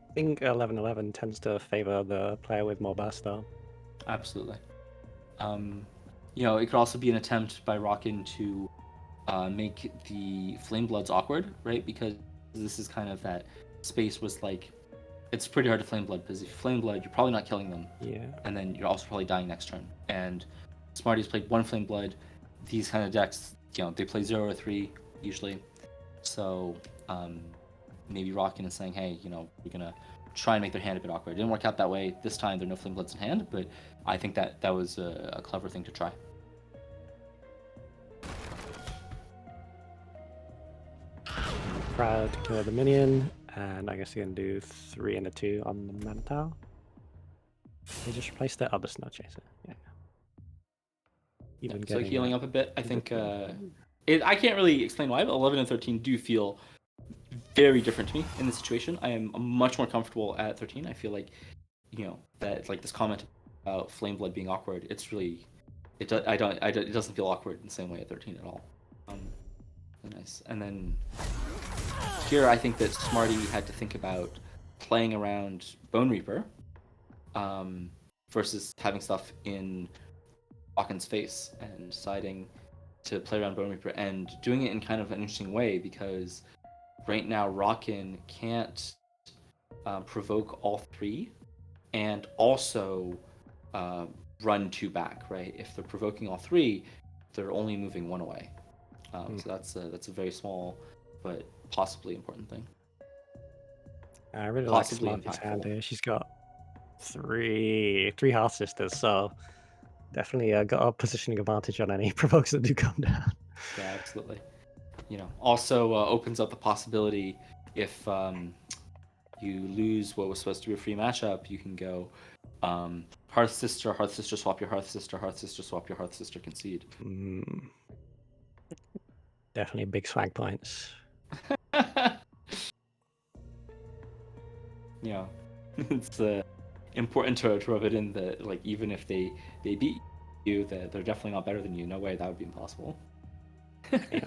I think 11-11 tends to favor the player with more burst, though. Absolutely. It could also be an attempt by Rockin to make the Flame Bloods awkward, right? Because this is kind of that space was like, it's pretty hard to Flame Blood, because if you Flame Blood, you're probably not killing them. Yeah. And then you're also probably dying next turn. And Smarty's played one Flame Blood. These kind of decks, they play 0 or 3 usually. So maybe Rockin is saying, hey, we're going to try and make their hand a bit awkward. It didn't work out that way. This time there are no Flame Bloods in hand, but I think that was a clever thing to try. Proud to kill the minion, and I guess you're going to do 3 and a 2 on the mana tile. They just replaced the other Snow Chaser. Yeah. So healing up a bit. I think I can't really explain why, but 11 and 13 do feel very different to me in this situation. I am much more comfortable at 13. I feel like, that like this comment about Flame Blood being awkward. It's really, it doesn't feel awkward in the same way at 13 at all. Nice. And then here, I think that Smarty had to think about playing around Bone Reaper versus having stuff in Rockin's face and deciding to play around Bone Reaper and doing it in kind of an interesting way, because right now Rockin can't provoke all 3 and also run 2 back, right? If they're provoking all 3, they're only moving 1 away. So that's a very small but possibly important thing. I really like Smarty's hand here. She's got three Hearth Sisters, so definitely got a positioning advantage on any provokes that do come down. Yeah, absolutely. Also opens up the possibility if you lose what was supposed to be a free matchup, you can go Hearth Sister, swap your Hearth Sister, swap your Hearth Sister, concede. Definitely big swag points. It's important to rub it in that, like, even if they beat you, that they're definitely not better than you. No way that would be impossible.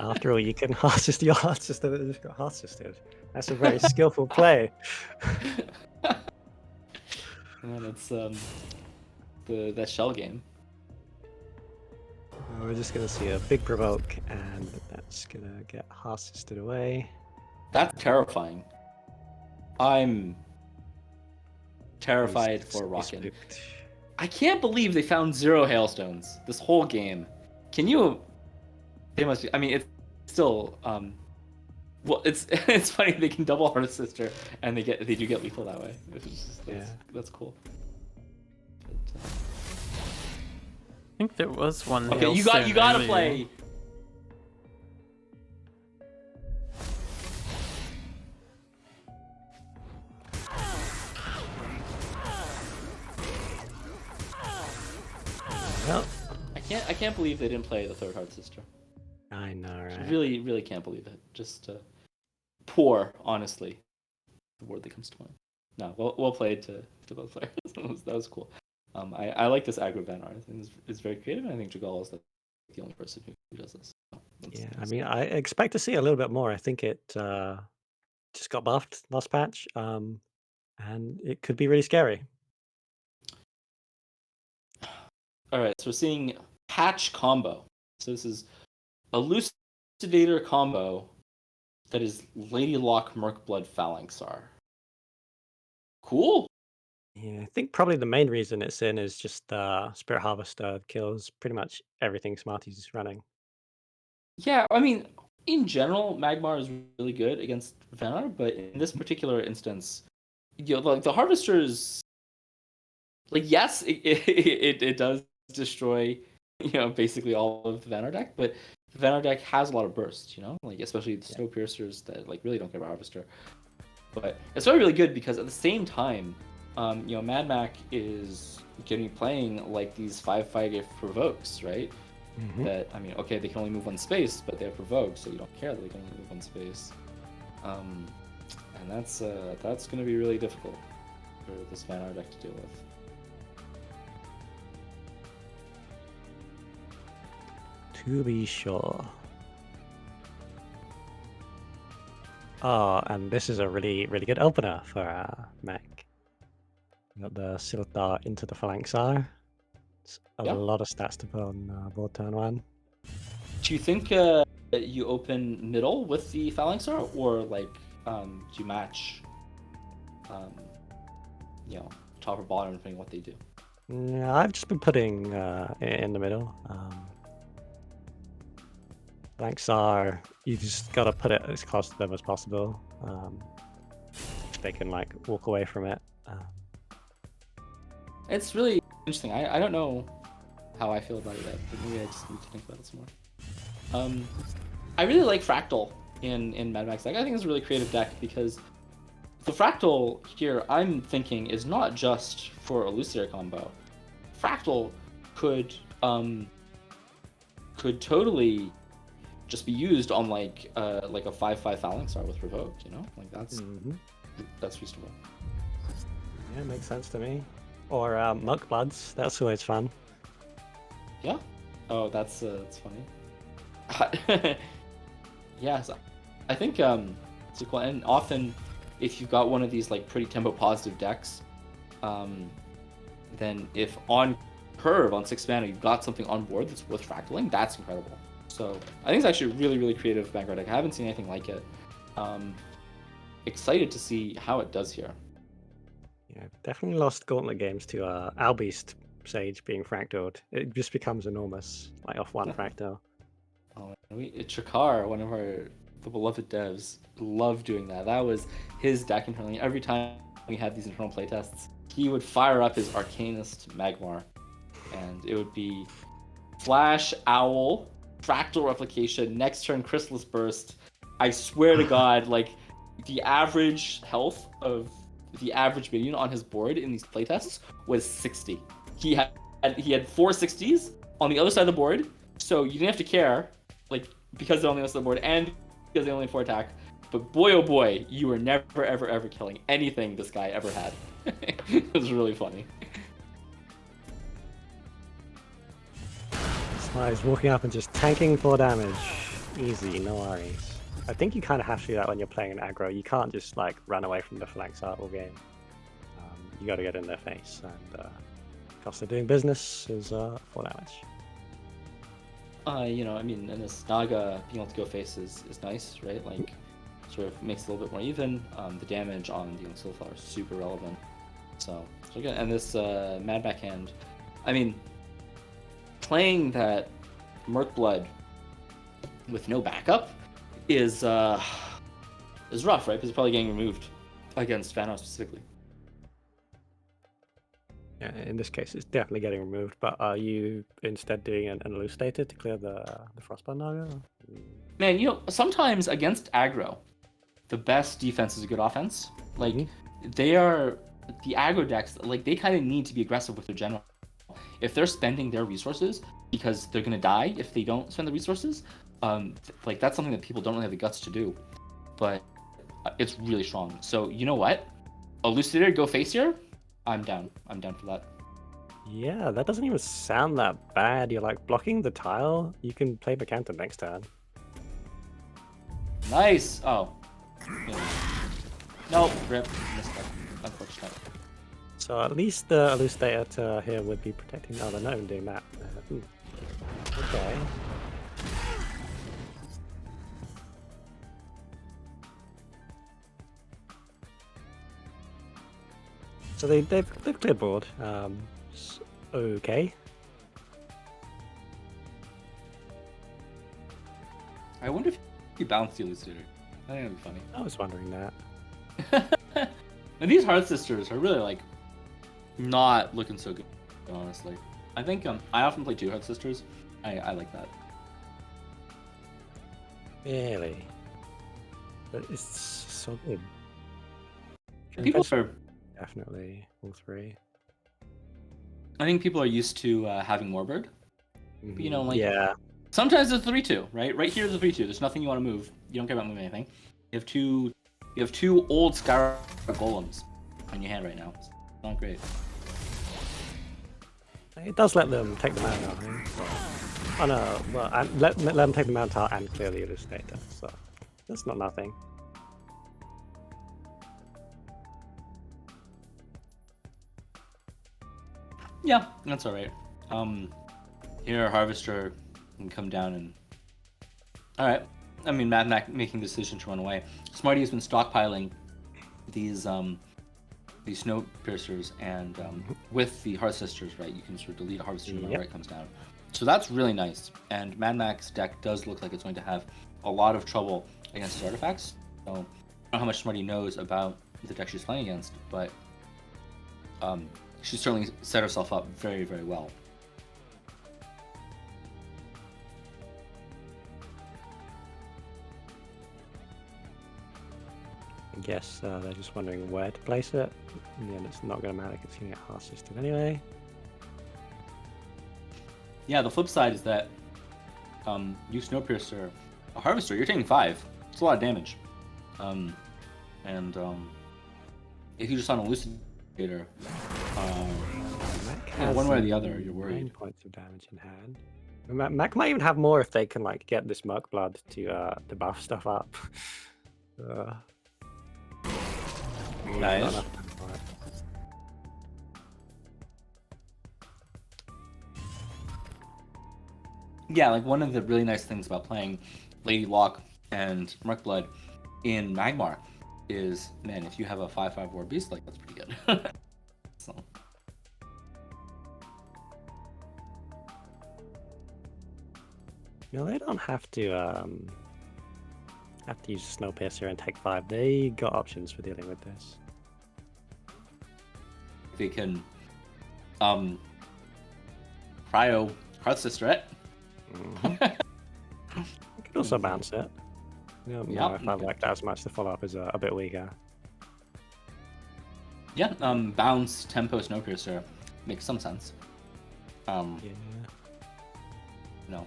After all, you can Hearth Sister your Hearth Sister that just got Hearth Sistered. That's a very skillful play. And it's that shell game. We're just gonna see a big provoke, and that's gonna get Hearth Sistered away. That's terrifying. I'm terrified for Rockin. I can't believe they found 0 hailstones this whole game. Can you? They must be. I mean, it's still. Well, it's funny they can double Hearth Sister and they do get lethal that way. That's cool. But, I think there was one. Okay, you gotta play. Well, I can't believe they didn't play the 3rd Hearth Sister. I know, right? I really, really can't believe it. Just poor, honestly. The word that comes to mind. No, well played to both players. That was cool. I like this aggro banner. I think it's very creative, and I think Jagal is the only person who does this. Yeah, I mean, I expect to see a little bit more. I think it just got buffed last patch, and it could be really scary. All right, so we're seeing patch combo. So this is Elucidator combo that is Lady Locke Merkblood Phalanxar. Cool. Yeah, I think probably the main reason it's in is just Spirit Harvester kills pretty much everything Smarty's running. Yeah, I mean, in general, Magmar is really good against Venar, but in this particular instance, like the Harvesters, like, yes, it does destroy basically all of the Vanguard deck, but the Vanguard deck has a lot of burst, like especially the Snowpiercers that like really don't care about Harvester. But it's really good because at the same time, Mad Mac is getting me playing like these 5/5 provokes, right? Mhm. That okay, they can only move one space, but they're provoked, so you don't care that they can only move one space. And that's going to be really difficult for this Vanguard deck to deal with. To be sure. Oh, and this is a really, really good opener for Mac. We got the Siltar into the Phalanxar. It's a lot of stats to put on board turn 1. Do you think you open middle with the Phalanxar, or like do you match top or bottom depending on what they do? Yeah, I've just been putting in the middle. Phalanxar, you just gotta put it as close to them as possible. They can like walk away from it. It's really interesting. I don't know how I feel about it yet, but maybe I just need to think about it some more. I really like Fractal in Mad Max deck. I think it's a really creative deck because the Fractal here, I'm thinking, is not just for Elucidator combo. Fractal could totally just be used on like a 5/5 Phalanxar with Revoke, like that's reasonable. Yeah, makes sense to me. Or Monk Bloods, that's always fun. Yeah. Oh, that's funny. Yes, I think it's cool. And often, if you've got one of these like pretty tempo positive decks, then if on curve on 6 mana you've got something on board that's worth fractaling, that's incredible. So I think it's actually a really, really creative Vanguard deck. I haven't seen anything like it. Excited to see how it does here. Yeah, definitely lost Gauntlet games to Albeast Sage being fractaled. It just becomes enormous, like off one fractal. Oh, Chakar, one of the beloved devs, loved doing that. That was his deck internally. Every time we had these internal playtests, he would fire up his Arcanist Magmar, and it would be Flash, Owl, Fractal Replication, next turn Chrysalis Burst. I swear to God, like the average health of the average minion on his board in these playtests was 60. He had 4 60s on the other side of the board, so you didn't have to care, like because they're on the other side of the board and because they only have 4 attack. But boy, oh boy, you were never, ever, ever killing anything this guy ever had. It was really funny. So he's walking up and just tanking 4 damage. Easy, no worries. I think you kind of have to do that when you're playing an aggro. You can't just like run away from the Phalanxar all game. You got to get in their face, and cost of doing business is 4 damage. And this Naga being able to go face is nice, right? Like, sort of makes it a little bit more even. The damage on the Silphar is super relevant. So good. And this Mad Backhand, playing that Merc Blood with no backup is rough, right? Because it's probably getting removed against Vanos specifically. Yeah, in this case, it's definitely getting removed. But are you instead doing an Elucidator to clear the Frostbite Naga? Man, sometimes against aggro, the best defense is a good offense. Like, they are the aggro decks. Like, they kind of need to be aggressive with their general. If they're spending their resources because they're gonna die if they don't spend the resources, like that's something that people don't really have the guts to do. But it's really strong. So you know what? Elucidator, go face here. I'm down. I'm down for that. Yeah, that doesn't even sound that bad. You're like blocking the tile. You can play Bacanta next turn. Nice. Oh. Yeah. Nope. Rip. Missed that. Unfortunate. So at least the Elucidator here would be protecting. Oh, they're not even doing that. Ooh. Okay. So they've cleared board. Okay. I wonder if you bounce the Elucidator. I think that'd be funny. I was wondering that. And these Heart Sisters are really like not looking so good, honestly. I think I often play 2 Heart Sisters. I like that. Really? But it's so good. People are, Definitely all 3. I think people are used to having Warbird. But, you know, like yeah. sometimes it's 3/2, right? Right here is a 3/2. There's nothing you want to move. You don't care about moving anything. You have two old Skyra golems on your hand right now. It's not great. It does let them take the mount out, I think. Oh no, well, and let them take the mount out and clear the illustrator, so that's not nothing. Yeah, that's alright. Here, Harvester can come down and... Alright. I mean, Mad Mac making the decision to run away. Smarty has been stockpiling these snow piercers, and with the Heart Sisters, right, you can sort of delete a Harvester no matter where it comes down. So that's really nice. And Mad Mac's deck does look like it's going to have a lot of trouble against his artifacts. So I don't know how much Smarty knows about the deck she's playing against, but she certainly set herself up very, very well. I guess they're just wondering where to place it. In the end, it's not going to matter because it's going to get Heart System anyway. Yeah, the flip side is that you Snowpiercer a Harvester, you're taking 5. It's a lot of damage. If you just on Elucidator, one way or the other, you're worried. 9 points of damage in hand. Mac might even have more if they can like get this Merc Blood to buff stuff up. Nice. Yeah, like one of the really nice things about playing Lady Locke and Mercblood in Magmar is, man, if you have a 5/5 War Beast, like that's pretty good. So. No, they don't have to use Snowpiercer and take 5. They got options for dealing with this. They can cryo Heart Sister it. I could also bounce it. You know, if I like that as much, the follow-up is a bit weaker. Yeah, bounce, tempo, Snowpiercer makes some sense. Yeah. No,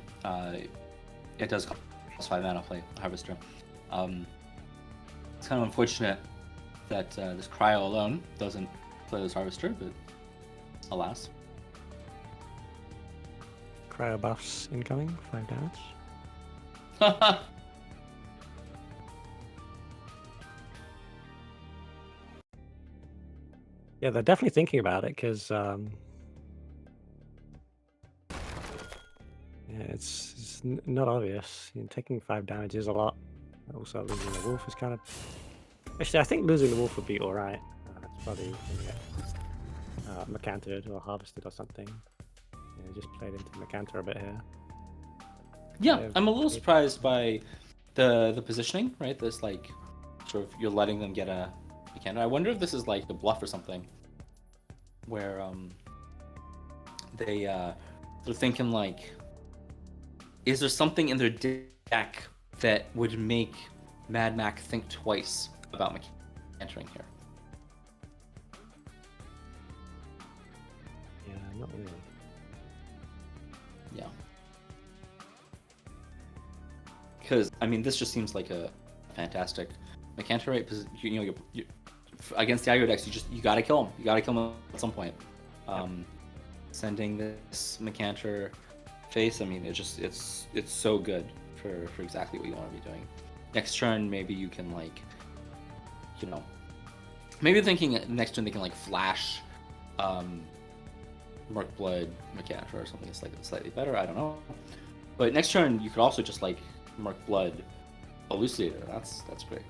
it does cost 5 mana play Harvester. It's kind of unfortunate that this Cryo alone doesn't play this Harvester, but alas. Cryo buffs incoming, 5 damage. Yeah, they're definitely thinking about it because yeah, it's not obvious. You know, taking 5 damage is a lot. Also, losing the wolf is kind of. Actually, I think losing the wolf would be all right. It's probably gonna get Mercanted or Harvested or something. Yeah, just played into Mercanter a bit here. Yeah, I'm a little surprised by the positioning, right? This like sort of you're letting them get a Mercanter. I wonder if this is like the bluff or something, where they're thinking like, is there something in their deck that would make Mad Mac think twice about entering here? Yeah, not really. Yeah. Because I mean, this just seems like a fantastic Mercantor, right? Because you against the aggro decks, you gotta kill him. You gotta kill him at some point. Sending this Mercantor face, I mean, it's so good for exactly what you want to be doing. Next turn, maybe you can like, maybe thinking next turn they can like flash, Mercblood Mercantor or something that's like slightly better. I don't know. But next turn you could also just like Mercblood Elucidator. That's great.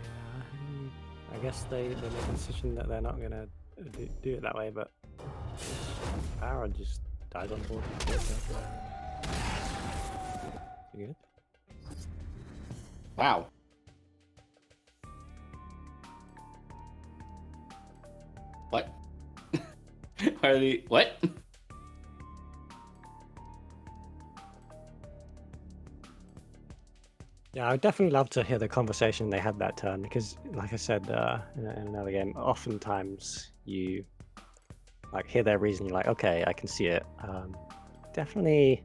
Yeah, I guess they make a decision that they're not gonna do it that way, but Power just dies on board. You good? Wow. What? Why are they... What? Yeah, I'd definitely love to hear the conversation they had that turn because, like I said in another game, oftentimes you like hear their reason. You're like, okay, I can see it. Definitely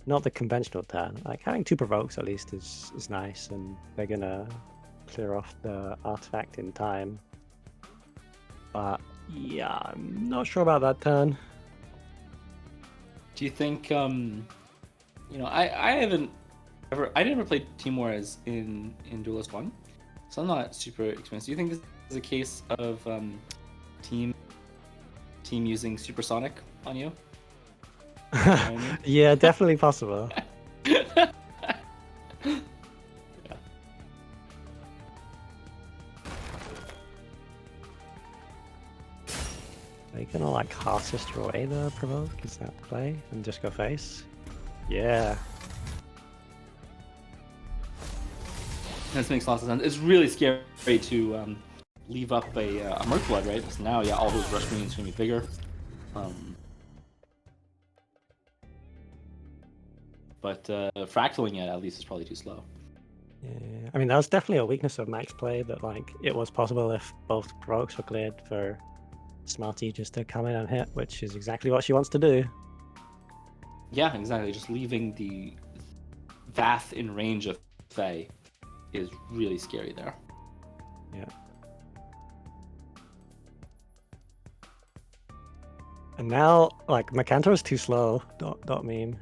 not the conventional turn. Like having 2 provokes at least is nice, and they're gonna clear off the artifact in time. But yeah, I'm not sure about that turn. Do you think I never played Team War as in Duelyst 1, so I'm not super experienced. Do you think this is a case of team using supersonic on you? You know what I mean? Yeah, definitely possible. Yeah. Are you gonna like half sister away the provoke? Is that play? And just go face? Yeah. This makes lots of sense. It's really scary to leave up a Mercblood, right? Because now, yeah, all those rush minions are gonna be bigger. But fractaling it at least is probably too slow. Yeah, I mean that was definitely a weakness of Max play, that like it was possible if both provokes were cleared for Smarty just to come in and hit, which is exactly what she wants to do. Yeah, exactly. Just leaving the Vath in range of Fae is really scary there. Yeah. And now, like, Macanto is too slow. Dot meme.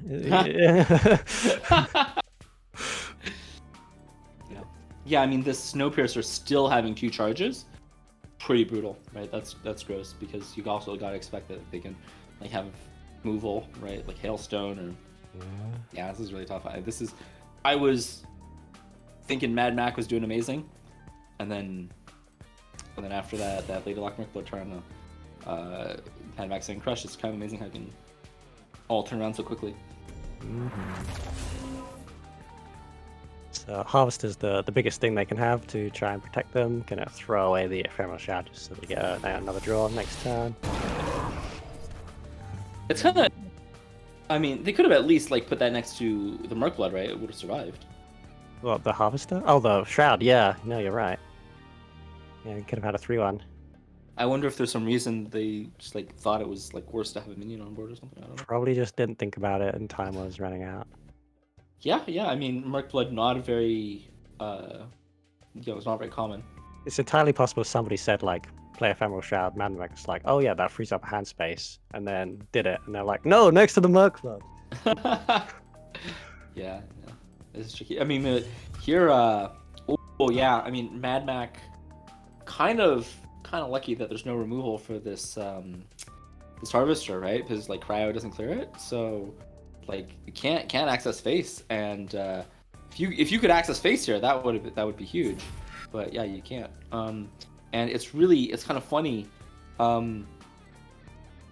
Yeah, I mean, this Snowpiercer still having 2 charges, pretty brutal, right? That's gross, because you also got to expect that they can like have removal, right? Like Hailstone or yeah, this is really tough. I was thinking Mad Mac was doing amazing, and then after that Lady Lock Mercblood turn, Mad Mac saying Crush. It's kind of amazing how it can all turn around so quickly. So Harvest is the biggest thing they can have to try and protect them. Gonna throw away the Ephemeral Shroud just so they get another draw next turn. It's kind of, I mean, they could have at least like put that next to the Mercblood, right? It would have survived. What, the Harvester? Oh, the Shroud, yeah. No, you're right. Yeah, you could have had a 3-1. I wonder if there's some reason they just like thought it was like worse to have a minion on board or something. I don't know. Probably just didn't think about it and time was running out. Yeah. I mean, Mercblood not a very, it's not very common. It's entirely possible somebody said, like, play Ephemeral Shroud. Mad Mac's like, oh yeah, that frees up hand space. And then did it. And they're like, no, next to the Mercblood. Yeah. This is tricky. I mean, here, oh yeah, I mean, Mad Mac kind of lucky that there's no removal for this this Harvester, right? Because like Cryo doesn't clear it, so like you can't access face, and if you could access face here, that would be huge, but yeah, you can't. And it's kind of funny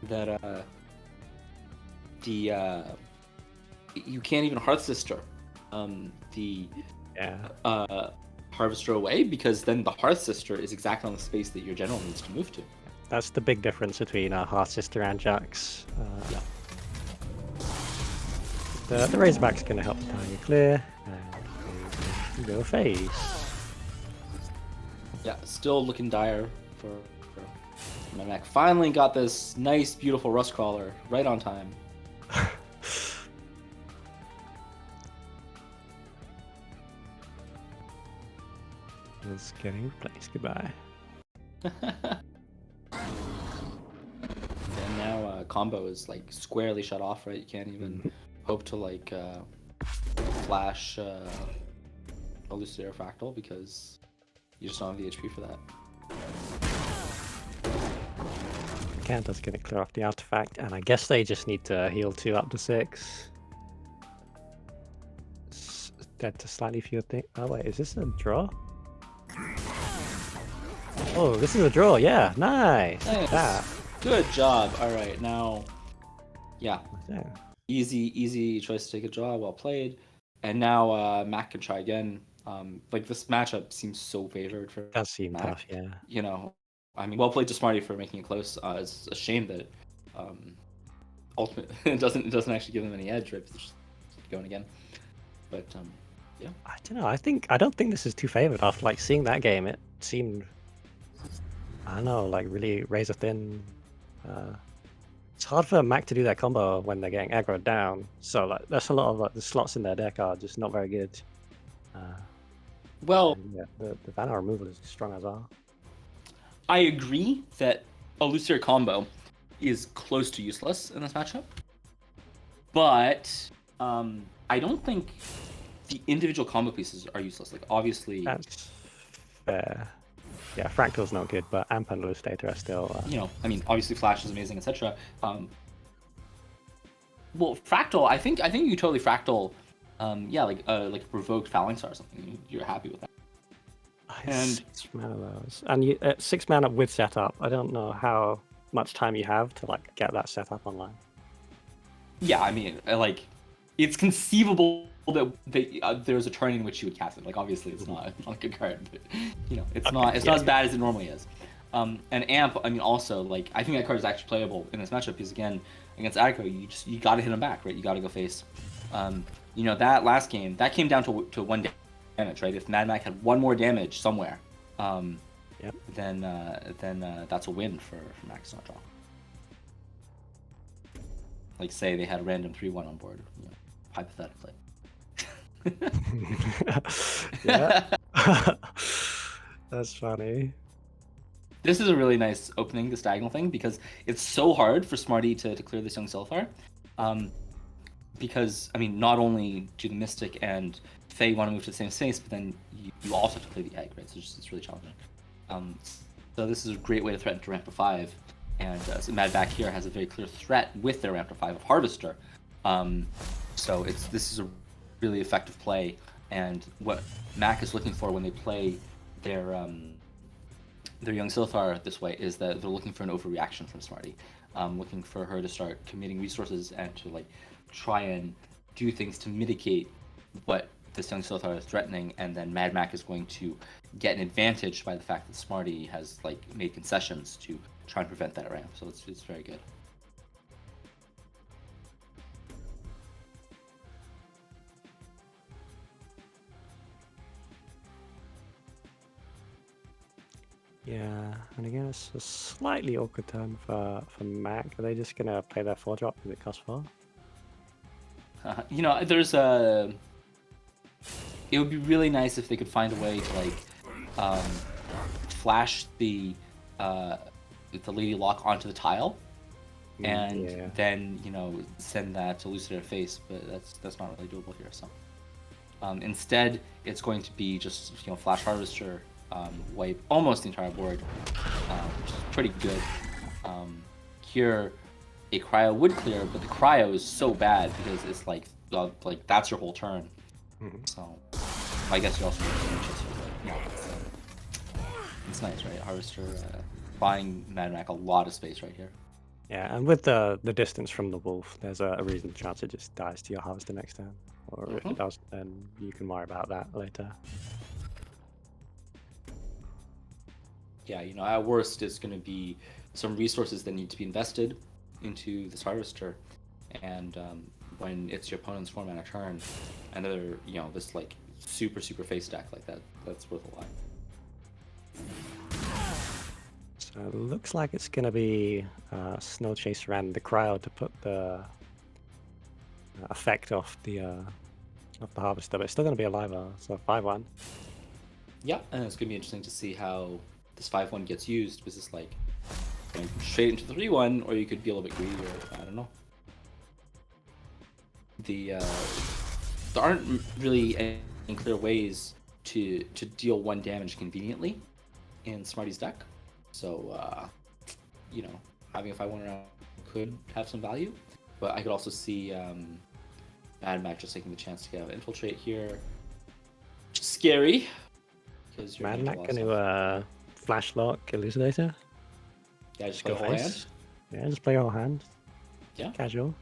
that you can't even Hearth Sister Harvester away, because then the Hearth Sister is exactly on the space that your general needs to move to. That's the big difference between Hearth Sister and Jax. Yeah. The Razorback's going to help the tiny clear, and go face. Yeah, still looking dire for Mad Mac. Finally got this nice, beautiful Rust Crawler right on time. It's getting replaced. Goodbye. And now combo is like squarely shut off, right? You can't even hope to like flash Elucidator Fractal because you just don't have the HP for that. Cantor's gonna clear off the artifact, and I guess they just need to heal 2 up to 6. Dead to slightly fewer things. Oh wait, is this a draw? Oh, this is a draw, yeah, nice. Nice. Good job. All right, now, yeah, Yeah. easy choice to take a draw. Well played. And now Mac can try again. Like this matchup seems so favored for. Does seem Mac. tough, yeah. You know, I mean, well played to Smarty for making it close. It's a shame that ultimately it doesn't actually give them any edge, right? It's just going again. But I don't know. I don't think this is too favored. After like seeing that game, it seemed, I don't know, like really razor thin. It's hard for Mac to do that combo when they're getting aggroed down. So like, there's a lot of like the slots in their deck are just not very good. Well, And, yeah, the Vanna removal is strong as well. I agree that Illusory combo is close to useless in this matchup, but I don't think the individual combo pieces are useless. Like obviously, That's fair. Yeah, Fractal's not good, but Amp and Lustator are still. you know, I mean, obviously Flash is amazing, etc. Well, Fractal, I think you totally Fractal. Yeah, like provoked Fouling Star or something. You're happy with that. And 6 mana those, and you 6 mana with setup. I don't know how much time you have to like get that setup online. yeah, I mean, like, it's conceivable that there's a turn in which you would cast it. Like, obviously, it's not a good card, but you know, it's not as bad as it normally is. And Amp, I mean, also like I think that card is actually playable in this matchup because again, against Attico, you got to hit him back, right? You got to go face. You know, that last game that came down to 1 damage, right? If Mad Mac had 1 more damage somewhere, then that's a win for Mac's not draw. Like say they had a random 3-1 on board, you know, hypothetically. Yeah, that's funny. This is a really nice opening, this diagonal thing, because it's so hard for Smarty to clear this young Silphar. Because, I mean, not only do the Mystic and Fae want to move to the same space, but then you also have to clear the egg, right? So it's really challenging. So this is a great way to threaten to ramp to 5. And so Mad Back here has a very clear threat with their ramp to 5 of Harvester. So this is a really effective play. And what Mac is looking for when they play their young Silphar this way is that they're looking for an overreaction from Smarty, looking for her to start committing resources and to like try and do things to mitigate what this young Silphar is threatening, and then Mad Mac is going to get an advantage by the fact that Smarty has like made concessions to try and prevent that ramp. So it's very good. Yeah, and again, it's a slightly awkward turn for Mac. Are they just gonna play their 4-drop because it costs 4? You know, it would be really nice if they could find a way to like flash the Lady Lock onto the tile, and then you know send that to Lucidaire face. But that's not really doable here. So instead, it's going to be just Flash Harvester, wipe almost the entire board, which is pretty good. Here, a cryo would clear, but the cryo is so bad because it's like that's your whole turn. So I guess you also need to just it's nice, right? Harvester buying Mad Mac a lot of space right here. Yeah, and with the distance from the wolf, there's a reasonable chance it just dies to your Harvester next turn. Or if it does, then you can worry about that later. Yeah, you know, at worst, it's going to be some resources that need to be invested into this Harvester, and when it's your opponent's 4-mana turn, and they're this like super face deck like that, that's worth a lot. So it looks like it's going to be Snow Chase around the cryo to put the effect off the Harvester, but it's still going to be a live, so 5-1. Yeah, and it's going to be interesting to see how this 5-1 gets used. Was this like going straight into the 3-1, or you could be a little bit greedier? I don't know. There aren't really any clear ways to deal 1 damage conveniently in Smarty's deck. So, having a 5-1 around could have some value, but I could also see Mad Mac just taking the chance to get Infiltrate here. Scary. Mad Mac going to Flash Lock Elucidator? Yeah, just go whole hand. Yeah, just play your whole hand. Yeah. Casual.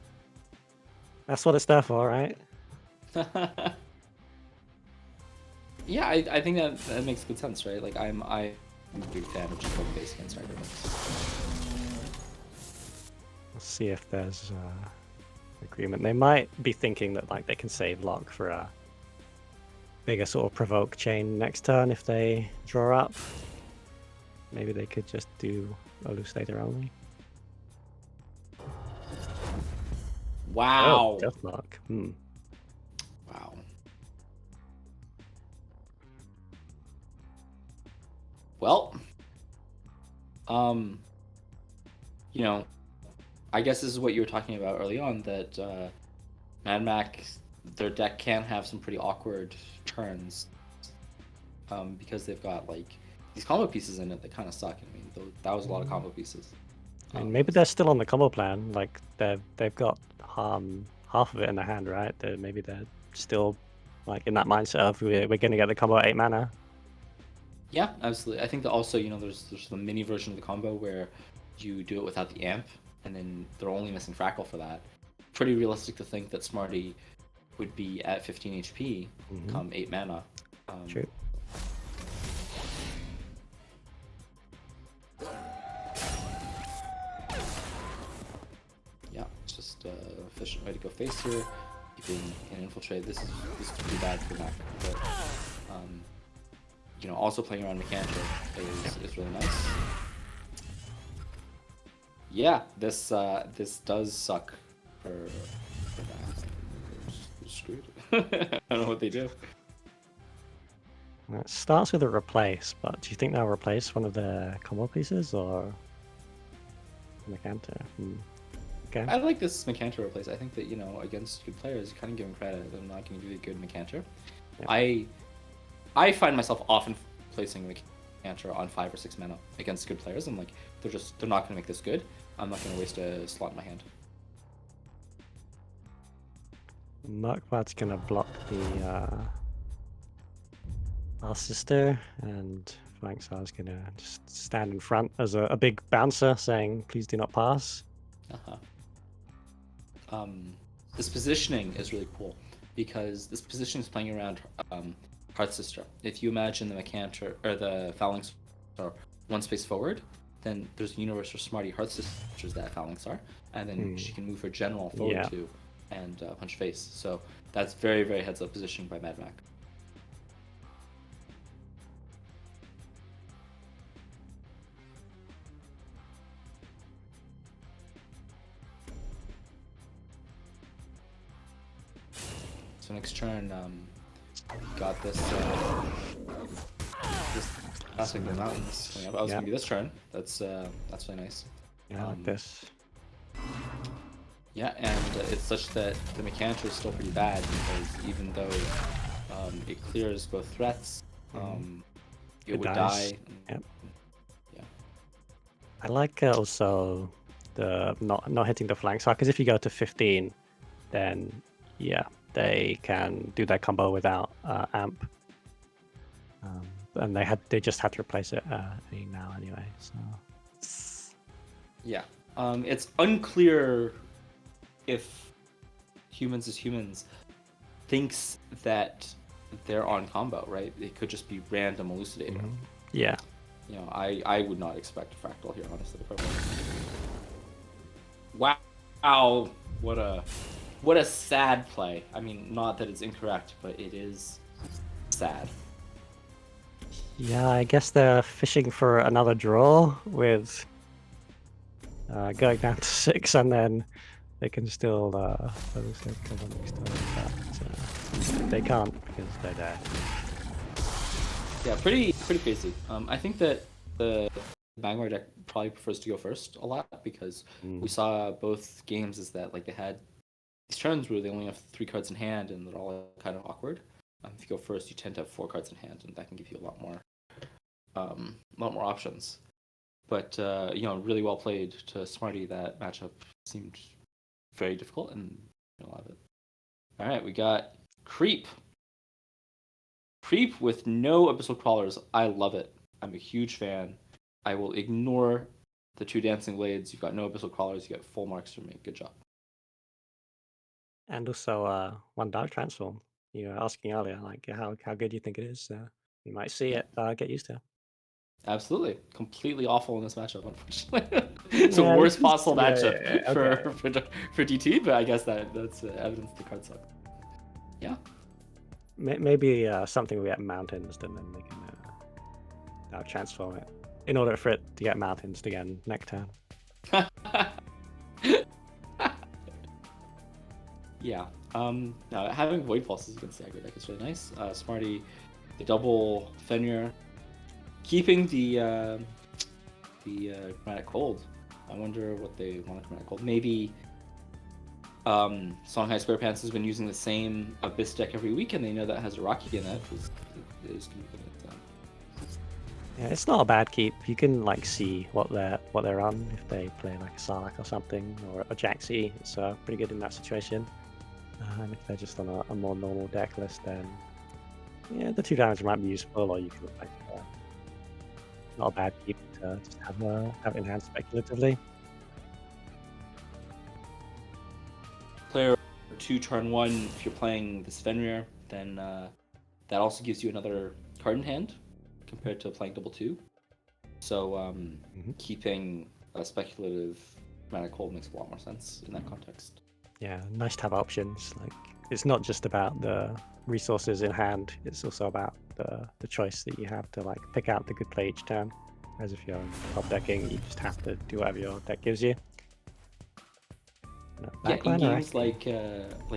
That's what it's there for, right? Yeah, I think that makes good sense, right? Like I'm a big fan of just going base against Strider. Let's see if there's agreement. They might be thinking that like they can save lock for bigger sort of provoke chain next turn if they draw up. Maybe they could just do Elucidator only. Wow. Oh, Deathmark. Wow. Well, you know, I guess this is what you were talking about early on, that Mad Max, their deck can have some pretty awkward turns, because they've got like these combo pieces in it that kind of suck. I mean, that was a lot of combo pieces. And maybe they're still on the combo plan. Like they've got half of it in their hand, right? Maybe they're still like in that mindset of we're going to get the combo at 8 mana. Yeah, absolutely. I think that also, there's the mini version of the combo where you do it without the amp, and then they're only missing Frackle for that. Pretty realistic to think that Smarty would be at 15 HP come 8 mana. True. Yeah, it's just an efficient way to go face here. Keeping an infiltrate. This is pretty bad for Mac, but also playing around Mechanical is really nice. Yeah, this does suck for Mac. They're screwed. I don't know what they do. It starts with a replace, but do you think they'll replace one of the combo pieces or Mechanta? Okay. I like this Mechanta replace. I think that, against good players, you kind of give them credit. They're not going to be a good Mechanta. Yep. I find myself often placing Mechanta on 5 or 6 mana against good players. I'm like, they're not going to make this good. I'm not going to waste a slot in my hand. Murkblad's going to block the our sister, and Flanksar's going to just stand in front as a big bouncer saying, please do not pass. This positioning is really cool because this position is playing around Hearth Sister. If you imagine the Mechanta or the Phalanx are one space forward, then there's a universe where Smarty Hearth Sisters that Phalanx are, and then she can move her general forward too and punch face. So that's very, very heads up positioning by Mad Mac. So next turn, got this classic the mountains coming up. I was gonna be this turn. That's really nice. Yeah, like this. Yeah, and it's such that the Mechanta is still pretty bad because even though it clears both threats, it would die. Yep. Yeah. I like also the not hitting the flanks because if you go to 15, then they can do that combo without amp, and they just had to replace it now anyway. So yeah, it's unclear if Humans is Humans thinks that they're on combo, right? It could just be random Elucidator. Yeah. I would not expect a Fractal here, honestly. Wow, what a sad play. I mean, not that it's incorrect, but it is sad. Yeah, I guess they're fishing for another draw with going down to 6, and then they can still come on next turn, but they can't because they're dead. Yeah, pretty crazy. I think that the Magmar deck probably prefers to go first a lot because we saw both games is that like they had these turns where they only have 3 cards in hand and they're all kind of awkward. If you go first, you tend to have 4 cards in hand, and that can give you a lot more options. But really well played to Smarty. That matchup seemed very difficult, and a lot of it. All right, we got Creep. Creep with no Abyssal Crawlers. I love it. I'm a huge fan. I will ignore the 2 Dancing Blades. You've got no Abyssal Crawlers. You got full marks from me. Good job. And also 1 Dark Transform. You were asking earlier, like how good do you think it is? You might see it. Get used to it. Absolutely. Completely awful in this matchup, unfortunately. It's the worst possible matchup for DT, but I guess that's evidence the card suck. Yeah. Maybe something we get mountains, and then they can now transform it in order for it to get mountains again next turn. Yeah. Now having Void Pulses against the aggro deck is really nice. Smarty, the double Fenrir, keeping the Chromatic Cold. I wonder what they want to Chromatic Cold. Maybe Songhai Squarepants has been using the same Abyss deck every week, and they know that has Iraqi in it. Yeah, it's not a bad keep. You can like see what they're on if they play like a Sarlacc or something, or a Jaxi. It's pretty good in that situation. And if they're just on a more normal deck list, then yeah, the 2 damage might be useful, or you can like not a bad keep to just have it in hand speculatively. Player 2 turn 1, if you're playing this Fenrir, then that also gives you another card in hand compared to playing double 2. So keeping a speculative Chromatic Cold makes a lot more sense in that context. Yeah, nice to have options. Like, it's not just about the resources in hand, it's also about the choice that you have to like pick out the good play each turn. Whereas if you're top decking, you just have to do whatever your deck gives you. Yeah, in games like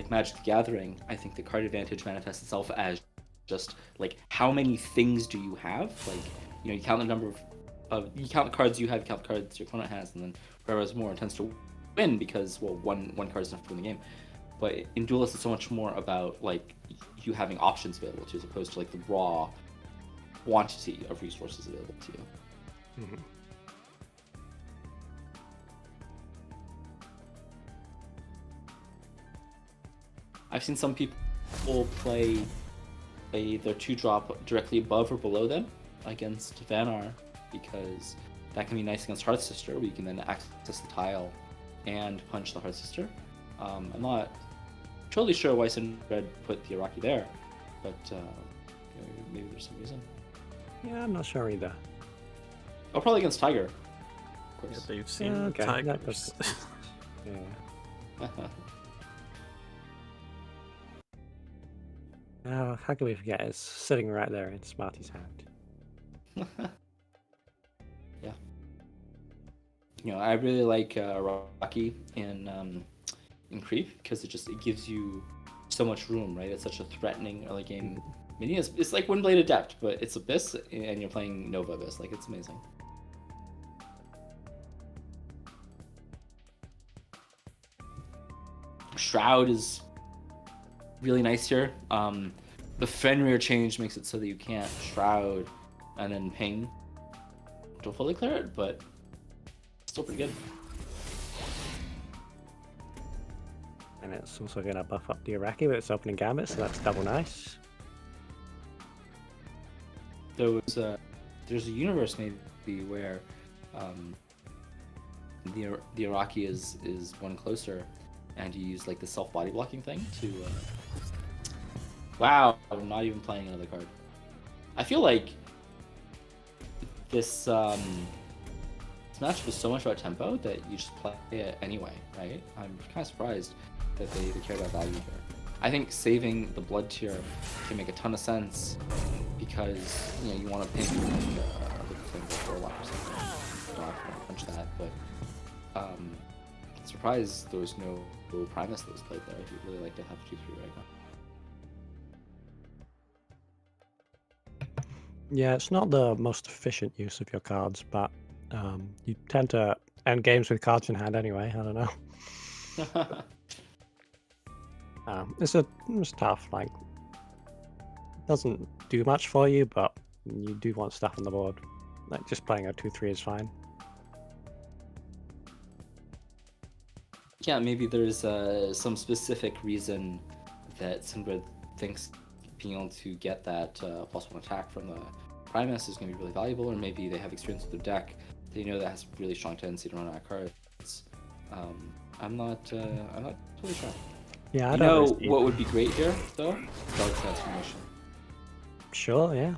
Magic the Gathering, I think the card advantage manifests itself as just like how many things do you have? Like, you know, you count the number of you count the cards you have, you count the cards your opponent has, and then whoever has more tends to win because, well, one card is enough to win the game. But in Duelyst, it's so much more about like you having options available to you, as opposed to like the raw quantity of resources available to you. Mm-hmm. I've seen some people play their 2-drop directly above or below them against Vanar, because that can be nice against Hearth Sister, where you can then access the tile and punch the Hearth Sister. I'm not totally sure why Red put the Iraqi there, but maybe there's some reason. Yeah, I'm not sure either. Oh, probably against Tiger, of Yeah, course. they've seen Okay, tigers. Yeah. Oh, how can we forget? It's sitting right there in Smarty's hand. Yeah. You know, I really like Iraqi in Creep because it gives you so much room, right? It's such a threatening early game mini. It's like Windblade Adept, but it's Abyss, and you're playing Nova Abyss. Like, it's amazing. Shroud is really nice here. The Fenrir change makes it so that you can't Shroud and then ping to fully clear it, but still pretty good. And it's also going to buff up the Iraqi with its opening gambit, so that's double nice. There's a universe maybe where the Iraqi is one closer, and you use like the self body blocking thing to. Wow, I'm not even playing another card. I feel like this matchup is so much about tempo that you just play it anyway, right? I'm kind of surprised that they care about value here. I think saving the blood tier can make a ton of sense because you want to pin for a lot or something. You don't have to punch that, but surprised there was no Primus that was played there. I'd really like to have 2-3 right now. Yeah, it's not the most efficient use of your cards, but you tend to end games with cards in hand anyway. I don't know. It's tough. Like, it doesn't do much for you, but you do want stuff on the board. Like, just playing a 2-3 is fine. Yeah, maybe there's some specific reason that Sindred thinks being able to get that +1 attack from the Primus is going to be really valuable, or maybe they have experience with their deck. They know that has really strong tendency to run out of cards. I'm not totally sure. Yeah, I don't know what would be great here, though? Dark Transformation. Sure, yeah.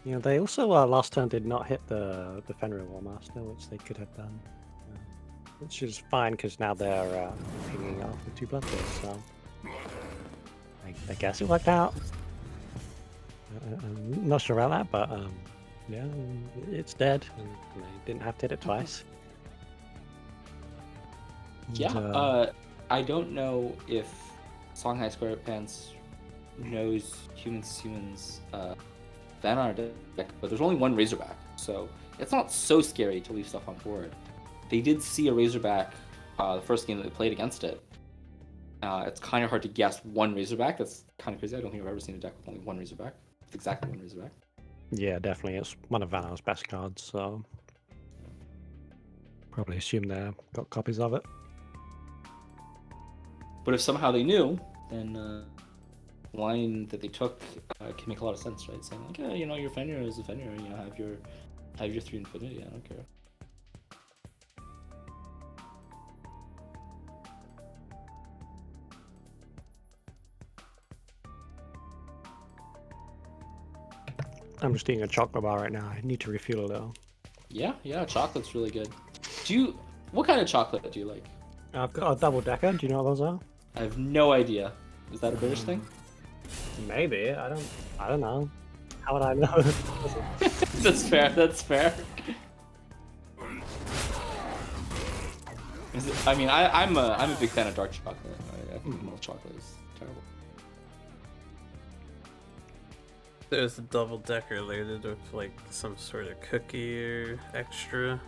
They also last turn did not hit the Fenrir War Master, which they could have done. Which is fine because now they're pinging off with 2 Bloodthirsts, so I guess it worked out. I'm not sure about that, but yeah, it's dead. And they didn't have to hit it twice. And, Yeah. I don't know if Songhai SquarePants knows humans fan art deck, but there's only one Razorback, so it's not so scary to leave stuff on board. They did see a Razorback the first game that they played against it. It's kind of hard to guess one Razorback. That's kind of crazy. I don't think I've ever seen a deck with only one Razorback. It's exactly one Razorback. yeah, definitely, it's one of Vanar's best cards, so probably assume they've got copies of it. But if somehow they knew, then the line that they took can make a lot of sense, right? Saying like, yeah, your Fenrir is a Fenrir. Have your 3 Infinity. I don't care. I'm just eating a chocolate bar right now. I need to refuel though. Yeah, chocolate's really good. What kind of chocolate do you like? I've got a double decker. Do you know what those are? I have no idea. Is that a British thing? Maybe. I don't know. How would I know? That's fair. I'm a big fan of dark chocolate. I think milk chocolate is terrible. There's a double decker loaded with like some sort of cookie or extra.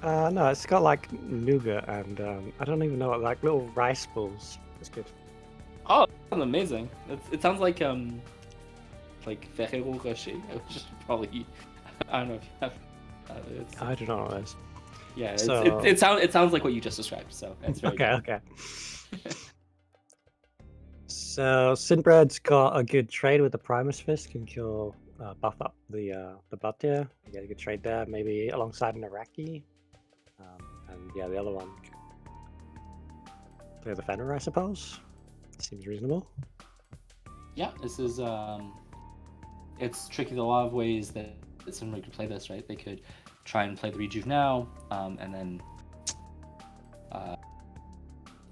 No, it's got like nougat and I don't even know what, like little rice balls. It's good. Oh, that's amazing. It sounds like Ferrero Rocher, which is probably I don't know if you have. I don't know what it is. Yeah, So- it sounds like what you just described. So it's very good. Okay. So Sinbred's got a good trade with the Primus Fist, can kill, buff up the butt there. You get a good trade there, maybe alongside an Iraqi. And yeah, the other one. Play the Fenrir, I suppose. Seems reasonable. Yeah, this is it's tricky in a lot of ways that somebody could play this, right? They could try and play the Rejuve now, and then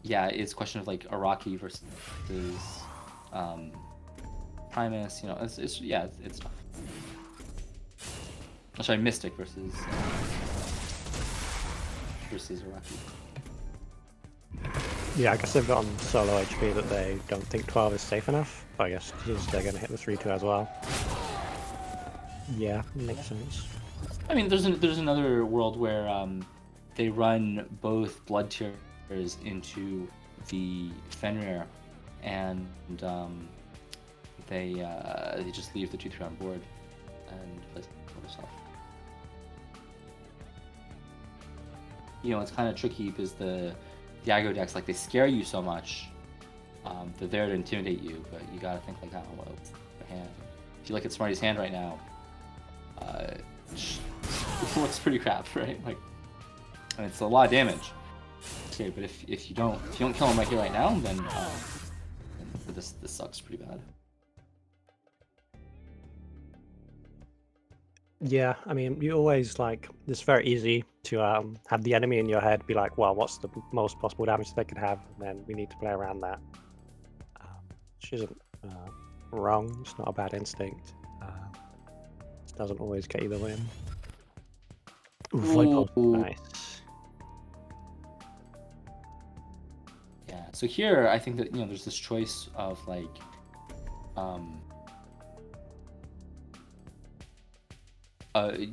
it's a question of like Iraqi versus Primus. It's tough. Oh, sorry, Mystic versus Iraqi. Yeah, I guess they've got on solo HP that they don't think 12 is safe enough. I guess they're going to hit the 3-2 as well. Yeah, makes sense. I mean, there's another world where they run both blood tiers into the Fenrir, and they just leave the 2-3 on board and play other stuff. It's kind of tricky because the aggro decks, like, they scare you so much. They're there to intimidate you, but you gotta think like, what's the hand? If you look at Smarty's hand right now, it looks pretty crap, right? Like, and it's a lot of damage. Okay, but if you don't kill him right here right now, then this sucks pretty bad. Yeah, I mean, you always like, it's very easy to have the enemy in your head be like, well, what's the most possible damage they could have? And then we need to play around that. Which isn't wrong, it's not a bad instinct. It doesn't always get you the win. Ooh, Void Pulse, nice. Yeah, so here I think that there's this choice of like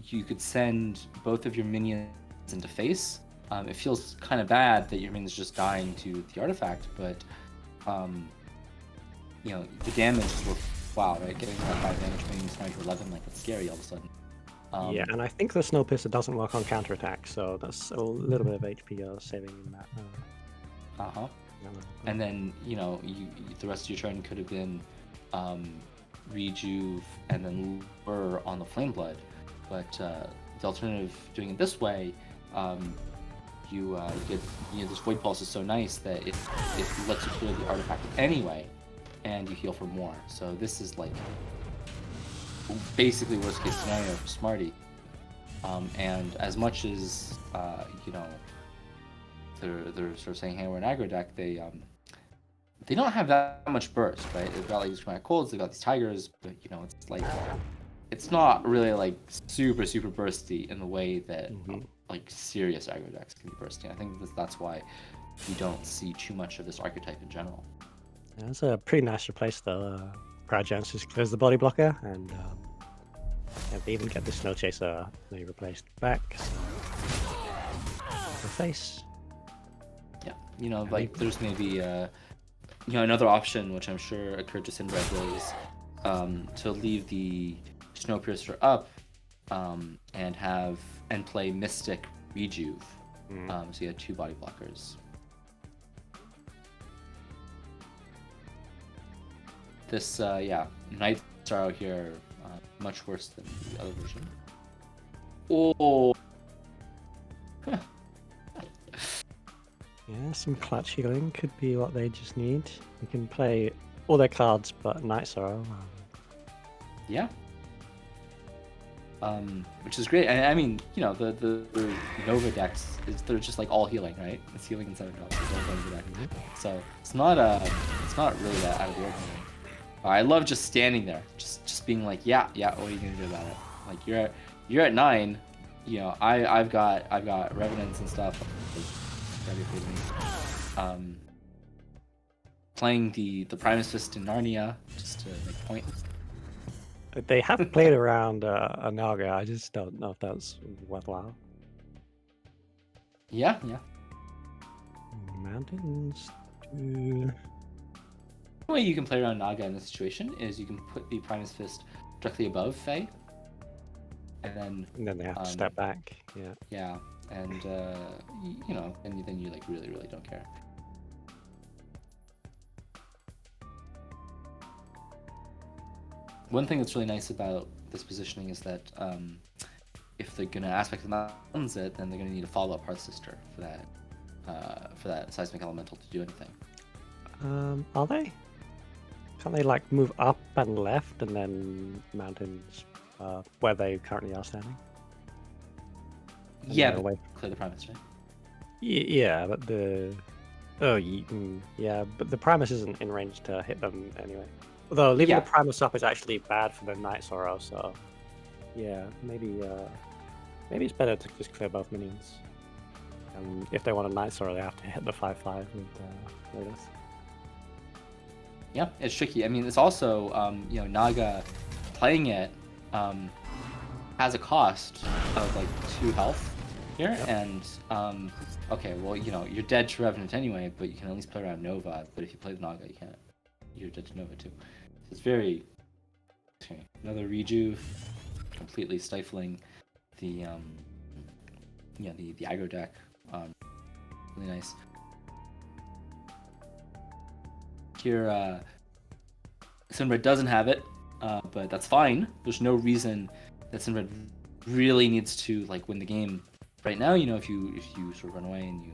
you could send both of your minions into face. It feels kind of bad that your minion's just dying to the artifact, but the damage is worthwhile, right? Getting that 5 damage minions down to 11, like, that's scary all of a sudden. Yeah, and I think the Snow Pisser doesn't work on counterattack, so that's a little bit of HP you're saving in that. And then the rest of your turn could have been Rejuve and then Lure on the Flame Blood, but the alternative, doing it this way, you get this Void Pulse is so nice that it lets you clear the artifact anyway, and you heal for more. So this is like basically worst case scenario for Smarty. And as much as they're sort of saying, hey, we're an aggro deck, they don't have that much burst, right? They've got like these chromatic colds, they've got these tigers, but you know, it's like it's not really like super bursty in the way that like serious aggro decks can be bursty. I think that's why you don't see too much of this archetype in general. Yeah, it's a pretty nice replace though. Proud Giants just clears the body blocker, and yeah, they even get the Snow Chaser they replaced back. So the face. Yeah, you know, like there's maybe you know, another option which I'm sure occurred to Sinbad was to leave the Snowpiercer up and play Mystic Rejuve. So you had 2 body blockers. This yeah, Night Star out here much worse than the other version. Oh. Yeah, some clutch healing could be what they just need. You can play all their cards but Night Sorrow. Yeah. Which is great. I mean, you know, the Nova decks they're just like all healing, right? It's healing in 7 drops. So it's not really that out of the ordinary. I love just standing there, just being like, yeah, what are you gonna do about it? Like you're at 9, you know, I've got revenants and stuff. Playing the Primus Fist in Narnia just to make point. They have played around a Naga. I just don't know if that's worthwhile. Yeah. Mountains. The way you can play around Naga in this situation is you can put the Primus Fist directly above Fae, and then they have to step back. Yeah. Yeah, and you know, and then you like really don't care. One thing that's really nice about this positioning is that if they're gonna aspect the mountains it, then they're gonna need a follow-up Hearth Sister for that seismic elemental to do anything. Are they? Can't they like move up and left and then mountains where they currently are standing? Yeah, but clear the Primus, right? Yeah, but but the Primus isn't in range to hit them anyway. Although leaving the Primus up is actually bad for the Night Sorrow, so yeah, maybe it's better to just clear both minions. If they want a Night Sorrow, they have to hit the 5/5 with Lotus. Yeah, it's tricky. I mean, it's also you know, Naga playing it has a cost of like 2 health here, and okay, well, you know, you're dead to Revenant anyway, but you can at least play around Nova. But if you play the Naga, you can't. You're dead to Nova too. So it's very okay. Another Rejuve, completely stifling the the aggro deck. Really nice. Here, Sinbad doesn't have it, but that's fine. There's no reason that Sinbad really needs to like win the game right now. You know, if you sort of run away and you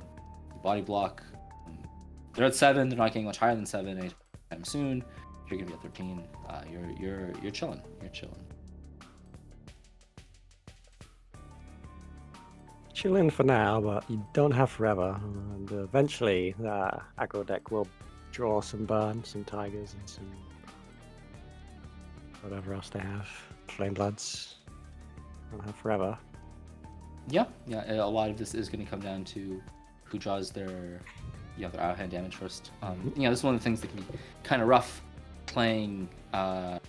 body block, they're at 7. They're not getting much higher than 7 anytime soon. You're gonna be at 13. You're chilling. You're chilling. Chilling for now, but you don't have forever. And eventually, the aggro deck will draw some burn, some tigers, and some whatever else they have. Flame bloods. Don't have forever. Yeah. A lot of this is going to come down to who draws their their out-hand damage first. You know, this is one of the things that can be kind of rough playing the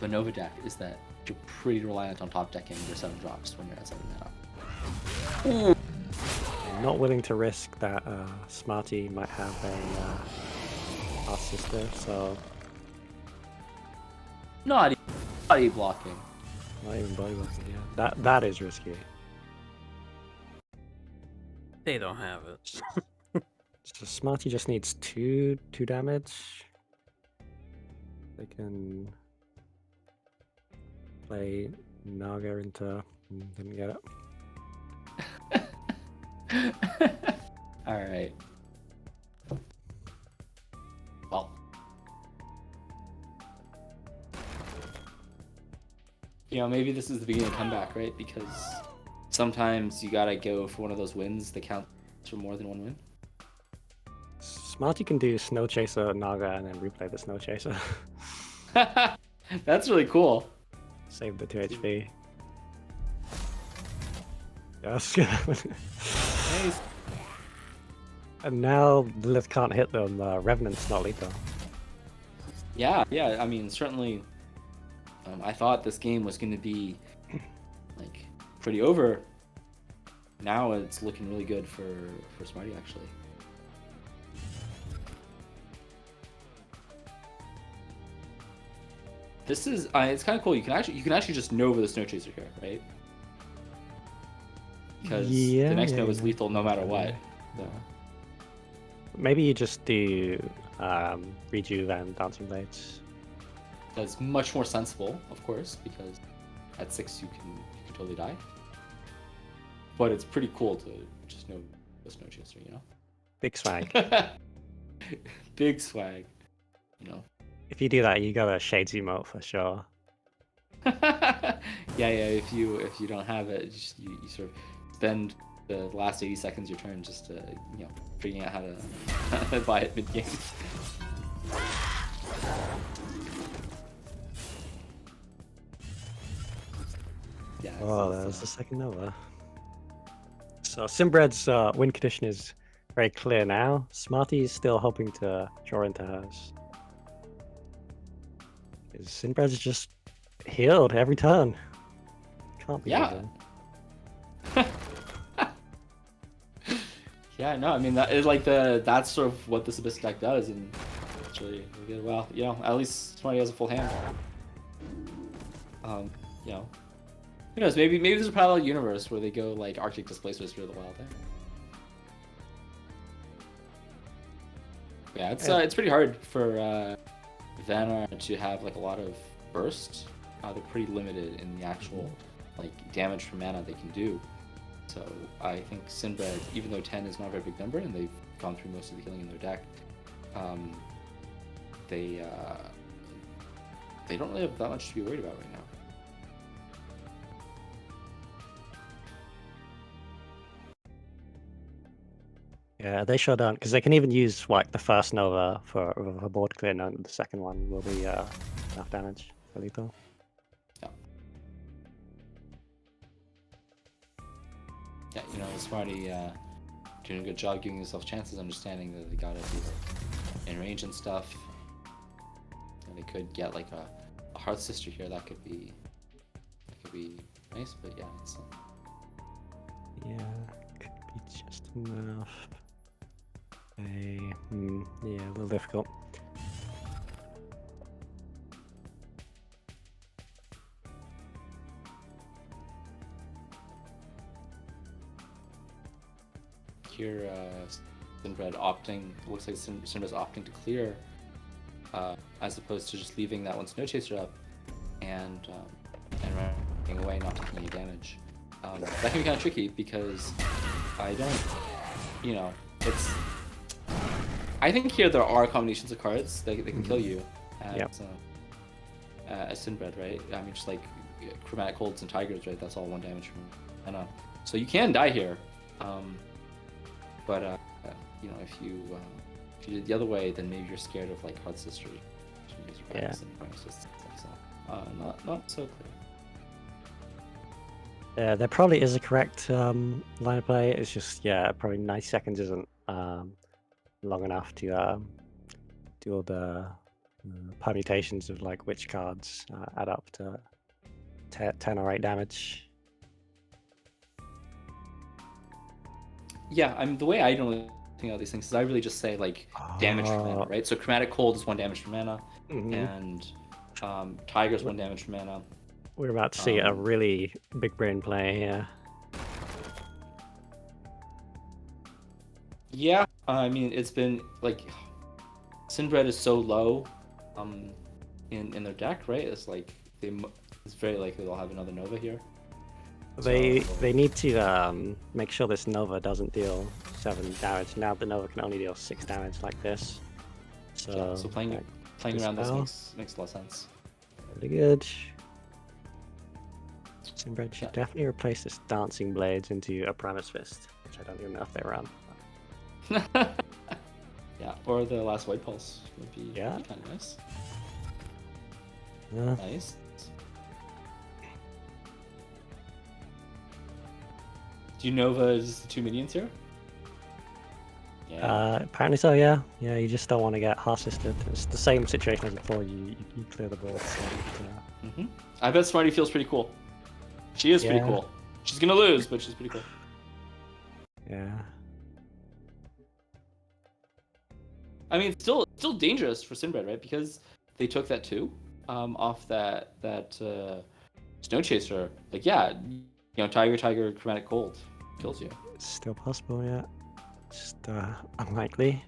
Nova deck, is that you're pretty reliant on top decking your 7 drops when you're at 7 mana. I'm not willing to risk that Smarty might have a Hearth Sister, so Not even body blocking. not even body blocking. Yeah, that is risky. They don't have it. So Smarty just needs 2 damage. They can play Naga into. Didn't get it. All right. Well, you know, maybe this is the beginning of comeback, right? Because sometimes you gotta go for one of those wins that counts for more than one win. Smarty can do Snow Chaser, Naga, and then replay the Snow Chaser. That's really cool. Save the 2 HP. Yes. Nice. And now Lilith can't hit them. Revenant's not lethal. Yeah. I mean, certainly. I thought this game was going to be like pretty over. Now it's looking really good for Smarty actually. This is it's kind of cool. You can actually just Nova the Snow Chaser here, right? Because the next Nova is lethal no matter what. So. Maybe you just do Rejuve and Dancing Blades. That's much more sensible, of course, because at 6 you can totally die. But it's pretty cool to just know the Snow Chaser, you know? Big swag. Big swag, you know? If you do that, you got a Shades emote for sure. yeah. If you don't have it, just you sort of spend the last 80 seconds of your turn just figuring out how to buy it mid game. Yeah. Oh, that was the second Nova. So Simbred's win condition is very clear now. Smarty's still hoping to draw into hers. Sinbred's just healed every turn. Can't be Yeah. Yeah, no, I mean that is like that's sort of what the Sabistic deck does, and it's really good. Well, at least Smarty has a full hand. Who knows? Maybe there's a parallel universe where they go like Arctic Displacers for the wild there. Yeah, it's pretty hard for Vanar to have like a lot of burst. They're pretty limited in the actual like damage for mana they can do. So I think Sinbred, even though 10 is not a very big number and they've gone through most of the healing in their deck, they don't really have that much to be worried about right now. Yeah, they sure don't, because they can even use like the first Nova for board clear, and the second one will be enough damage for lethal. Yeah, Smarty doing a good job giving himself chances, understanding that they gotta be in range and stuff. And they could get like a Hearth Sister here. That could be nice, but yeah, it's. Yeah, could be just enough. Yeah, a little difficult. Here, Sinbred opting. Looks like Sinbred's opting to clear, as opposed to just leaving that one Snow Chaser up and running away, not taking any damage. That can be kind of tricky because I don't, it's. I think here there are combinations of cards that can kill you as Sinbred, right? I mean, just like Chromatic Holds and Tigers, right? That's all 1 damage from mana. So you can die here. But if you did it the other way, then maybe you're scared of like Hearth Sister. Yeah. Not so clear. Yeah, there probably is a correct line of play. It's just probably 90 seconds isn't long enough to do all the permutations of like which cards add up to 10 or 8 damage. Yeah, I mean the way I don't think about these things is I really just say like damage for mana, right? So Chromatic Cold is 1 damage for mana, and Tiger's 1 damage for mana. We're about to see a really big brain play here. Yeah, I mean it's been like Sinbred is so low, in their deck, right? It's like it's very likely they'll have another Nova here. They need to make sure this Nova doesn't deal 7 damage. Now the Nova can only deal 6 damage like this. So playing around this makes a lot of sense. Really good. Sinbred should definitely replace this Dancing Blades into a Primus Fist, which I don't even know if they run. Yeah, or the last White Pulse would be Yeah. kind of nice. Yeah. Nice. Do you Nova just the 2 minions here? Yeah. Apparently so, yeah. Yeah, you just don't want to get hard-assisted. It's the same situation as before, you clear the board. So, I bet Smarty feels pretty cool. She is pretty Yeah. cool. She's gonna lose, but she's pretty cool. yeah. I mean, it's still dangerous for Sinbad, right? Because they took that 2 off that Snow Chaser. Like, yeah, you know, Tiger, Chromatic Cold kills you. It's still possible, yeah. Just unlikely.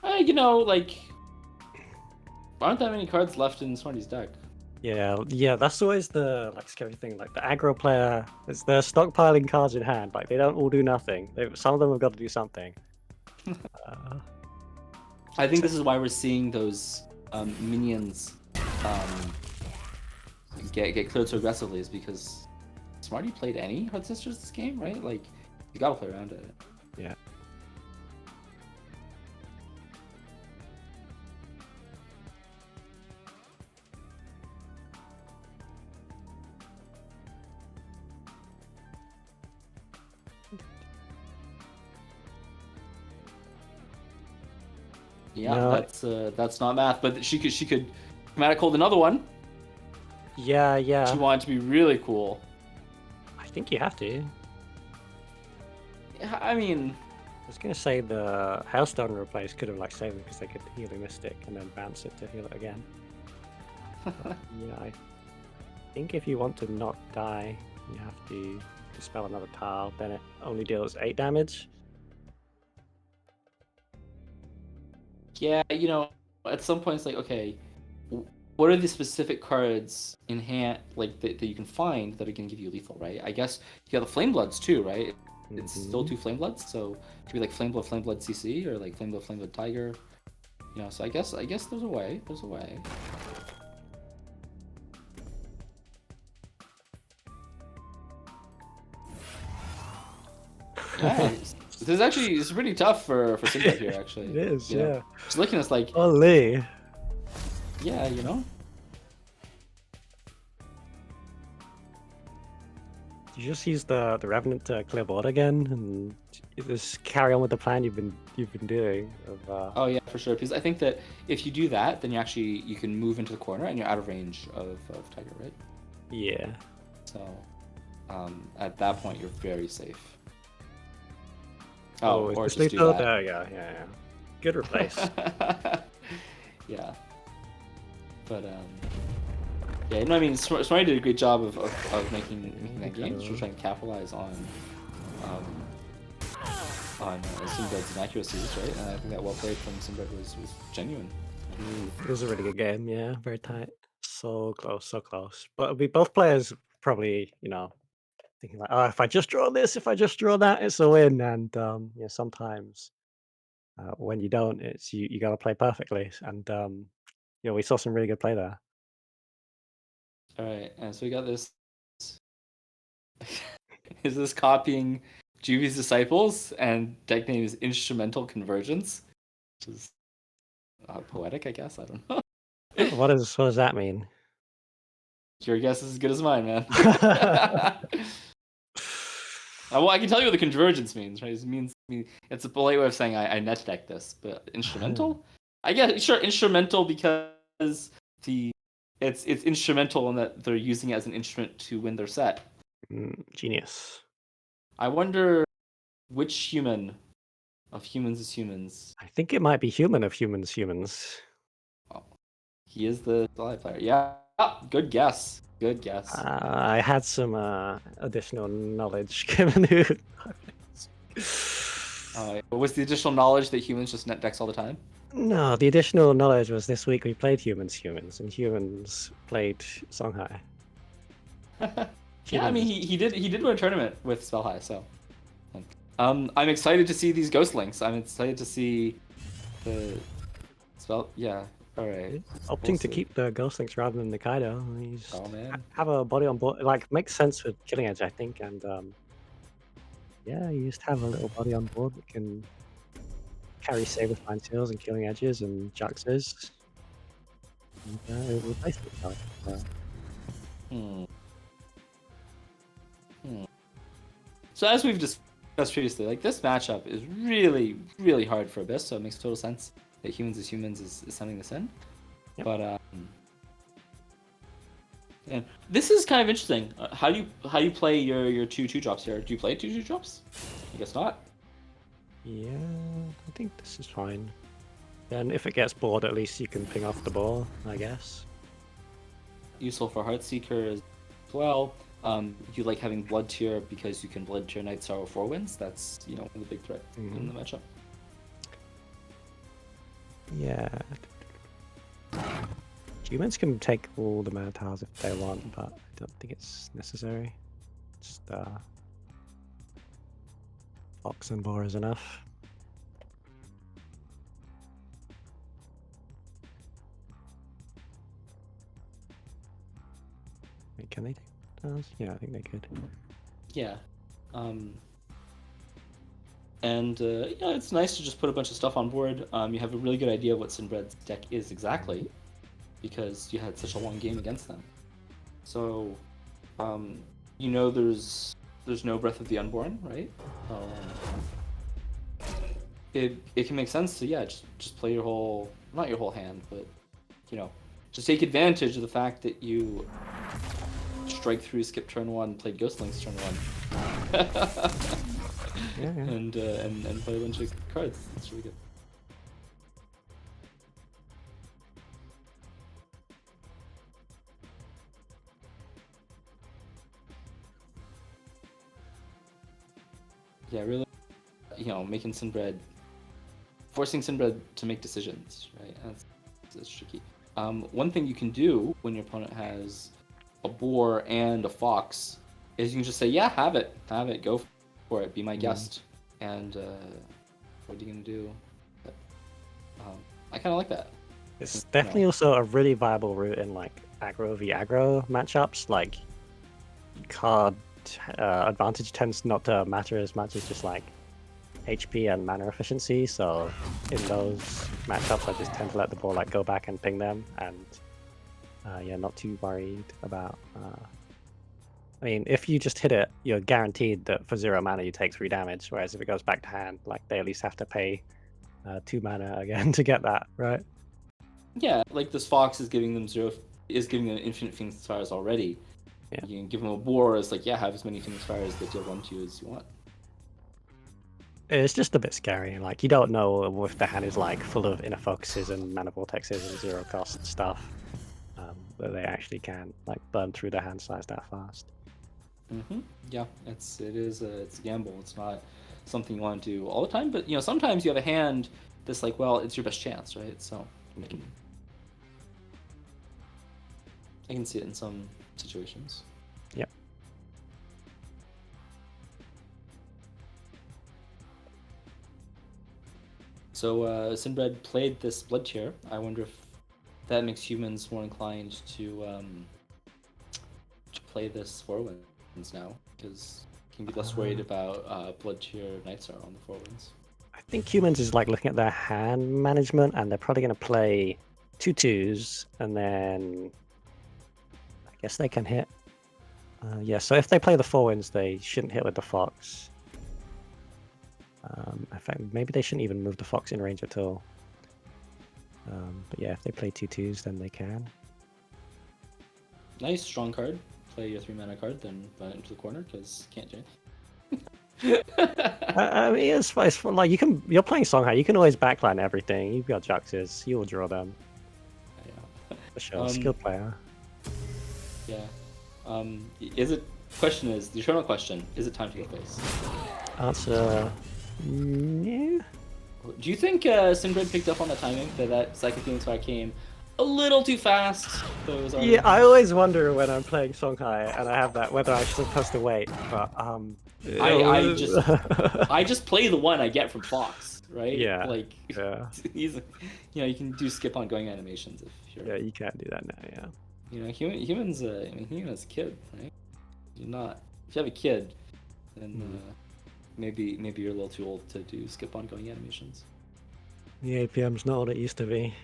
You know, like, aren't that many cards left in Smarty's deck? Yeah, that's always the scary thing. Like the aggro player, they're stockpiling cards in hand. Like they don't all do nothing. Some of them have got to do something. I think this is why we're seeing those minions get cleared so aggressively, is because Smarty played any Hard Sisters this game, right? Like, you gotta play around it. Yeah. Yeah, No, that's not math, but she could Chromatic Hold another one. yeah. She wanted to be really cool. I think you have to. Yeah, I mean, I was gonna say the Hailstone replace could have saved it because they could heal a Mystic and then bounce it to heal it again. But, yeah, I think if you want to not die, you have to dispel another tile. Then it only deals 8 damage. yeah, you know, at some point it's like, okay, what are the specific cards in hand, like that you can find that are gonna give you lethal, right? I guess you got the Flame Bloods too, right? It's still 2 Flame Bloods, so it could be like Flame Blood CC, or like Flame Blood Tiger. You know, so I guess there's a way. There's a way. Yeah, it's pretty tough for Sinbad here, actually. It is, You know? yeah. She's looking at us like, Holy. yeah, you know. You just use the Revenant to clear board again, and you just carry on with the plan you've been doing. Oh yeah, for sure. Because I think that if you do that, then you can move into the corner and you're out of range of Tiger, right? Yeah. So, at that point, you're very safe. Oh, or is just this do lethal? that. There, yeah. Good replace. Yeah. But yeah, no, I mean, Smarty did a great job of making that game. She was trying to capitalize on Sinbad's inaccuracies, right? And I think that well played from Sinbad was genuine. It was a really good game, yeah. Very tight. So close. But we both players probably, thinking like, oh, if I just draw this, if I just draw that, it's a win. And yeah, sometimes when you don't, it's you got to play perfectly. And we saw some really good play there. All right, and so we got this. Is this copying Juvy's Disciples, and deck name is Instrumental Convergence, which is poetic, I guess. I don't know. What does that mean? Your guess is as good as mine, man. Well, I can tell you what the convergence means, right? It means it's a polite way of saying I net deck this, but instrumental? I guess sure, instrumental because it's instrumental in that they're using it as an instrument to win their set. Genius. I wonder which human of humans is humans. I think it might be human of humans. Oh, he is the live player. Yeah, good guess. Good guess. I had some additional knowledge given who. What was the additional knowledge that humans just net decks all the time? No, the additional knowledge was this week we played humans, and humans played Songhai. Yeah, I mean he did win a tournament with Spell High, so I'm excited to see these Ghost Links. I'm excited to see the spell. Yeah, all right. Opting to keep the Ghost Links rather than the Kaido. You just Oh man. have a body on board, makes sense with Killing Edge, I think, and yeah, you just have a little body on board that can carry Saber Fine Seals and Killing Edges and Juxes. And it replace itself. Hmm. So as we've discussed previously, like this matchup is really, really hard for Abyss, so it makes total sense that Humans is Humans is sending this in. Yep. But yeah, this is kind of interesting. How do you play your 2/2 drops here? Do you play 2/2 drops? I guess not. Yeah, I think this is fine. And if it gets bored, at least you can ping off the ball, I guess. Useful for Heartseeker as well. You like having Blood Tier because you can Blood Tier Night Sorrow 4 wins. That's one of the big threat in the matchup. Yeah. Humans can take all the mana tiles if they want, but I don't think it's necessary. Just Fox and Boar is enough. Wait, can they take tiles? Yeah, I think they could. Yeah. It's nice to just put a bunch of stuff on board. You have a really good idea of what Sinbred's deck is exactly, because you had such a long game against them. So, there's no Breath of the Unborn, right? It can make sense to just play your whole, not your whole hand, but just take advantage of the fact that you strike through, skip turn 1, played Ghostlinks turn 1. Yeah. And play a bunch of cards. It's really good. Yeah, really, making forcing Sinbred to make decisions, right? That's tricky. One thing you can do when your opponent has a boar and a fox is you can just say, yeah, have it, go for it, be my guest. And what are you gonna do? But, I kind of like that. It's definitely also a really viable route in like aggro v aggro matchups. Like card advantage tends not to matter as much as just like HP and mana efficiency. So in those matchups, I just tend to let the ball like go back and ping them, and not too worried about. I mean, if you just hit it, you're guaranteed that for 0 mana you take 3 damage. Whereas if it goes back to hand, like they at least have to pay 2 mana again to get that, right? Yeah, like this fox is giving them infinite Phoenix Fires already. Yeah. You can give them a boar as like, have as many Phoenix Fires that deal 1/2 as you want. It's just a bit scary. Like you don't know if the hand is like full of inner focuses and mana vortexes and 0 cost stuff. That they actually can like burn through the hand size that fast. Yeah, it's a gamble. It's not something you want to do all the time, but sometimes you have a hand that's like, well, it's your best chance, right? So I can see it in some situations. Yep. So Sinbred played this Blood Tier. I wonder if that makes Humans more inclined to play this 4 wins now, because you can be less worried about Blood Tier Night Sorrow on the 4 wins. I think Humans is like looking at their hand management, and they're probably going to play 2/2s, and then I guess they can hit. So if they play the 4 wins, they shouldn't hit with the Fox. In fact, maybe they shouldn't even move the Fox in range at all. But yeah, if they play 2/2s, then they can. Nice, strong card. Play your 3 mana card, then run it into the corner, because can't do anything. I mean, it's fun. Like you're playing Songhai. You can always backline everything. You've got Juxes. You will draw them. Yeah. For sure, skilled player. Yeah. The eternal question: is it time to go face? Answer. Yeah. Do you think Sinbred picked up on the timing that Psychic Phoenix Fire came a little too fast? Yeah, I always wonder when I'm playing Songhai and I have that whether I'm supposed to wait. But I just play the one I get from Fox, right? Yeah. Like he's you can do skip on going animations if you're. Yeah, you can't do that now. Yeah. Humans. Humans a kid, right? If you have a kid, then maybe you're a little too old to do skip on going animations. The APM's not what it used to be.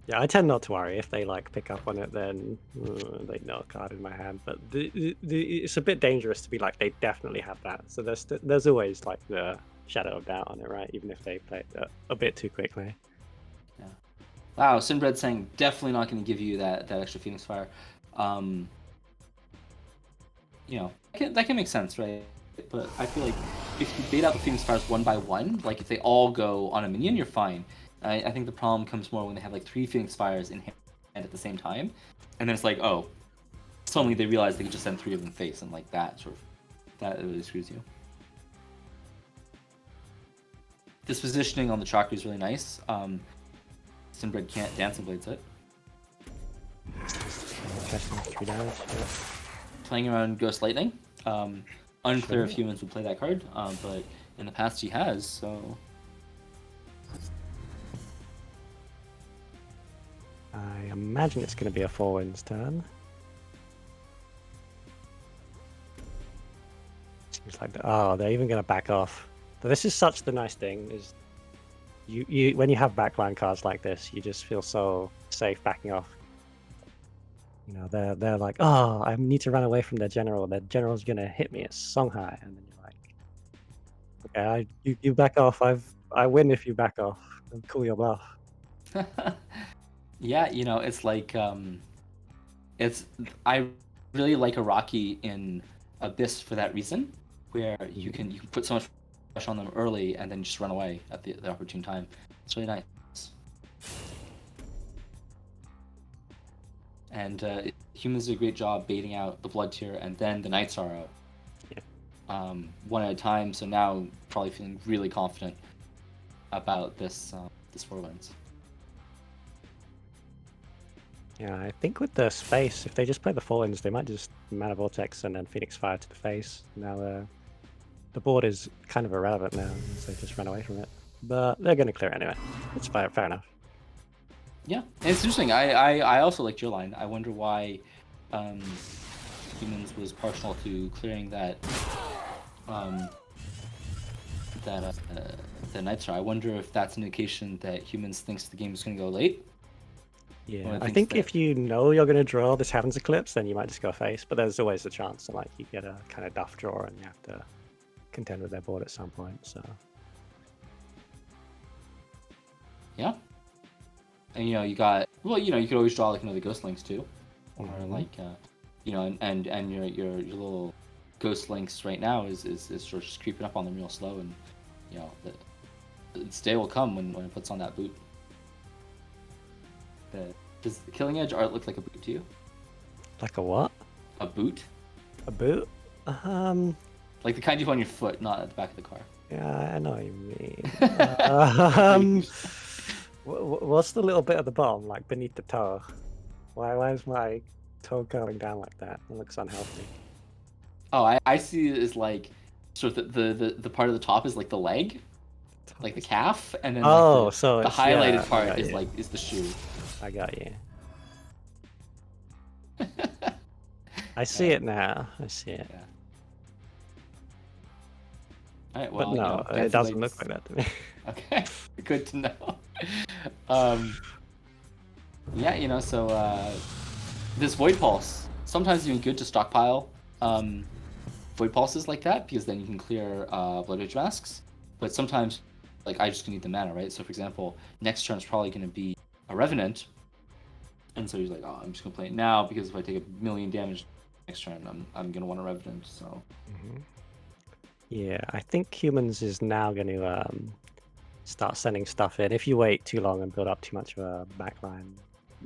Yeah, I tend not to worry. If they like pick up on it, then they know a card in my hand. But it's a bit dangerous to be like, they definitely have that. So there's always like the shadow of doubt on it, right? Even if they play it a bit too quickly. Yeah. Wow, Sinbred saying definitely not going to give you that extra Phoenix Fire. You know, that can make sense, right? But I feel like if you bait out the Phoenix Fires one by one, like if they all go on a minion, you're fine. I think the problem comes more when they have like 3 Phoenix Fires in hand at the same time, and then it's like, oh, suddenly they realize they can just send 3 of them face, and like that really screws you. This positioning on the Chakra is really nice. Sinbred can't Dancing Blades it. Catching 3 damage. Yeah. Playing around Ghost Lightning. Unclear if humans would play that card, but in the past he has, so. I imagine it's going to be a 4 wins turn. Seems like they're even going to back off. But this is such the nice thing is, you when you have backline cards like this, you just feel so safe backing off. You know, they're like, oh, I need to run away from their general. Their general's going to hit me at Songhai, and then you're like, okay, you back off. I win if you back off. And call your bluff. Yeah, you know, it's like I really like Iraqi in Abyss for that reason, where you can put so much pressure on them early and then just run away at the opportune time. It's really nice. And humans do a great job baiting out the Blood Tier and then the Night Sorrow, one at a time. So now probably feeling really confident about this 4 wins. Yeah, I think with the space, if they just play the 4 wins, they might just Mana Vortex and then Phoenix Fire to the face. Now the board is kind of irrelevant now, so they just run away from it. But they're going to clear it anyway. It's fair enough. Yeah, and it's interesting. I also like your line. I wonder why humans was partial to clearing that the Night Star. I wonder if that's an indication that humans thinks the game is going to go late. Yeah, I think if you know you're going to draw this Heaven's Eclipse, then you might just go face. But there's always a chance that like you get a kind of duff draw and you have to contend with their board at some point. So yeah, and you know you got you could always draw like the Ghost Links too, or like and your little Ghost Links right now is sort of just creeping up on them real slow, and you know its day will come when it puts on that boot. Does the Killing Edge art look like a boot to you? like a what? A boot? A boot? Like the kind you have on your foot, not at the back of the car. Yeah, I know what you mean. What's the little bit at the bottom, like beneath the toe? Why is my toe going down like that? It looks unhealthy. Oh, I see it as like sort of the part of the top is like the leg, like the calf, and then so the highlighted part is like the shoe. I got you. I see it now. I see it. Yeah. All right, well, but no, it doesn't look like that to me. Okay, good to know. Yeah, so this Void Pulse, sometimes even good to stockpile Void Pulses like that, because then you can clear Blood Rage Masks. But sometimes, like, I just need the mana, right? So, for example, next turn is probably going to be a Revenant, and so he's like, oh, I'm just going to play it now, because if I take 1,000,000 damage next turn, I'm going to want a Revenant, so... Yeah, I think humans is now going to start sending stuff in. If you wait too long and build up too much of a backline,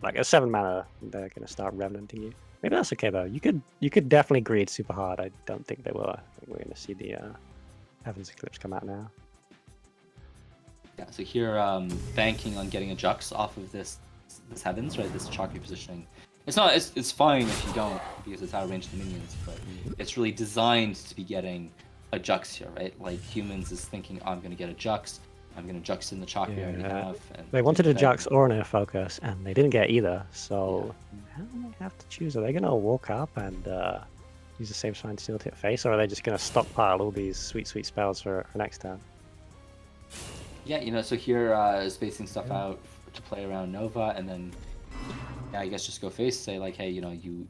like a 7 mana, they're going to start revenanting you. Maybe that's okay though. You could definitely greed super hard. I don't think they will. I think we're going to see the Heaven's Eclipse come out now. Yeah, so here, banking on getting a Jux off of this Heavens, right? This chalky positioning. It's fine if you don't, because it's out of range of the minions, but it's really designed to be getting a Jux here, right? Like humans is thinking, oh, I'm going to get a Jux. I'm going to Jux in the chalky I already have. And they wanted a Jux or an Air Focus, and they didn't get either. So how do they have to choose? Are they going to walk up and use the same sign to hit face, or are they just going to stockpile all these sweet spells for next turn? Yeah, so here spacing stuff out to play around Nova, and then I guess just go face, say like, hey, you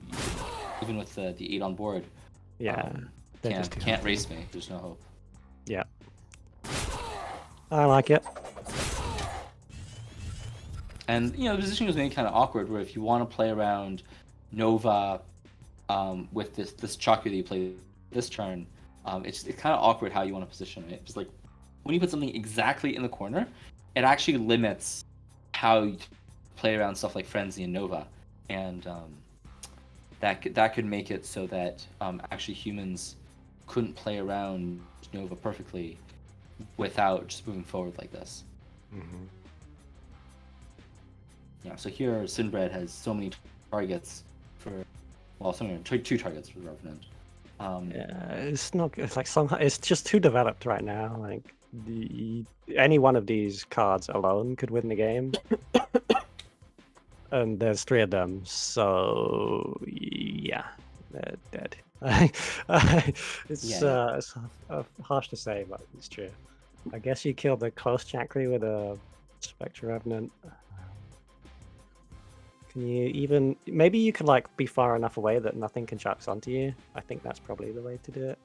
even with the 8 on board, Yeah. they're just too can't hard. race me. There's no hope. Yeah. I like it. And the position was made kind of awkward, where if you want to play around Nova with this Chakra that you play this turn, it's kind of awkward how you want to position it. Just like when you put something exactly in the corner, it actually limits how you play around stuff like Frenzy and Nova, and that could make it so that actually humans couldn't play around Nova perfectly without just moving forward like this. Mm-hmm. Yeah, so here Sinbred has so many targets for, well, two targets for the Revenant. Yeah, it's not. It's like somehow it's just too developed right now. Like any one of these cards alone could win the game, and there's 3 of them. So yeah, they're dead. It's harsh to say, but it's true. I guess you killed the close Chakri with a Spectre Revenant. Can you even... Maybe you could like be far enough away that nothing can chucks onto you. I think that's probably the way to do it.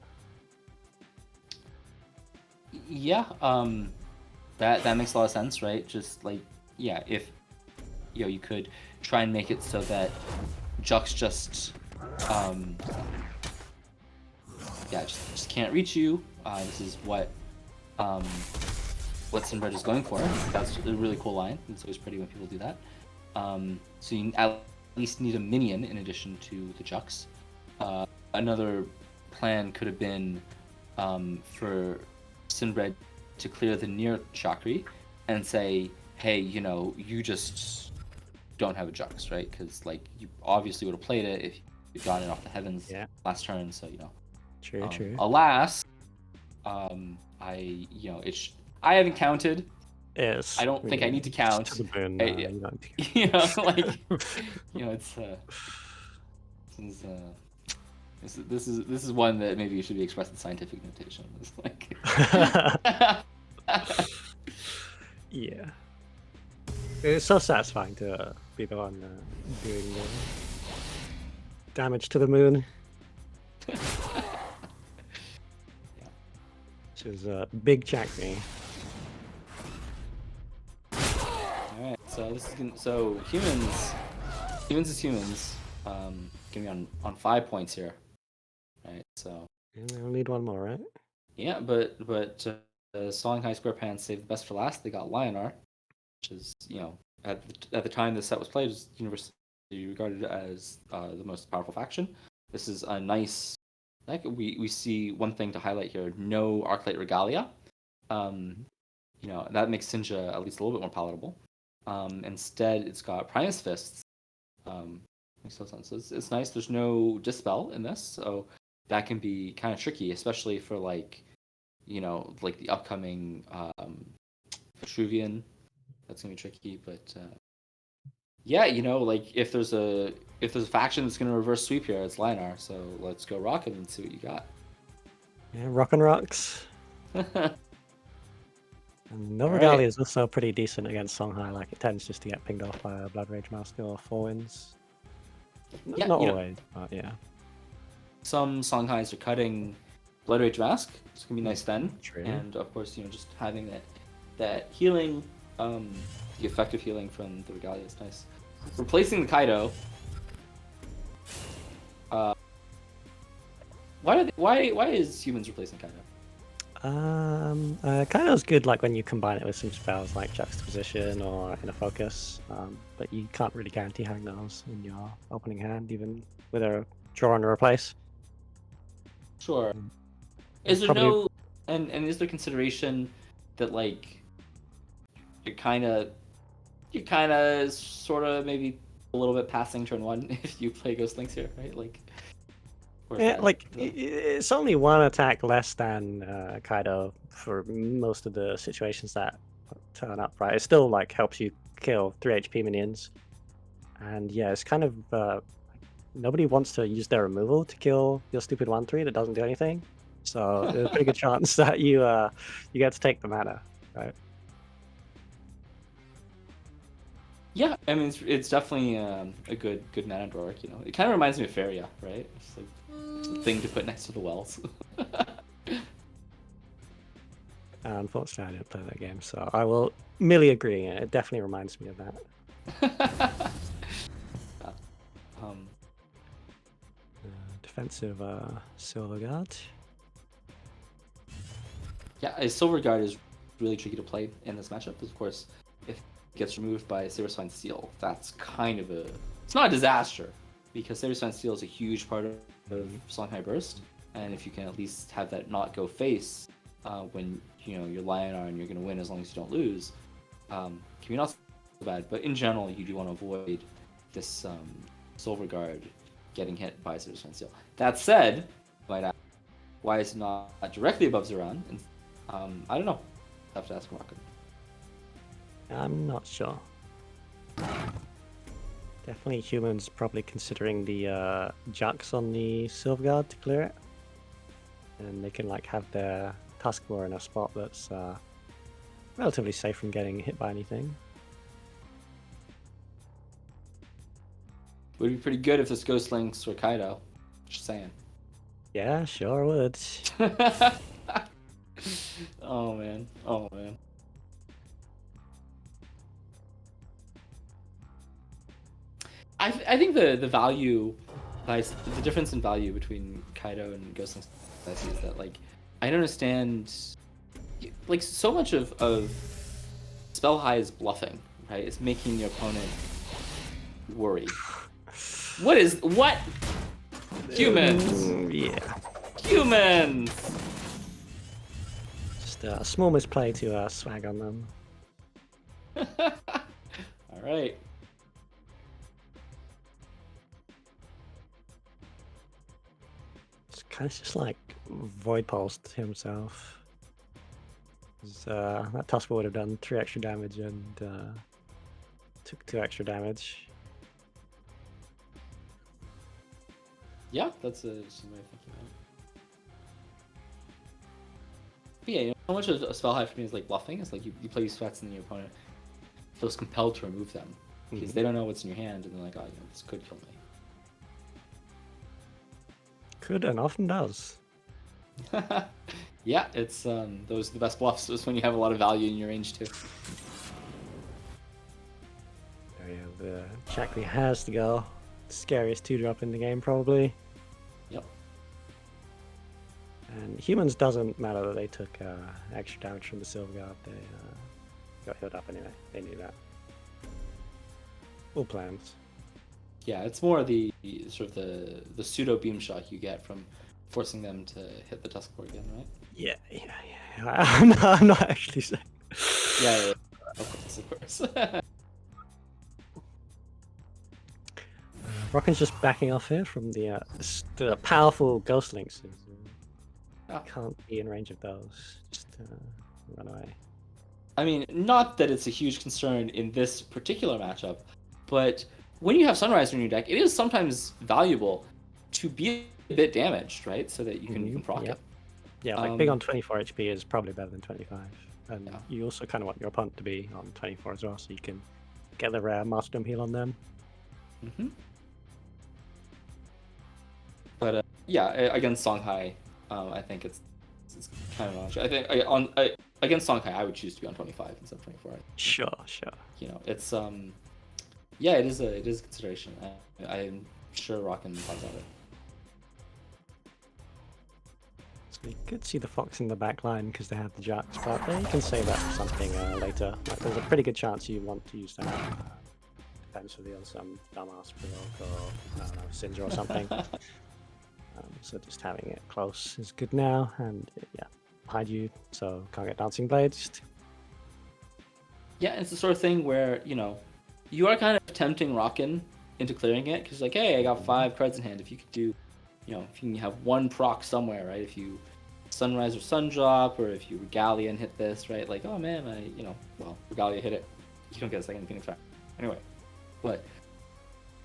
Yeah, that makes a lot of sense, right? Just like, yeah, if you could try and make it so that Jux just just can't reach you. This is what Sinbred is going for. That's a really cool line. It's always pretty when people do that. So you at least need a minion in addition to the Jux. Another plan could have been for Sinbred to clear the near Chakri and say, hey, you just don't have a Jux, right? Because you obviously would have played it if you'd gotten it off the heavens last turn. So True. Alas, I haven't counted. Yes. I don't think I need to count. To the bone, It's this is one that maybe should be expressed in scientific notation. It's like yeah. It's so satisfying to be the one doing the damage to the moon. Which is a big Chakri. All right, so humans is humans. Gonna be on 5 points here. Right, so. And we'll need one more, right? Yeah, but Stalling High Square Pants saved the best for last. They got Lionar, which is at the time this set was played, was universally regarded as the most powerful faction. This is a nice. We see one thing to highlight here: no Arclight Regalia. That makes Sinja at least a little bit more palatable. Instead, it's got Primus Fists. Makes no sense. It's nice. There's no Dispel in this, so that can be kind of tricky, especially for the upcoming Vitruvian. That's gonna be tricky, but if there's a faction that's gonna reverse sweep here, it's Linar. So let's go rock it and see what you got. Yeah, rockin' rocks. And Nova Gali is also pretty decent against Songhai. Like it tends just to get pinged off by a Blood Rage Master or 4 wins. Not always, but yeah. Some Songhais are cutting Blood Rage Mask. It's gonna be nice then. True. And of course, just having that healing, the effective healing from the Regalia is nice. Replacing the Kaido. Why is humans replacing Kaido? Kaido's good like when you combine it with some spells like Juxtaposition or Inner Focus, but you can't really guarantee having those in your opening hand, even with a draw and a replace. Sure. Is there no and is there consideration that you're kind of sort of maybe a little bit passing turn 1 if you play Ghost Links here, right? It's only 1 attack less than Kaido for most of the situations that turn up, right? It still helps you kill 3 HP minions, and yeah, it's kind of nobody wants to use their removal to kill your stupid 1/3 that doesn't do anything. So there's a pretty good chance that you get to take the mana, right? Yeah, I mean it's definitely a good mana dork. You know, it kind of reminds me of Feria, right? It's like a thing to put next to the wells. Unfortunately, I didn't play that game, so I will merely agree. It definitely reminds me of that. um, Defensive Silver Guard. yeah, a Silver Guard is really tricky to play in this matchup. Of course, if it gets removed by Saberspine Steel, that's kind of it's not a disaster, because Saberspine Steel is a huge part of Songhai Burst, and if you can at least have that not go face when you're Lionar and you're going to win as long as you don't lose, can be not so bad. But in general, you do want to avoid this Silver Guard getting hit by Saberspine Steel. That said, might ask, why is it not directly above Zeran? And I don't know. I have to ask Rocket. I'm not sure. Definitely humans probably considering the jacks on the Silver Guard to clear it. And they can like have their Tuskmore in a spot that's relatively safe from getting hit by anything. Would be pretty good if this Ghost Links were Kaido. Just saying. Yeah, sure would. Oh man. Oh man. I think the value, the difference in value between Kaido and Ghost Links is that like I don't understand, like so much of Spell High is bluffing, right? It's making your opponent worry. What? Humans. Yeah. Humans. Just a small misplay to swag on them. All right. It's kind of just like Void Pulsed himself. That Tusker would have done 3 extra damage and took 2 extra damage. Yeah, that's some way of thinking about it. But yeah, so much of a Spell High for me is like bluffing. It's like you play these threats and then your opponent feels compelled to remove them because they don't know what's in your hand and they're like, oh, this could kill me. Could and often does. Yeah, it's those are the best bluffs. Is when you have a lot of value in your range too. There you have the Chakli has to go. Scariest 2-drop in the game, probably. Yep. And humans doesn't matter that they took extra damage from the Silver Guard. They got healed up anyway. They knew that. All plans. Yeah, it's more the sort of the pseudo beam shock you get from forcing them to hit the Tuskmore again, right? Yeah. I'm not actually saying. Yeah. Of course. Rockin's just backing off here from the powerful Ghost Links. Can't be in range of those. Just run away. I mean, not that it's a huge concern in this particular matchup, but when you have Sunrise in your deck, it is sometimes valuable to be a bit damaged, right? So that you can proc it. Yeah, like big on 24 HP is probably better than 25. And Yeah. you also kind of want your opponent to be on 24 as well, so you can get the rare Master heal on them. Mm-hmm. But yeah, against Songhai, I think it's kind of I think against Songhai, I would choose to be on 25 instead of 24. Sure. You know, it's yeah, it is a consideration. I'm sure Rockin thought about it. So you could see the Fox in the back line because they have the Jacks, but you can save that for something later. Like, there's a pretty good chance you want to use that defensively on some dumbass provoke or, I don't know, Syndra or something. So just having it close is good now, and yeah, behind you, so can't get Dancing Blades. Yeah, it's the sort of thing where, you are kind of tempting Rockin into clearing it, because like, hey, I got 5 cards in hand. If you could do, if you can have one proc somewhere, right? If you Sunrise or Sundrop, or if you Regalia and hit this, right? Like, oh man, Regalia hit it. You don't get a second Phoenix Fire. Anyway, but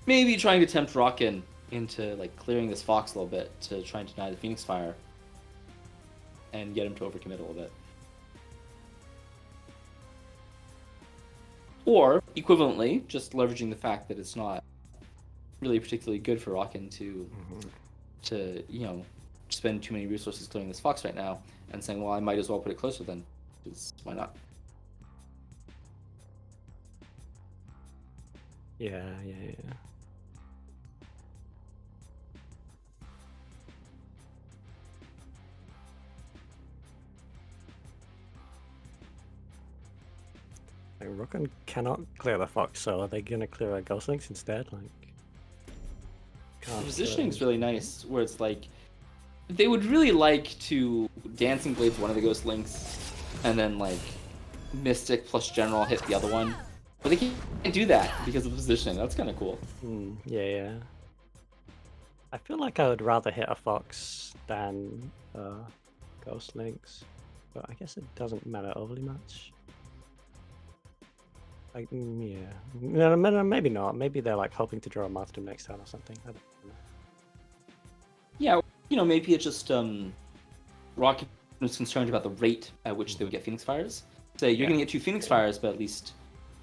maybe trying to tempt Rockin into like clearing this Fox a little bit to try and deny the Phoenix Fire and get him to overcommit a little bit. Or equivalently, just leveraging the fact that it's not really particularly good for Rockin to spend too many resources clearing this Fox right now, and saying, well, I might as well put it closer then, because why not? Yeah. Like, Rockin cannot clear the Fox, so are they gonna clear a Ghost Links instead? Like, The positioning's really nice, where it's like they would really like to Dancing Blades one of the Ghost Links, and then like Mystic plus General hit the other one, but they can't do that because of the positioning. That's kind of cool. Yeah. I feel like I would rather hit a Fox than Ghost Links, but I guess it doesn't matter overly much. Like, yeah. No, maybe not. Maybe they're like hoping to draw a martyrdom next turn or something. I don't know. Yeah, maybe it's just Rocket was concerned about the rate at which they would get Phoenix Fires. Say you're gonna get 2 Phoenix Fires, but at least,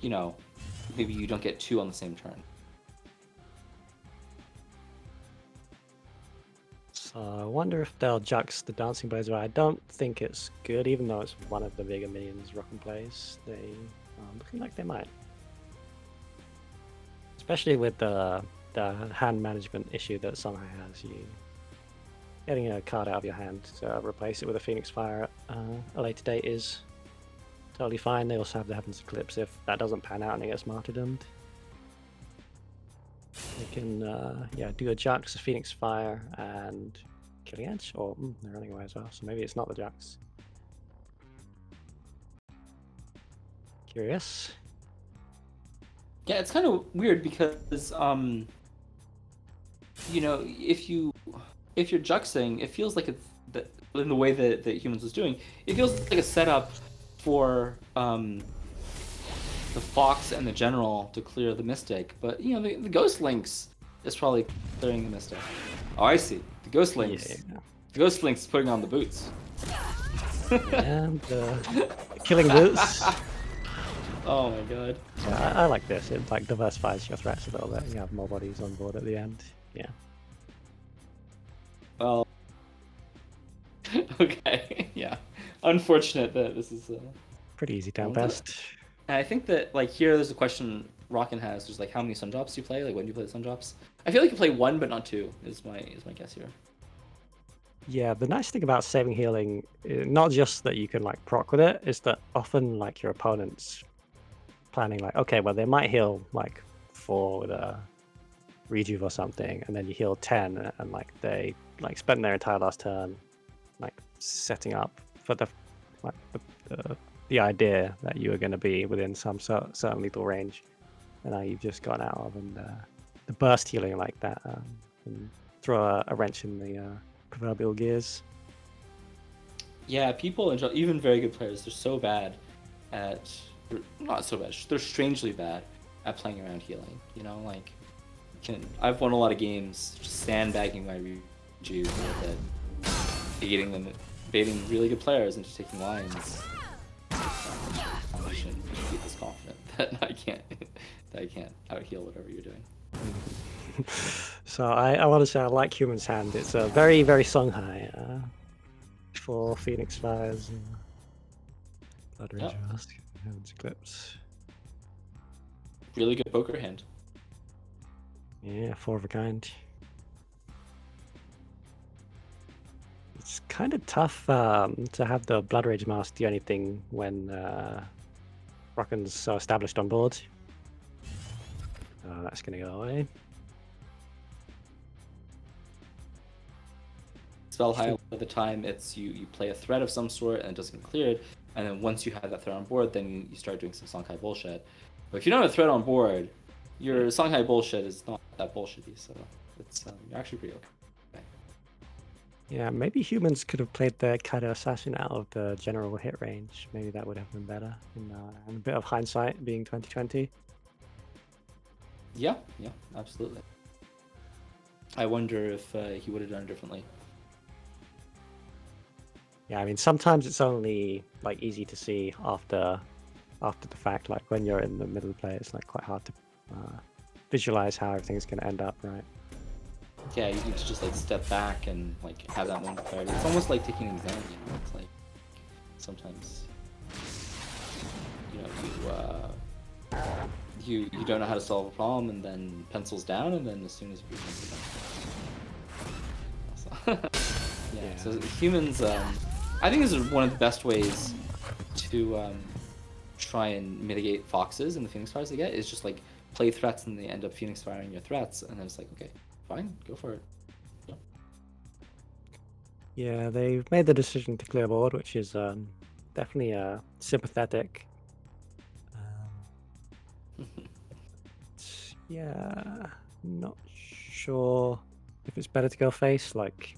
maybe you don't get 2 on the same turn. So I wonder if they'll Jux the Dancing Blades. I don't think it's good, even though it's one of the bigger minions Rockin plays. They looking like they might, especially with the hand management issue that Songhai has. You getting a card out of your hand to replace it with a Phoenix Fire at a later date is totally fine. They also have the Heaven's Eclipse if that doesn't pan out and it gets martyrdomed. They can do a Jux, a Phoenix Fire, and Killing Edge, or they're running away as well, so maybe it's not the Jux. Curious. Yeah, it's kind of weird because if you're Juxing, it feels like it's in the way that Humans was doing, it feels like a setup for the Fox and the General to clear the Mystic, but the Ghost Links is probably clearing the Mystic. Oh, I see. The Ghost Links. Yeah. The Ghost Links is putting on the boots. And killing boots. Oh my god. Yeah, I like this. It like diversifies your threats a little bit. You have more bodies on board at the end. Yeah. Well. Okay. Yeah. Unfortunate that this is Pretty easy down best. And I think that here there's a question Rockin has. There's how many Sun Drops do you play? When do you play the Sun Drops? I feel like you play 1 but not 2. Is my guess here. Yeah, the nice thing about saving healing, not just that you can proc with it, is that often your opponent's planning okay, well they might heal 4 with a rejuve or something, and then you heal 10, and they spend their entire last turn setting up for the idea that you are going to be within some certain lethal range, and now you've just gone out of, and the burst healing like that can throw a wrench in the proverbial gears. Yeah, people enjoy, even very good players, they're so bad at, not so bad, they're strangely bad at playing around healing. I've won a lot of games just sandbagging my rejuve with it, baiting really good players into taking lines. I shouldn't be this confident that I can't out heal whatever you're doing. So I want to say I like Human's Hand. It's a very, very Songhai for Phoenix Fires and Blood Rage Mask, Heaven's Eclipse. Really good poker hand. Yeah, 4 of a kind. It's kind of tough to have the Blood Rage Mask do anything when Rockin's so established on board. That's going to go away. Spell high at the time, it's you play a threat of some sort and it doesn't get cleared, and then once you have that threat on board, then you start doing some Songhai bullshit. But if you don't have a threat on board, your Songhai bullshit is not that bullshitty, so it's you're actually pretty okay. Yeah, maybe Humans could have played the Kaido Assassin out of the general hit range. Maybe that would have been better. In a bit of hindsight, being 2020. Yeah, absolutely. I wonder if he would have done it differently. Yeah, I mean, sometimes it's only easy to see after after the fact. Like when you're in the middle of the play, it's like quite hard to visualize how everything's going to end up, right? Yeah, you need to just like step back and like have that moment of clarity. It's almost like taking an exam, you know. It's like sometimes, you know, you don't know how to solve a problem, and then pencils down, and then as soon as you yeah. So humans, I think this is one of the best ways to try and mitigate foxes and the Phoenix Fires they get is just like play threats and they end up Phoenix Firing your threats, and then it's like, okay, fine, go for it. Yeah, they've made the decision to clear board, which is definitely sympathetic. Yeah, not sure if it's better to go face. Like,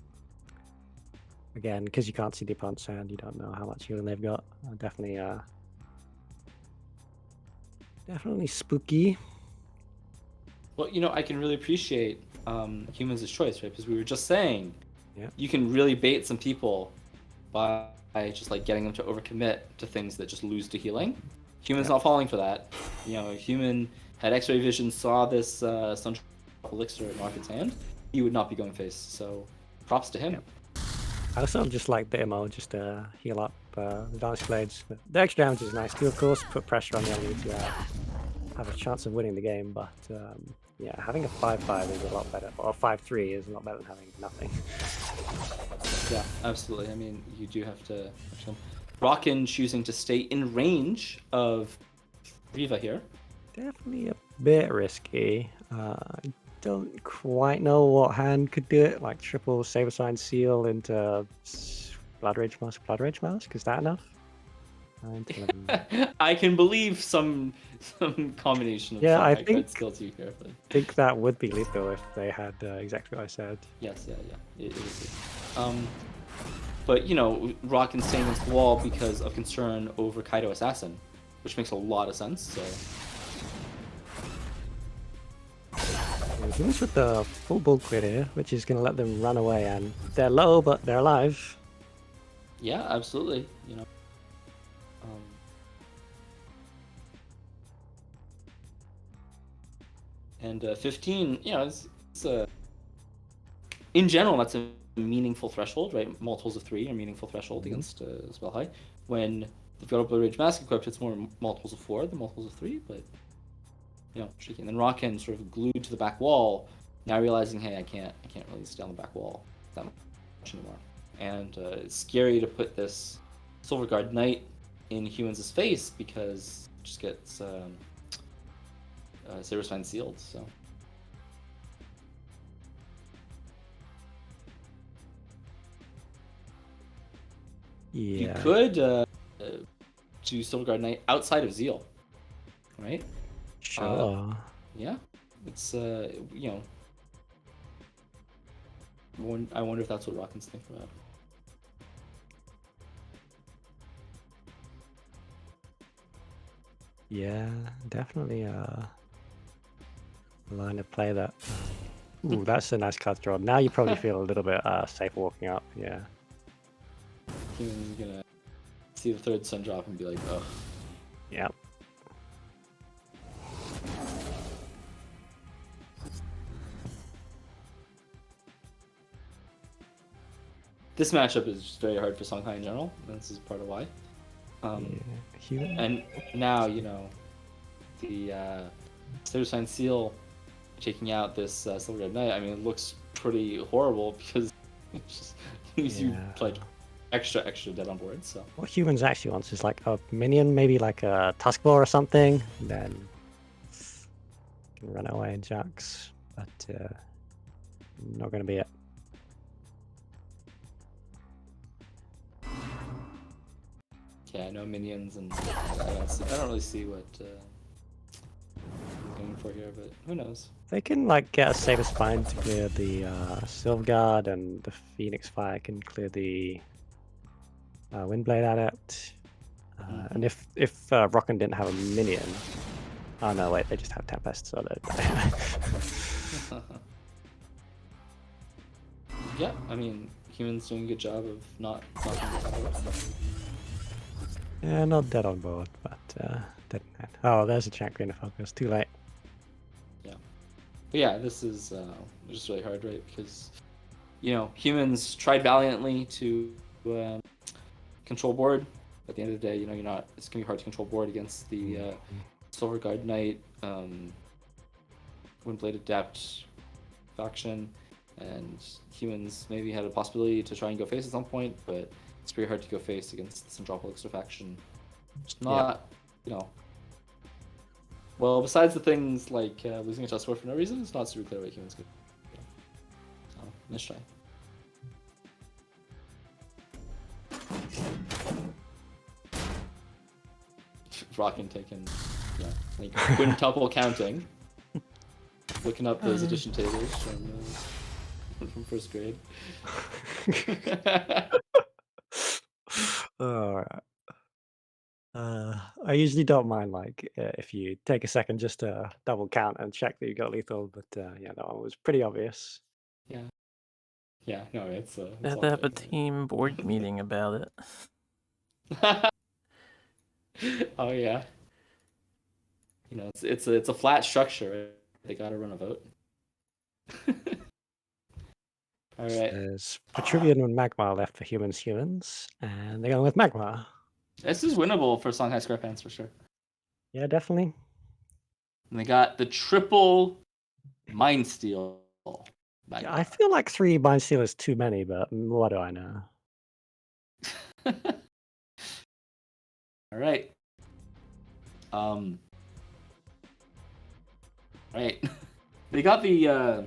again, because you can't see the opponent's hand, you don't know how much healing they've got. Definitely spooky. Well, you know, I can really appreciate humans' choice, right? Because we were just saying, Yeah. you can really bait some people by just like getting them to overcommit to things that just lose to healing. Human's not falling for that. You know, a human had X-ray vision, saw this Sunshine Elixir in Rocket's hand, he would not be going face. So, props to him. Yep. I also just like the MO, just to heal up the Dance Blades. The extra damage is nice too, of course, put pressure on the enemy to have a chance of winning the game, but yeah, having a 5-5 is a lot better, or a 5-3 is a lot better than having nothing. Yeah, absolutely. I mean, you do have to... Rockin choosing to stay in range of Riva here. Definitely a bit risky. I don't quite know what hand could do it, like triple Saber Sign Seal into Blood Rage Mask, is that enough? I can believe some combination of Yeah, some I high think- card skill too here. But... I think that would be lethal if they had exactly what I said. Yes, yeah. It is. But, you know, Rockin staying against the wall because of concern over Kaido Assassin, which makes a lot of sense, so... Humans with the full bulk crit here, which is going to let them run away, and they're low, but they're alive. Yeah, absolutely, you know. And 15, you know, it's a... In general, that's a meaningful threshold, right? Multiples of 3 are meaningful threshold against Spell High. When you've got a Blood Rage Mask equipped, it's more multiples of 4 than multiples of 3, but... You know, tricky. And then Rockin sort of glued to the back wall, now realizing, hey, I can't really stay on the back wall that much anymore. And it's scary to put this Silver Guard Knight in Humans' face because it just gets Saber Spine sealed, so... Yeah. You could do Silver Guard Knight outside of Zeal, right? Sure. Yeah, it's you know, I wonder if that's what Rockin's thinking about. Yeah, definitely a line of play that. Ooh, that's a nice card to draw. Now you probably feel a little bit safe walking up. Yeah. Human's gonna see the third sun drop and be like, ugh. Yep. This matchup is just very hard for Songhai in general, and this is part of why. Human. And now, you know, the Saber Sign Seal taking out this Silver Guard Knight, I mean, it looks pretty horrible because it just leaves you like extra dead on board. So What humans actually wants is like a minion, maybe like a Tusk Ball or something, and then can run away and Jax, but not going to be it. yeah, no minions, and I don't really see what I'm going for here, but who knows? They can like get a Saber Spine to clear the Silverguard, and the Phoenix Fire can clear the Windblade Adept. And if Rockin didn't have a minion, oh no, wait, they just have Tempest, so they. Yeah, I mean, humans doing a good job of not knocking this out. Yeah, not dead on board, but didn't it? Oh, there's a chat green to focus. Too late. But yeah, this is just really hard, right? Because humans tried valiantly to control board. At the end of the day, you're not. It's gonna be hard to control board against the Silver Guard Knight, Windblade Adept faction, and humans maybe had a possibility to try and go face at some point, but it's pretty hard to go face against the Central Elixir faction. It's not, Well, besides the things like losing a chess war for no reason, it's not super clear what humans could. So, let's try. Rockin' taking, like quintuple counting. Looking up those addition tables from first grade. Alright. I usually don't mind if you take a second just to double count and check that you got lethal, but yeah, that one was pretty obvious. Yeah, no, it's They have to have a team board meeting about it. Oh yeah. It's a flat structure, right? They gotta run a vote. All right. There's Petruvian and Magma left for humans, and they're going with Magma. This is winnable for Songhai Square fans for sure. Yeah, definitely. And they got the triple Mind Steal. Yeah, I feel like 3 Mind Steal is too many, but what do I know? All right. Right. They got the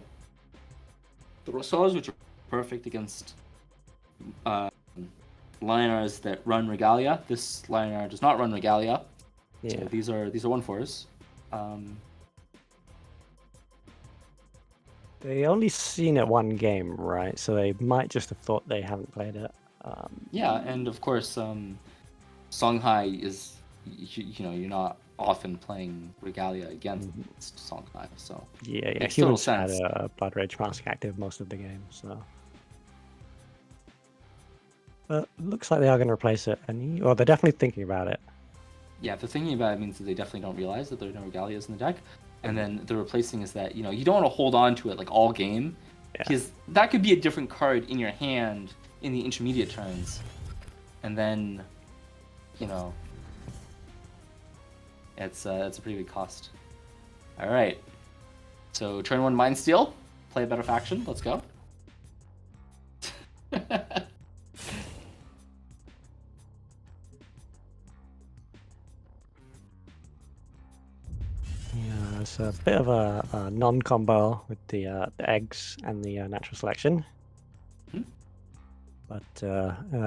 Rosals, which are perfect against Lionars that run Regalia. This Lionar does not run Regalia. Yeah. So these are 1/4s. They only seen it one game, right? So they might just have thought they haven't played it. Yeah, and of course, Songhai is, you're not often playing Regalia against Songhai, so Yeah, makes total humans had sense. a Blood Rage Mask active most of the game, so. But looks like they are going to replace it, or they're definitely thinking about it. Yeah, if they're thinking about it, means that they definitely don't realize that there are no Regalias in the deck, and then the replacing is that you don't want to hold on to it like all game, because that could be a different card in your hand in the intermediate turns, and then it's a pretty big cost. All right, so turn 1 Mind Steal, play a better faction. Let's go. Yeah, it's a bit of a non-combo with the eggs and the natural selection. But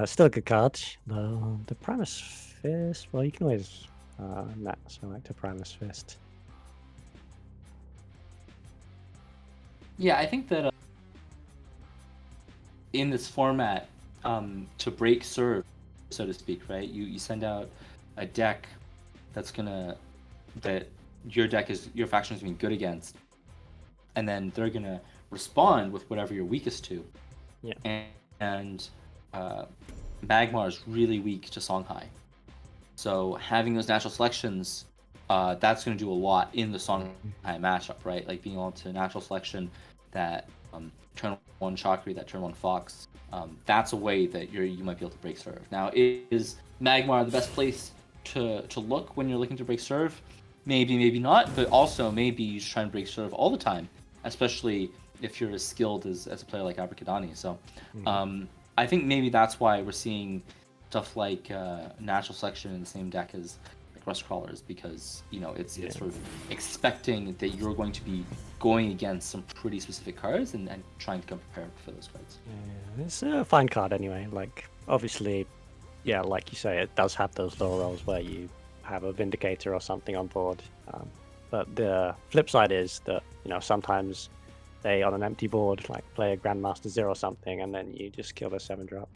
still a good card. The Primus Fist, well, you can always select a Primus Fist. Yeah, I think that in this format, to break serve, so to speak, right? You send out a deck that your faction is going to be good against, and then they're going to respond with whatever you're weakest to. Yeah. And Magmar is really weak to Songhai, so having those natural selections, that's going to do a lot in the Songhai matchup, right? Like being able to natural selection that turn 1 Chakri, that turn 1 Fox. That's a way that you might be able to break serve. Now, is Magmar the best place to look when you're looking to break serve? Maybe, maybe not, but also maybe you should try and break serve all the time, especially if you're as skilled as a player like Abracadani. So I think maybe that's why we're seeing stuff like natural selection in the same deck as like Rust Crawlers, because it's sort of expecting that you're going to be going against some pretty specific cards and trying to come prepared for those cards. Yeah, it's a fine card anyway. Like, obviously, yeah, like you say, it does have those low rolls where you have a Vindicator or something on board. But the flip side is that, sometimes they, on an empty board, like play a Grandmaster 0 or something, and then you just kill the 7-drop.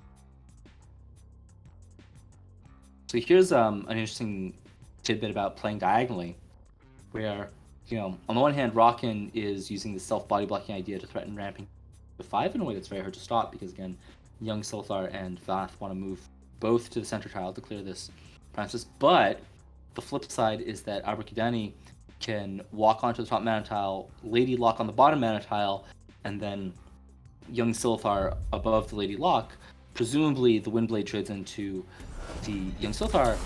So here's an interesting tidbit about playing diagonally, where, on the one hand, Rockin is using the self-body blocking idea to threaten ramping to 5 in a way that's very hard to stop, because, again, young Silthar and Vath want to move both to the center tile to clear this Francis. But the flip side is that Abracadabra can walk onto the top mana tile, Lady Lock on the bottom mana tile, and then Young Silthar above the Lady Lock. Presumably, the Windblade trades into the Young Silthar,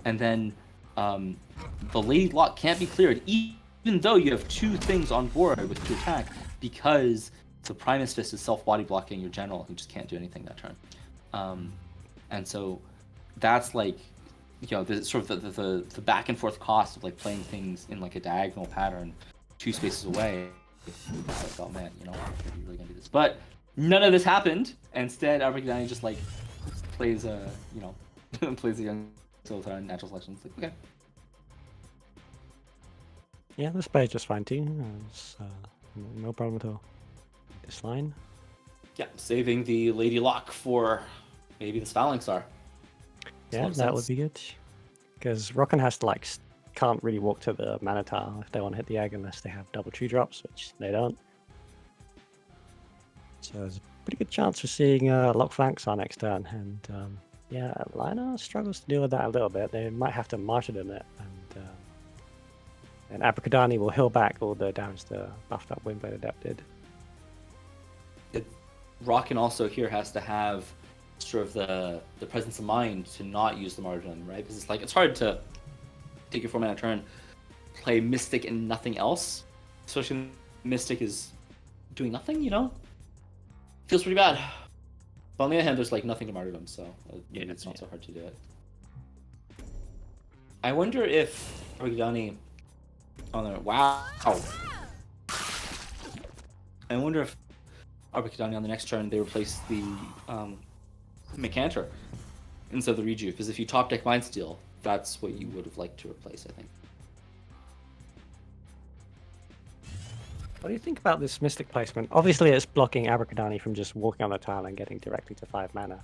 and then the Lady Lock can't be cleared, even though you have 2 things on board with 2 attack, because the Primus Fist is self-body blocking your general. You just can't do anything that turn. And so that's like, the sort of the back and forth cost of like playing things in like a diagonal pattern 2 spaces away. Like, oh man, are you really gonna do this? But none of this happened. Instead, Abracadabra just like plays plays a Young Silthar in natural selection. It's like, okay. Yeah, this plays just fine too. It's, no problem at all. This line. Yeah, saving the Lady Lock for maybe the Phalanxar. Yeah, that would be good. Because Rockin has to can't really walk to the mana tile if they want to hit the egg unless they have double tree drops, which they don't. So there's a pretty good chance for seeing Lock Phalanxar next turn. And yeah, Lina struggles to deal with that a little bit. They might have to martyrdom it, and Abracadabra will heal back all the damage the buffed up Windblade Adept did. Rockin also here has to have sort of the presence of mind to not use the martyrdom, right? Because it's hard to take your 4 mana turn, play Mystic and nothing else, especially when Mystic is doing nothing. Feels pretty bad. But on the other hand, there's nothing to martyrdom, so it's not so hard to do it. I wonder if Abracadabra I wonder if Abracadabra on the next turn they replace the Mecanter instead of the Rejuve, because if you top deck Mindsteel, that's what you would have liked to replace, I think. What do you think about this Mystic placement? Obviously, it's blocking Abracadabra from just walking on the tile and getting directly to 5 mana.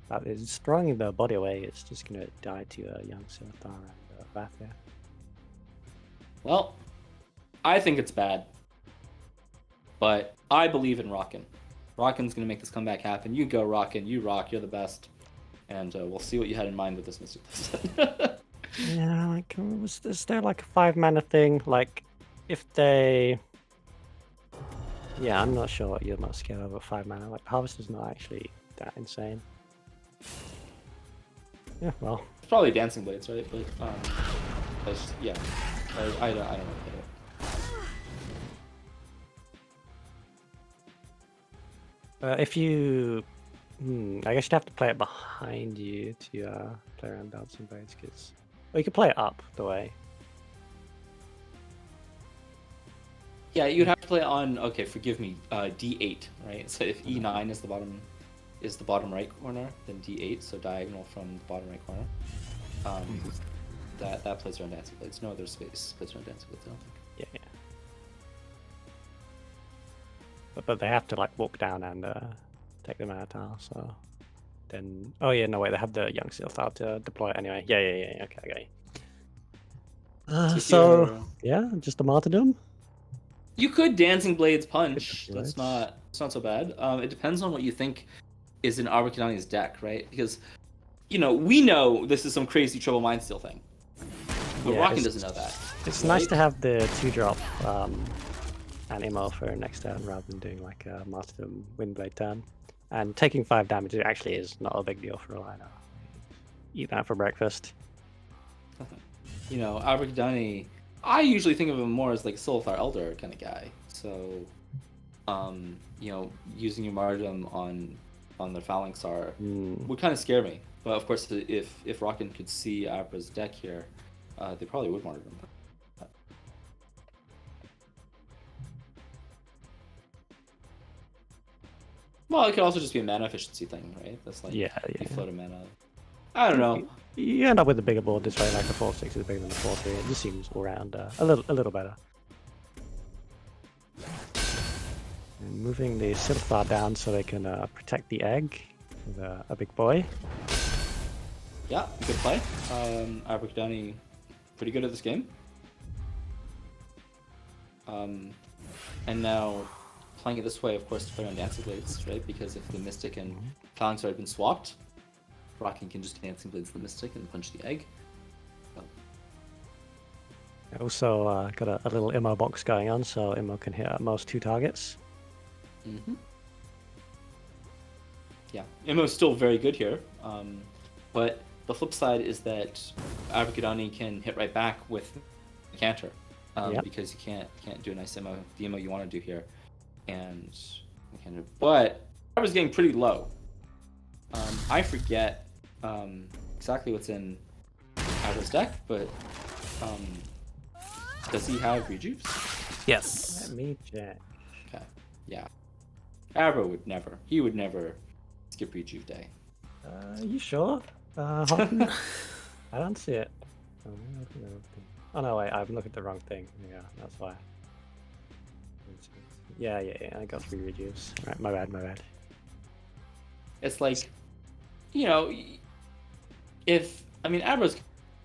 But it's throwing the body away. It's just going to die to Young Silthar and Vathir. Well, I think it's bad. But I believe in Rockin. Rockin's going to make this comeback happen. You go, Rockin. You rock. You're the best. And we'll see what you had in mind with this Mystic placement. Yeah, is there a 5 mana thing? If they... Yeah, I'm not sure what you're most scared of at 5 mana. Harvest is not actually that insane. Yeah, well. It's probably Dancing Blades, right? But yeah, I don't know what to do. If you... I guess you'd have to play it behind you to play around Dancing Blades, because... Well, you could play it up the way. Yeah, you'd have to play it on, okay, forgive me, D8, right? So if E9 is the bottom right corner, then D8, so diagonal from the bottom right corner. That plays around Dancing Blades. No other space plays around Dancing Blades, I don't think. Yeah. But they have to walk down and take the mana tile, so then... Oh yeah, no wait, they have the Young Silthar to deploy it anyway. Yeah, okay. So, yeah, just a martyrdom? You could Dancing Blades punch. Right. It's not so bad. It depends on what you think is in Abracadabra's deck, right? Because, we know this is some crazy Triple Mindsteel thing. But Yeah, Rockin doesn't know that. It's right? nice to have the 2-drop Animo for next turn rather than doing a Martyrdom Windblade turn. And taking 5 damage actually is not a big deal for a liner. Eat that for breakfast. Abracadabra, I usually think of him more as Silthar Elder kind of guy. So, using your martyrdom on the Phalanxar would kind of scare me. But of course, if Rockin could see Abra's deck here, they probably would martyrdom. Well, it could also just be a mana efficiency thing, right? That's Yeah. you float a mana. I don't know. You end up with a bigger board this way, the 4/6 is bigger than the 4/3. It just seems all around a little better. And moving the Silthar down so they can protect the egg with a big boy. Yeah, good play. Abracadabra pretty good at this game. And now playing it this way, of course, to play on Dancing Blades, right? Because if the Mystic and Phalanxar had been swapped, Rocking can just Dancing Blades the Mystic and punch the egg. I also got a little Immo box going on, so Immo can hit at most 2 targets. Mm-hmm. Yeah, Immo's still very good here, but the flip side is that Abracadabra can hit right back with Canter, because you can't do a nice Immo, the Immo you want to do here, and but I was getting pretty low. I forget exactly what's in Abra's deck, but does he have Rejuves? Yes. Let me check. Okay, yeah. Abra would never. He would never skip Rejuve Day. You sure? Hoppy? I don't see it. Oh no, wait, I'm looking at the wrong thing. Yeah, that's why. Yeah, I got 3 rejuves. Right, my bad. It's like, Abra's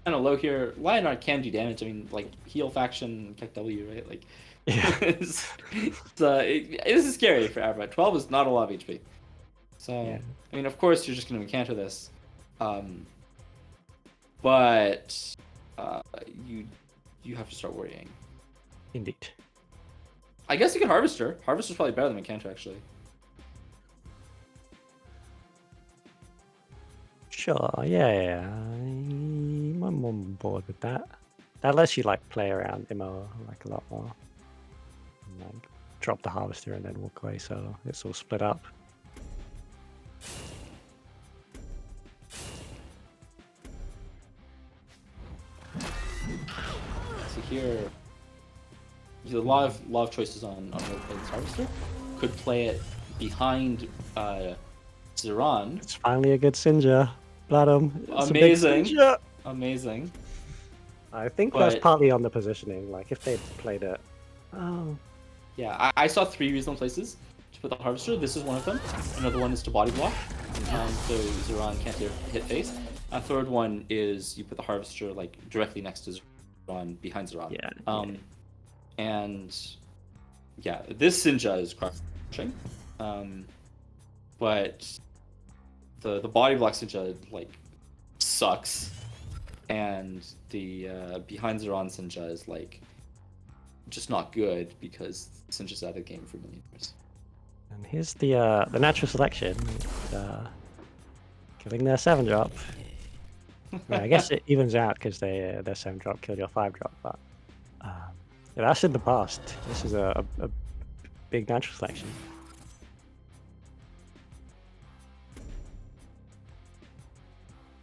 kind of low here. Lionheart can do damage. I mean, like, heal faction, kick W, right? Like, this is scary for Abra. 12 is not a lot of HP. So, yeah. I mean, of course, you're just going to encounter this. But you have to start worrying. Indeed. I guess you can Harvester. Harvester's probably better than Encounter, actually. Sure, yeah. I'm on board with that. That lets you like play around Immo like a lot more. And, like, drop the Harvester and then walk away, so it's all split up. So here, there's a lot of choices on where to play this Harvester. Could play it behind Zeron. It's finally a good Sinja. Blatm. Amazing. Amazing. I think that's partly on the positioning. Like if they played it. Oh. Yeah, I saw 3 reasonable places to put the Harvester. This is one of them. Another one is to body block, so Zeron can't hit face. A third one is you put the Harvester like directly next to Zeron, behind Zeron. Yeah. And yeah, this Sinja is crushing. But the body block Sinja like sucks, and the behind Zeron Sinja is like just not good because Sinja's out of the game for a million years. And here's the natural selection, killing their 7-drop. Yeah, I guess it evens out because their 7-drop killed your 5-drop, but that's in the past. This is a big natural selection.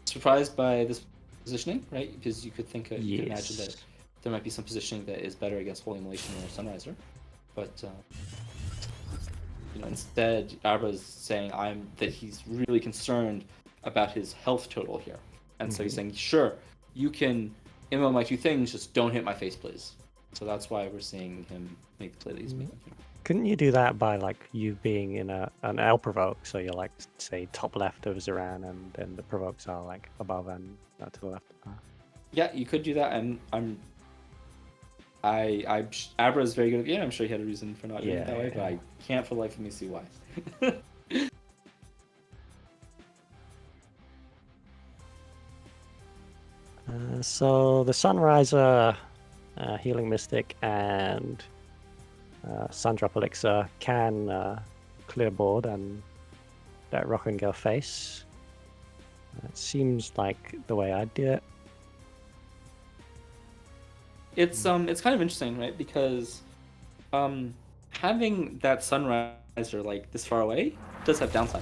Surprised by this positioning, right? Because you could think, you could Yes. imagine that there might be some positioning that is better against Holy Immolation or Sunriser, but instead Abra's saying that he's really concerned about his health total here, and so he's saying, sure, you can immo my 2 things, just don't hit my face, please. So that's why we're seeing him make the play that he's making here. Couldn't you do that by like you being in an L provoke, so you're like say top left of Zeran, and then the provokes are like above and to the left? Yeah, you could do that, and Abra is very good at the game. I'm sure he had a reason for not doing it that way, but I can't for the life of me see why. So the Sunriser, Healing Mystic, and Sundrop Elixir can clear board and let Rock and Girl face. It seems like the way I'd do it. It's kind of interesting, right? Because having that Sunriser like this far away does have downsides.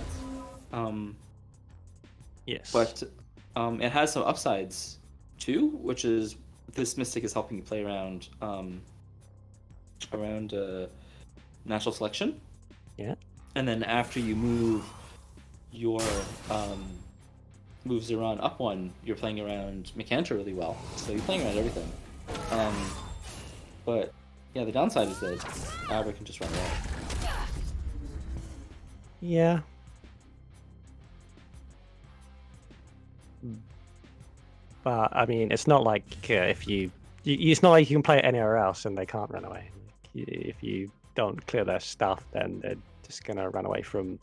Yes. But it has some upsides too, which is this Mystic is helping you play around natural selection. Yeah. And then after you move your move Zeron up 1, you're playing around Mechanta really well. So you're playing around everything. But yeah, the downside is that Abra can just run away. Yeah. But I mean, it's not like it's not like you can play it anywhere else and they can't run away. If you don't clear their stuff, then they're just gonna run away from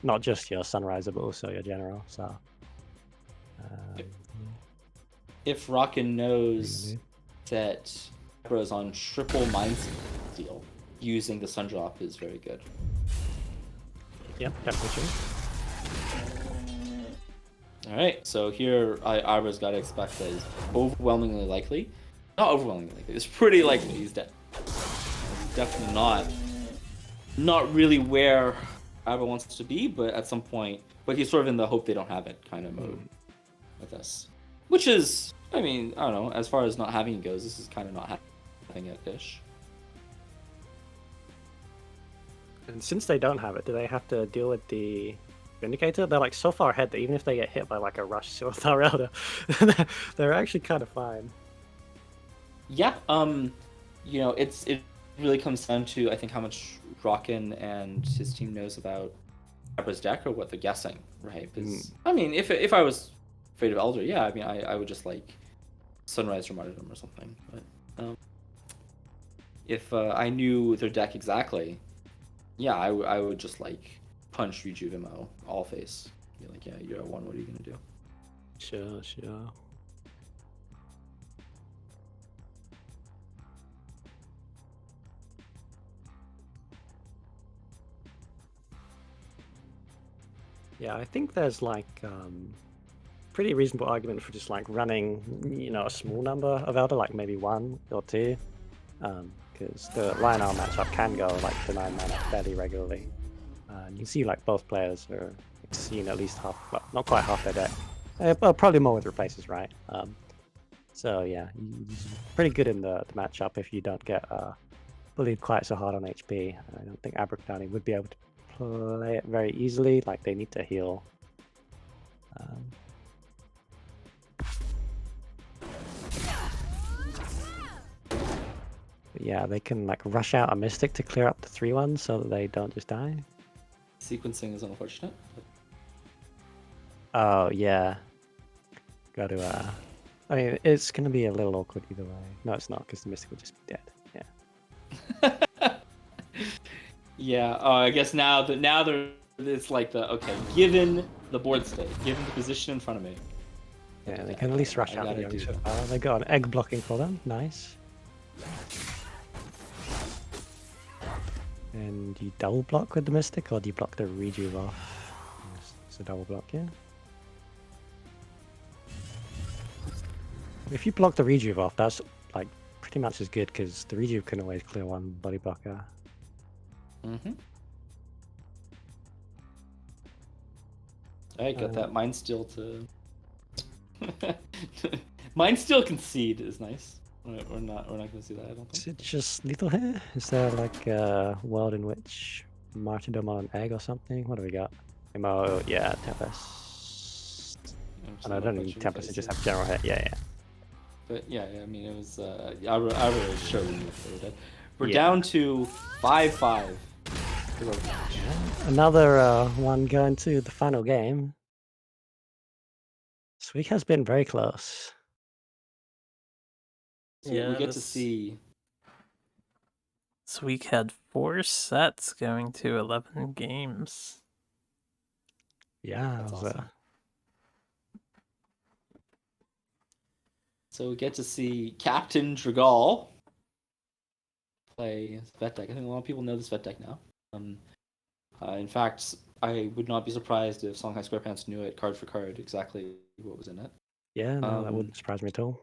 not just your Sunriser but also your general. So If Rockin knows that Abra is on triple Mind Steal, using the Sun Drop is very good. Yep, definitely true. Alright, so here Abra's got to expect that is overwhelmingly likely. Not overwhelmingly likely, it's pretty likely he's dead. He's definitely not really where Abra wants to be, but at some point, but he's sort of in the hope they don't have it kind of mode with this. Which is, I mean, I don't know, as far as not having it goes, this is kind of not having it-ish. And since they don't have it, do they have to deal with the Vindicator? They're like so far ahead that even if they get hit by like a Rush Silthar Elder, they're actually kind of fine. Yeah, you know, it really comes down to, I think, how much Rockin and his team knows about Abra's deck or what they're guessing, right? Because I mean, if I was afraid of Elder, yeah, I mean, I would just like Sunrise or Martyrdom or something. But if I knew their deck exactly, yeah, I would just like punch Rejuvenimo all face. Be like, yeah, you're at 1. What are you gonna do? Sure. Yeah, I think there's like pretty reasonable argument for just like running, you know, a small number of Elder, like maybe 1 or 2, because the Lionel matchup can go like to 9 mana fairly regularly. And you see like both players are seeing at least half, well, not quite half their deck, but probably more with replaces, right? So yeah, pretty good in the matchup if you don't get bullied quite so hard on HP. I don't think Abracadabra would be able to play it very easily. Like they need to heal. But yeah, they can like rush out a Mystic to clear up the 3/1 so that they don't just die. Sequencing is unfortunate. Oh yeah, got to. I mean, it's gonna be a little awkward either way. No, it's not, because the Mystic will just be dead. Yeah. Yeah, I guess now it's like the okay, given the board state, given the position in front of me. Yeah, they can at least rush out the young so far. They got an egg blocking for them. Nice. And do you double block with the Mystic, or do you block the Rejuve off? It's a double block, yeah. If you block the Rejuve off, that's like pretty much as good, because the Rejuve can always clear 1 body blocker. I got that Mind Steal to Mind Steal concede is nice. We're not gonna see that, I don't Is think. it just lethal here? Is there like a world in which Martyrdom on an egg or something? What do we got? MO, yeah, Tempest. And I don't need Tempest to just have general hit. Yeah. But yeah, I mean, it was I really surely knew they were dead. We're down to 5-5. Another one going to the final game. This week has been very close. Yeah, we get to see. This week had 4 sets going to 11 games. Yeah, That's it was, awesome. So we get to see Captain Dragal play Vet deck. I think a lot of people know this Vet deck now. In fact, I would not be surprised if Songhai SquarePants knew it card for card exactly what was in it. yeah, no, that wouldn't surprise me at all.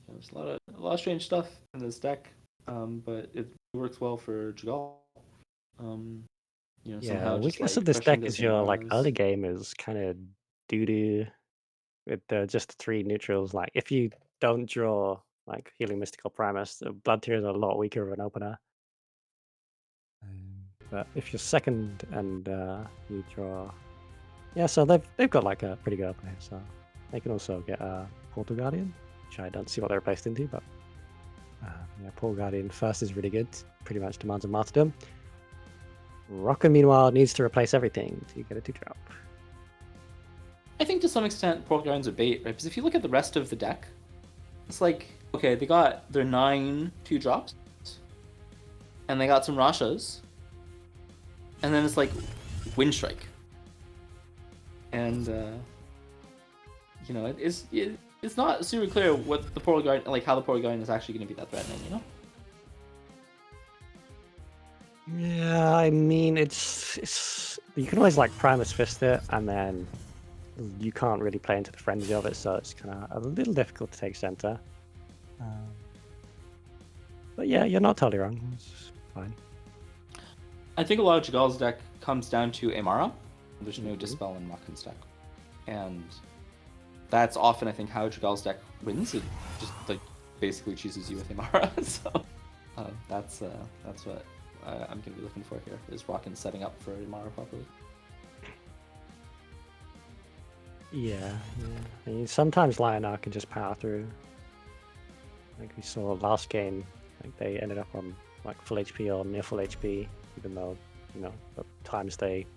There's a lot of strange stuff in this deck, but it works well for Dragal. You know, Yeah, weakness like of this crushing deck is doesn't your like rise. early game is kind of doo-doo with just 3 neutrals. Like if you don't draw like Healing Mystical Primus, the Blood Tear is a lot weaker of an opener. But if you're second and you draw, yeah, so they've got like a pretty good opener. So they can also get a Portal Guardian, which I don't see what they're replaced into, but yeah, Portal Guardian first is really good. Pretty much demands a martyrdom. Rockin, meanwhile, needs to replace everything to get a 2-drop. I think to some extent Portal Guardian's a bait, right? Because if you look at the rest of the deck, it's like, okay, they got their 9 2-drops, and they got some Rashas, and then it's like Wind Strike. And you know, it's not super clear what the Portal Guardian, like how the Portal Guardian is actually going to be that threatening, you know? Yeah, I mean, it's you can always like Primus Fist it, and then you can't really play into the frenzy of it, so it's kind of a little difficult to take center. But yeah, you're not totally wrong. It's fine. I think a lot of Jagal's deck comes down to Amara. There's no Mhm. Dispel in Rockin's deck. And that's often, I think, how Jagal's deck wins. It just, like, basically chooses you with Amara. So that's what I'm going to be looking for here, is Rockin setting up for Amara properly. Yeah. I mean, sometimes Lionar can just power through. Like we saw last game, like they ended up on like full HP or near full HP, even though, you know, at times they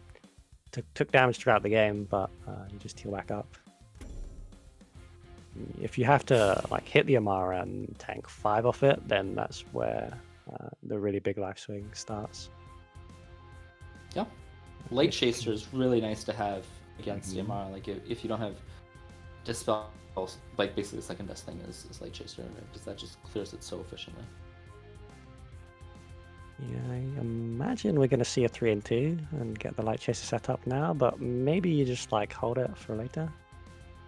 took damage throughout the game, but you just heal back up. If you have to like hit the Amara and tank 5 off it, then that's where the really big life swing starts. Yeah. Light Chaser is really nice to have against Mhm. Amara. Like, if you don't have Dispel, like, basically the second best thing is Light Chaser, right? Because that just clears it so efficiently. Yeah, I imagine we're going to see a 3 and 2 and get the Light Chaser set up now, but maybe you just like hold it for later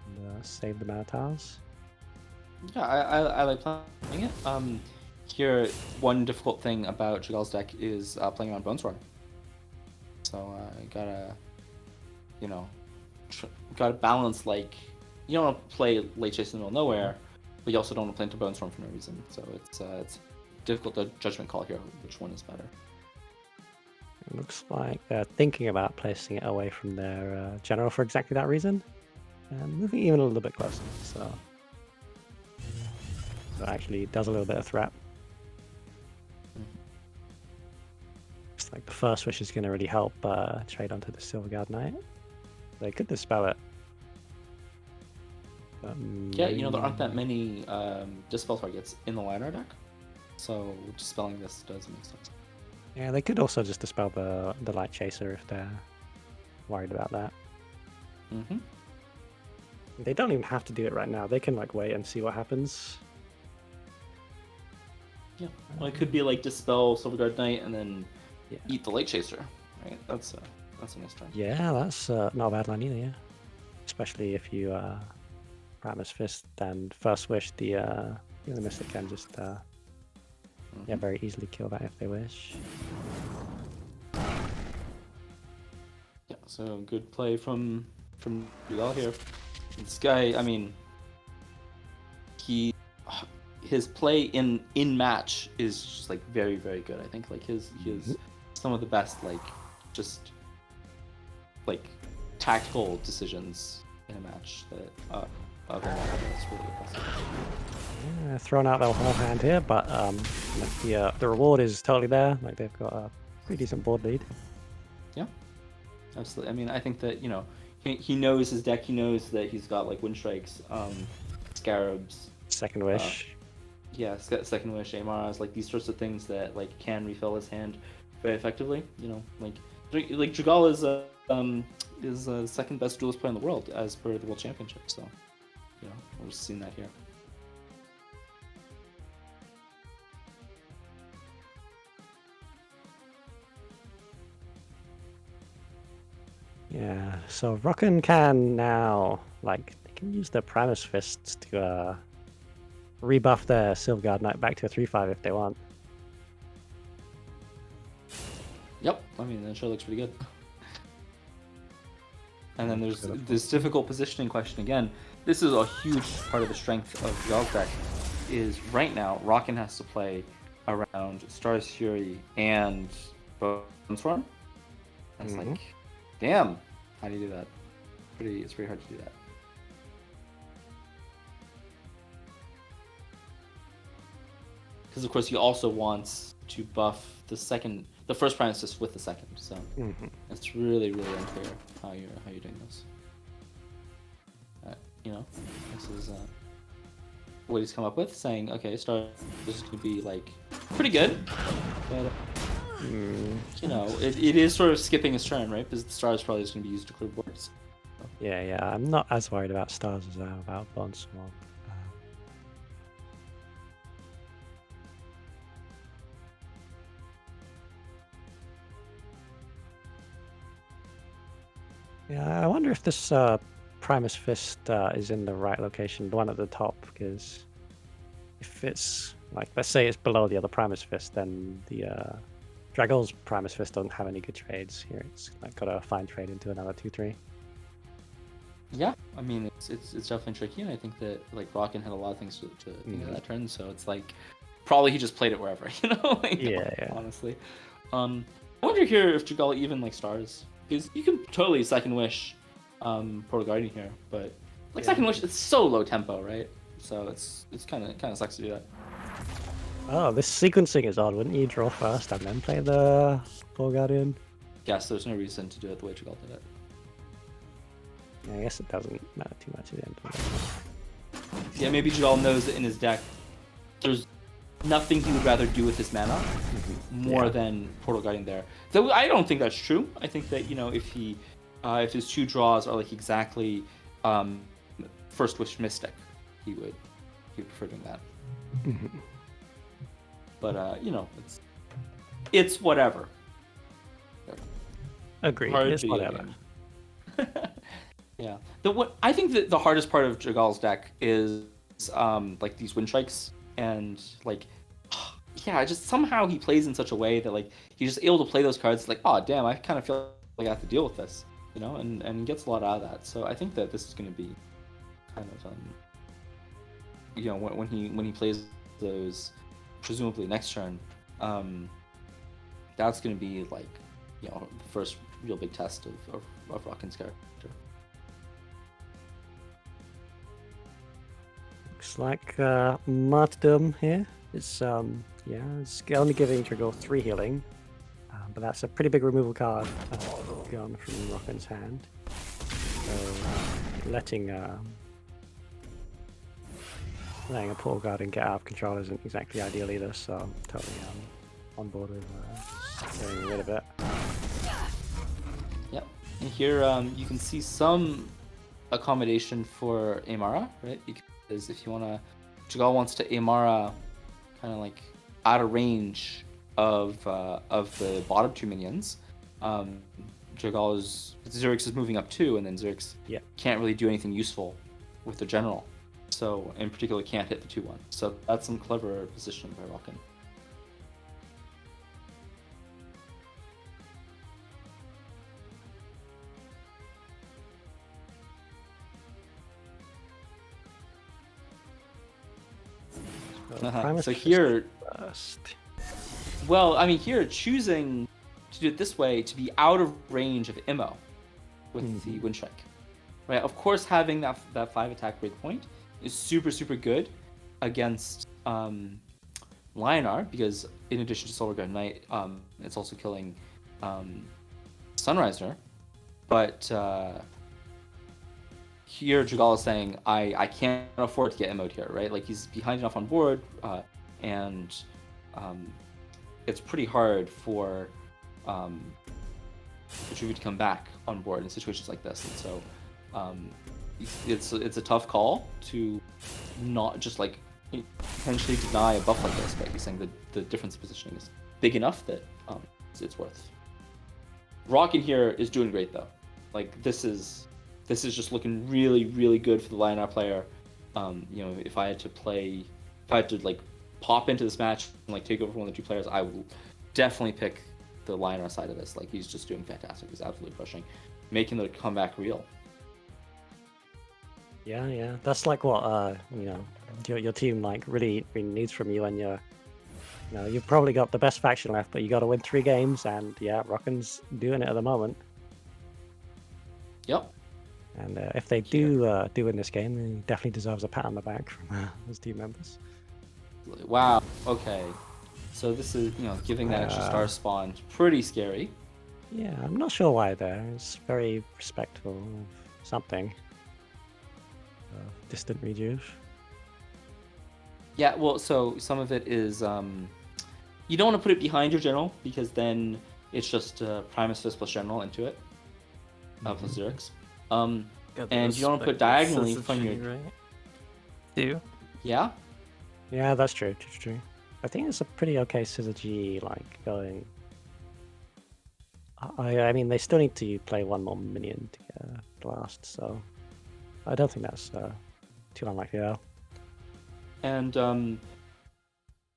and save the mana tiles. Yeah, I like playing it. Here, one difficult thing about Jagal's deck is playing around Boneswar. So you gotta, you know, gotta balance, like, you don't want to play Late Chase in the middle of nowhere, but you also don't want to play into Bonestorm for no reason. So it's difficult to judgment call here which one is better. It looks like they're thinking about placing it away from their general for exactly that reason, and moving even a little bit closer. So it actually does a little bit of threat. Looks like the first wish is going to really help trade onto the Silverguard Knight. They could dispel it. Yeah, you know, there aren't that many Dispel targets in the Lionar deck, so dispelling this does make sense. Yeah, they could also just dispel the Light Chaser if they're worried about that. Mm-hmm. They don't even have to do it right now. They can like wait and see what happens. Yeah, well, it could be like Dispel Silverguard Knight and then Yeah. eat the Light Chaser, right? That's a nice turn. Yeah, that's not a bad line either, yeah. Especially if you Primus Fist and First Wish, the Mystic can just yeah, very easily kill that if they wish. Yeah, so good play from Duel here. This guy, I mean, his play in match is just like very, very good. I think like he has some of the best like just like tactical decisions in a match that of him. It's really impressive. Yeah, throwing out their whole hand here, but like the reward is totally there. Like they've got a pretty decent board lead. Yeah, absolutely. I mean, I think that, you know, he knows his deck. He knows that he's got like Wind Strikes, Scarabs, Second Wish. yeah, Second Wish, Amaras, like these sorts of things that like can refill his hand very effectively. You know, like Jagal is the second best duelist player in the world as per the World Championship. So, you know, we're just seeing that here. Yeah, so Rockin can now, like, they can use their Primus Fists to rebuff their Silverguard Knight back to a 3/5 if they want. Yep, I mean, that sure looks pretty good. And then there's this difficult positioning question again. This is a huge part of the strength of Jagal's deck, is right now Rockin has to play around Star's Fury and Boneswarm. That's like, damn, how do you do that? It's pretty hard to do that. Because of course he also wants to buff the first Primus Fist with the second, so it's really, really unclear how you're doing this. You know, this is what he's come up with, saying, okay, Star, this is going to be like pretty good, but you know, it is sort of skipping his turn, right? Because the Star is probably just going to be used to clear boards. So. Yeah. I'm not as worried about stars as I am about Bond Swarm. Yeah, I wonder if this Primus Fist is in the right location, the one at the top, because if it's like, let's say it's below the other Primus Fist, then the Dragol's Primus Fist doesn't have any good trades here. It's like got a fine trade into another 2/3. Yeah, I mean it's definitely tricky, and I think that like Rockin had a lot of things to think of that turn, so it's like probably he just played it wherever, you know? Like, Yeah. honestly. I wonder here if Jagal even like stars, because you can totally second wish Portal Guardian here, but like second wish, it's so low tempo, right? So it's kind of sucks to do that. Oh, this sequencing is odd. Wouldn't you draw first and then play the Portal Guardian? Yes, there's no reason to do it the way Jagal did it. I guess it doesn't matter too much at the end of the day. Yeah, maybe Jagal knows that in his deck there's nothing he would rather do with his mana more than Portal Guardian there. So I don't think that's true. I think that, you know, if he if his 2 draws are like exactly First Wish Mystic, he would prefer doing that. But you know, it's whatever. Agreed. Hard It's video whatever. game. Yeah. I think that the hardest part of Jagal's deck is like these wind strikes, and like yeah, just somehow he plays in such a way that like he's just able to play those cards like, oh damn, I kind of feel like I have to deal with this, you know, and gets a lot out of that. So I think that this is going to be kind of you know, when he plays those presumably next turn, that's going to be like, you know, the first real big test of Rockin's character. Looks like Martyrdom here. It's it's only giving Drago 3 healing, but that's a pretty big removal card gone from Rockin's hand. So letting a Portal Guardian get out of control isn't exactly ideal either. So I'm totally on board with getting rid of it. Yep. And here you can see some accommodation for Amara, right? Because if you wanna, Jagal wants to Amara kind of like out of range of the bottom 2 minions. Zerix is moving up 2, and then Zerix can't really do anything useful with the general. So in particular can't hit the 2/1. So that's some clever positioning by Rockin. So here, well, I mean, here choosing to do it this way to be out of range of Immo with the Wind Strike, right? Of course, having that 5 attack breakpoint is super good against Lionar, because in addition to Solar Guard Knight, it's also killing Sunriser. But here Jagal is saying, I can't afford to get Immoed here, right? Like, he's behind enough on board, and it's pretty hard for Juvi to come back on board in situations like this. And so it's a tough call to not just like potentially deny a buff like this, but he's saying that the difference in positioning is big enough that it's worth. Rockin here is doing great though. Like, this is just looking really good for the Lionar player. You know, if I had to like pop into this match and like take over one of the 2 players, I would definitely pick the Lionar side of this. Like, he's just doing fantastic. He's absolutely crushing, making the comeback real. Yeah. That's like what you know, your team like really needs from you, and you've probably got the best faction left, but you got to win 3 games, and yeah, Rockin's doing it at the moment. Yep. And if they do win this game, he definitely deserves a pat on the back from his team members. Wow. Okay. So this is, you know, giving that extra star spawn pretty scary. Yeah, I'm not sure why there. It's very respectful of something. Distant rejuve. Yeah, well, so some of it is you don't want to put it behind your general, because then it's just Primus Fist plus general into it, plus Zerix. Got And the you don't put respect diagonally of from your- syzygy, right? Two. Yeah. Yeah, that's true. True. I think it's a pretty okay syzygy, like going. I mean, they still need to play one more minion to get a blast, so I don't think that's too unlikely though. And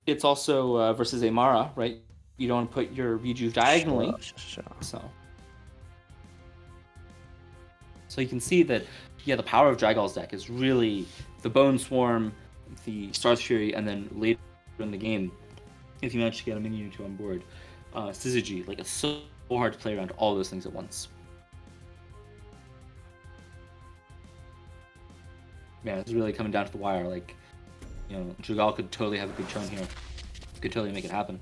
it's also versus Amara, right? You don't want to put your rejuve diagonally. Sure. So you can see that, yeah, the power of Dragall's deck is really the Bone Swarm, the Star's Fury, and then later in the game, if you manage to get a minion or two on board, syzygy. Like, it's so hard to play around all those things at once. Man, it's really coming down to the wire. Like, you know, Dragall could totally have a big turn here. Could totally make it happen.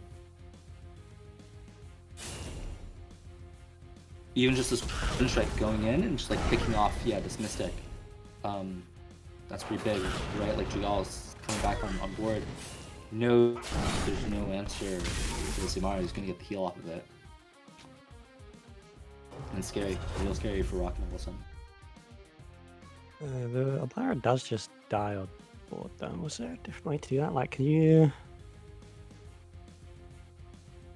Even just this Wind Strike going in and just like picking off, this Mystic. That's pretty big, right? Like Dragall's coming back on board. No, there's no answer for this Amara. He's gonna get the heal off of it. And scary, real scary for Rock and Wilson. The Amara does just die on board though. Was there a different way to do that? Like, can you...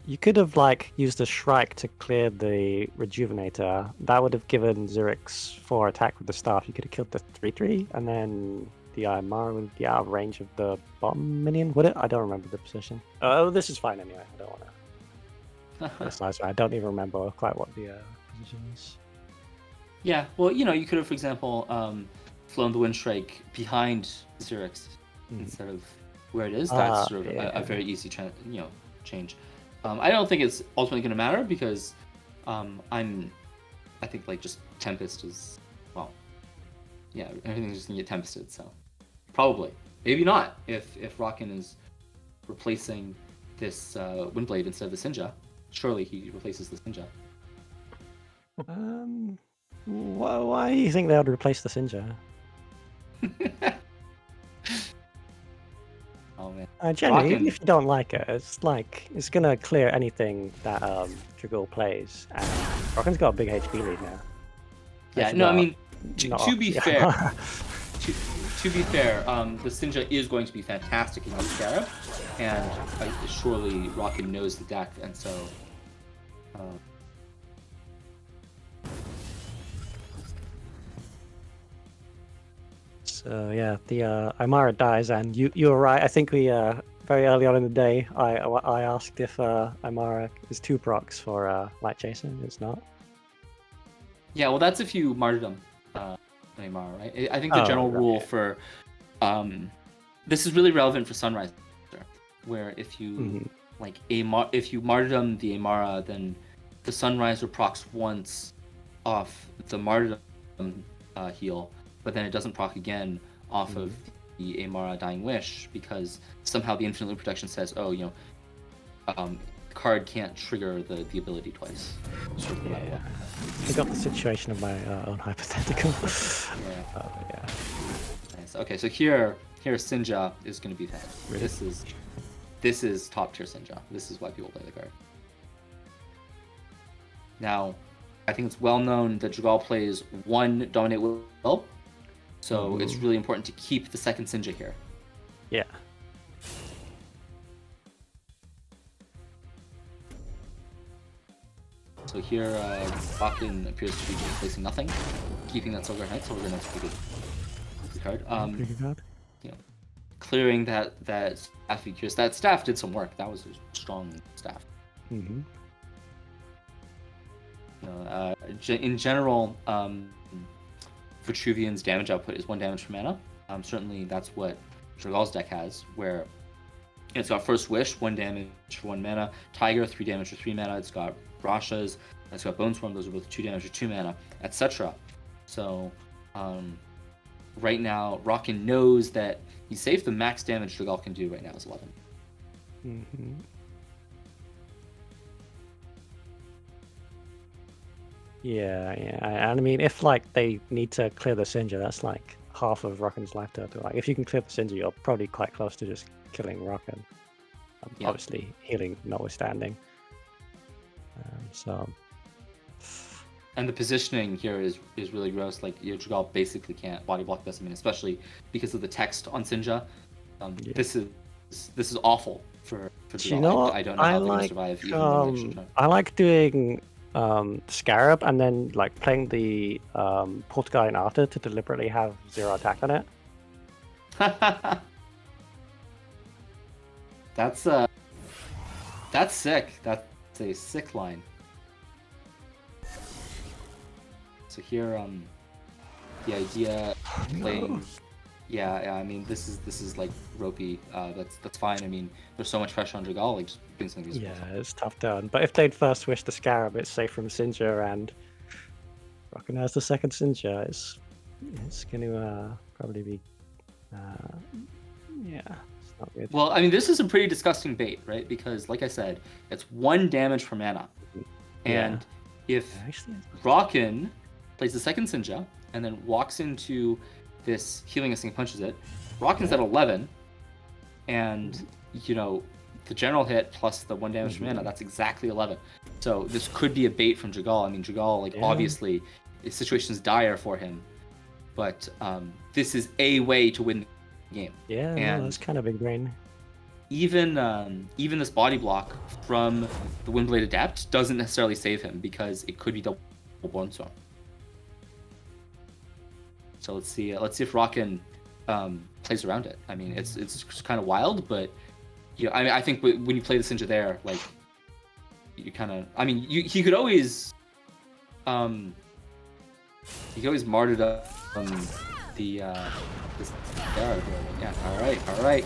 You could have like used the Shrike to clear the Rejuvenator. That would have given Zurich 4 attack with the staff. You could have killed the 3/3, and then the Amara would be out of range of the bottom minion, would it? I don't remember the position. Oh, this is fine anyway. I don't want to... I don't even remember quite what the position is. Yeah, well, you know, you could have, for example, flown the Wind Strike behind Zurich instead of where it is. That's sort of a very easy change. I don't think it's ultimately going to matter because I think like just Tempest is, well, yeah, everything's just going to get Tempested, so probably. Maybe not if Rockin is replacing this Windblade instead of the Sinja. Surely he replaces the Sinja. Why do you think they would replace the Sinja? Oh man. Generally, Rockin'. even if you don't like it, it's gonna clear anything that Dragul plays, and Rockin's got a big HP lead now. Yeah, That's no, I about mean, not to be off, fair, yeah. to be fair, the Sinja is going to be fantastic against Scarab, and surely Rockin knows the deck, and so. So yeah, the Imara dies, and you were right. I think we very early on in the day, I asked if Imara is 2 procs for Light Chaser. It's not. Yeah, well, that's if you martyrdom Amara, right? I think the general rule for this is really relevant for Sunrise, where if you if you martyrdom the Amara, then the Sunriser procs once off the martyrdom heal, but then it doesn't proc again off of the Amara Dying Wish because somehow the Infinite Loop Protection says, oh, you know, the card can't trigger the ability twice. Yeah. I got the situation of my own hypothetical. Yeah. Nice. Okay, so here Sinja is going to be fast. Really? This is top tier Sinja. This is why people play the card. Now, I think it's well known that Dragall plays 1 Dominate Will, so it's really important to keep the second Sinja here. Yeah. So here, Bakken appears to be placing nothing, keeping that Silver Knight. Silver Knight's pretty good card. Pretty good. You know, clearing that staff because that staff did some work. That was a strong staff. Mm-hmm. In general, Vitruvian's damage output is 1 damage per mana. Certainly, that's what Dragall's deck has, where it's got First Wish, 1 damage for 1 mana. Tiger, 3 damage for 3 mana. It's got Rasha's. It's got Bone Swarm. Those are both 2 damage for 2 mana, etc. So, right now, Rockin knows that he's safe. The max damage Dragall can do right now is 11. Mm-hmm. Yeah, and I mean, if like they need to clear the Sinja, that's like half of Rockin's life total. Like, if you can clear the Sinja, you're probably quite close to just killing Rockin. Obviously, healing notwithstanding. So, And the positioning here is really gross. Like Dragal basically can't body block this. I mean, especially because of the text on Sinja. Yeah. This is awful for Do you Dragal. know what? I don't know how they're gonna survive even one extra turn. I like doing Scarab and then like playing the Portguy after to deliberately have 0 attack on it. That's sick. That's a sick line. So here, the idea playing, yeah. I mean, this is like ropey. That's fine. I mean, there's so much pressure on Dragal. Like, just bring something useful. Yeah, it's tough done. But if they'd first switch the Scarab, it's safe from Sinja, and Rockin has the second Sinja. It's going to probably be, yeah, it's not good. Well, I mean, this is a pretty disgusting bait, right? Because, like I said, it's 1 damage per mana, and if Actually, Rockin plays the second Sinja and then walks into this healing us and punches it, Rockin's at 11, and the general hit plus the 1 damage per mana, that's exactly 11. So this could be a bait from Dragal. I mean, Dragal, like, obviously, the situation's dire for him, but this is a way to win the game. Yeah, and that's kind of big brain. even this body block from the Windblade Adept doesn't necessarily save him because it could be double Bone Storm. So let's see if Rockin plays around it. I mean, it's kind of wild, but I mean, I think when you play the Sinja there, like, you kind of, I mean, he could always martyr up the this guard. Yeah, all right.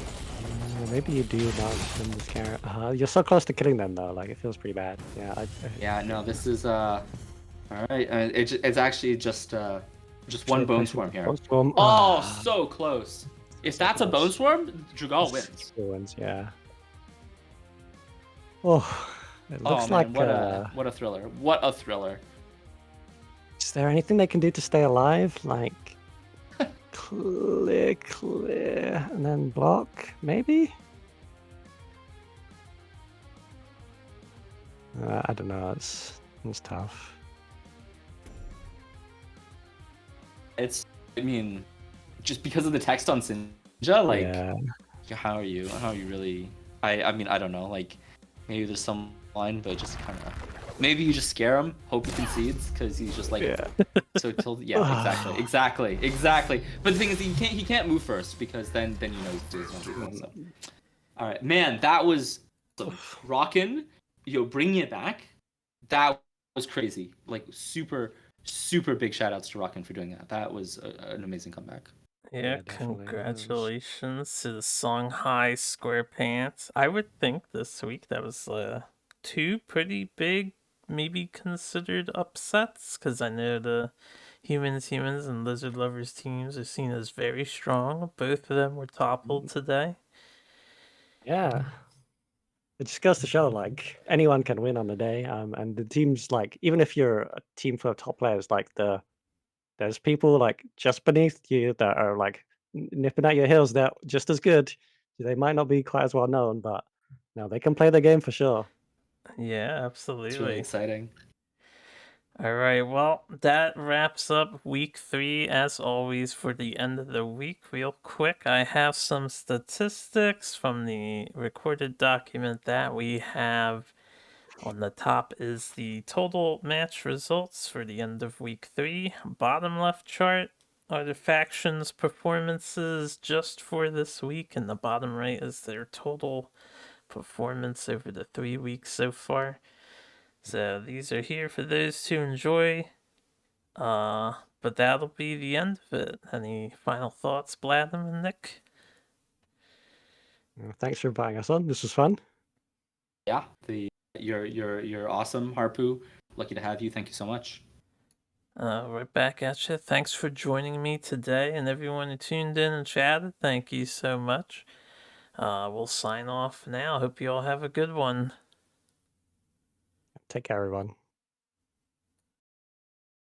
Maybe you do not win this Scarab. You're so close to killing them though. Like, it feels pretty bad. Yeah. Yeah, no, this is all right. It's actually just one Bone Swarm here. Bone Swarm. Oh, so close. If that's a Bone Swarm, Dragal wins. Wins, yeah. Oh, it looks like. What a thriller! What a thriller! Is there anything they can do to stay alive? Like, clear, and then block, maybe? I don't know. It's tough. I mean, just because of the text on Sinja, like, Yeah. how are you really? I mean, I don't know. Like, maybe there's some line, but just kind of. Maybe you just scare him, hope he concedes, because he's just like so tilted. Yeah, exactly. But the thing is, he can't move first because then he's doing something. So, all right, man, that was Rockin', bringing it back. That was crazy. Like, super big shout outs to Rockin' for doing that. That was an amazing comeback. Yeah, congratulations to the Songhai SquarePants. I would think this week that was 2 pretty big, maybe considered upsets, because I know the humans and Lizard Lovers teams are seen as very strong. Both of them were toppled today. Yeah. It just goes to show, like, anyone can win on the day. And the teams, like, even if you're a team full of top players, like, there's people, like, just beneath you that are, like, nipping at your heels. They're just as good. They might not be quite as well known, but no, they can play the game for sure. Yeah, absolutely. It's really exciting. All right, well, that wraps up week 3, as always, for the end of the week. Real quick, I have some statistics from the recorded document that we have. On the top is the total match results for the end of week 3. Bottom left chart are the factions' performances just for this week, and the bottom right is their total performance over the 3 weeks so far. So these are here for those to enjoy. But that'll be the end of it. Any final thoughts, Blatm and Nick? Thanks for inviting us on. This was fun. Yeah, you're awesome, Harpu. Lucky to have you. Thank you so much. Right back at you. Thanks for joining me today, and everyone who tuned in and chatted. Thank you so much. We'll sign off now. Hope you all have a good one. Take care, everyone.